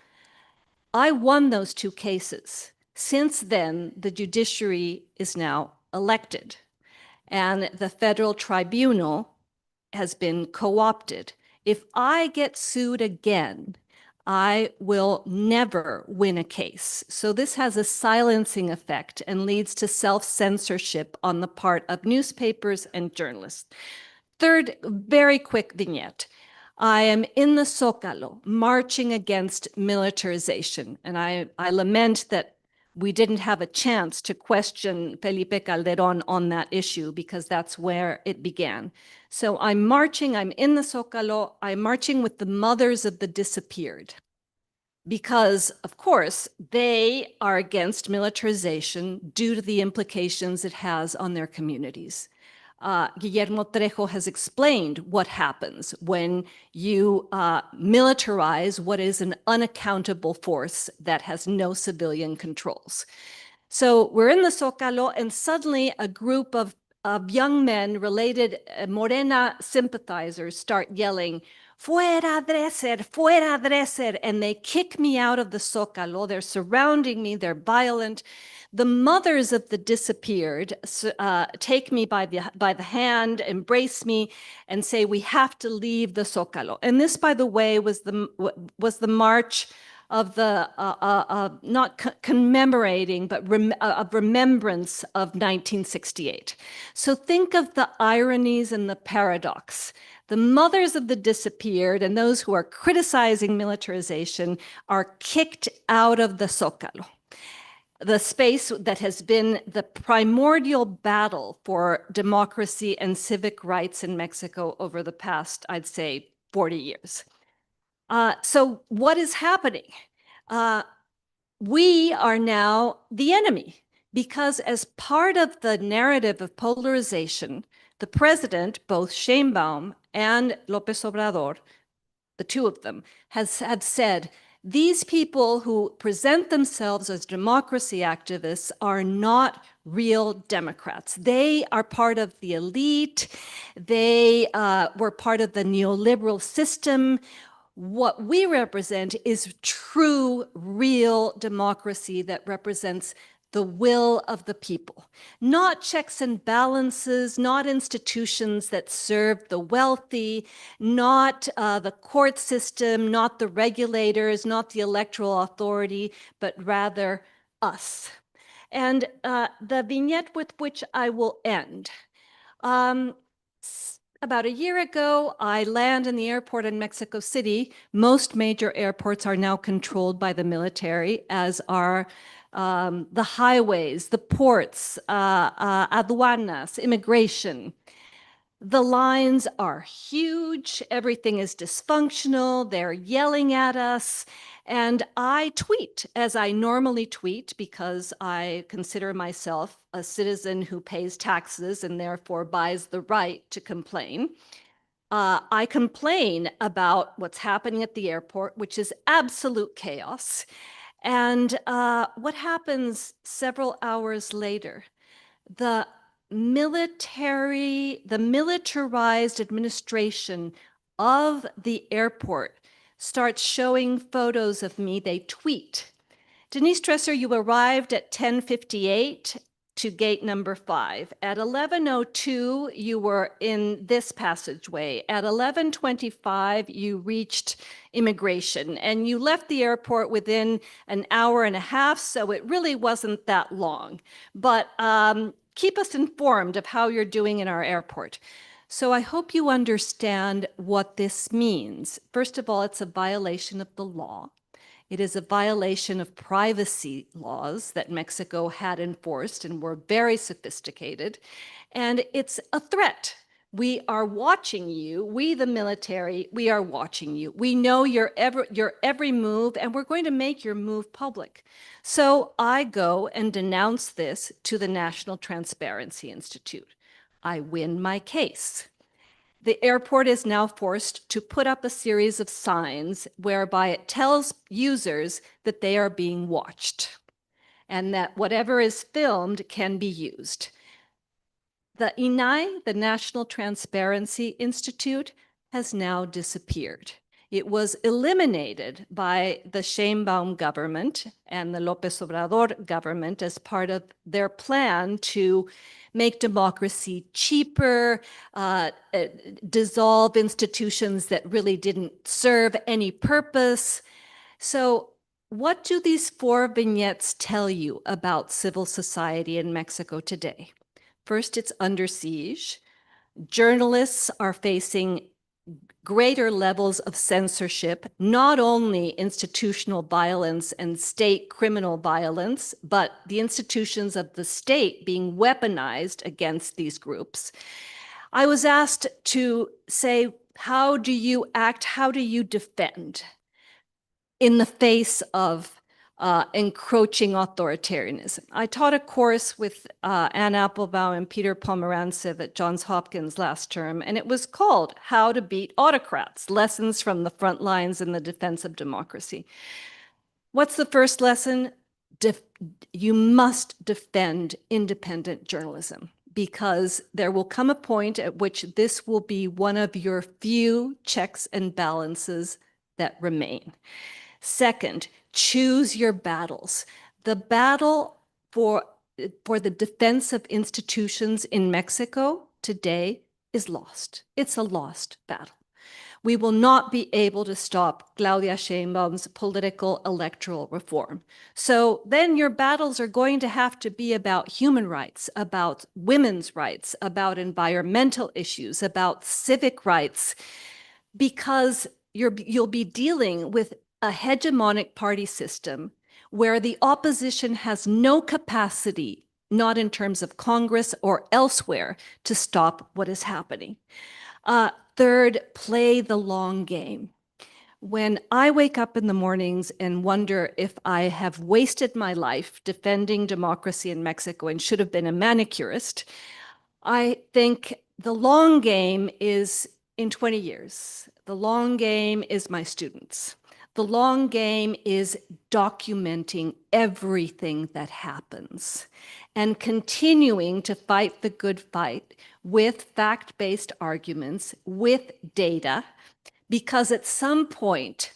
I won those 2 cases. Since then, the judiciary is now elected, and the federal tribunal has been co-opted. If I get sued again, I will never win a case. So this has a silencing effect and leads to self-censorship on the part of newspapers and journalists. Third, very quick vignette. I am in the Zócalo marching against militarization. And I lament that we didn't have a chance to question Felipe Calderon on that issue, because that's where it began. So I'm marching, I'm in the Zócalo, I'm marching with the mothers of the disappeared, because, of course, they are against militarization due to the implications it has on their communities. Guillermo Trejo has explained what happens when you militarize what is an unaccountable force that has no civilian controls. So we're in the Zócalo, and suddenly a group of young men, related Morena sympathizers, start yelling, "Fuera Dresser, fuera Dresser," and they kick me out of the Zócalo. They're surrounding me, they're violent. The mothers of the disappeared take me by the hand, embrace me, and say, "We have to leave the Zócalo." And this, by the way, was the march of the, not commemorating, but of remembrance of 1968. So think of the ironies and the paradox. The mothers of the disappeared and those who are criticizing militarization are kicked out of the Zócalo, the space that has been the primordial battle for democracy and civic rights in Mexico over the past, I'd say, 40 years. So what is happening? We are now the enemy, because as part of the narrative of polarization, the president, both Sheinbaum and López Obrador, the 2 of them, have said, these people who present themselves as democracy activists are not real Democrats. They are part of the elite. They were part of the neoliberal system. What we represent is true, real democracy that represents the will of the people, not checks and balances, not institutions that serve the wealthy, not the court system, not the regulators, not the electoral authority, but rather us. And the vignette with which I will end. About a year ago, I land in the airport in Mexico City. Most major airports are now controlled by the military, as are the highways, the ports, aduanas, immigration. The lines are huge. Everything is dysfunctional. They're yelling at us. And I tweet, as I normally tweet, because I consider myself a citizen who pays taxes and therefore buys the right to complain. I complain about what's happening at the airport, which is absolute chaos. And what happens several hours later? The militarized administration of the airport starts showing photos of me. They tweet, "Denise Dresser, you arrived at 10:58 to gate number 5. At 11:02, you were in this passageway. At 11:25, you reached immigration, and you left the airport within an hour and a half, so it really wasn't that long. But keep us informed of how you're doing in our airport. So I hope you understand what this means. First of all, it's a violation of the law. It is a violation of privacy laws that Mexico had enforced and were very sophisticated. And it's a threat. We are watching you. We, the military, we are watching you. We know your every move, and we're going to make your move public. So I go and denounce this to the National Transparency Institute. I win my case. The airport is now forced to put up a series of signs whereby it tells users that they are being watched and that whatever is filmed can be used. The INAI, the National Transparency Institute, has now disappeared. It was eliminated by the Sheinbaum government and the López Obrador government as part of their plan to make democracy cheaper, dissolve institutions that really didn't serve any purpose. So what do these 4 vignettes tell you about civil society in Mexico today? First, it's under siege. Journalists are facing greater levels of censorship, not only institutional violence and state criminal violence, but the institutions of the state being weaponized against these groups. I was asked to say, how do you act? How do you defend in the face of encroaching authoritarianism? I taught a course with Ann Applebaum and Peter Pomerantsev at Johns Hopkins last term, and it was called How to Beat Autocrats, Lessons from the Front Lines in the Defense of Democracy. What's the first lesson? You must defend independent journalism, because there will come a point at which this will be one of your few checks and balances that remain. Second, choose your battles. The battle for the defense of institutions in Mexico today is lost. It's a lost battle. We will not be able to stop Claudia Sheinbaum's political electoral reform. So then your battles are going to have to be about human rights, about women's rights, about environmental issues, about civic rights, because you'll be dealing with a hegemonic party system where the opposition has no capacity, not in terms of Congress or elsewhere, to stop what is happening. Third, play the long game. When I wake up in the mornings and wonder if I have wasted my life defending democracy in Mexico and should have been a manicurist, I think the long game is in 20 years. The long game is my students. The long game is documenting everything that happens and continuing to fight the good fight with fact-based arguments, with data, because at some point,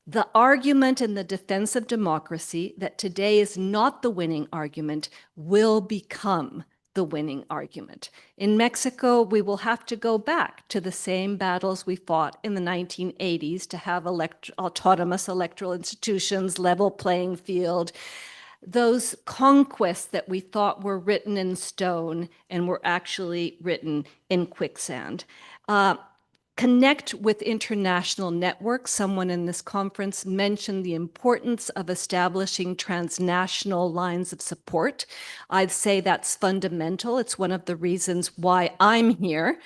the argument in the defense of democracy that today is not the winning argument will become the winning argument. In Mexico, we will have to go back to the same battles we fought in the 1980s to have autonomous electoral institutions, level playing field, those conquests that we thought were written in stone and were actually written in quicksand. Connect with international networks. Someone in this conference mentioned the importance of establishing transnational lines of support. I'd say that's fundamental. It's one of the reasons why I'm here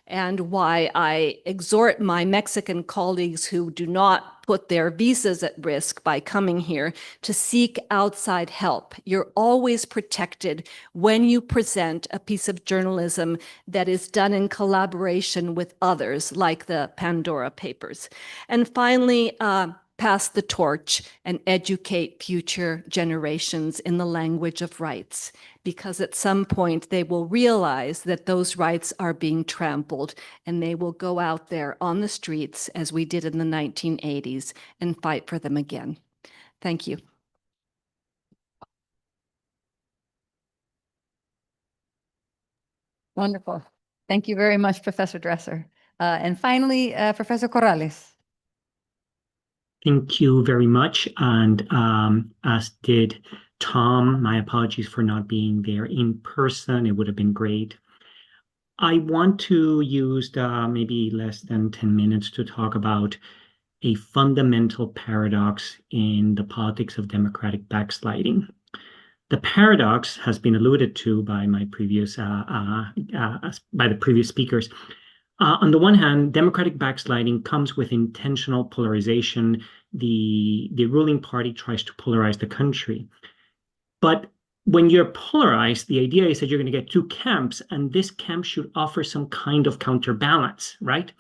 and why I exhort my Mexican colleagues who do not put their visas at risk by coming here to seek outside help. You're always protected when you present a piece of journalism that is done in collaboration with others, like the Pandora Papers. And finally, pass the torch and educate future generations in the language of rights, because at some point they will realize that those rights are being trampled, and they will go out there on the streets, as we did in the 1980s, and fight for them again. Thank you. Wonderful. Thank you very much, Professor Dresser. And finally, Professor Corrales. Thank you very much. And as did Tom, my apologies for not being there in person. It would have been great. I want to use maybe less than 10 minutes to talk about a fundamental paradox in the politics of democratic backsliding. The paradox has been alluded to by my previous by the previous speakers. On the one hand, democratic backsliding comes with intentional polarization. The ruling party tries to polarize the country. But when you're polarized, the idea is that you're going to get two camps, and this camp should offer some kind of counterbalance, right?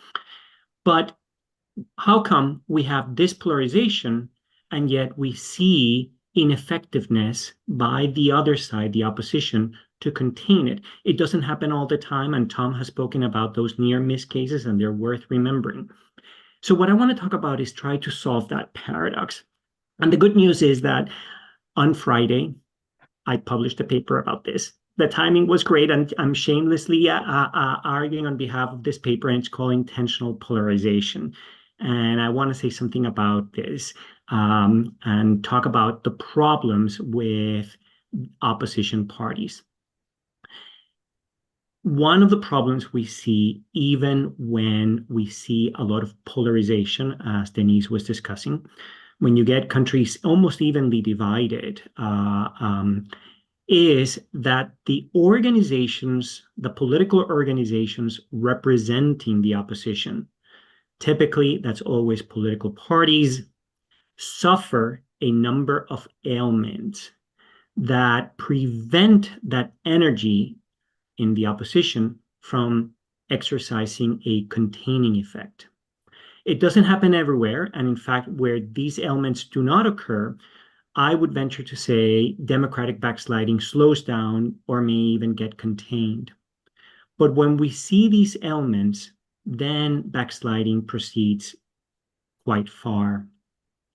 But how come we have this polarization and yet we see ineffectiveness by the other side, the opposition, to contain it? It doesn't happen all the time, and Tom has spoken about those near-miss cases, and they're worth remembering. So what I want to talk about is try to solve that paradox. And the good news is that on Friday, I published a paper about this. The timing was great, and I'm shamelessly arguing on behalf of this paper, and it's called Intentional Polarization. And I want to say something about this and talk about the problems with opposition parties. One of the problems we see, even when we see a lot of polarization, as Denise was discussing, when you get countries almost evenly divided, is that the organizations, the political organizations representing the opposition, typically that's always political parties, suffer a number of ailments that prevent that energy in the opposition from exercising a containing effect. It doesn't happen everywhere, and in fact, where these ailments do not occur, I would venture to say democratic backsliding slows down or may even get contained. But when we see these ailments, then backsliding proceeds quite far.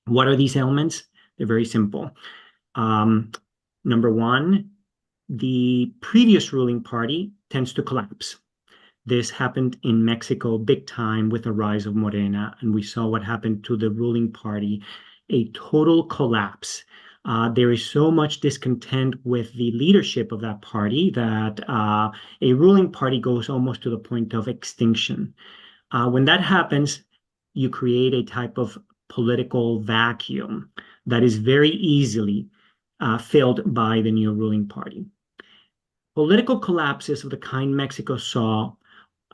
What are these ailments? They're very simple. Number one, the previous ruling party tends to collapse. This happened in Mexico big time with the rise of Morena, and we saw what happened to the ruling party, a total collapse. There is so much discontent with the leadership of that party that a ruling party goes almost to the point of extinction. When that happens, you create a type of political vacuum that is very easily filled by the new ruling party. Political collapses of the kind Mexico saw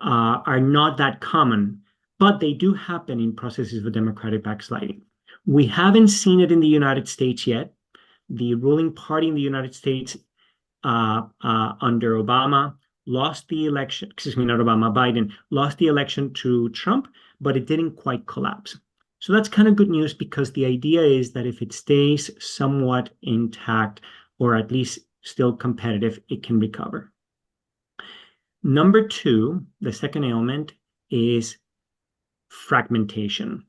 are not that common, but they do happen in processes of democratic backsliding. We haven't seen it in the United States yet. The ruling party in the United States under Obama lost the election, Biden lost the election to Trump, but it didn't quite collapse. So that's kind of good news, because the idea is that if it stays somewhat intact, or at least still competitive, it can recover. Number two, the second ailment is fragmentation.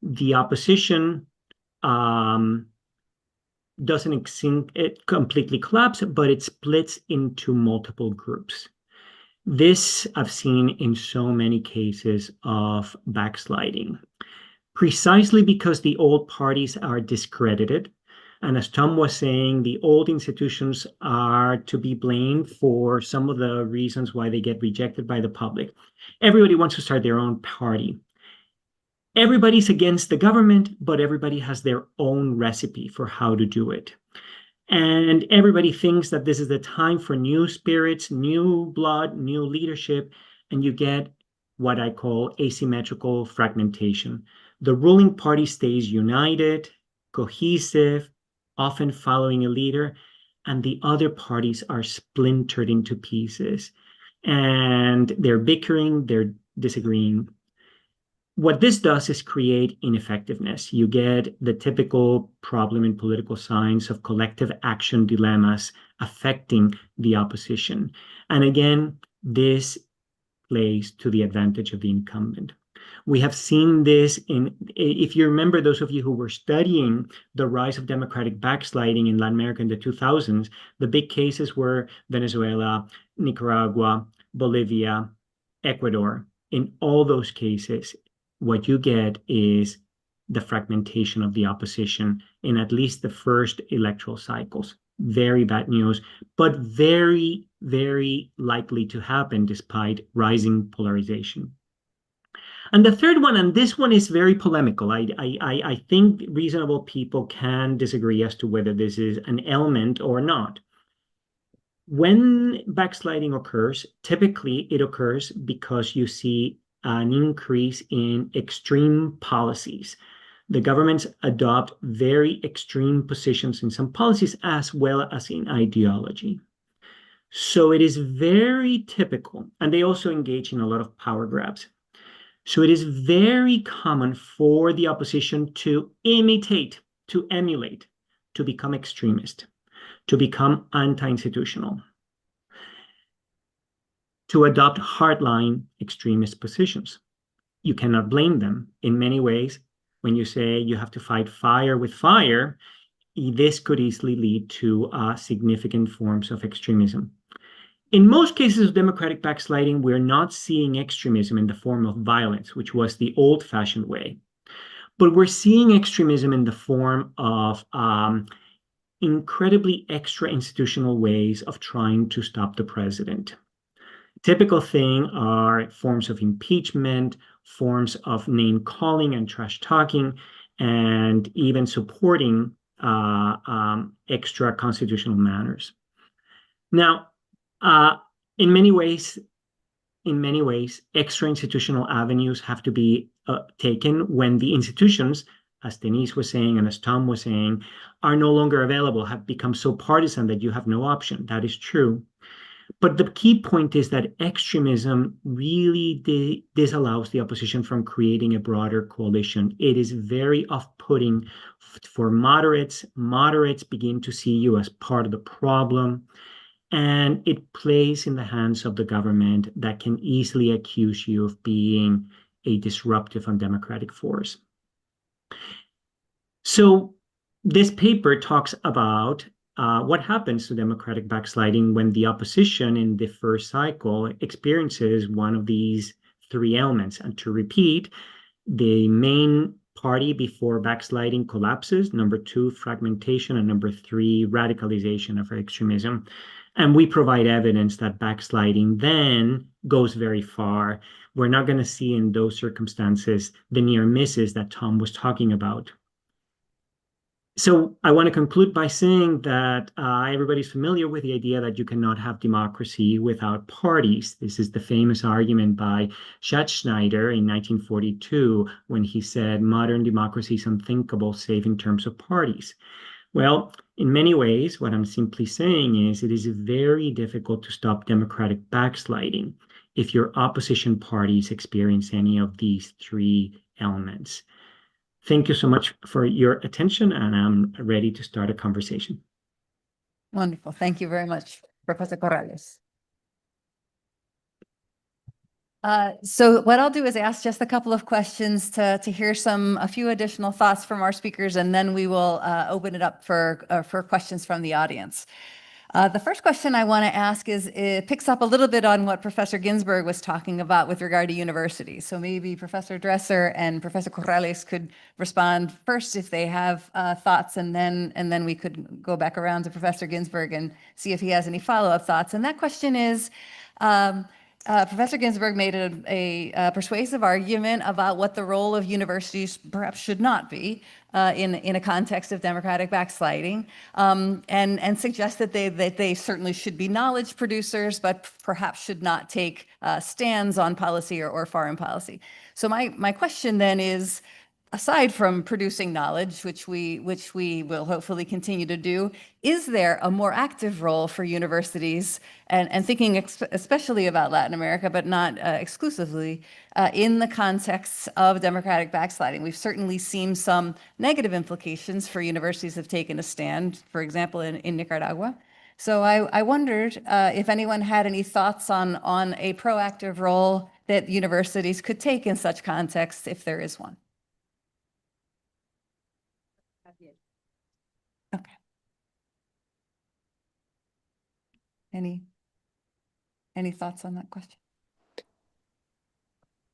The opposition doesn't completely collapse, but it splits into multiple groups. This I've seen in so many cases of backsliding, precisely because the old parties are discredited. And as Tom was saying, the old institutions are to be blamed for some of the reasons why they get rejected by the public. Everybody wants to start their own party. Everybody's against the government, but everybody has their own recipe for how to do it. And everybody thinks that this is the time for new spirits, new blood, new leadership, and you get what I call asymmetrical fragmentation. The ruling party stays united, cohesive, often following a leader, and the other parties are splintered into pieces. And they're bickering, they're disagreeing. What this does is create ineffectiveness. You get the typical problem in political science of collective action dilemmas affecting the opposition. And again, this plays to the advantage of the incumbent. We have seen this if you remember, those of you who were studying the rise of democratic backsliding in Latin America in the 2000s, the big cases were Venezuela, Nicaragua, Bolivia, Ecuador. In all those cases, what you get is the fragmentation of the opposition in at least the first electoral cycles. Very bad news, but very, very likely to happen despite rising polarization. And the third one, and this one is very polemical. I think reasonable people can disagree as to whether this is an element or not. When backsliding occurs, typically it occurs because you see an increase in extreme policies. The governments adopt very extreme positions in some policies as well as in ideology. So it is very typical, and they also engage in a lot of power grabs. So it is very common for the opposition to imitate, to emulate, to become extremist, to become anti-institutional, to adopt hardline extremist positions. You cannot blame them. In many ways, when you say you have to fight fire with fire, this could easily lead to significant forms of extremism. In most cases of democratic backsliding, we're not seeing extremism in the form of violence, which was the old-fashioned way. But we're seeing extremism in the form of incredibly extra-institutional ways of trying to stop the president. Typical thing are forms of impeachment, forms of name-calling and trash-talking, and even supporting extra-constitutional manners. Now, in many ways, extra-institutional avenues have to be taken when the institutions, as Denise was saying and as Tom was saying, are no longer available, have become so partisan that you have no option. That is true. But the key point is that extremism really disallows the opposition from creating a broader coalition. It is very off-putting for moderates. Moderates begin to see you as part of the problem, and it plays in the hands of the government that can easily accuse you of being a disruptive undemocratic force. So this paper talks about what happens to democratic backsliding when the opposition in the first cycle experiences one of these three elements. And to repeat, the main party before backsliding collapses, number two, fragmentation, and number three, radicalization of extremism. And we provide evidence that backsliding then goes very far. We're not going to see in those circumstances the near misses that Tom was talking about. So I want to conclude by saying that everybody's familiar with the idea that you cannot have democracy without parties. This is the famous argument by Schatzschneider in 1942 when he said modern democracy is unthinkable save in terms of parties. Well, in many ways, what I'm simply saying is it is very difficult to stop democratic backsliding if your opposition parties experience any of these three elements. Thank you so much for your attention, and I'm ready to start a conversation. Wonderful. Thank you very much, Professor Corrales. So what I'll do is ask just a couple of questions to hear a few additional thoughts from our speakers, and then we will open it up for questions from the audience. The first question I want to ask it picks up a little bit on what Professor Ginsburg was talking about with regard to universities. So maybe Professor Dresser and Professor Corrales could respond first if they have thoughts, and then we could go back around to Professor Ginsburg and see if he has any follow-up thoughts. And that question is, Professor Ginsburg made a persuasive argument about what the role of universities perhaps should not be in a context of democratic backsliding, and suggested that they certainly should be knowledge producers, but perhaps should not take stands on policy or foreign policy. So my question then is, aside from producing knowledge, which we will hopefully continue to do, is there a more active role for universities, and thinking especially about Latin America, but not exclusively, in the context of democratic backsliding? We've certainly seen some negative implications for universities that have taken a stand, for example, in Nicaragua. So I wondered if anyone had any thoughts on a proactive role that universities could take in such contexts, if there is one. Okay. Any? Any thoughts on that question?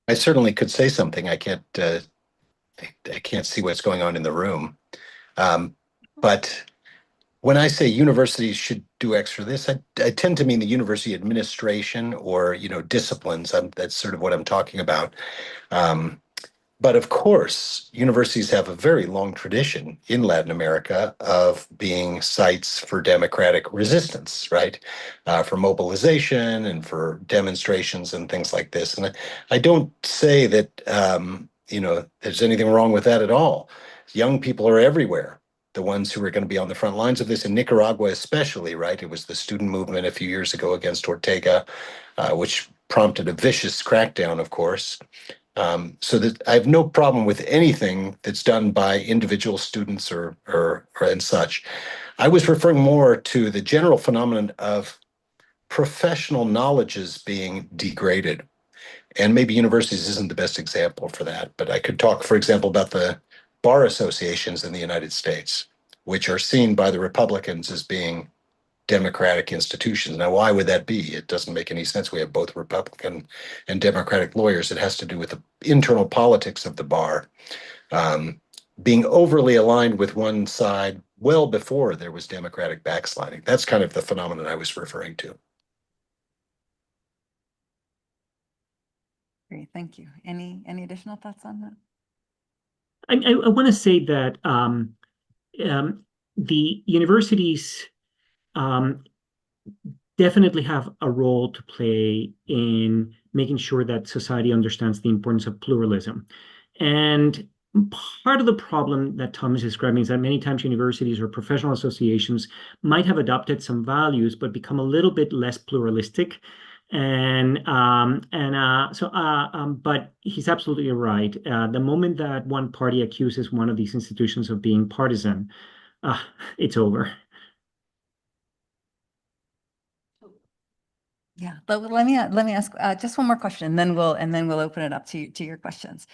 I certainly could say something. I can't see what's going on in the room. But when I say universities should do extra this, I tend to mean the university administration or, disciplines. That's sort of what I'm talking about. But of course, universities have a very long tradition in Latin America of being sites for democratic resistance, right? For mobilization and for demonstrations and things like this. And I don't say that, there's anything wrong with that at all. Young people are everywhere. The ones who are going to be on the front lines of this, in Nicaragua especially, right? It was the student movement a few years ago against Ortega, which prompted a vicious crackdown, of course. So that I have no problem with anything that's done by individual students or and such. I was referring more to the general phenomenon of professional knowledges being degraded. And maybe universities isn't the best example for that, but I could talk, for example, about the bar associations in the United States, which are seen by the Republicans as being democratic institutions. Now, why would that be? It doesn't make any sense. We have both Republican and Democratic lawyers. It has to do with the internal politics of the bar being overly aligned with one side well before there was Democratic backsliding. That's kind of the phenomenon I was referring to. Great, thank you. Any additional thoughts on that? I want to say that the universities definitely have a role to play in making sure that society understands the importance of pluralism. And part of the problem that Tom is describing is that many times universities or professional associations might have adopted some values, but become a little bit less pluralistic. But he's absolutely right. The moment that one party accuses one of these institutions of being partisan, it's over. Yeah, but let me ask just one more question, and then we'll open it up to your questions.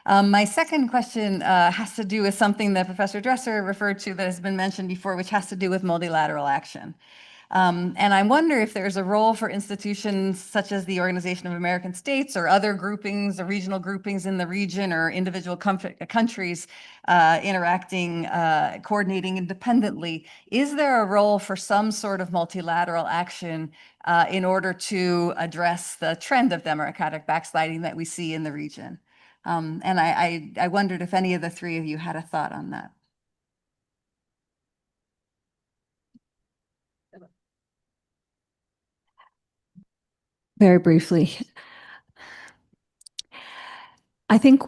My second question has to do with something that Professor Dresser referred to that has been mentioned before, which has to do with multilateral action. And I wonder if there's a role for institutions such as the Organization of American States or other groupings or regional groupings in the region or individual countries interacting, coordinating independently. Is there a role for some sort of multilateral action in order to address the trend of democratic backsliding that we see in the region? And I wondered if any of the three of you had a thought on that. Very briefly, I think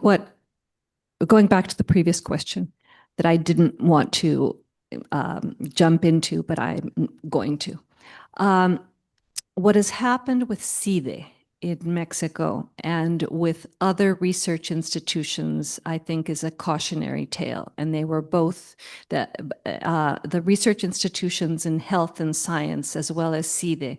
going back to the previous question that I didn't want to jump into, but I'm going to. What has happened with CIDE in Mexico and with other research institutions, I think, is a cautionary tale. And they were both the research institutions in health and science, as well as CIDE,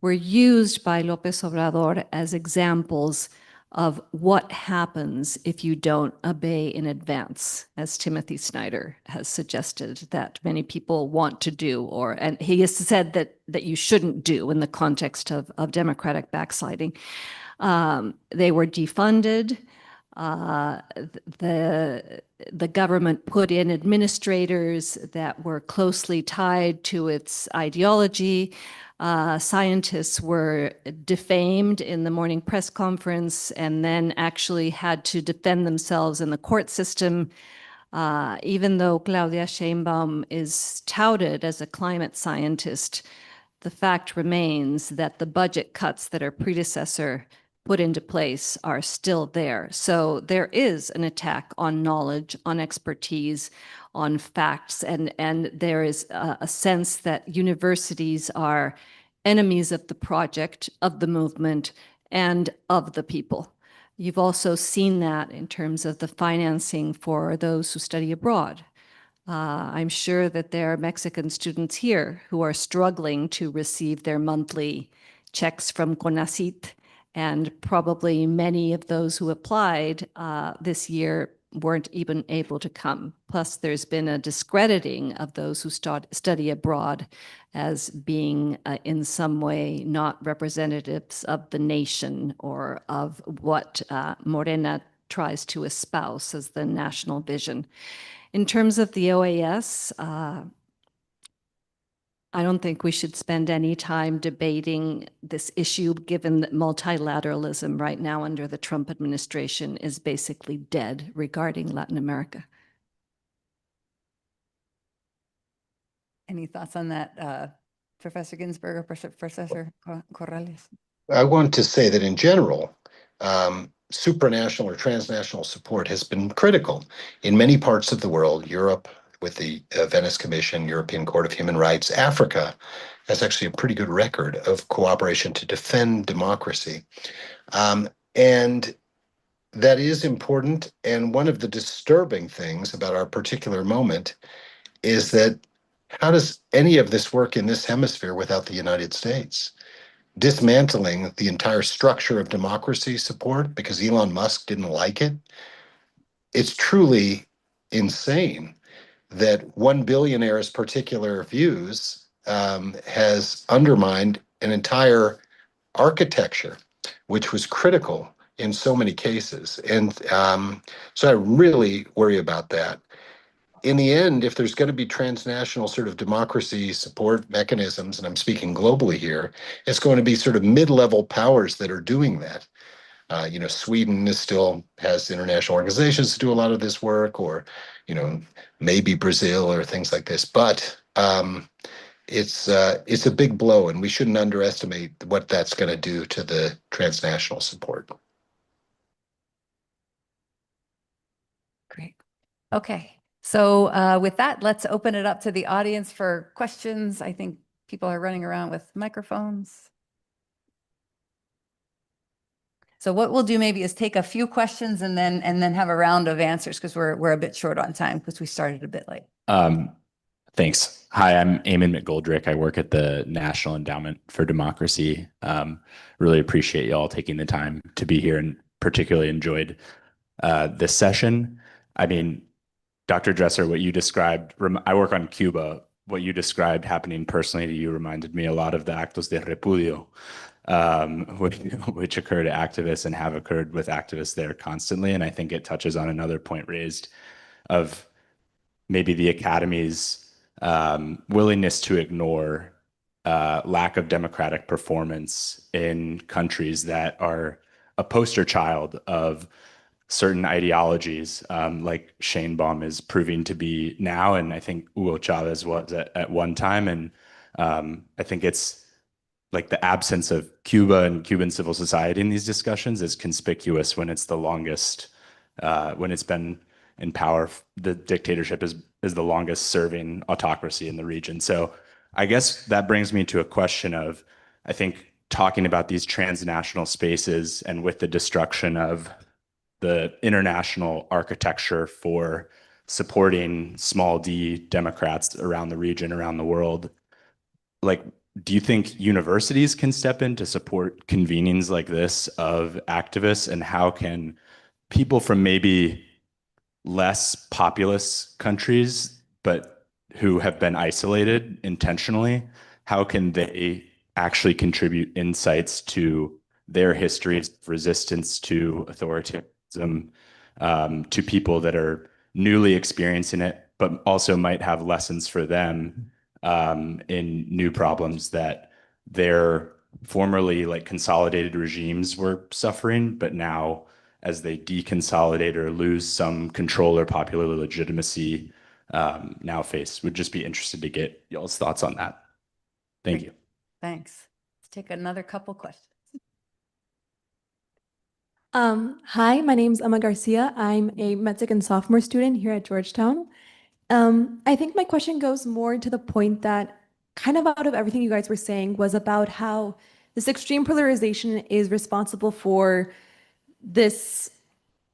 were used by López Obrador as examples of what happens if you don't obey in advance, as Timothy Snyder has suggested that many people want to do, and he has said that you shouldn't do in the context of democratic backsliding. They were defunded. The government put in administrators that were closely tied to its ideology. Scientists were defamed in the morning press conference and then actually had to defend themselves in the court system. Even though Claudia Sheinbaum is touted as a climate scientist, the fact remains that the budget cuts that her predecessor put into place are still there. So there is an attack on knowledge, on expertise, on facts, and there is a sense that universities are enemies of the project, of the movement, and of the people. You've also seen that in terms of the financing for those who study abroad. I'm sure that there are Mexican students here who are struggling to receive their monthly checks from CONACYT, and probably many of those who applied this year weren't even able to come. Plus, there's been a discrediting of those who study abroad as being in some way not representatives of the nation or of what Morena tries to espouse as the national vision. In terms of the OAS, I don't think we should spend any time debating this issue, given that multilateralism right now under the Trump administration is basically dead regarding Latin America. Any thoughts on that, Professor Ginsberg or Professor Corrales? I want to say that in general, supranational or transnational support has been critical in many parts of the world. Europe, with the Venice Commission, European Court of Human Rights. Africa has actually a pretty good record of cooperation to defend democracy. And that is important. And one of the disturbing things about our particular moment is that how does any of this work in this hemisphere without the United States? Dismantling the entire structure of democracy support because Elon Musk didn't like it. It's truly insane that one billionaire's particular views has undermined an entire architecture, which was critical in so many cases. And so I really worry about that. In the end, if there's going to be transnational sort of democracy support mechanisms, and I'm speaking globally here, it's going to be sort of mid-level powers that are doing that. Sweden still has international organizations to do a lot of this work, or, maybe Brazil or things like this. But it's a big blow, and we shouldn't underestimate what that's going to do to the transnational support. Great. Okay. So with that, let's open it up to the audience for questions. I think people are running around with microphones. So what we'll do maybe is take a few questions and then have a round of answers, because we're a bit short on time because we started a bit late. Thanks. Hi, I'm Eamon McGoldrick. I work at the National Endowment for Democracy. Really appreciate you all taking the time to be here, and particularly enjoyed this session. I mean, Dr. Dresser, what you described, I work on Cuba. What you described happening personally to you reminded me a lot of the actos de repudio, which occur to activists and have occurred with activists there constantly. And I think it touches on another point raised of maybe the academy's willingness to ignore lack of democratic performance in countries that are a poster child of certain ideologies, like Shane Baum is proving to be now, and I think Hugo Chavez was at one time. And I think it's like the absence of Cuba and Cuban civil society in these discussions is conspicuous when it's the longest, when it's been in power. The dictatorship is the longest serving autocracy in the region. So I guess that brings me to a question of, I think, talking about these transnational spaces and with the destruction of the international architecture for supporting small d Democrats around the region, around the world, like, do you think universities can step in to support convenings like this of activists? And how can people from maybe less populous countries, but who have been isolated intentionally, how can they actually contribute insights to their histories of resistance to authoritarianism, to people that are newly experiencing it, but also might have lessons for them in new problems that their formerly like consolidated regimes were suffering, but now as they deconsolidate or lose some control or popular legitimacy, now face? Would just be interested to get y'all's thoughts on that. Thank you. Thanks. Let's take another couple questions. Hi, my name's Emma Garcia. I'm a Mexican sophomore student here at Georgetown. I think my question goes more to the point that kind of out of everything you guys were saying was about how this extreme polarization is responsible for this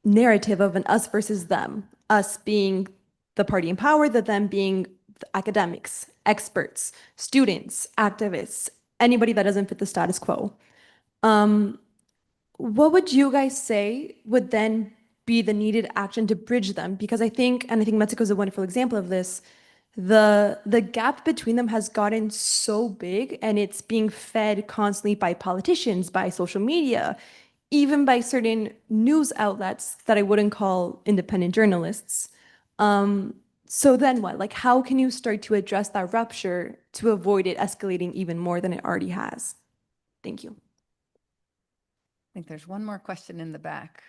narrative of an us versus them, us being the party in power, the them being the academics, experts, students, activists, anybody that doesn't fit the status quo. What would you guys say would then be the needed action to bridge them? Because I think, and I think Mexico is a wonderful example of this, the gap between them has gotten so big, and it's being fed constantly by politicians, by social media, even by certain news outlets that I wouldn't call independent journalists. So then what? Like, how can you start to address that rupture to avoid it escalating even more than it already has? Thank you. I think there's one more question in the back.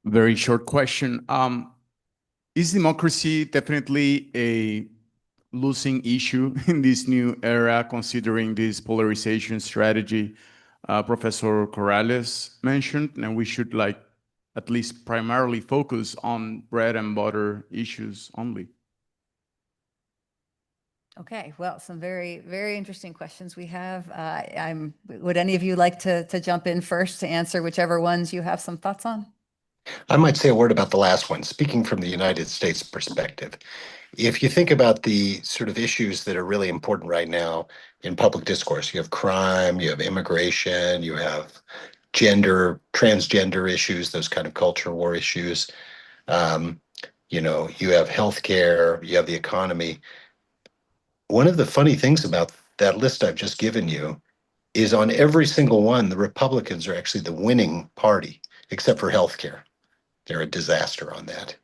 Very short question. Is democracy definitely a losing issue in this new era, considering this polarization strategy Professor Corrales mentioned, and we should at least primarily focus on bread and butter issues only? Okay, well, some very, very interesting questions we have. Would any of you like to jump in first to answer whichever ones you have some thoughts on? I might say a word about the last one, speaking from the United States perspective. If you think about the sort of issues that are really important right now in public discourse, you have crime, you have immigration, you have gender, transgender issues, those kind of culture war issues. You have healthcare, you have the economy. One of the funny things about that list I've just given you is on every single one, the Republicans are actually the winning party, except for healthcare. They're a disaster on that.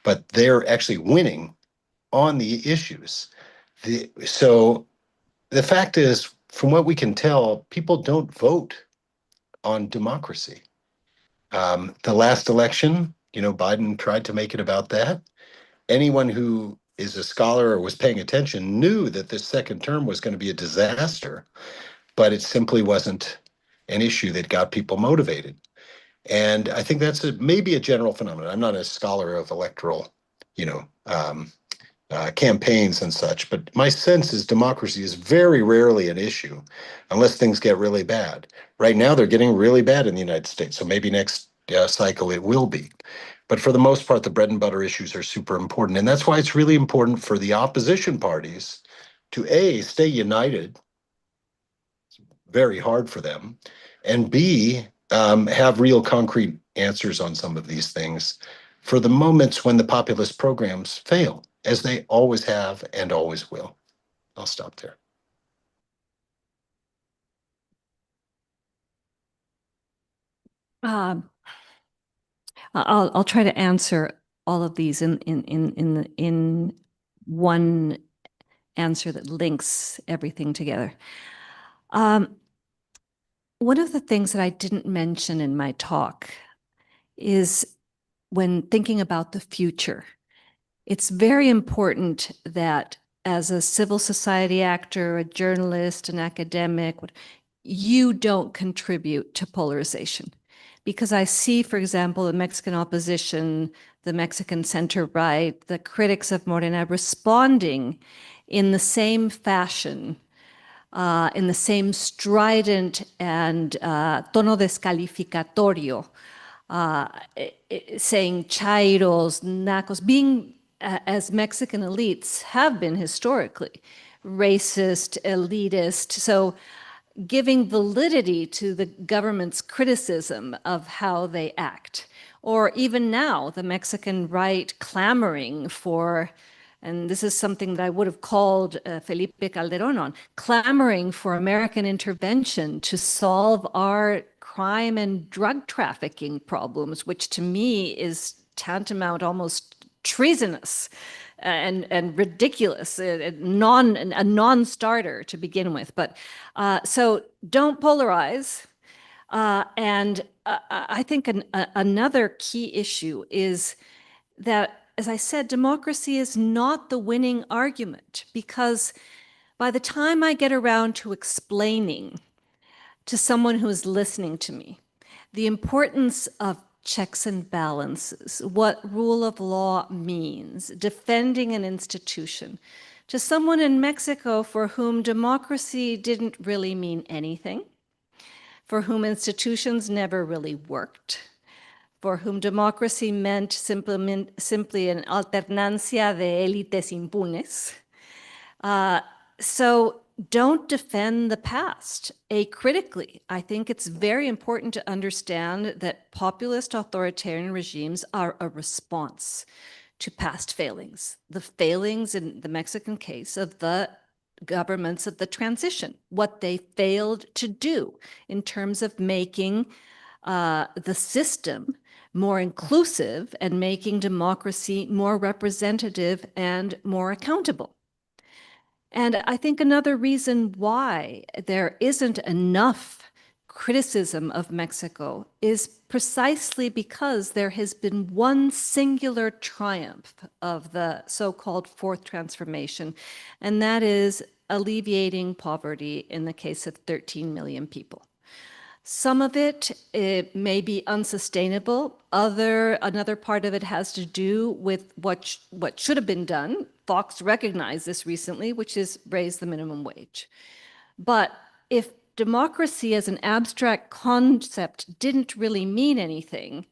But they're actually winning on the issues. So the fact is, from what we can tell, people don't vote on democracy. The last election, Biden tried to make it about that. Anyone who is a scholar or was paying attention knew that this second term was going to be a disaster, but it simply wasn't an issue that got people motivated. And I think that's maybe a general phenomenon. I'm not a scholar of electoral, campaigns and such, but my sense is democracy is very rarely an issue unless things get really bad. Right now, they're getting really bad in the United States, so maybe next cycle it will be. But for the most part, the bread and butter issues are super important. And that's why it's really important for the opposition parties to A, stay united. It's very hard for them. And B, have real concrete answers on some of these things for the moments when the populist programs fail, as they always have and always will. I'll stop there. I'll try to answer all of these in one answer that links everything together. One of the things that I didn't mention in my talk is when thinking about the future, it's very important that as a civil society actor, a journalist, an academic, you don't contribute to polarization. Because I see, for example, the Mexican opposition, the Mexican center-right, the critics of Morena responding in the same fashion, in the same strident and tono descalificatorio, saying chairos, nacos, being, as Mexican elites have been historically, racist, elitist. So giving validity to the government's criticism of how they act. Or even now, the Mexican right clamoring for, and this is something that I would have called Felipe Calderon on, clamoring for American intervention to solve our crime and drug trafficking problems, which to me is tantamount almost treasonous and ridiculous, a non-starter to begin with. But so don't polarize. And I think another key issue is that, as I said, democracy is not the winning argument, because by the time I get around to explaining to someone who is listening to me the importance of checks and balances, what rule of law means, defending an institution, to someone in Mexico for whom democracy didn't really mean anything, for whom institutions never really worked, for whom democracy meant simply an alternancia de élites impunes. So don't defend the past acritically. I think it's very important to understand that populist authoritarian regimes are a response to past failings. The failings in the Mexican case of the governments of the transition, what they failed to do in terms of making the system more inclusive and making democracy more representative and more accountable. And I think another reason why there isn't enough criticism of Mexico is precisely because there has been one singular triumph of the so-called fourth transformation, and that is alleviating poverty in the case of 13 million people. Some of it may be unsustainable. Another part of it has to do with what should have been done. Fox recognized this recently, which is raise the minimum wage. But if democracy as an abstract concept didn't really mean anything,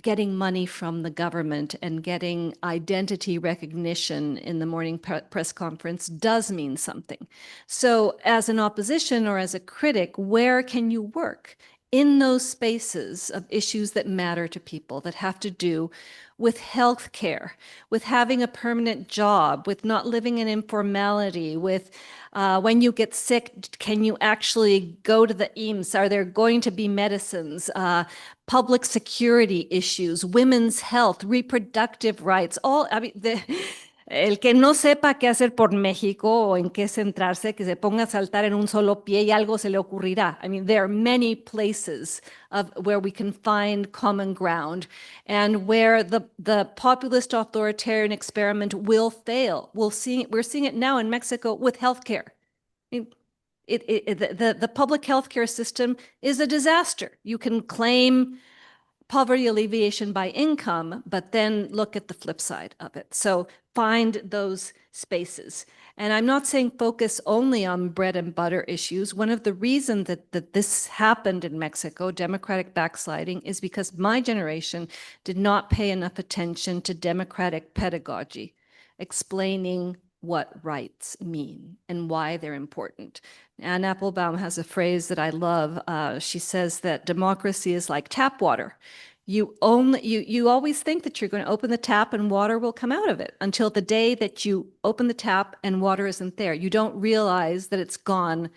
getting money from the government and getting identity recognition in the morning press conference does mean something. So as an opposition or as a critic, where can you work? In those spaces of issues that matter to people, that have to do with health care, with having a permanent job, with not living in informality, with when you get sick, can you actually go to the IMSS? Are there going to be medicines? Public security issues, women's health, reproductive rights, el que no sepa qué hacer por México o en qué centrarse, que se ponga a saltar en un solo pie y algo se le ocurrirá. I mean, there are many places where we can find common ground and where the populist authoritarian experiment will fail. We're seeing it now in Mexico with healthcare. I mean, the public healthcare system is a disaster. You can claim poverty alleviation by income, but then look at the flip side of it. So find those spaces. And I'm not saying focus only on bread and butter issues. One of the reasons that this happened in Mexico, democratic backsliding, is because my generation did not pay enough attention to democratic pedagogy, explaining what rights mean and why they're important. Anne Applebaum has a phrase that I love. She says that democracy is like tap water. You always think that you're going to open the tap and water will come out of it until the day that you open the tap and water isn't there. You don't realize that it's gone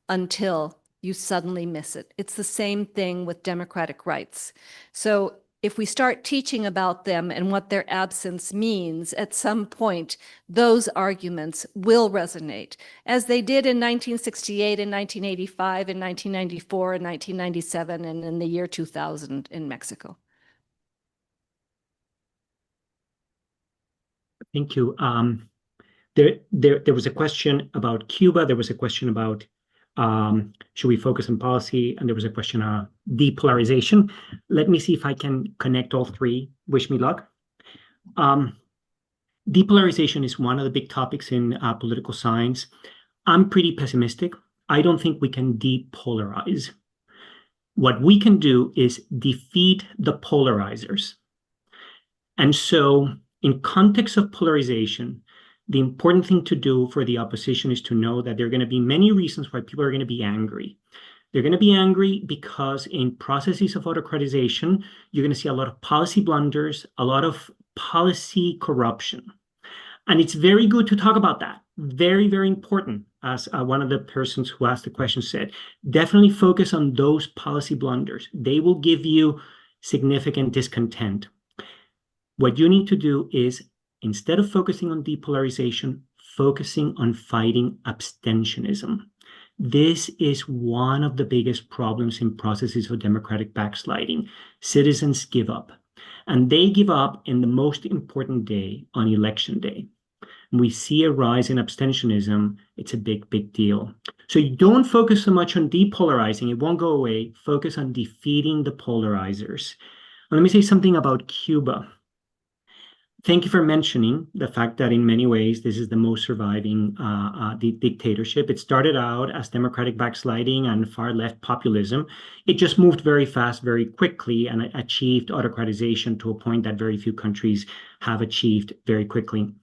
until you suddenly miss it. It's the same thing with democratic rights. So if we start teaching about them and what their absence means, at some point, those arguments will resonate, as they did in 1968, in 1985, in 1994, in 1997, and in the year 2000 in Mexico. Thank you. There was a question about Cuba. There was a question about should we focus on policy? And there was a question on depolarization. Let me see if I can connect all three. Wish me luck. Depolarization is one of the big topics in political science. I'm pretty pessimistic. I don't think we can depolarize. What we can do is defeat the polarizers. And so in context of polarization, the important thing to do for the opposition is to know that there are going to be many reasons why people are going to be angry. They're going to be angry because in processes of autocratization, you're going to see a lot of policy blunders, a lot of policy corruption. And it's very good to talk about that. Very, very important, as one of the persons who asked the question said. Definitely focus on those policy blunders. They will give you significant discontent. What you need to do is, instead of focusing on depolarization, focusing on fighting abstentionism. This is one of the biggest problems in processes of democratic backsliding. Citizens give up. And they give up in the most important day, on election day. When we see a rise in abstentionism, it's a big, big deal. So you don't focus so much on depolarizing. It won't go away. Focus on defeating the polarizers. Let me say something about Cuba. Thank you for mentioning the fact that in many ways this is the most surviving dictatorship. It started out as democratic backsliding and far left populism. It just moved very fast, very quickly, and achieved autocratization to a point that very few countries have achieved very quickly.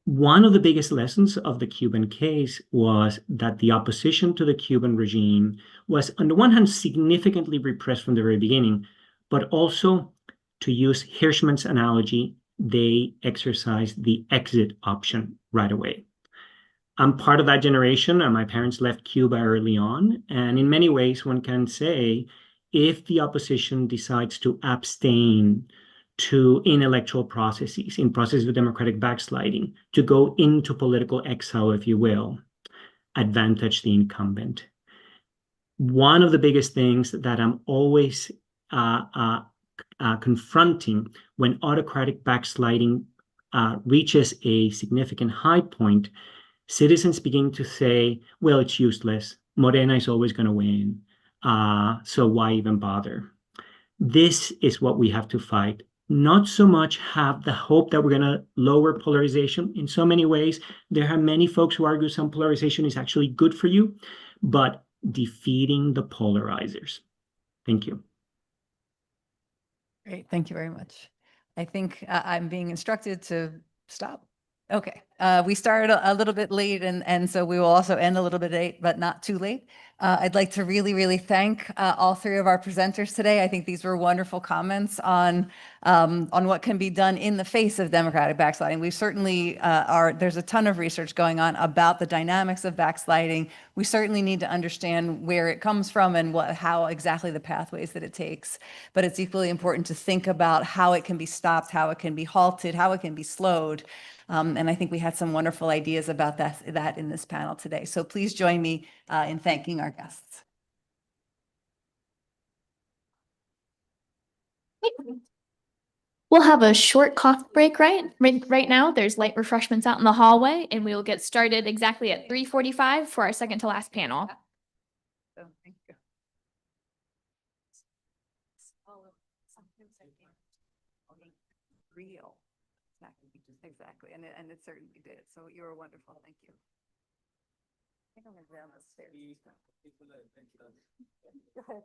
One of the biggest lessons of the Cuban case was that the opposition to the Cuban regime was, on the one hand, significantly repressed from the very beginning, but also, to use Hirschman's analogy, they exercised the exit option right away. I'm part of that generation, and my parents left Cuba early on. And in many ways, one can say, if the opposition decides to abstain to intellectual processes, in processes of democratic backsliding, to go into political exile, if you will, advantage the incumbent. One of the biggest things that I'm always confronting when autocratic backsliding reaches a significant high point, citizens begin to say, well, it's useless. Morena is always going to win. So why even bother? This is what we have to fight. Not so much have the hope that we're going to lower polarization. In so many ways, there are many folks who argue some polarization is actually good for you, but defeating the polarizers. Thank you. Great, thank you very much. I think I'm being instructed to stop. Okay, we started a little bit late, and so we will also end a little bit late, but not too late. I'd like to really thank all three of our presenters today. I think these were wonderful comments on what can be done in the face of democratic backsliding. We certainly there's a ton of research going on about the dynamics of backsliding. We certainly need to understand where it comes from and how exactly the pathways that it takes. But it's equally important to think about how it can be stopped, how it can be halted, how it can be slowed. And I think we had some wonderful ideas about that in this panel today. So please join me in thanking our guests. We'll have a short coffee break right now. There's light refreshments out in the hallway, and we will get started exactly at 3:45 for our second to last panel. So, thank you. Real. Exactly. And it certainly did. So you were wonderful. Thank you. I think I'm going to go down the stairs. Go ahead.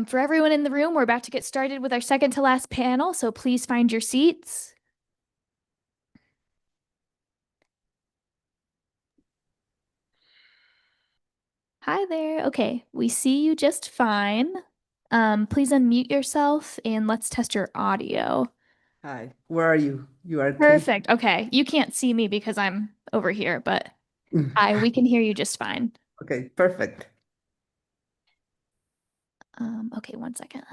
For everyone in the room, we're about to get started with our second to last panel, so please find your seats. Hi there. Okay, we see you just fine. Please unmute yourself and let's test your audio. Hi, where are you? You are Perfect. Okay, you can't see me because I'm over here, but hi, we can hear you just fine. Okay, perfect. Okay, 1 second.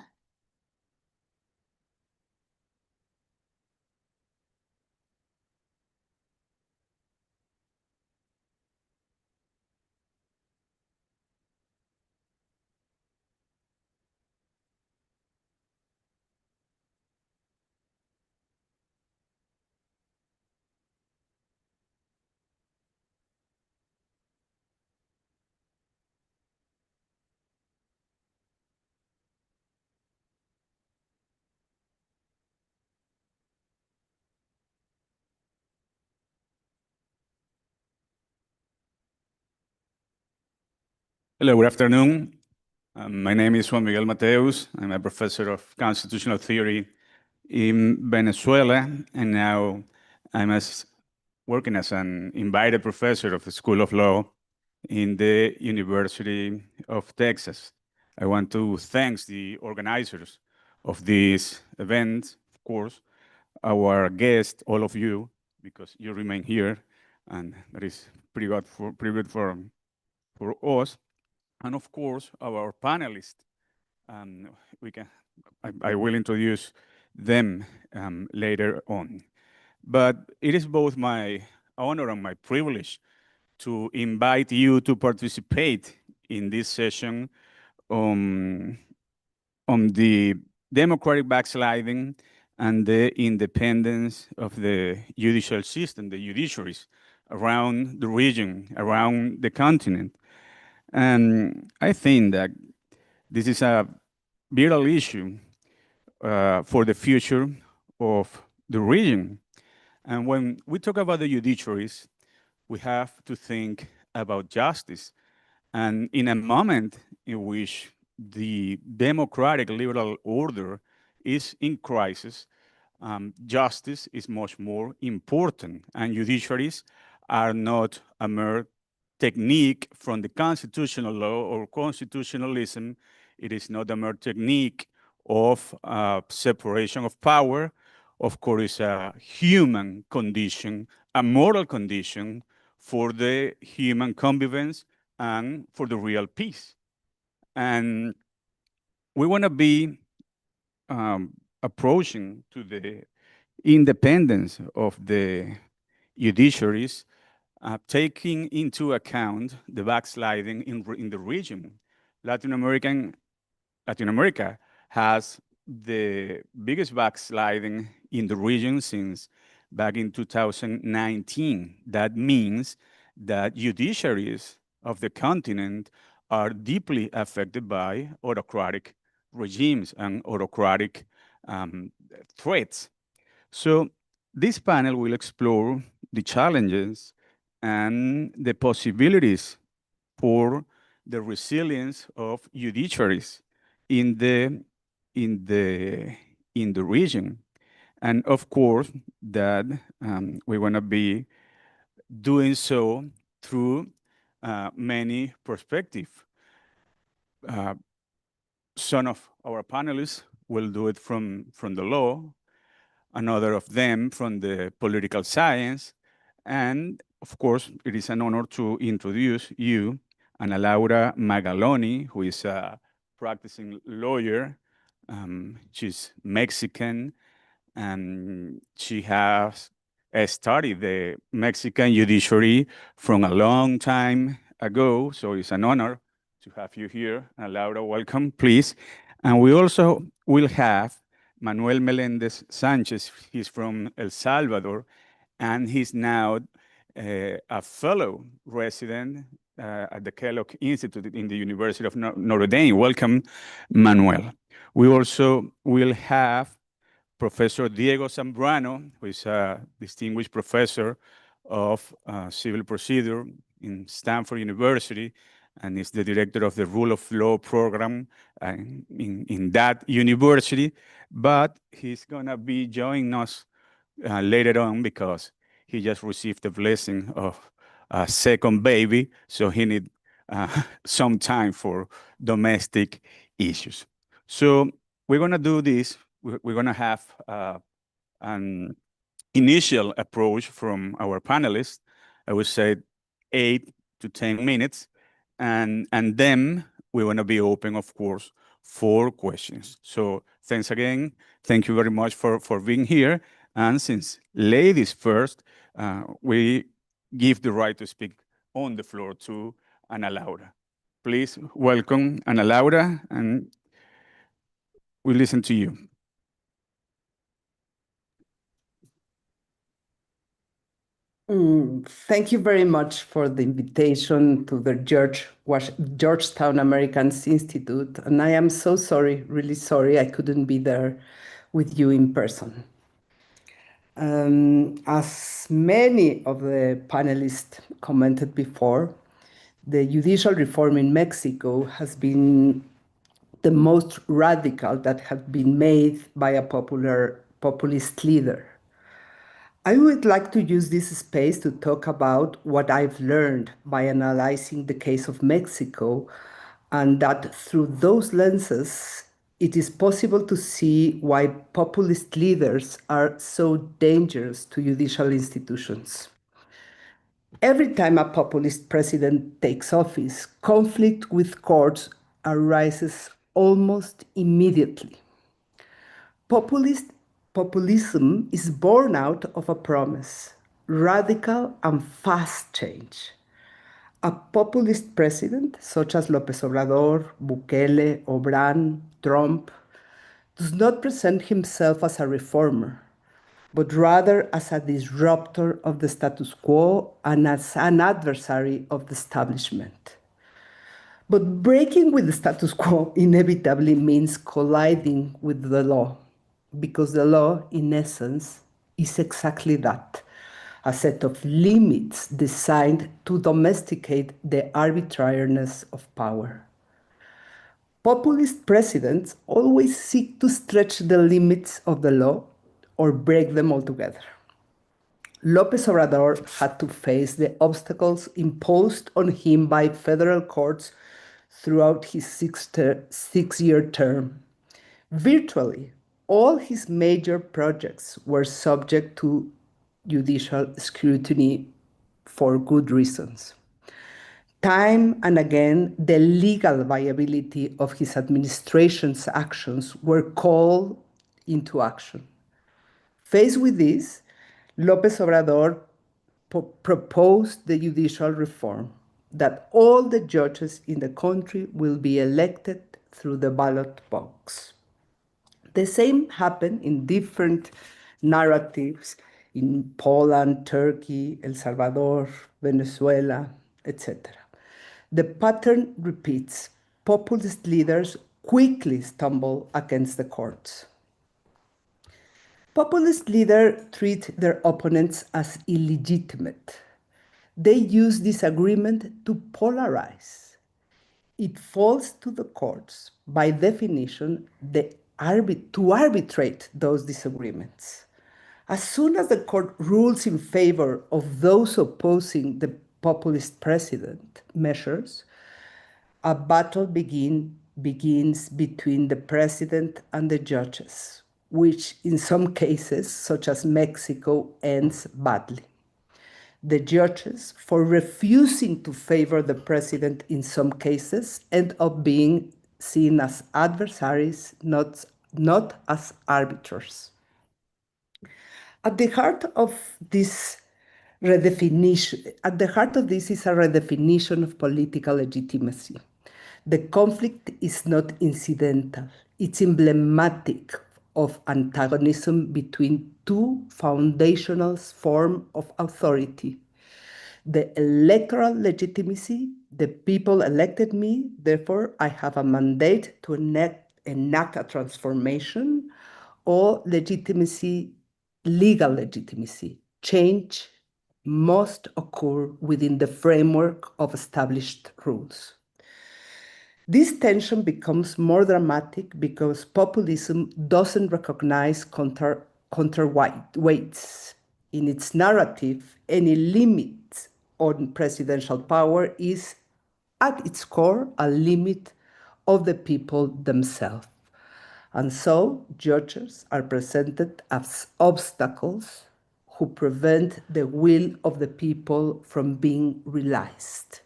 Hello, good afternoon. My name is Juan Miguel Mateus. I'm a professor of constitutional theory in Venezuela, and now I'm working as an invited professor of the School of Law in the University of Texas. I want to thank the organizers of this event, of course, our guests, all of you, because you remain here, and that is pretty good for us. And of course, our panelists. I will introduce them later on. But it is both my honor and my privilege to invite you to participate in this session on the democratic backsliding and the independence of the judicial system, the judiciaries around the region, around the continent. And I think that this is a vital issue for the future of the region. And when we talk about the judiciaries, we have to think about justice. And in a moment in which the democratic liberal order is in crisis, justice is much more important. And judiciaries are not a mere technique from the constitutional law or constitutionalism. It is not a mere technique of separation of power. Of course, it's a human condition, a moral condition for the human convivence and for the real peace. And we want to be approaching to the independence of the judiciaries, taking into account the backsliding in the region. Latin America has the biggest backsliding in the region since back in 2019. That means that judiciaries of the continent are deeply affected by autocratic regimes and autocratic threats. So this panel will explore the challenges and the possibilities for the resilience of judiciaries in the region. And of course, that we want to be doing so through many perspectives. Some of our panelists will do it from the law, another of them from the political science, and of course, it is an honor to introduce you, Ana Laura Magaloni, who is a practicing lawyer. She's Mexican, and she has studied the Mexican judiciary from a long time ago, so it's an honor to have you here. Ana Laura, welcome, please. And we also will have Manuel Melendez Sanchez. He's from El Salvador, and he's now a fellow resident at the Kellogg Institute in the University of Notre Dame. Welcome, Manuel. We also will have Professor Diego Zambrano, who is a distinguished professor of civil procedure in Stanford University, and is the director of the Rule of Law program in that university. But he's going to be joining us later on because he just received the blessing of a second baby, so he need some time for domestic issues. So we're going to do this. We're going to have an initial approach from our panelists. I would say 8 to 10 minutes, and then we want to be open, of course, for questions. So thanks again. Thank you very much for being here. And since ladies first, we give the right to speak on the floor to Ana Laura. Please welcome Ana Laura, and we listen to you. Thank you very much for the invitation to the Georgetown Americans Institute. And I am so sorry, really sorry, I couldn't be there with you in person. As many of the panelists commented before, the judicial reform in Mexico has been the most radical that had been made by a populist leader. I would like to use this space to talk about what I've learned by analyzing the case of Mexico, and that through those lenses, it is possible to see why populist leaders are so dangerous to judicial institutions. Every time a populist president takes office, conflict with courts arises almost immediately. Populism is born out of a promise, radical and fast change. A populist president, such as López Obrador, Bukele, Obrador, Trump, does not present himself as a reformer, but rather as a disruptor of the status quo and as an adversary of the establishment. But breaking with the status quo inevitably means colliding with the law, because the law, in essence, is exactly that, a set of limits designed to domesticate the arbitrariness of power. Populist presidents always seek to stretch the limits of the law or break them altogether. López Obrador had to face the obstacles imposed on him by federal courts throughout his six-year term. Virtually, all his major projects were subject to judicial scrutiny for good reasons. Time and again, the legal viability of his administration's actions were called into action. Faced with this, López Obrador proposed the judicial reform that all the judges in the country will be elected through the ballot box. The same happened in different narratives in Poland, Turkey, El Salvador, Venezuela, etc. The pattern repeats. Populist leaders quickly stumble against the courts. Populist leaders treat their opponents as illegitimate. They use disagreement to polarize. It falls to the courts, by definition, to arbitrate those disagreements. As soon as the court rules in favor of those opposing the populist president measures, a battle begins between the president and the judges, which in some cases, such as Mexico, ends badly. The judges, for refusing to favor the president in some cases, end up being seen as adversaries, not as arbiters. At the heart of this is a redefinition of political legitimacy. The conflict is not incidental. It's emblematic of antagonism between two foundational forms of authority. The electoral legitimacy, the people elected me, therefore I have a mandate to enact a transformation, or legitimacy, legal legitimacy. Change must occur within the framework of established rules. This tension becomes more dramatic because populism doesn't recognize counterweights. In its narrative, any limit on presidential power is, at its core, a limit of the people themselves. And so, judges are presented as obstacles who prevent the will of the people from being realized.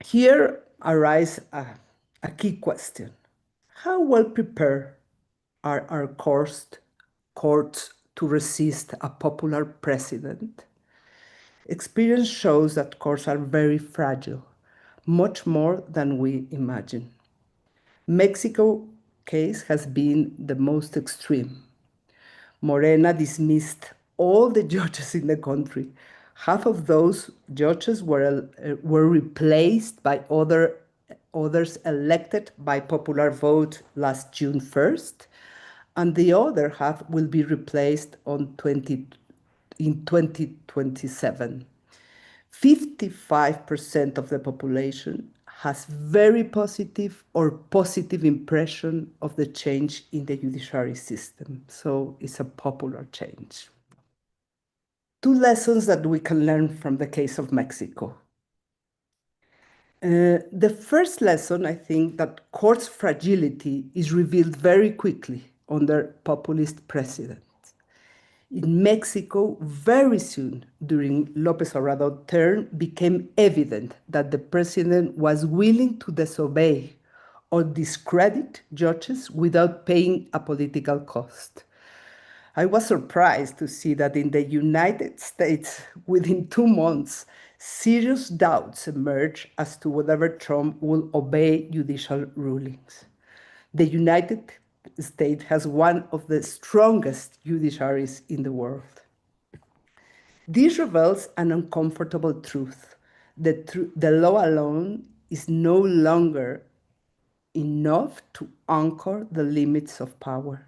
Here arises a key question. How well prepared are our courts to resist a popular president? Experience shows that courts are very fragile, much more than we imagine. Mexico case has been the most extreme. Morena dismissed all the judges in the country. Half of those judges were replaced by others elected by popular vote last June 1st, and the other half will be replaced in 2027. 55% of the population has very positive or positive impression of the change in the judiciary system. So it's a popular change. Two lessons that we can learn from the case of Mexico. The first lesson, I think, that court's fragility is revealed very quickly under populist presidents. In Mexico, very soon during López Obrador's term, became evident that the president was willing to disobey or discredit judges without paying a political cost. I was surprised to see that in the United States, within 2 months, serious doubts emerged as to whether Trump will obey judicial rulings. The United States has one of the strongest judiciaries in the world. This reveals an uncomfortable truth. The law alone is no longer enough to anchor the limits of power.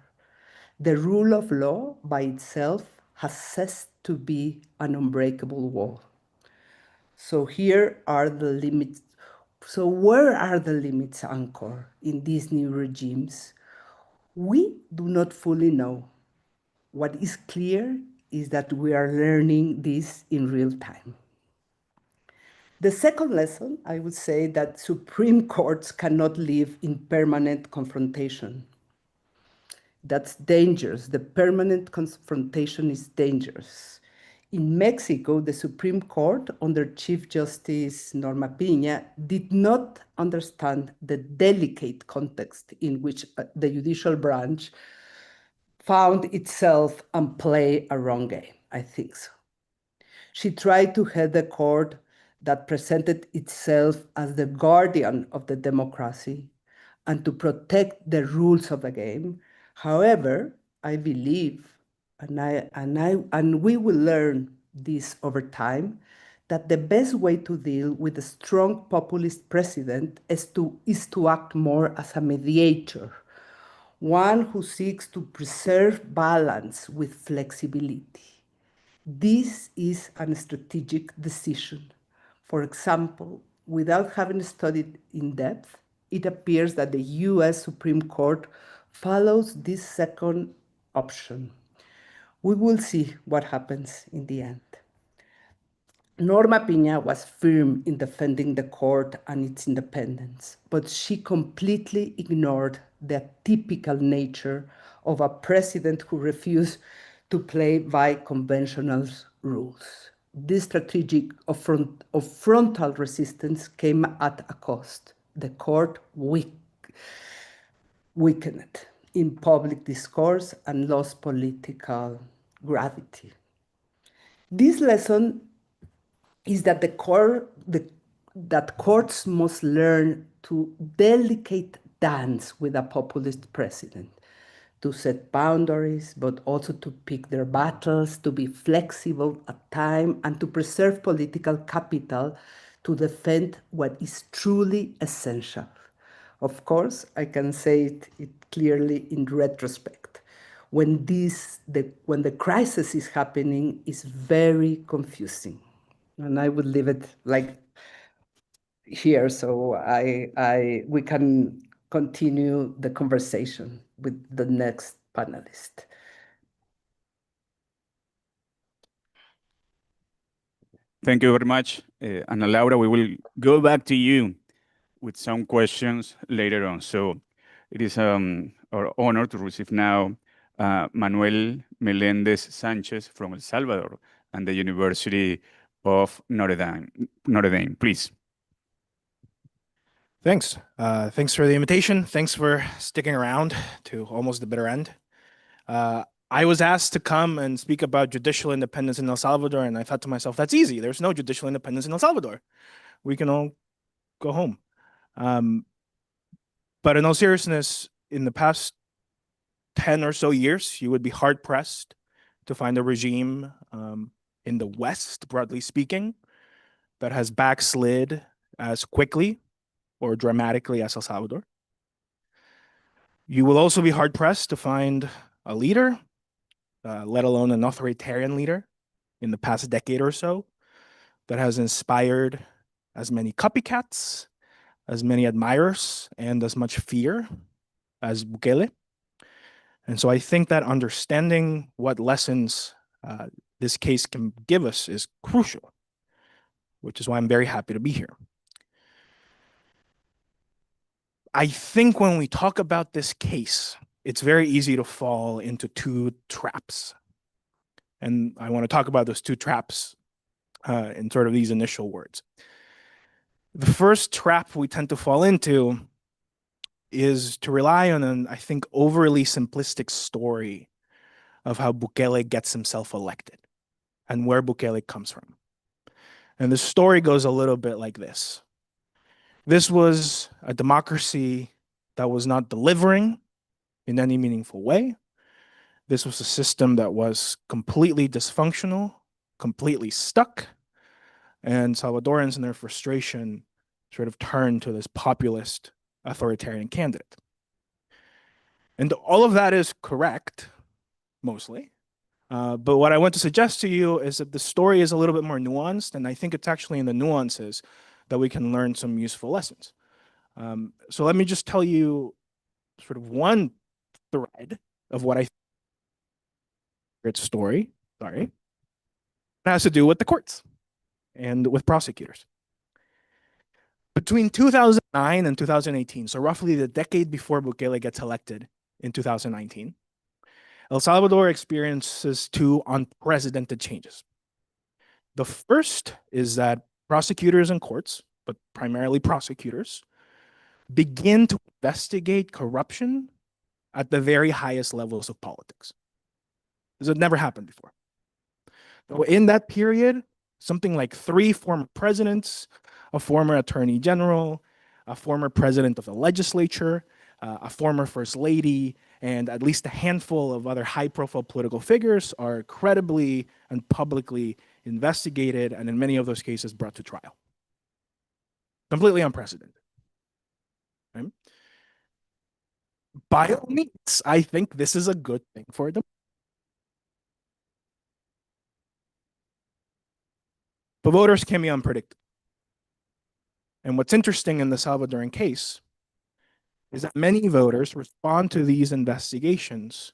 The rule of law by itself has ceased to be an unbreakable wall. So here are the limits. So where are the limits anchored in these new regimes? We do not fully know. What is clear is that we are learning this in real time. The second lesson, I would say that Supreme Courts cannot live in permanent confrontation. That's dangerous. The permanent confrontation is dangerous. In Mexico, the Supreme Court, under Chief Justice Norma Piña, did not understand the delicate context in which the judicial branch found itself and played a wrong game, I think so. She tried to head a court that presented itself as the guardian of the democracy and to protect the rules of the game. However, I believe, and we will learn this over time, that the best way to deal with a strong populist president is to act more as a mediator, one who seeks to preserve balance with flexibility. This is a strategic decision. For example, without having studied in depth, it appears that the US Supreme Court follows this second option. We will see what happens in the end. Norma Piña was firm in defending the court and its independence, but she completely ignored the typical nature of a president who refused to play by conventional rules. This strategy of frontal resistance came at a cost. The court weakened in public discourse and lost political gravity. This lesson is that that courts must learn to delicate dance with a populist president, to set boundaries, but also to pick their battles, to be flexible at time, and to preserve political capital to defend what is truly essential. Of course, I can say it clearly in retrospect. When the crisis is happening, it's very confusing. And I would leave it like here, so we can continue the conversation with the next panelist. Thank you very much, Ana Laura. We will go back to you with some questions later on. So it is our honor to receive now Manuel Melendez Sanchez from El Salvador and the University of Notre Dame. Please. Thanks. Thanks for the invitation. Thanks for sticking around to almost the bitter end. I was asked to come and speak about judicial independence in El Salvador, and I thought to myself, that's easy. There's no judicial independence in El Salvador. We can all go home. But in all seriousness, in the past 10 or so years, you would be hard-pressed to find a regime in the West, broadly speaking, that has backslid as quickly or dramatically as El Salvador. You will also be hard-pressed to find a leader, let alone an authoritarian leader, in the past decade or so that has inspired as many copycats, as many admirers, and as much fear as Bukele. And so I think that understanding what lessons this case can give us is crucial, which is why I'm very happy to be here. I think when we talk about this case, it's very easy to fall into two traps. And I want to talk about those two traps in sort of these initial words. The first trap we tend to fall into is to rely on an, I think, overly simplistic story of how Bukele gets himself elected and where Bukele comes from. And the story goes a little bit like this. This was a democracy that was not delivering in any meaningful way. This was a system that was completely dysfunctional, completely stuck, and Salvadorans in their frustration sort of turned to this populist authoritarian candidate. And all of that is correct, mostly. But what I want to suggest to you is that the story is a little bit more nuanced, and I think it's actually in the nuances that we can learn some useful lessons. So let me just tell you sort of one thread of what I think is story, it has to do with the courts and with prosecutors. Between 2009 and 2018, so roughly the decade before Bukele gets elected in 2019, El Salvador experiences two unprecedented changes. The first is that prosecutors and courts, but primarily prosecutors, begin to investigate corruption at the very highest levels of politics. This had never happened before. So in that period, something like 3 former presidents, a former attorney general, a former president of the legislature, a former first lady, and at least a handful of other high-profile political figures are credibly and publicly investigated, and in many of those cases brought to trial. Completely unprecedented. Right? By all means, I think this is a good thing for them. But voters can be unpredictable. And what's interesting in the Salvadoran case is that many voters respond to these investigations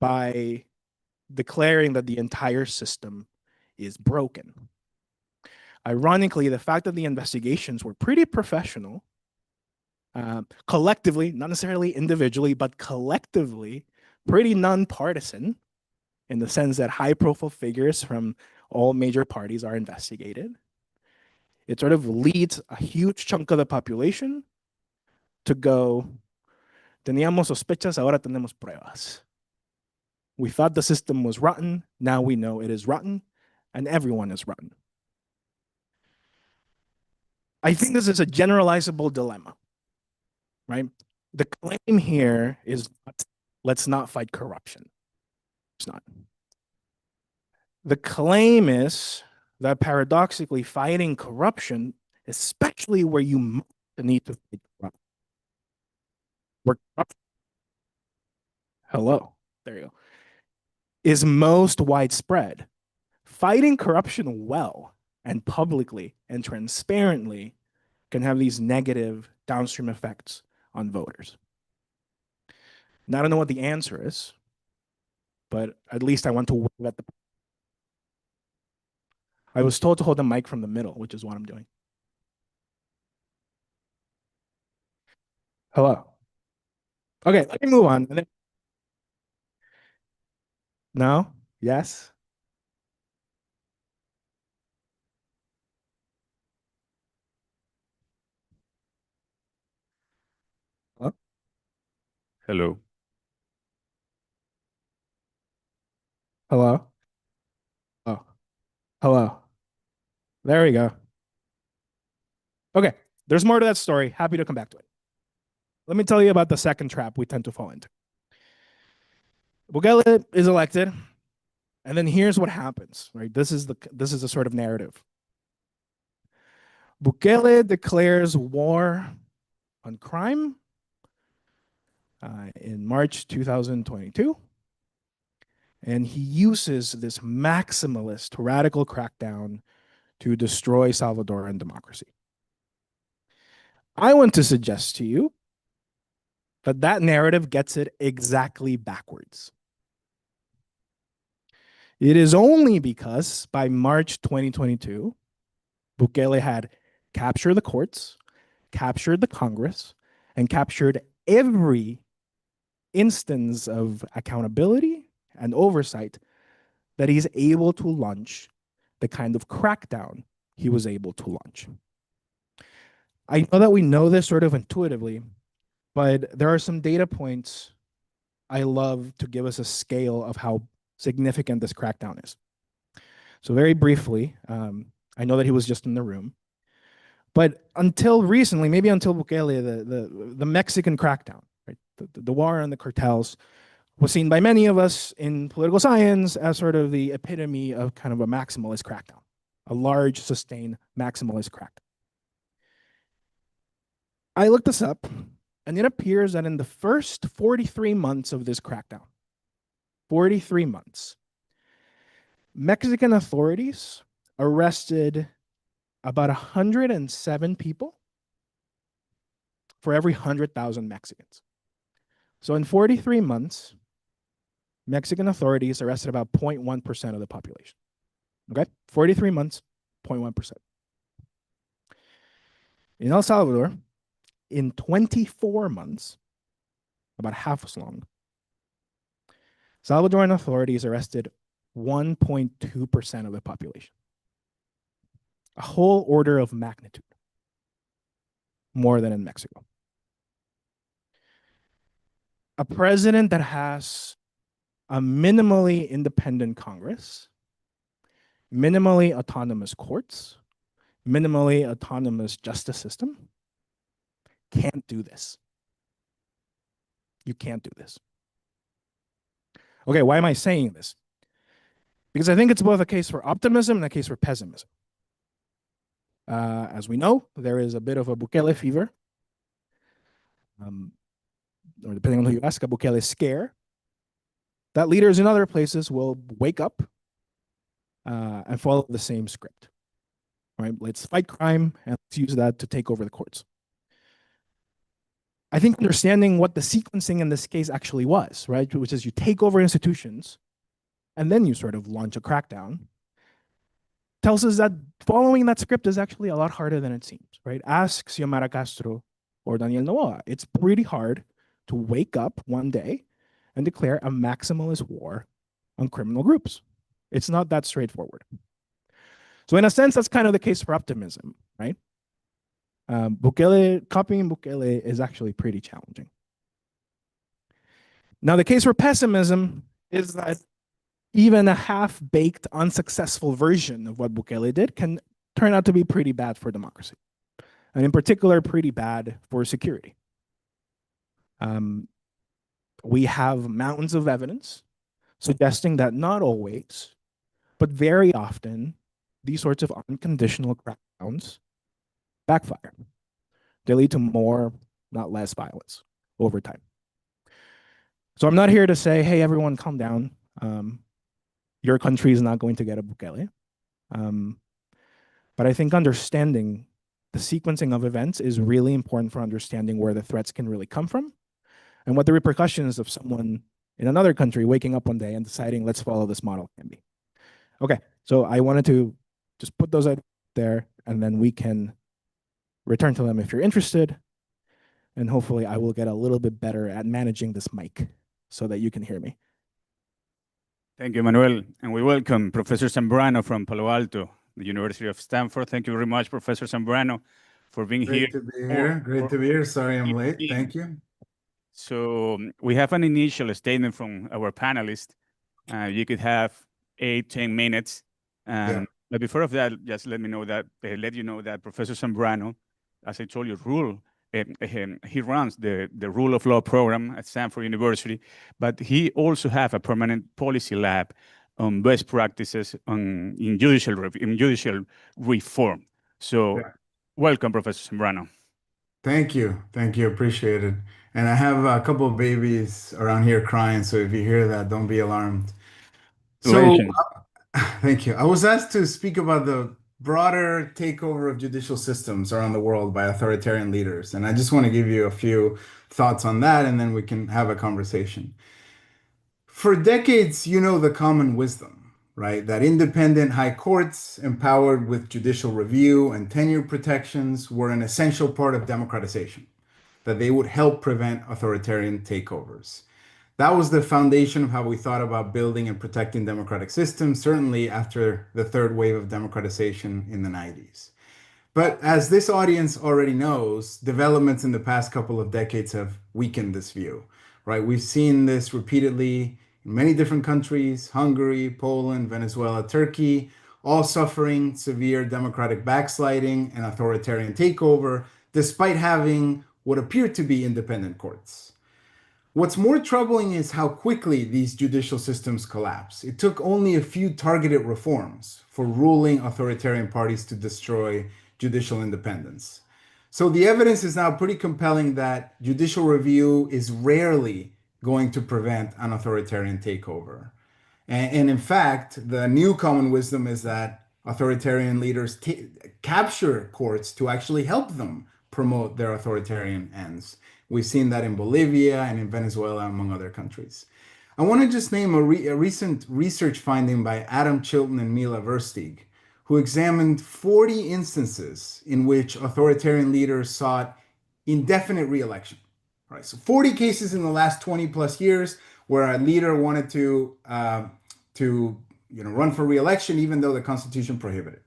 by declaring that the entire system is broken. Ironically, the fact that the investigations were pretty professional, collectively, not necessarily individually, but collectively, pretty nonpartisan, in the sense that high-profile figures from all major parties are investigated. It sort of leads a huge chunk of the population to go, teníamos sospechas, ahora tenemos pruebas. We thought the system was rotten, now we know it is rotten, and everyone is rotten. I think this is a generalizable dilemma, right? The claim here is let's not fight corruption. It's not. The claim is that paradoxically fighting corruption, especially where you need to fight corruption, there you go, is most widespread. Fighting corruption well and publicly and transparently can have these negative downstream effects on voters. Now, I don't know what the answer is, but at least I want to wave at the. I was told to hold the mic from the middle, which is what I'm doing. Hello. Okay, let me move on. No? Yes? Hello? Hello. Hello? Oh, hello. There we go. Okay, there's more to that story. Happy to come back to it. Let me tell you about the second trap we tend to fall into. Bukele is elected, and then here's what happens, right? This is the sort of narrative. Bukele declares war on crime in March 2022, and he uses this maximalist radical crackdown to destroy Salvadoran democracy. I want to suggest to you that that narrative gets it exactly backwards. It is only because by March 2022, Bukele had captured the courts, captured the Congress, and captured every instance of accountability and oversight that he's able to launch the kind of crackdown he was able to launch. I know that we know this sort of intuitively, but there are some data points I love to give us a scale of how significant this crackdown is. So very briefly, I know that he was just in the room, but until recently, maybe until Bukele, the Mexican crackdown, right, the war on the cartels, was seen by many of us in political science as sort of the epitome of kind of a maximalist crackdown, a large, sustained maximalist crackdown. I looked this up, and it appears that in the first 43 months of this crackdown, 43 months, Mexican authorities arrested about 107 people for every 100,000 Mexicans. So in 43 months, Mexican authorities arrested about 0.1% of the population. Okay? 43 months, 0.1%. In El Salvador, in 24 months, about half as long, Salvadoran authorities arrested 1.2% of the population. A whole order of magnitude more than in Mexico. A president that has a minimally independent Congress, minimally autonomous courts, minimally autonomous justice system can't do this. You can't do this. Okay, why am I saying this? Because I think it's both a case for optimism and a case for pessimism. As we know, there is a bit of a Bukele fever, or depending on who you ask, a Bukele scare, that leaders in other places will wake up and follow the same script. Right? Let's fight crime and let's use that to take over the courts. I think understanding what the sequencing in this case actually was, right, which is you take over institutions and then you sort of launch a crackdown, tells us that following that script is actually a lot harder than it seems, right? Ask Xiomara Castro or Daniel Noboa. It's pretty hard to wake up one day and declare a maximalist war on criminal groups. It's not that straightforward. So in a sense, that's kind of the case for optimism, right? Copying Bukele is actually pretty challenging. Now, the case for pessimism is that even a half-baked, unsuccessful version of what Bukele did can turn out to be pretty bad for democracy, and in particular, pretty bad for security. We have mountains of evidence suggesting that not always, but very often, these sorts of unconditional crackdowns backfire. They lead to more, not less violence over time. So I'm not here to say, hey, everyone, calm down. Your country is not going to get a Bukele. But I think understanding the sequencing of events is really important for understanding where the threats can really come from and what the repercussions of someone in another country waking up one day and deciding, let's follow this model can be. Okay, so I wanted to just put those out there, and then we can return to them if you're interested. And hopefully I will get a little bit better at managing this mic so that you can hear me. Thank you, Manuel. And we welcome Professor Zambrano from Palo Alto, the University of Stanford. Thank you very much, Professor Zambrano, for being here. Great to be here. Great to be here. Sorry I'm late. Thank you. So we have an initial statement from our panelists. You could have 8-10 minutes. But before of that, just let you know that Professor Zambrano, as I told you, he runs the Rule of Law program at Stanford University, but he also have a permanent policy lab on best practices in judicial reform. So welcome, Professor Zambrano. Thank you. Thank you. Appreciate it. And I have a couple of babies around here crying, so if you hear that, don't be alarmed. So, thank you. I was asked to speak about the broader takeover of judicial systems around the world by authoritarian leaders. And I just want to give you a few thoughts on that, and then we can have a conversation. For decades, you know the common wisdom, right? That independent high courts empowered with judicial review and tenure protections were an essential part of democratization, that they would help prevent authoritarian takeovers. That was the foundation of how we thought about building and protecting democratic systems, certainly after the third wave of democratization in the 90s. But as this audience already knows, developments in the past couple of decades have weakened this view, right? We've seen this repeatedly in many different countries: Hungary, Poland, Venezuela, Turkey, all suffering severe democratic backsliding and authoritarian takeover, despite having what appear to be independent courts. What's more troubling is how quickly these judicial systems collapse. It took only a few targeted reforms for ruling authoritarian parties to destroy judicial independence. So the evidence is now pretty compelling that judicial review is rarely going to prevent an authoritarian takeover. And in fact, the new common wisdom is that authoritarian leaders capture courts to actually help them promote their authoritarian ends. We've seen that in Bolivia and in Venezuela, among other countries. I want to just name a recent research finding by Adam Chilton and Mila Versteeg, who examined 40 instances in which authoritarian leaders sought indefinite re-election. Right, so 40 cases in the last 20 plus years where a leader wanted to run for re-election, even though the Constitution prohibited.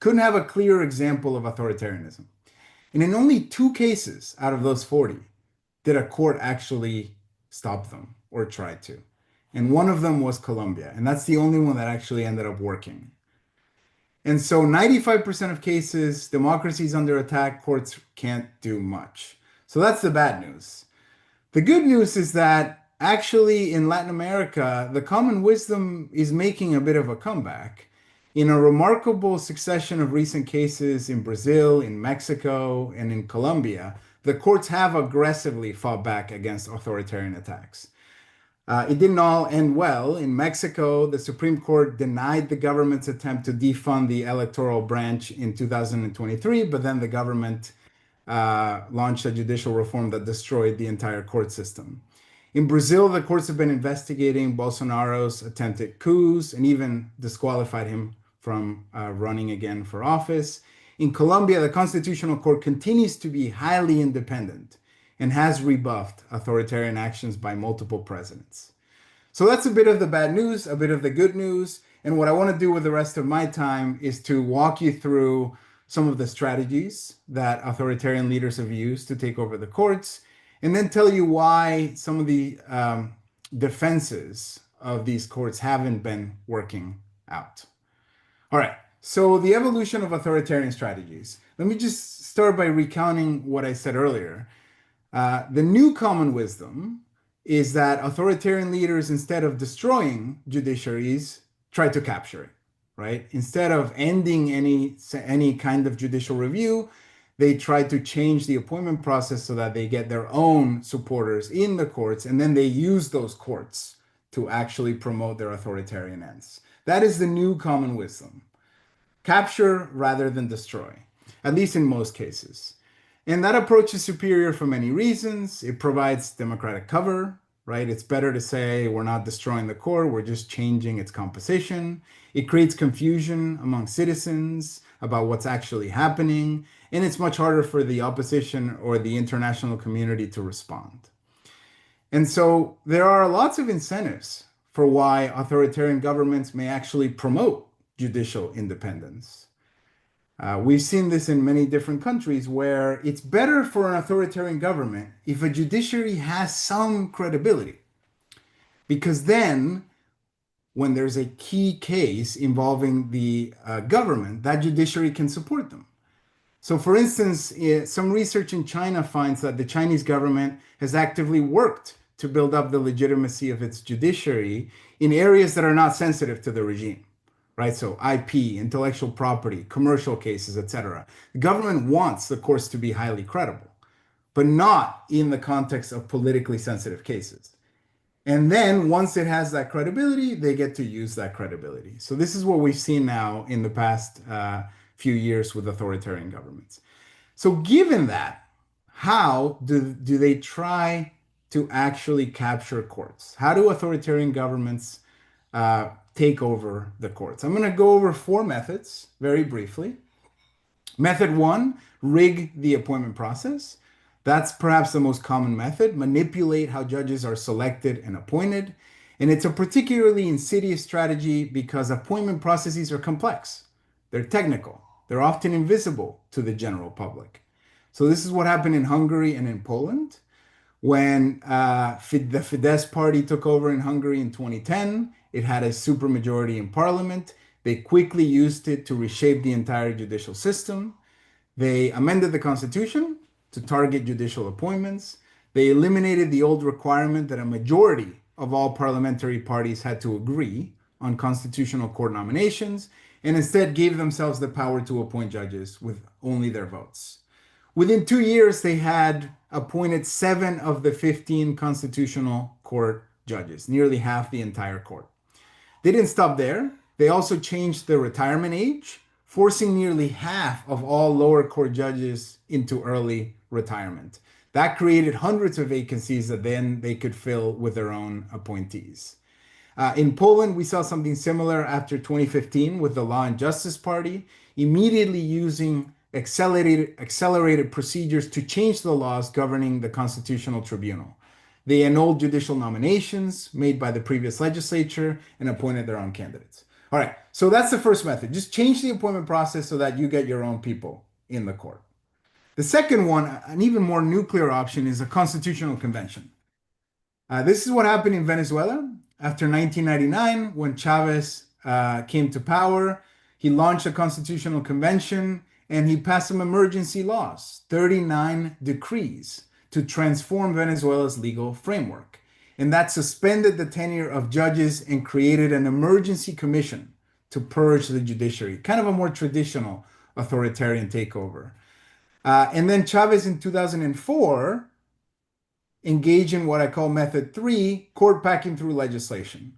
Couldn't have a clearer example of authoritarianism. And in only 2 cases out of those 40 did a court actually stop them or try to. And one of them was Colombia, and that's the only one that actually ended up working. And so 95% of cases, democracy's under attack, courts can't do much. So that's the bad news. The good news is that actually in Latin America, the common wisdom is making a bit of a comeback. In a remarkable succession of recent cases in Brazil, in Mexico, and in Colombia, the courts have aggressively fought back against authoritarian attacks. It didn't all end well. In Mexico, the Supreme Court denied the government's attempt to defund the electoral branch in 2023, but then the government launched a judicial reform that destroyed the entire court system. In Brazil, the courts have been investigating Bolsonaro's attempted coups and even disqualified him from running again for office. In Colombia, the Constitutional Court continues to be highly independent and has rebuffed authoritarian actions by multiple presidents. So that's a bit of the bad news, a bit of the good news. And what I want to do with the rest of my time is to walk you through some of the strategies that authoritarian leaders have used to take over the courts, and then tell you why some of the defenses of these courts haven't been working out. All right. So the evolution of authoritarian strategies. Let me just start by recounting what I said earlier. The new common wisdom is that authoritarian leaders, instead of destroying judiciaries, try to capture it, right? Instead of ending any kind of judicial review, they try to change the appointment process so that they get their own supporters in the courts, and then they use those courts to actually promote their authoritarian ends. That is the new common wisdom. capture rather than destroy, at least in most cases. And that approach is superior for many reasons. It provides democratic cover, right? It's better to say we're not destroying the court, we're just changing its composition. It creates confusion among citizens about what's actually happening, and it's much harder for the opposition or the international community to respond. And so there are lots of incentives for why authoritarian governments may actually promote judicial independence. We've seen this in many different countries where it's better for an authoritarian government if a judiciary has some credibility. Because then, when there's a key case involving the government, that judiciary can support them. So for instance, some research in China finds that the Chinese government has actively worked to build up the legitimacy of its judiciary in areas that are not sensitive to the regime. Right? So IP, intellectual property, commercial cases, etc. The government wants the courts to be highly credible, but not in the context of politically sensitive cases. And then once it has that credibility, they get to use that credibility. So this is what we've seen now in the past few years with authoritarian governments. So given that, how do they try to actually capture courts? How do authoritarian governments take over the courts? I'm going to go over 4 methods very briefly. Method 1, rig the appointment process. That's perhaps the most common method, manipulate how judges are selected and appointed. And it's a particularly insidious strategy because appointment processes are complex. They're technical. They're often invisible to the general public. So this is what happened in Hungary and in Poland. When the Fidesz party took over in Hungary in 2010, it had a supermajority in parliament. They quickly used it to reshape the entire judicial system. They amended the constitution to target judicial appointments. They eliminated the old requirement that a majority of all parliamentary parties had to agree on constitutional court nominations, and instead gave themselves the power to appoint judges with only their votes. Within 2 years, they had appointed 7 of the 15 constitutional court judges, nearly half the entire court. They didn't stop there. They also changed the retirement age, forcing nearly half of all lower court judges into early retirement. That created hundreds of vacancies that then they could fill with their own appointees. In Poland, we saw something similar after 2015 with the Law and Justice Party, immediately using accelerated procedures to change the laws governing the Constitutional Tribunal. They annulled judicial nominations made by the previous legislature and appointed their own candidates. All right, so that's the first method. Just change the appointment process so that you get your own people in the court. The second one, an even more nuclear option, is a constitutional convention. This is what happened in Venezuela after 1999 when Chavez came to power. He launched a constitutional convention and he passed some emergency laws, 39 decrees, to transform Venezuela's legal framework. And that suspended the tenure of judges and created an emergency commission to purge the judiciary, kind of a more traditional authoritarian takeover. And then Chavez in 2004 engaged in what I call method 3, court packing through legislation.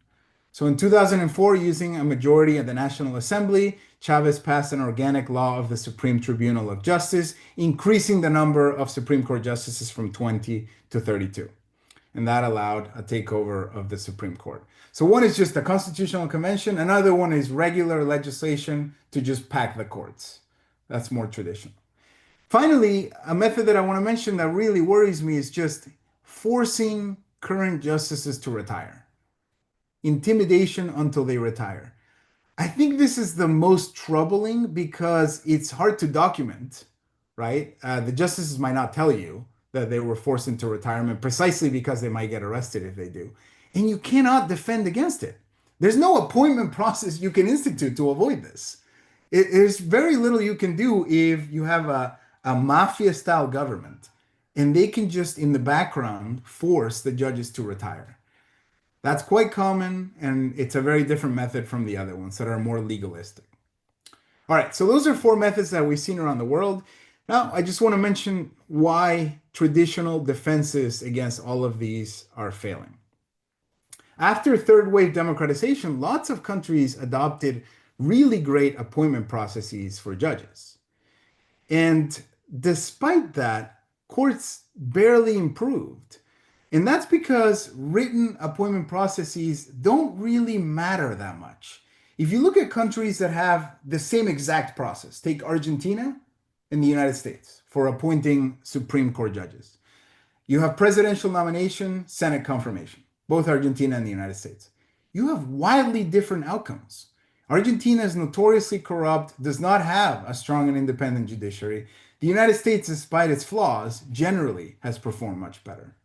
So in 2004, using a majority of the National Assembly, Chavez passed an organic law of the Supreme Tribunal of Justice, increasing the number of Supreme Court justices from 20 to 32. And that allowed a takeover of the Supreme Court. So one is just a constitutional convention. Another one is regular legislation to just pack the courts. That's more traditional. Finally, a method that I want to mention that really worries me is just forcing current justices to retire. Intimidation until they retire. I think this is the most troubling because it's hard to document, right? The justices might not tell you that they were forced into retirement precisely because they might get arrested if they do. And you cannot defend against it. There's no appointment process you can institute to avoid this. There's very little you can do if you have a mafia-style government and they can just, in the background, force the judges to retire. That's quite common, and it's a very different method from the other ones that are more legalistic. All right, so those are 4 methods that we've seen around the world. Now, I just want to mention why traditional defenses against all of these are failing. After third wave democratization, lots of countries adopted really great appointment processes for judges. And despite that, courts barely improved. And that's because written appointment processes don't really matter that much. If you look at countries that have the same exact process, take Argentina and the United States for appointing Supreme Court judges. You have presidential nomination, Senate confirmation, both Argentina and the United States. You have wildly different outcomes. Argentina is notoriously corrupt, does not have a strong and independent judiciary. The United States, despite its flaws, generally has performed much better.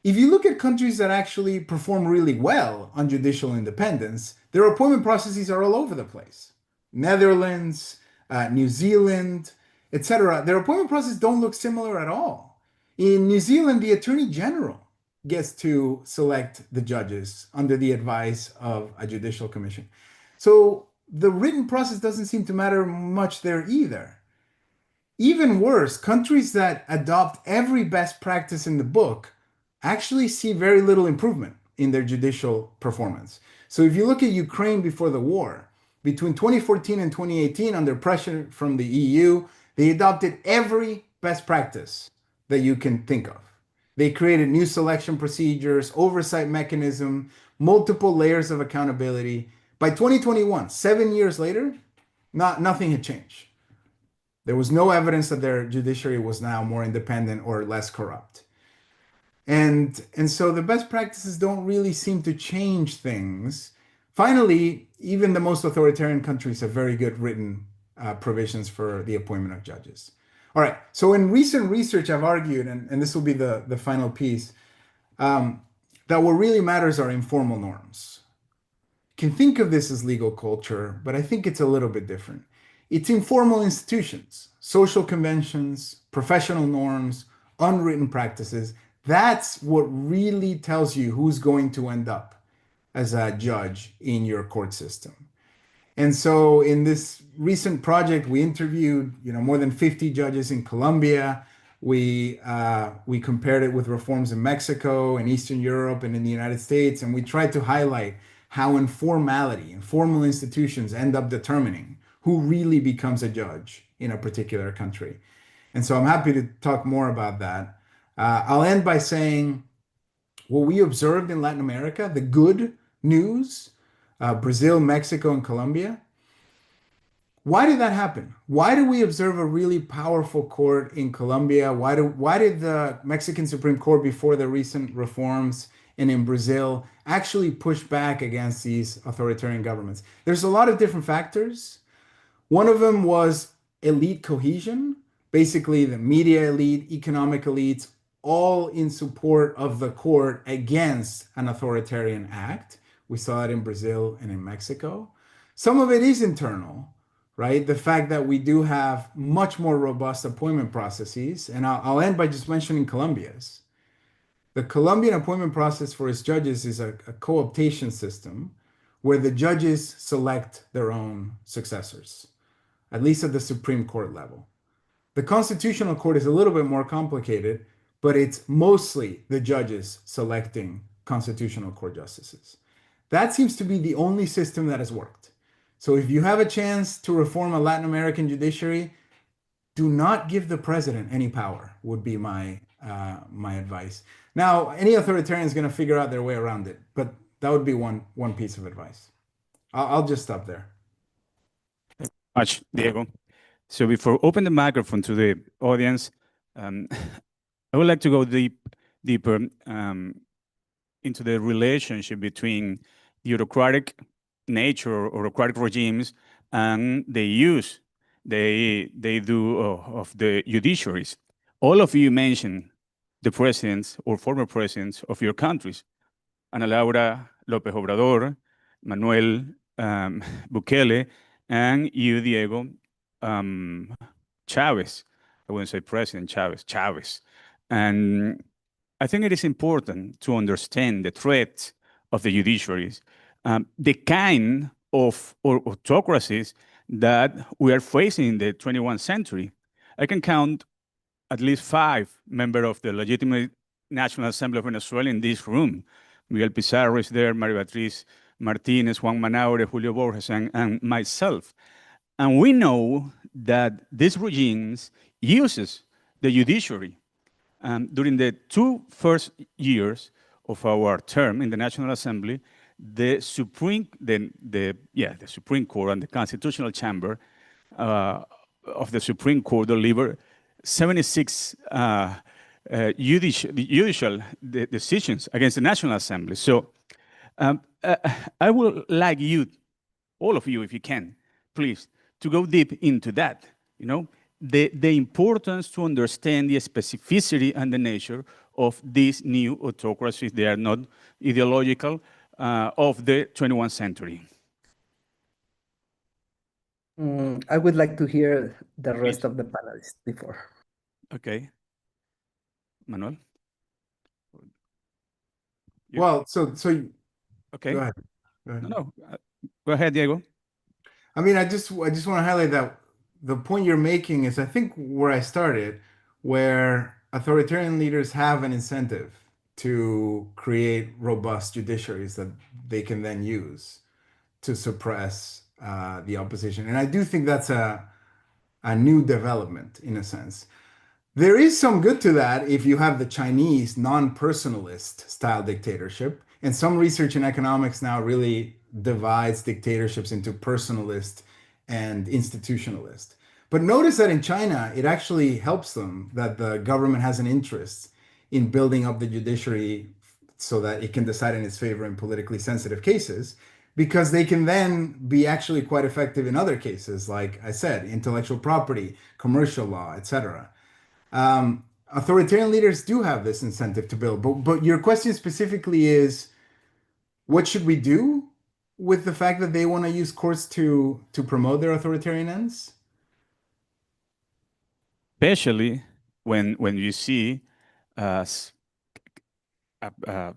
If you look at countries that actually perform really well on judicial independence, their appointment processes are all over the place. Netherlands, New Zealand, etc. Their appointment processes don't look similar at all. In New Zealand, the Attorney General gets to select the judges under the advice of a judicial commission. So the written process doesn't seem to matter much there either. Even worse, countries that adopt every best practice in the book actually see very little improvement in their judicial performance. So if you look at Ukraine before the war, between 2014 and 2018, under pressure from the EU, they adopted every best practice that you can think of. They created new selection procedures, oversight mechanism, multiple layers of accountability. By 2021, 7 years later, nothing had changed. There was no evidence that their judiciary was now more independent or less corrupt. And so the best practices don't really seem to change things. Finally, even the most authoritarian countries have very good written provisions for the appointment of judges. All right, so in recent research, I've argued, and this will be the final piece, that what really matters are informal norms. You can think of this as legal culture, but I think it's a little bit different. It's informal institutions, social conventions, professional norms, unwritten practices. That's what really tells you who's going to end up as a judge in your court system. And so in this recent project, we interviewed, more than 50 judges in Colombia. We compared it with reforms in Mexico and Eastern Europe and in the United States. And we tried to highlight how informal institutions end up determining who really becomes a judge in a particular country. And so I'm happy to talk more about that. I'll end by saying what we observed in Latin America, the good news, Brazil, Mexico, and Colombia. Why did that happen? Why did we observe a really powerful court in Colombia? Why did the Mexican Supreme Court, before the recent reforms, and in Brazil, actually push back against these authoritarian governments? There's a lot of different factors. One of them was elite cohesion, basically the media elite, economic elites, all in support of the court against an authoritarian act. We saw it in Brazil and in Mexico. Some of it is internal, right? The fact that we do have much more robust appointment processes. And I'll end by just mentioning Colombia's. The Colombian appointment process for its judges is a co-optation system where the judges select their own successors, at least at the Supreme Court level. The Constitutional Court is a little bit more complicated, but it's mostly the judges selecting Constitutional Court justices. That seems to be the only system that has worked. So if you have a chance to reform a Latin American judiciary, do not give the president any power, would be my advice. Now, any authoritarian is going to figure out their way around it, but that would be one piece of advice. I'll just stop there. Much, Diego. So before open the microphone to the audience, I would like to go deeper into the relationship between the autocratic nature or autocratic regimes and the use they do of the judiciaries. All of you mentioned the presidents or former presidents of your countries, Ana Laura López Obrador, Manuel Bukele, and you, Diego, Chavez. I wouldn't say President Chavez. And I think it is important to understand the threat of the judiciaries, the kind of autocracies that we are facing in the 21st century. I can count at least 5 members of the legitimate National Assembly of Venezuela in this room. Miguel Pizarro is there, María Beatriz Martinez, Juan Manaure, Julio Borges, and myself. And we know that these regimes uses the judiciary. During the first 2 years of our term in the National Assembly, the Supreme Court and the Constitutional Chamber of the Supreme Court delivered 76 judicial decisions against the National Assembly. So I would like you, all of you, if you can, please, to go deep into that, the importance to understand the specificity and the nature of these new autocracies. They are not ideological, of the 21st century. I would like to hear the rest of the panelists before. Okay. Manuel? Well, so okay. Go ahead. Go ahead. No, go ahead, Diego. I mean, I just want to highlight that the point you're making is, I think, where I started, where authoritarian leaders have an incentive to create robust judiciaries that they can then use to suppress the opposition. And I do think that's a new development in a sense. There is some good to that if you have the Chinese non-personalist style dictatorship. And some research in economics now really divides dictatorships into personalist and institutionalist. But notice that in China, it actually helps them that the government has an interest in building up the judiciary so that it can decide in its favor in politically sensitive cases, because they can then be actually quite effective in other cases, like I said, intellectual property, commercial law, etc. Authoritarian leaders do have this incentive to build, but your question specifically is, what should we do with the fact that they want to use courts to promote their authoritarian ends? Especially when you see a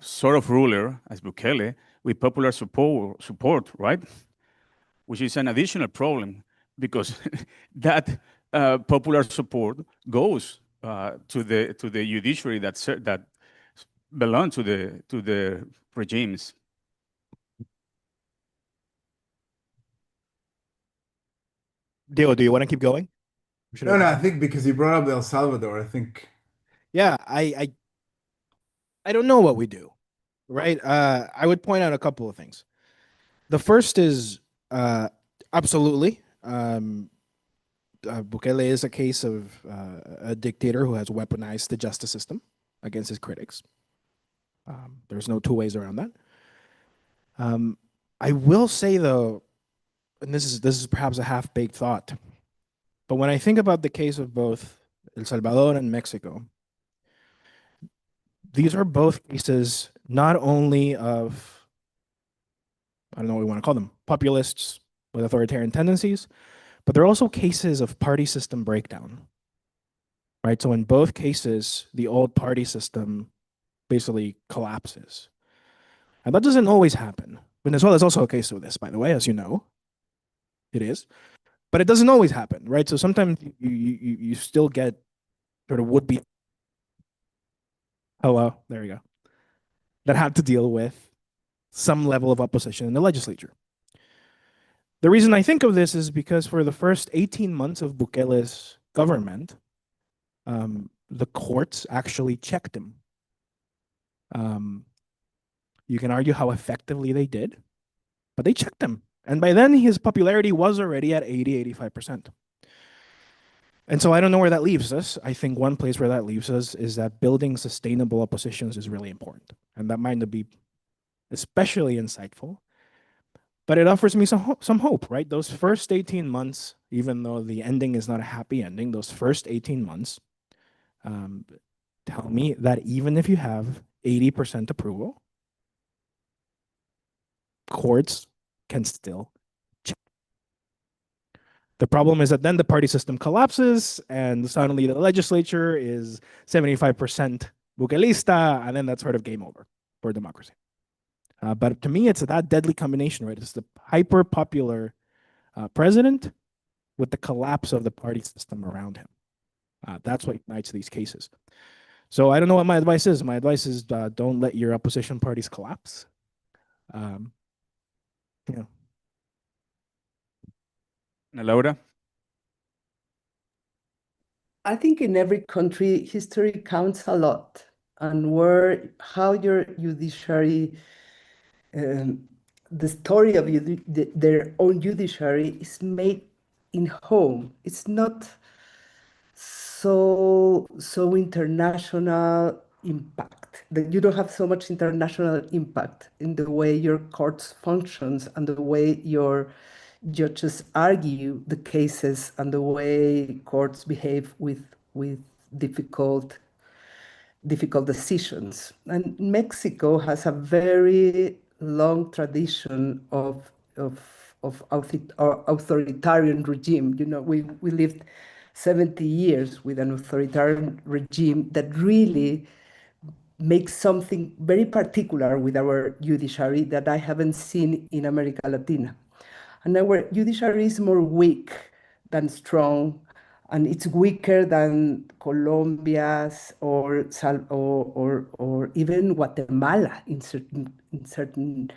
sort of ruler as Bukele with popular support, right? Which is an additional problem, because that popular support goes to the judiciary that belong to the regimes. Diego, do you want to keep going? No, I think because you brought up El Salvador, I think. Yeah, I don't know what we do, right? I would point out a couple of things. The first is absolutely. Bukele is a case of a dictator who has weaponized the justice system against his critics. There's no two ways around that. I will say, though, and this is perhaps a half-baked thought, but when I think about the case of both El Salvador and Mexico, these are both cases not only of, I don't know what we want to call them, populists with authoritarian tendencies, but they're also cases of party system breakdown, right? So in both cases, the old party system basically collapses. And that doesn't always happen. Venezuela is also a case of this, by the way, as you know. It is. But it doesn't always happen, right? So sometimes you still get sort of would-be, hello, there you go, that have to deal with some level of opposition in the legislature. The reason I think of this is because for the first 18 months of Bukele's government, the courts actually checked him. You can argue how effectively they did, but they checked him. And by then, his popularity was already at 80–85%. And so I don't know where that leaves us. I think one place where that leaves us is that building sustainable oppositions is really important. And that might not be especially insightful, but it offers me some hope, right? Those first 18 months, even though the ending is not a happy ending, those first 18 months tell me that even if you have 80% approval, courts can still check. The problem is that then the party system collapses and suddenly the legislature is 75% Bukelista, and then that's sort of game over for democracy. But to me, it's that deadly combination, right? It's the hyper-popular president with the collapse of the party system around him. That's what unites these cases. So I don't know what my advice is. My advice is don't let your opposition parties collapse. Yeah. Laura? I think in every country, history counts a lot, and how your judiciary, the story of their own judiciary is made in home. It's not so international impact. That you don't have so much international impact in the way your courts functions and the way your judges argue the cases and the way courts behave with difficult decisions. And Mexico has a very long tradition of authoritarian regime. You know, we lived 70 years with an authoritarian regime that really makes something very particular with our judiciary that I haven't seen in America Latina. And our judiciary is more weak than strong, and it's weaker than Colombia's or even Guatemala in certain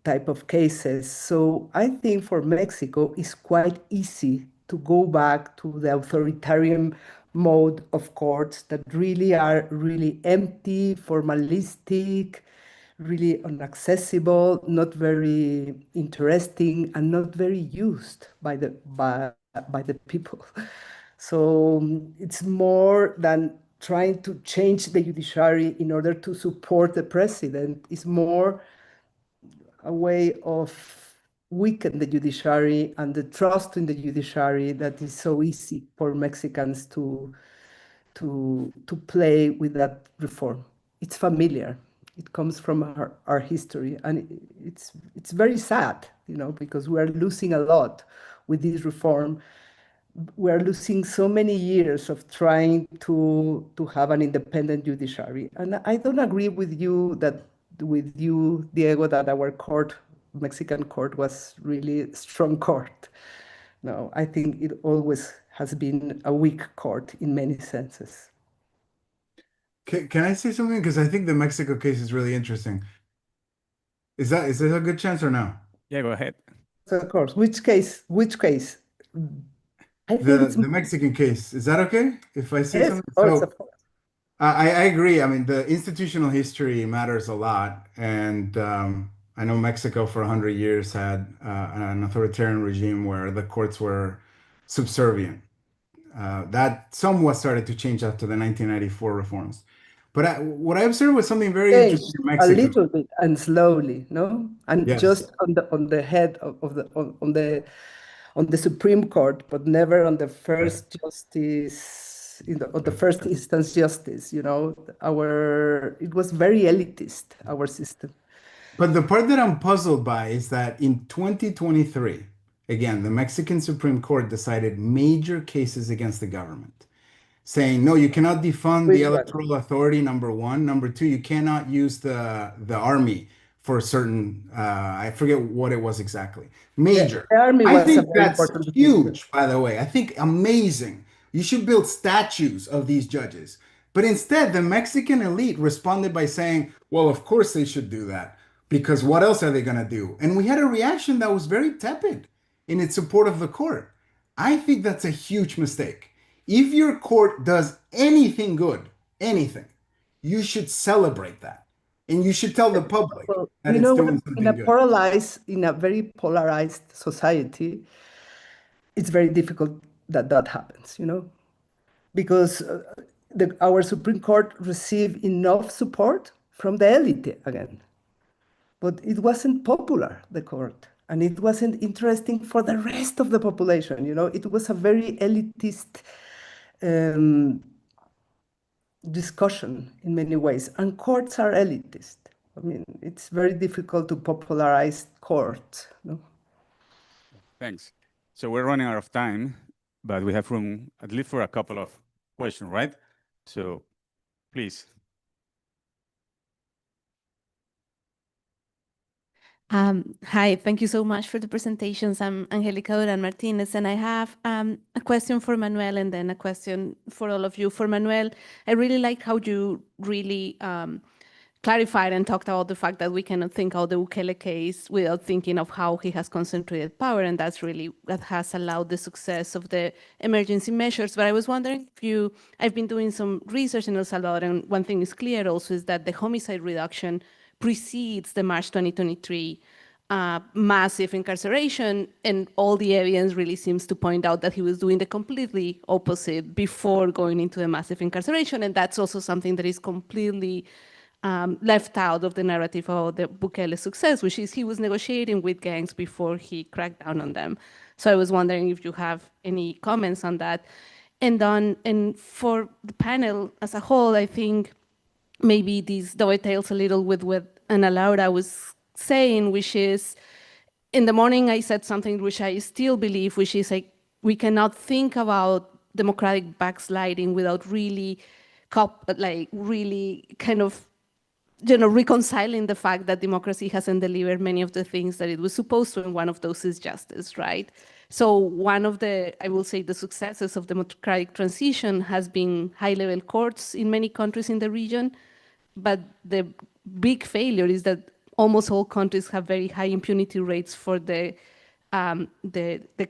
type of cases. So I think for Mexico, it's quite easy to go back to the authoritarian mode of courts that really are really empty, formalistic, really inaccessible, not very interesting, and not very used by the people. So it's more than trying to change the judiciary in order to support the president. It's more a way of weaken the judiciary and the trust in the judiciary that is so easy for Mexicans to play with that reform. It's familiar. It comes from our history, and it's very sad, you know, because we are losing a lot with this reform. We are losing so many years of trying to have an independent judiciary. And I don't agree with you, Diego, that our court, Mexican court, was really a strong court. No, I think it always has been a weak court in many senses. Can I say something? Because I think the Mexico case is really interesting. Is this a good chance or no? Yeah, go ahead. Of course. Which case? I think The Mexican case. Is that okay if I say yes, something? of course, So, of course. I agree. I mean, the institutional history matters a lot. And I know Mexico for 100 years had an authoritarian regime where the courts were subservient. That somewhat started to change after the 1994 reforms. But what I observed was something very interesting in A Mexico. little bit and slowly, no? And Yes. just on the head of the Supreme Court, but never on the first justice, on the first instance justice, you know. It was very elitist, our system. But the part that I'm puzzled by is that in 2023, again, the Mexican Supreme Court decided major cases against the government, saying, no, you cannot defund the electoral authority, number one. Number two, you cannot use the army for certain, I forget what it was exactly. Major. The army I was a think very that's important huge, by the way. I think amazing. You should build statues of these judges. But instead, the Mexican elite responded by saying, well, of course they should do that, because what else are they going to do? And we had a reaction that was very tepid in its support of the court. I think that's a huge mistake. If your court does anything good, anything, you should celebrate that. And you should tell the public that it's doing something good. In a very polarized society, it's very difficult that happens, you know, because our Supreme Court received enough support from the elite again. But it wasn't popular, the court, and it wasn't interesting for the rest of the population. You know, it was a very elitist discussion in many ways, and courts are elitist. I mean, it's very difficult to popularize courts. No? Thanks. So we're running out of time, but we have room at least for a couple of questions, right? So please. Hi, thank you so much for the presentations. I'm Angelica Duran Martinez, and I have a question for Manuel and then a question for all of you. For Manuel, I really like how you really clarified and talked about the fact that we cannot think of the Bukele case without thinking of how he has concentrated power, and that's really what has allowed the success of the emergency measures. But I was wondering if I've been doing some research in El Salvador, and one thing is clear also is that the homicide reduction precedes the March 2023 massive incarceration, and all the evidence really seems to point out that he was doing the completely opposite before going into the massive incarceration, and that's also something that is completely left out of the narrative of the Bukele success, which is he was negotiating with gangs before he cracked down on them. So I was wondering if you have any comments on that. And for the panel as a whole, I think maybe this dovetails a little with what Ana Laura was saying, which is, in the morning I said something which I still believe, which is like, we cannot think about democratic backsliding without really kind of reconciling the fact that democracy hasn't delivered many of the things that it was supposed to, and one of those is justice, right? So one of the, I will say, the successes of democratic transition has been high-level courts in many countries in the region, but the big failure is that almost all countries have very high impunity rates for the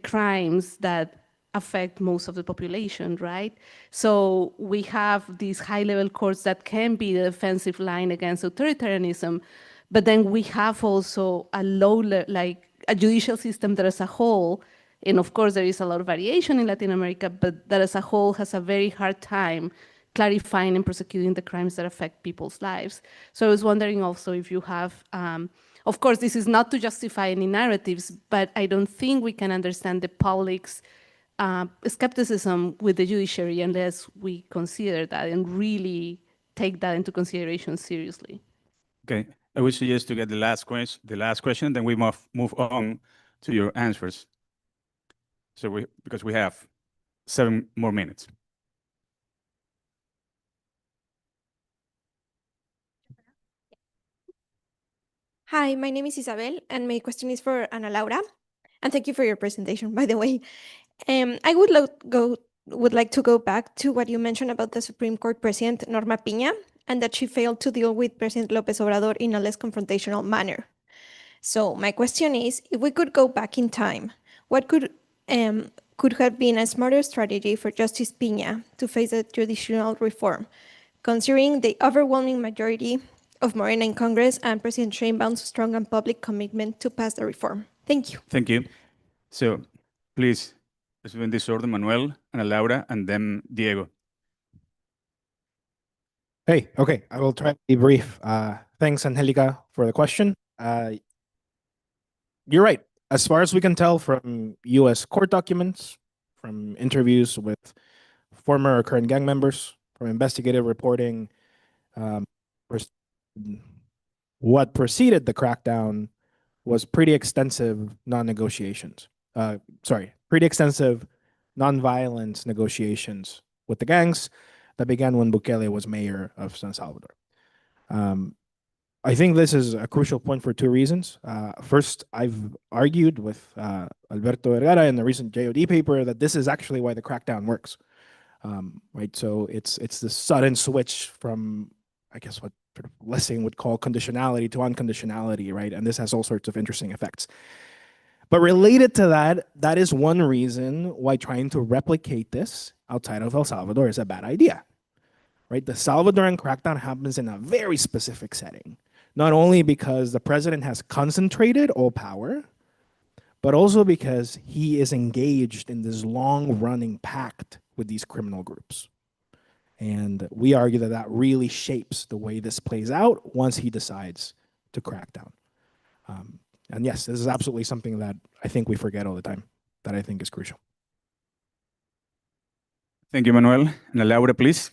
crimes that affect most of the population, right? So we have these high-level courts that can be the defensive line against authoritarianism, but then we have also a judicial system that as a whole, and of course there is a lot of variation in Latin America, but that as a whole has a very hard time clarifying and prosecuting the crimes that affect people's lives. So I was wondering also if you have, of course, this is not to justify any narratives, but I don't think we can understand the public's skepticism with the judiciary unless we consider that and really take that into consideration seriously. Okay, I would suggest to get the last question, then we move on to your answers. So because we have 7 more minutes. Hi, my name is Isabel, and my question is for Ana Laura. And thank you for your presentation, by the way. I would like to go back to what you mentioned about the Supreme Court President Norma Piña, and that she failed to deal with President López Obrador in a less confrontational manner. So my question is, if we could go back in time, what could have been a smarter strategy for Justice Piña to face a judicial reform, considering the overwhelming majority of Morena in Congress and President Sheinbaum's strong and public commitment to pass the reform? Thank you. Thank you. So please, let's do in this order: Manuel, Ana Laura, and then Diego. Hey, okay, I will try to be brief. Thanks, Angelica, for the question. You're right. As far as we can tell from U.S. court documents, from interviews with former or current gang members, from investigative reporting, what preceded the crackdown was pretty extensive pretty extensive nonviolence negotiations with the gangs that began when Bukele was mayor of San Salvador. I think this is a crucial point for 2 reasons. First, I've argued with Alberto Vergara in the recent JOD paper that this is actually why the crackdown works. Right, so it's the sudden switch from, I guess, what sort of Lessing would call conditionality to unconditionality, right? And this has all sorts of interesting effects. But related to that, that is one reason why trying to replicate this outside of El Salvador is a bad idea, right? The Salvadoran crackdown happens in a very specific setting, not only because the president has concentrated all power, but also because he is engaged in this long-running pact with these criminal groups. And we argue that that really shapes the way this plays out once he decides to crack down. And yes, this is absolutely something that I think we forget all the time, that I think is crucial. Thank you, Manuel. Ana Laura, please.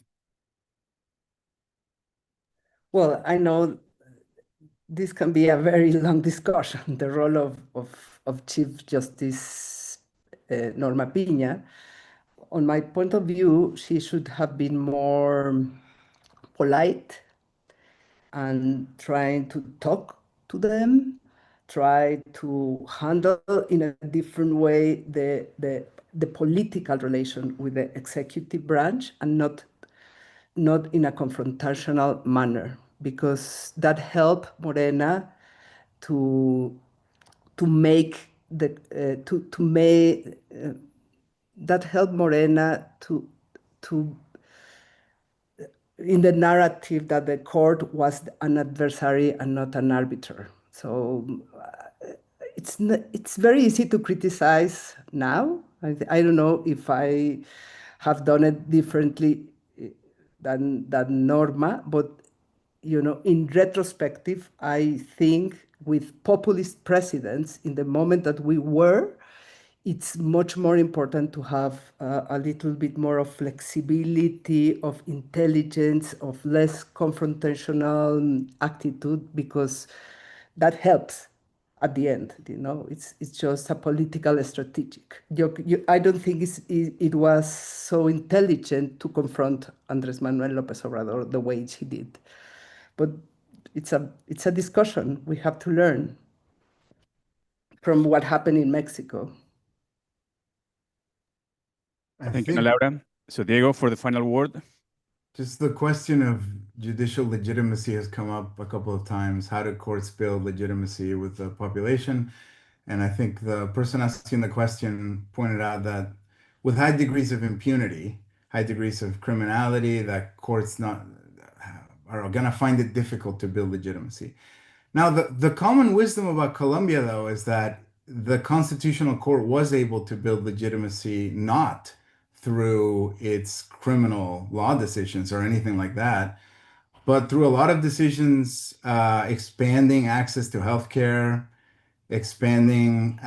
Well, I know this can be a very long discussion, the role of Chief Justice Norma Piña. On my point of view, she should have been more polite and trying to talk to them, try to handle in a different way the political relation with the executive branch, and not in a confrontational manner. because that helped Morena to make the to make that helped Morena to in the narrative that the court was an adversary and not an arbiter. So it's very easy to criticize now. I don't know if I have done it differently than Norma, but in retrospective, I think with populist presidents, in the moment that we were, it's much more important to have a little bit more of flexibility, of intelligence, of less confrontational attitude, because that helps at the end. It's just a political strategic. I don't think it was so intelligent to confront Andrés Manuel López Obrador the way he did. But it's a discussion. We have to learn from what happened in Mexico. Thank you, Laura. So Diego, for the final word. Just the question of judicial legitimacy has come up a couple of times. How do courts build legitimacy with the population? And I think the person asking the question pointed out that with high degrees of impunity, high degrees of criminality, that courts are going to find it difficult to build legitimacy. Now, the common wisdom about Colombia, though, is that the Constitutional Court was able to build legitimacy not through its criminal law decisions or anything like that, but through a lot of decisions expanding access to healthcare, expanding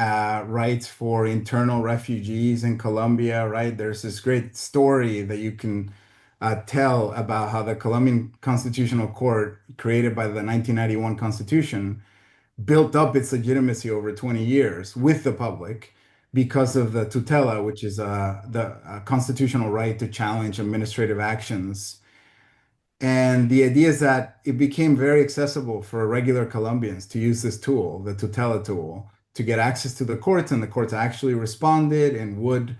rights for internal refugees in Colombia, right? There's this great story that you can tell about how the Colombian Constitutional Court, created by the 1991 Constitution, built up its legitimacy over 20 years with the public because of the tutela, which is the constitutional right to challenge administrative actions. And the idea is that it became very accessible for regular Colombians to use this tool, the tutela tool, to get access to the courts, and the courts actually responded and would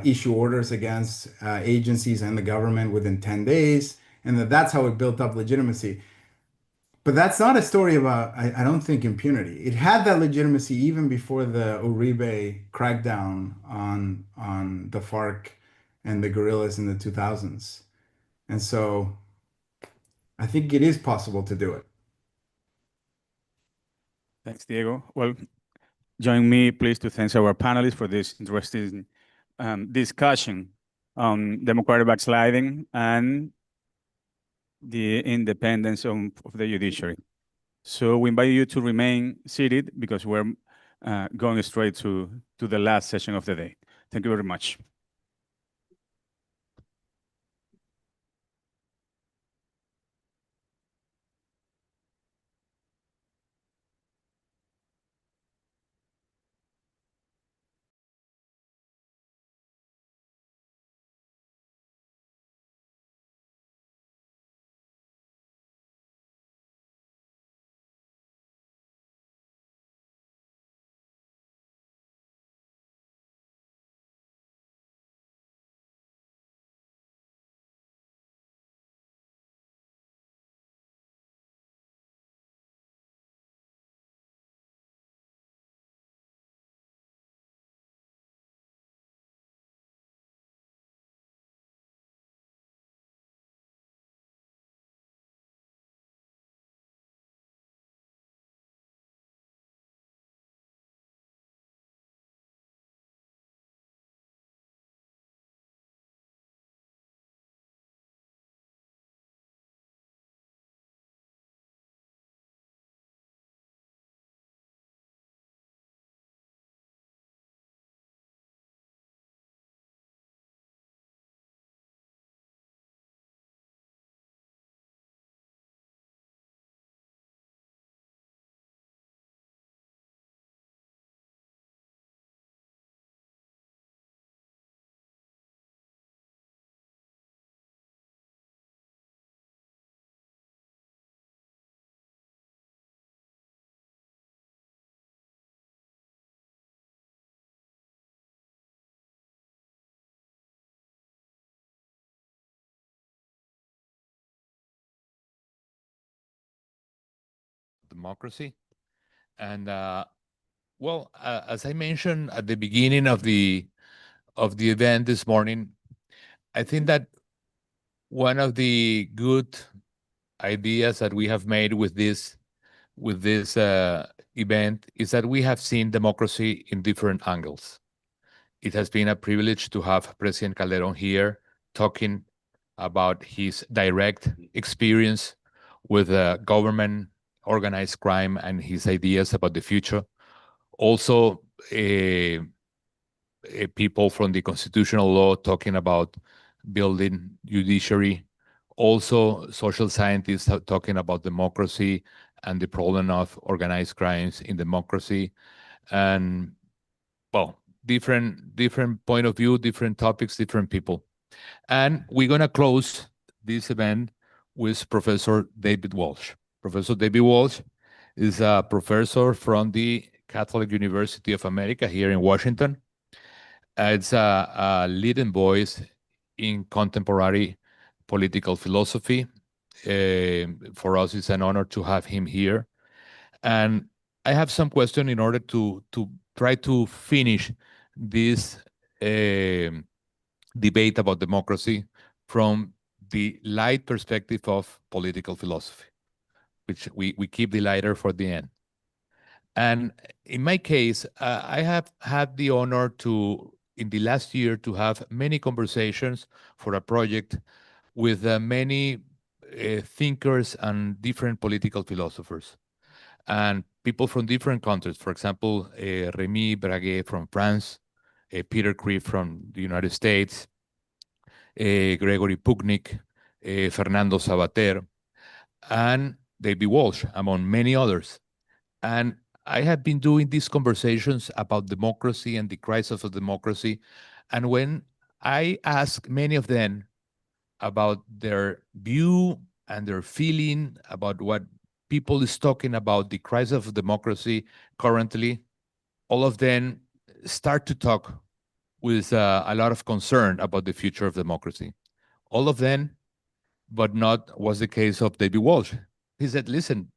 issue orders against agencies and the government within 10 days, and that's how it built up legitimacy. But that's not a story about, I don't think, impunity. It had that legitimacy even before the Uribe crackdown on the FARC and the guerrillas in the 2000s. And so I think it is possible to do it. Thanks, Diego. Well, join me, please, to thank our panelists for this interesting discussion on democratic backsliding and the independence of the judiciary. So we invite you to remain seated because we're going straight to the last session of the day. Thank you very much. democracy. And well, as I mentioned at the beginning of the event this morning, I think that one of the good ideas that we have made with this event is that we have seen democracy in different angles. It has been a privilege to have President Calderon here talking about his direct experience with government, organized crime, and his ideas about the future. Also, people from the constitutional law talking about building judiciary. Also, social scientists talking about democracy and the problem of organized crimes in democracy. And, well, different point of view, different topics, different people. And we're going to close this event with Professor David Walsh. Professor David Walsh is a professor from the Catholic University of America here in Washington. It's a leading voice in contemporary political philosophy. For us, it's an honor to have him here. And I have some question in order to try to finish this debate about democracy from the light perspective of political philosophy, which we keep the lighter for the end. And in my case, I have had the honor to, in the last year, to have many conversations for a project with many thinkers and different political philosophers and people from different countries. For example, Rémy Braguet from France, Peter Kreeft from the United States, Gregory Puknik, Fernando Sabater, and David Walsh, among many others. And I have been doing these conversations about democracy and the crisis of democracy. And when I ask many of them about their view and their feeling about what people is talking about the crisis of democracy currently, all of them start to talk with a lot of concern about the future of democracy. All of them, but not was the case of David Walsh. He said, listen,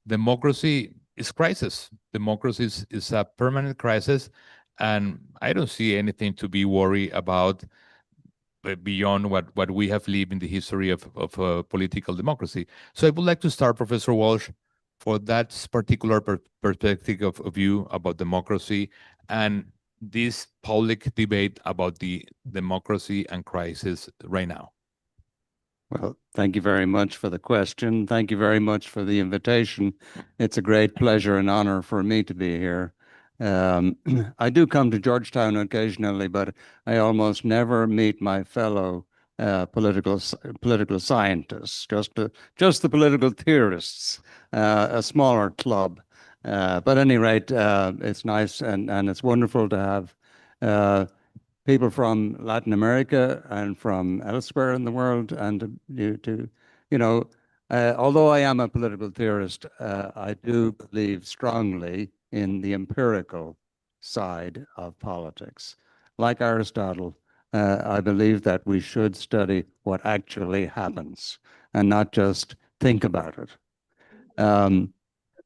democracy is crisis. Democracy is a permanent crisis, and I don't see anything to be worried about beyond what we have lived in the history of political democracy. So I would like to start, Professor Walsh, for that particular perspective of view about democracy and this public debate about the democracy and crisis right now. Well, thank you very much for the question. Thank you very much for the invitation. It's a great pleasure and honor for me to be here. I do come to Georgetown occasionally, but I almost never meet my fellow political scientists, just the political theorists, a smaller club. But at any rate, it's nice and it's wonderful to have people from Latin America and from elsewhere in the world, and although I am a political theorist, I do believe strongly in the empirical side of politics. Like Aristotle, I believe that we should study what actually happens and not just think about it.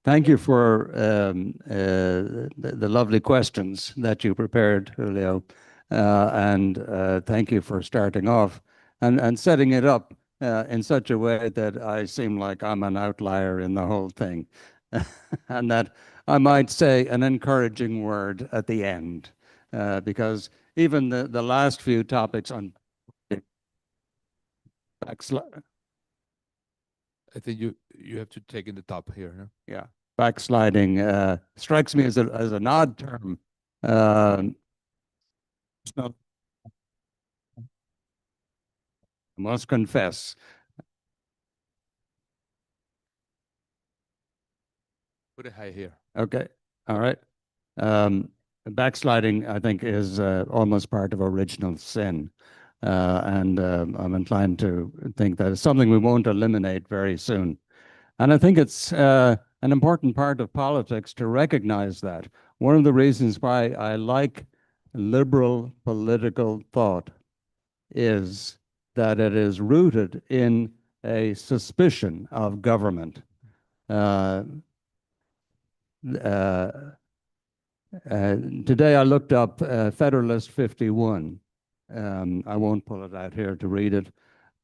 Thank you for the lovely questions that you prepared, Julio. And thank you for starting off and setting it up in such a way that I seem like I'm an outlier in the whole thing. And that I might say an encouraging word at the end, because even the last few topics on backslide. I think you have to take in the top here. Huh? Yeah, backsliding strikes me as an odd term. So, I must confess. Put it high here. Okay, all right. Backsliding, I think, is almost part of original sin. And I'm inclined to think that it's something we won't eliminate very soon. And I think it's an important part of politics to recognize that. One of the reasons why I like liberal political thought is that it is rooted in a suspicion of government. today I looked up Federalist 51. I won't pull it out here to read it,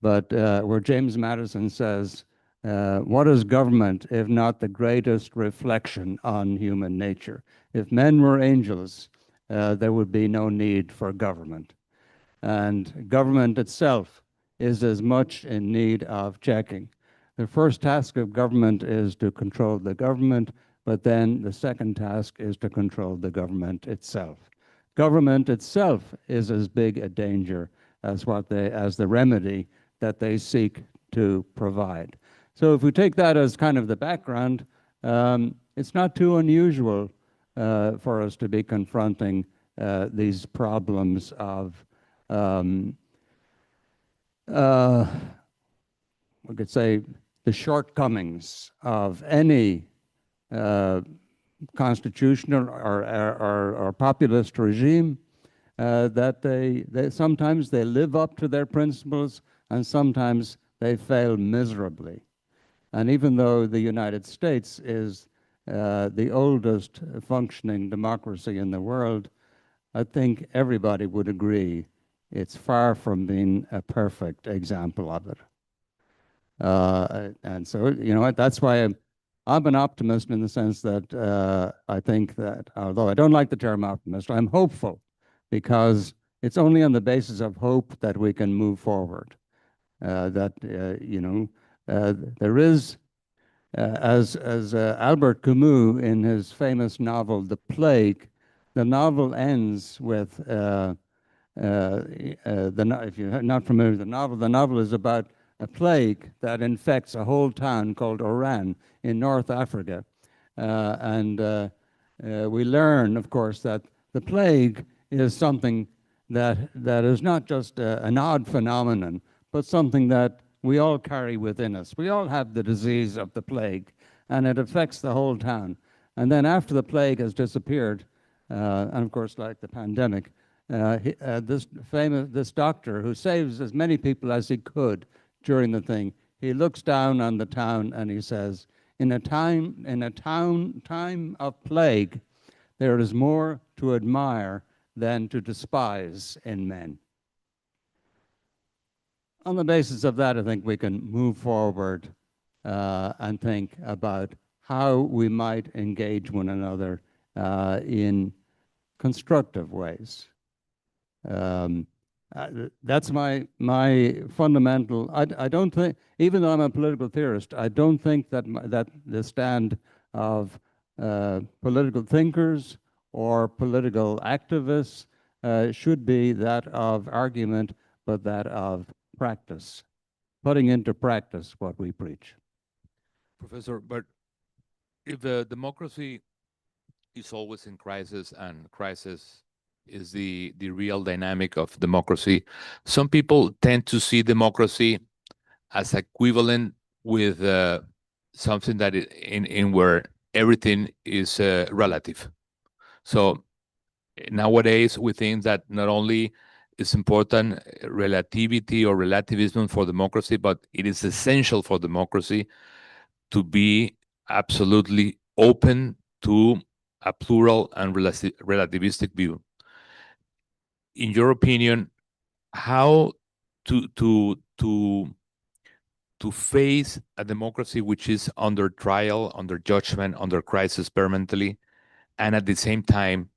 but where James Madison says, what is government if not the greatest reflection on human nature? If men were angels, there would be no need for government. And government itself is as much in need of checking. The first task of government is to control the government, but then the second task is to control the government itself. Government itself is as big a danger as the remedy that they seek to provide. So if we take that as kind of the background, it's not too unusual for us to be confronting these problems of we could say the shortcomings of any constitutional or populist regime, that they sometimes they live up to their principles and sometimes they fail miserably. And even though the United States is the oldest functioning democracy in the world, I think everybody would agree it's far from being a perfect example of it. And so, you know, that's why I'm an optimist in the sense that I think that, although I don't like the term optimist, I'm hopeful, because it's only on the basis of hope that we can move forward. You know, there is, as Albert Camus in his famous novel, The Plague, the novel ends with, if you're not familiar with the novel is about a plague that infects a whole town called Oran in North Africa. We learn, of course, that the plague is something that is not just an odd phenomenon, but something that we all carry within us. We all have the disease of the plague, and it affects the whole town. And then after the plague has disappeared, and of course, like the pandemic, this doctor who saves as many people as he could during the thing, he looks down on the town and he says, in a time of plague, there is more to admire than to despise in men. On the basis of that, I think we can move forward and think about how we might engage one another in constructive ways. That's my fundamental. I don't think, even though I'm a political theorist, I don't think that that the stand of political thinkers or political activists should be that of argument, but that of practice, putting into practice what we preach. Professor, but if the democracy is always in crisis and crisis is the real dynamic of democracy, some people tend to see democracy as equivalent with something that in where everything is relative. So nowadays we think that not only is important relativity or relativism for democracy, but it is essential for democracy to be absolutely open to a plural and relativistic view. In your opinion, how to face a democracy which is under trial, under judgment, under crisis permanently, and at the same time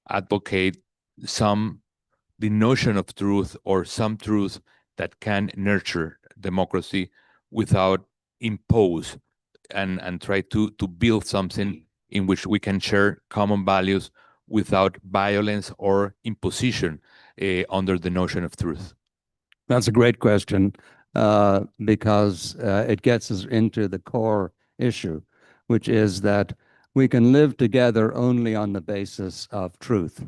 advocate the notion of truth or some truth that can nurture democracy without impose and try to build something in which we can share common values without violence or imposition under the notion of truth? That's a great question, because it gets us into the core issue, which is that we can live together only on the basis of truth.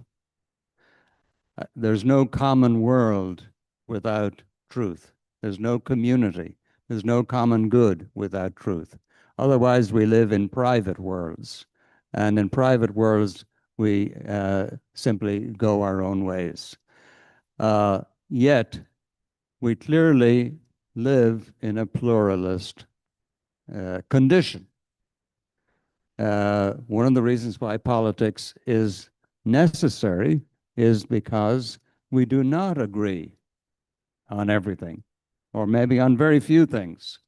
There's no common world without truth. There's no community. There's no common good without truth. Otherwise, we live in private worlds. And in private worlds, we simply go our own ways. Yet, we clearly live in a pluralist condition. One of the reasons why politics is necessary is because we do not agree on everything, or maybe on very few things.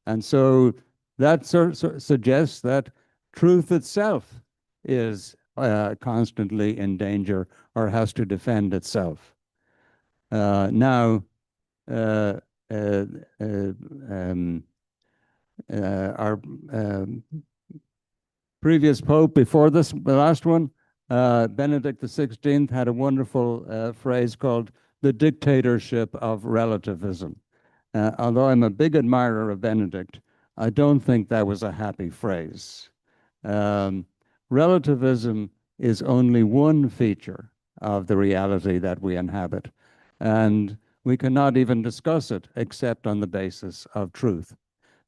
And so that suggests that truth itself is constantly in danger or has to defend itself. Now, our previous pope before this, the last one, Benedict XVI, had a wonderful phrase called the dictatorship of relativism. Although I'm a big admirer of Benedict, I don't think that was a happy phrase. Relativism is only one feature of the reality that we inhabit, and we cannot even discuss it except on the basis of truth.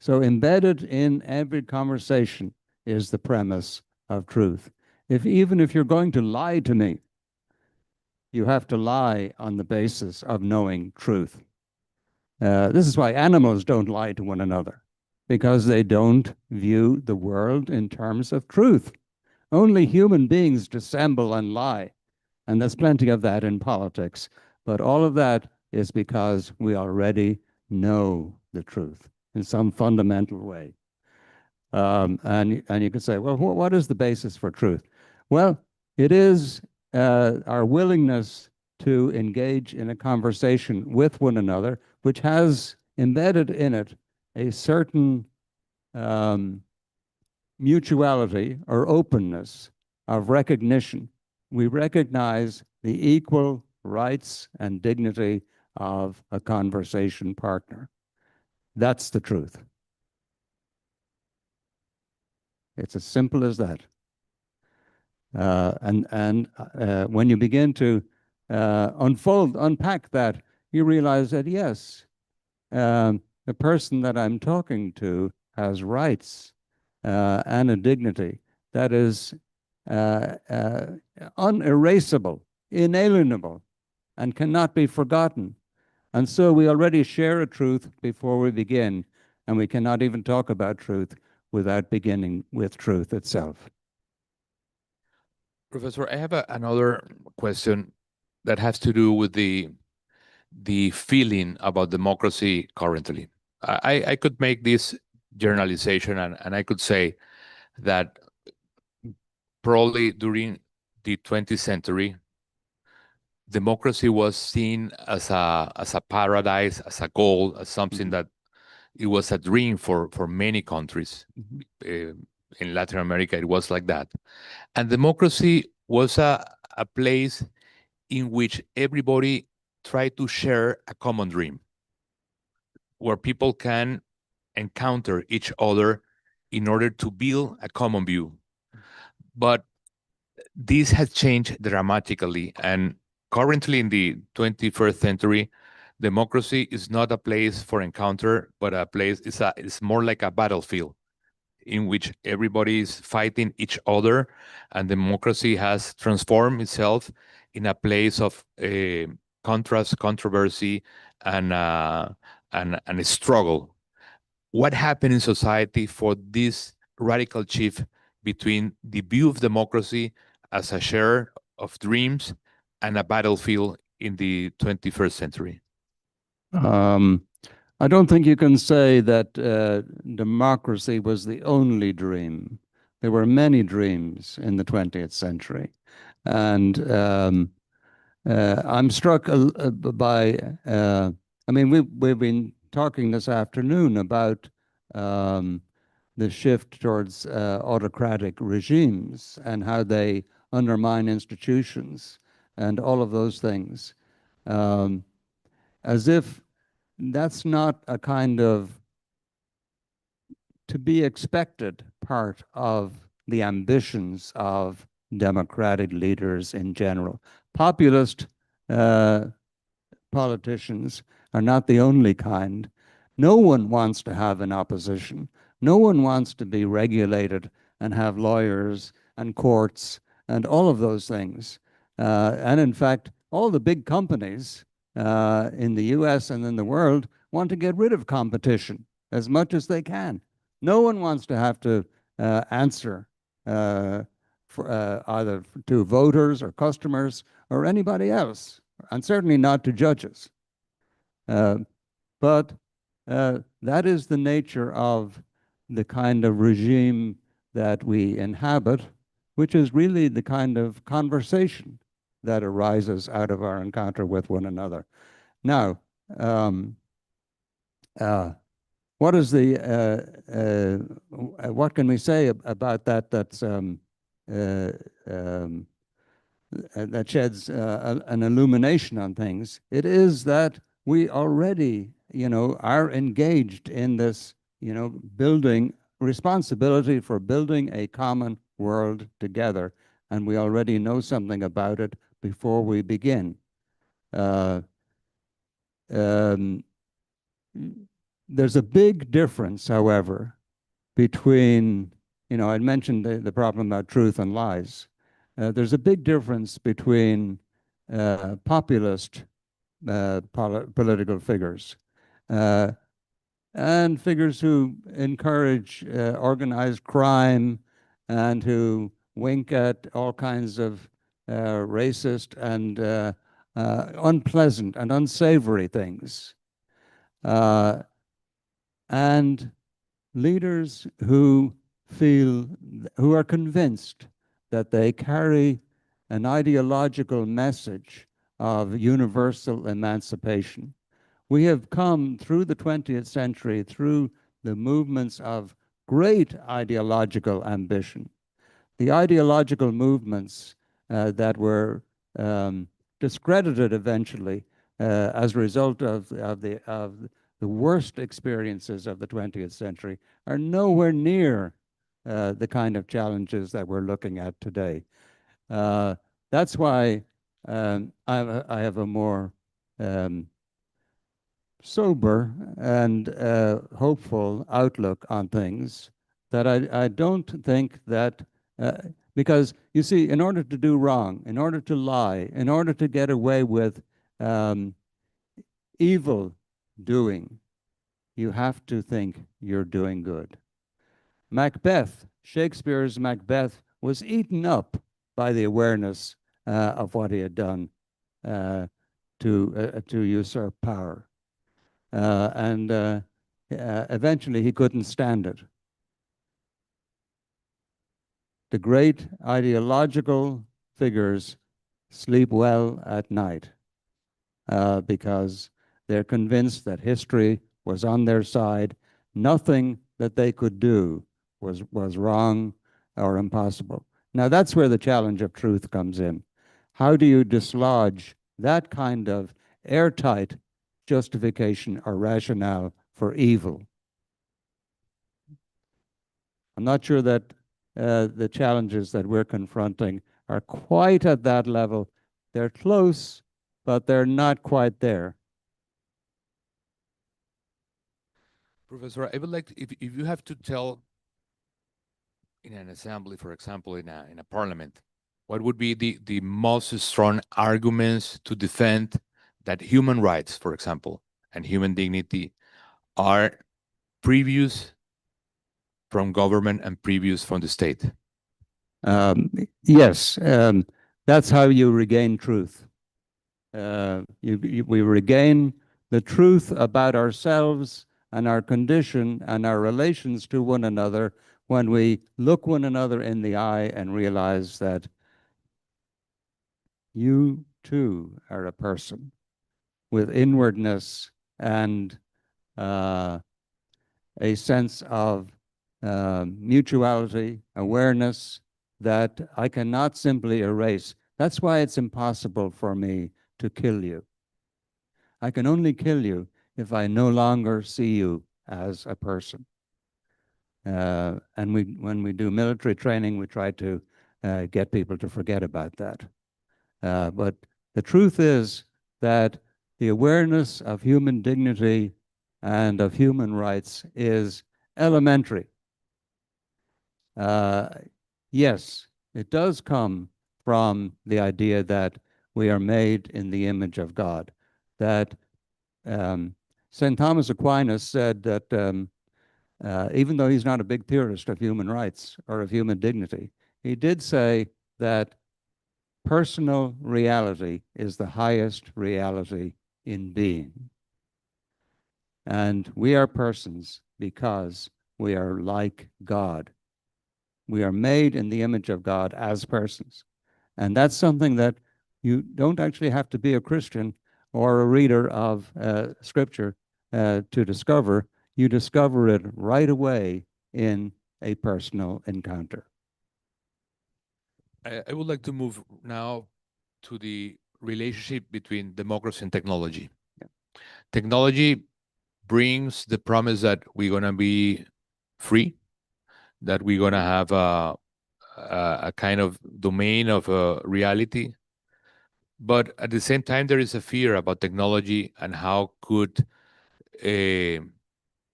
So embedded in every conversation is the premise of truth. Even if you're going to lie to me, you have to lie on the basis of knowing truth. This is why animals don't lie to one another, because they don't view the world in terms of truth. Only human beings dissemble and lie, and there's plenty of that in politics. But all of that is because we already know the truth in some fundamental way. And you could say, well, what is the basis for truth? Well, it is our willingness to engage in a conversation with one another, which has embedded in it a certain mutuality or openness of recognition. We recognize the equal rights and dignity of a conversation partner. That's the truth. It's as simple as that. When you begin to unpack that, you realize that, yes, the person that I'm talking to has rights and a dignity that is unerasable, inalienable, and cannot be forgotten. And so we already share a truth before we begin, and we cannot even talk about truth without beginning with truth itself. Professor, I have another question that has to do with the feeling about democracy currently. I could make this generalization, and I could say that probably during the 20th century, democracy was seen as a paradise, as a goal, as something that it was a dream for many countries. In Latin America, it was like that. And democracy was a place in which everybody tried to share a common dream, where people can encounter each other in order to build a common view. But this has changed dramatically, and currently in the 21st century, democracy is not a place for encounter, but a place, it's more like a battlefield in which everybody is fighting each other, and democracy has transformed itself in a place of contrast, controversy, and a struggle. What happened in society for this radical shift between the view of democracy as a share of dreams and a battlefield in the 21st century? I don't think you can say that democracy was the only dream. There were many dreams in the 20th century. And I'm struck by, I mean, we've been talking this afternoon about the shift towards autocratic regimes and how they undermine institutions and all of those things. As if that's not a kind of to be expected part of the ambitions of democratic leaders in general. Populist politicians are not the only kind. No one wants to have an opposition. No one wants to be regulated and have lawyers and courts and all of those things. And in fact, all the big companies in the US and in the world want to get rid of competition as much as they can. No one wants to have to answer either to voters or customers or anybody else, and certainly not to judges. But that is the nature of the kind of regime that we inhabit, which is really the kind of conversation that arises out of our encounter with one another. Now, what is what can we say about that that sheds an illumination on things? It is that we already, are engaged in this, building responsibility for building a common world together, and we already know something about it before we begin. There's a big difference, however, between, I mentioned the problem about truth and lies. There's a big difference between populist political figures and figures who encourage organized crime and who wink at all kinds of racist and unpleasant and unsavory things. And leaders who are convinced that they carry an ideological message of universal emancipation. We have come through the 20th century, through the movements of great ideological ambition. The ideological movements that were discredited eventually as a result of the worst experiences of the 20th century are nowhere near the kind of challenges that we're looking at today. That's why I have a more sober and hopeful outlook on things, that I don't think that, because you see, in order to do wrong, in order to lie, in order to get away with evil doing, you have to think you're doing good. Macbeth, Shakespeare's Macbeth, was eaten up by the awareness of what he had done to usurp power. And eventually he couldn't stand it. The great ideological figures sleep well at night because they're convinced that history was on their side. Nothing that they could do was wrong or impossible. Now that's where the challenge of truth comes in. How do you dislodge that kind of airtight justification or rationale for evil? I'm not sure that the challenges that we're confronting are quite at that level. They're close, but they're not quite there. Professor, I would like to, if you have to tell in an assembly, for example, in a parliament, what would be the most strong arguments to defend that human rights, for example, and human dignity are previous from government and previous from the state? Yes, that's how you regain truth. We regain the truth about ourselves and our condition and our relations to one another when we look one another in the eye and realize that you too are a person with inwardness and a sense of mutuality, awareness that I cannot simply erase. That's why it's impossible for me to kill you. I can only kill you if I no longer see you as a person. And when we do military training, we try to get people to forget about that. But the truth is that the awareness of human dignity and of human rights is elementary. Yes, it does come from the idea that we are made in the image of God. That St. Thomas Aquinas said that even though he's not a big theorist of human rights or of human dignity, he did say that personal reality is the highest reality in being. And we are persons because we are like God. We are made in the image of God as persons. And that's something that you don't actually have to be a Christian or a reader of Scripture to discover. You discover it right away in a personal encounter. I would like to move now to the relationship between democracy and technology. Yeah. Technology brings the promise that we're going to be free, that we're going to have a kind of domain of reality. But at the same time, there is a fear about technology and how could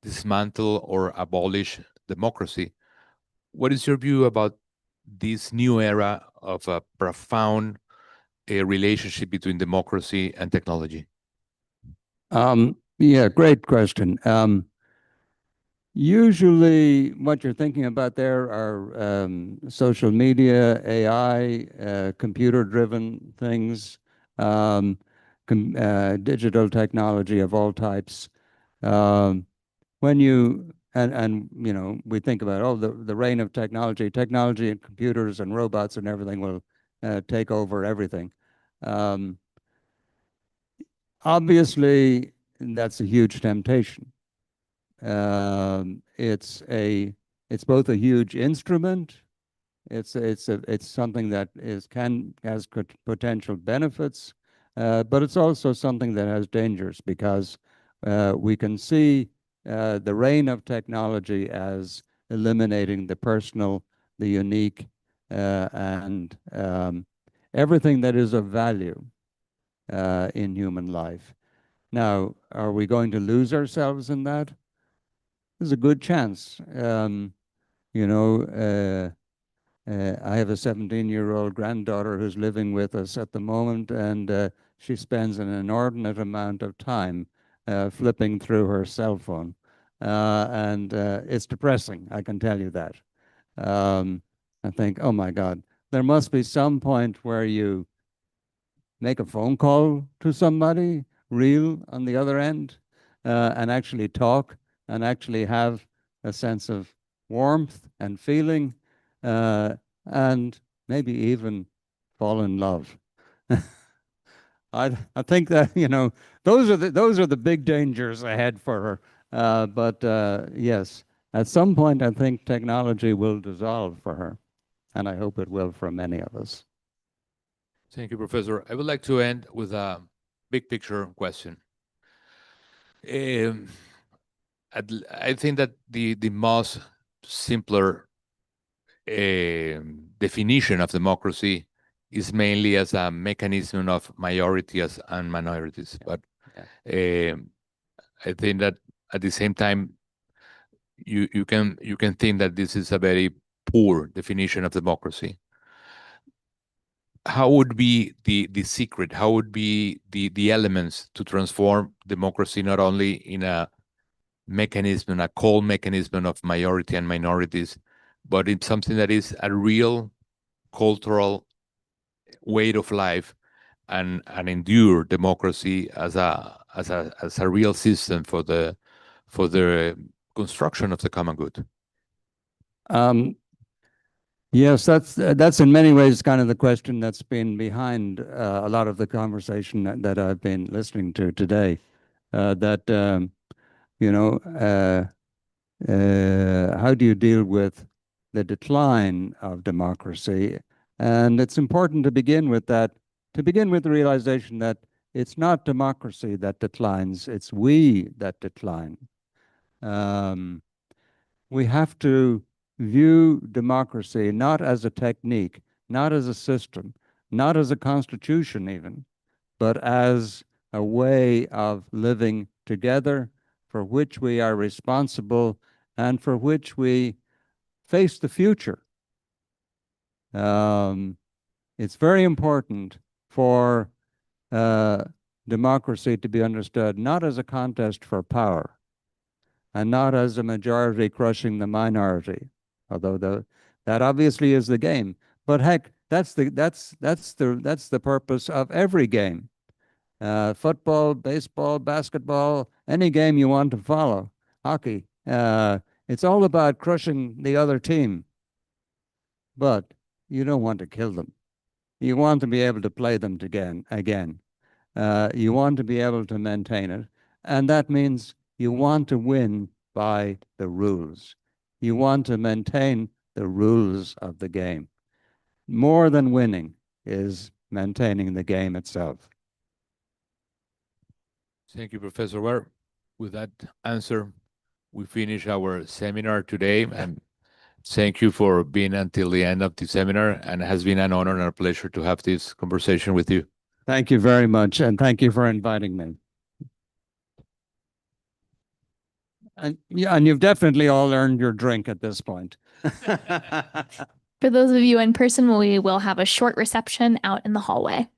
dismantle or abolish democracy. What is your view about this new era of a profound relationship between democracy and technology? Yeah, great question. Usually what you're thinking about there are social media, AI, computer-driven things, digital technology of all types. When you, and you know, we think about, oh, the reign of technology and computers and robots and everything will take over everything. Obviously, that's a huge temptation. It's both a huge instrument. It's something that has potential benefits, but it's also something that has dangers because we can see the reign of technology as eliminating the personal, the unique, and everything that is of value in human life. Now, are we going to lose ourselves in that? There's a good chance. You know, I have a 17-year-old granddaughter who's living with us at the moment, and she spends an inordinate amount of time flipping through her cell phone. And it's depressing, I can tell you that. I think, oh my God, there must be some point where you make a phone call to somebody real on the other end and actually talk and actually have a sense of warmth and feeling and maybe even fall in love. I think that, you know, those are the big dangers ahead for her. But yes, at some point I think technology will dissolve for her, and I hope it will for many of us. Thank you, Professor. I would like to end with a big picture question. I think that the most simpler definition of democracy is mainly as a mechanism of majorities and minorities. But I think that at the same time, you can think that this is a very poor definition of democracy. How would be the secret? How would be the elements to transform democracy not only in a mechanism, a cold mechanism of majority and minorities, but in something that is a real cultural way of life and endure democracy as a real system for the construction of the common good? Yes, that's in many ways kind of the question that's been behind a lot of the conversation that I've been listening to today. You know, how do you deal with the decline of democracy? And it's important to begin with that, to begin with the realization that it's not democracy that declines, it's we that decline. We have to view democracy not as a technique, not as a system, not as a constitution even, but as a way of living together for which we are responsible and for which we face the future. It's very important for democracy to be understood not as a contest for power and not as a majority crushing the minority, although That obviously is the game. But heck, that's the purpose of every game. Football, baseball, basketball, any game you want to follow, hockey. It's all about crushing the other team. But you don't want to kill them. You want to be able to play them again. You want to be able to maintain it. And that means you want to win by the rules. You want to maintain the rules of the game. More than winning is maintaining the game itself. Thank you, Professor Ware. With that answer, we finish our seminar today. And thank you for being until the end of the seminar. And it has been an honor and a pleasure to have this conversation with you. Thank you very much. And thank you for inviting me. And you've definitely all earned your drink at this point. For those of you in person, we will have a short reception out in the hallway.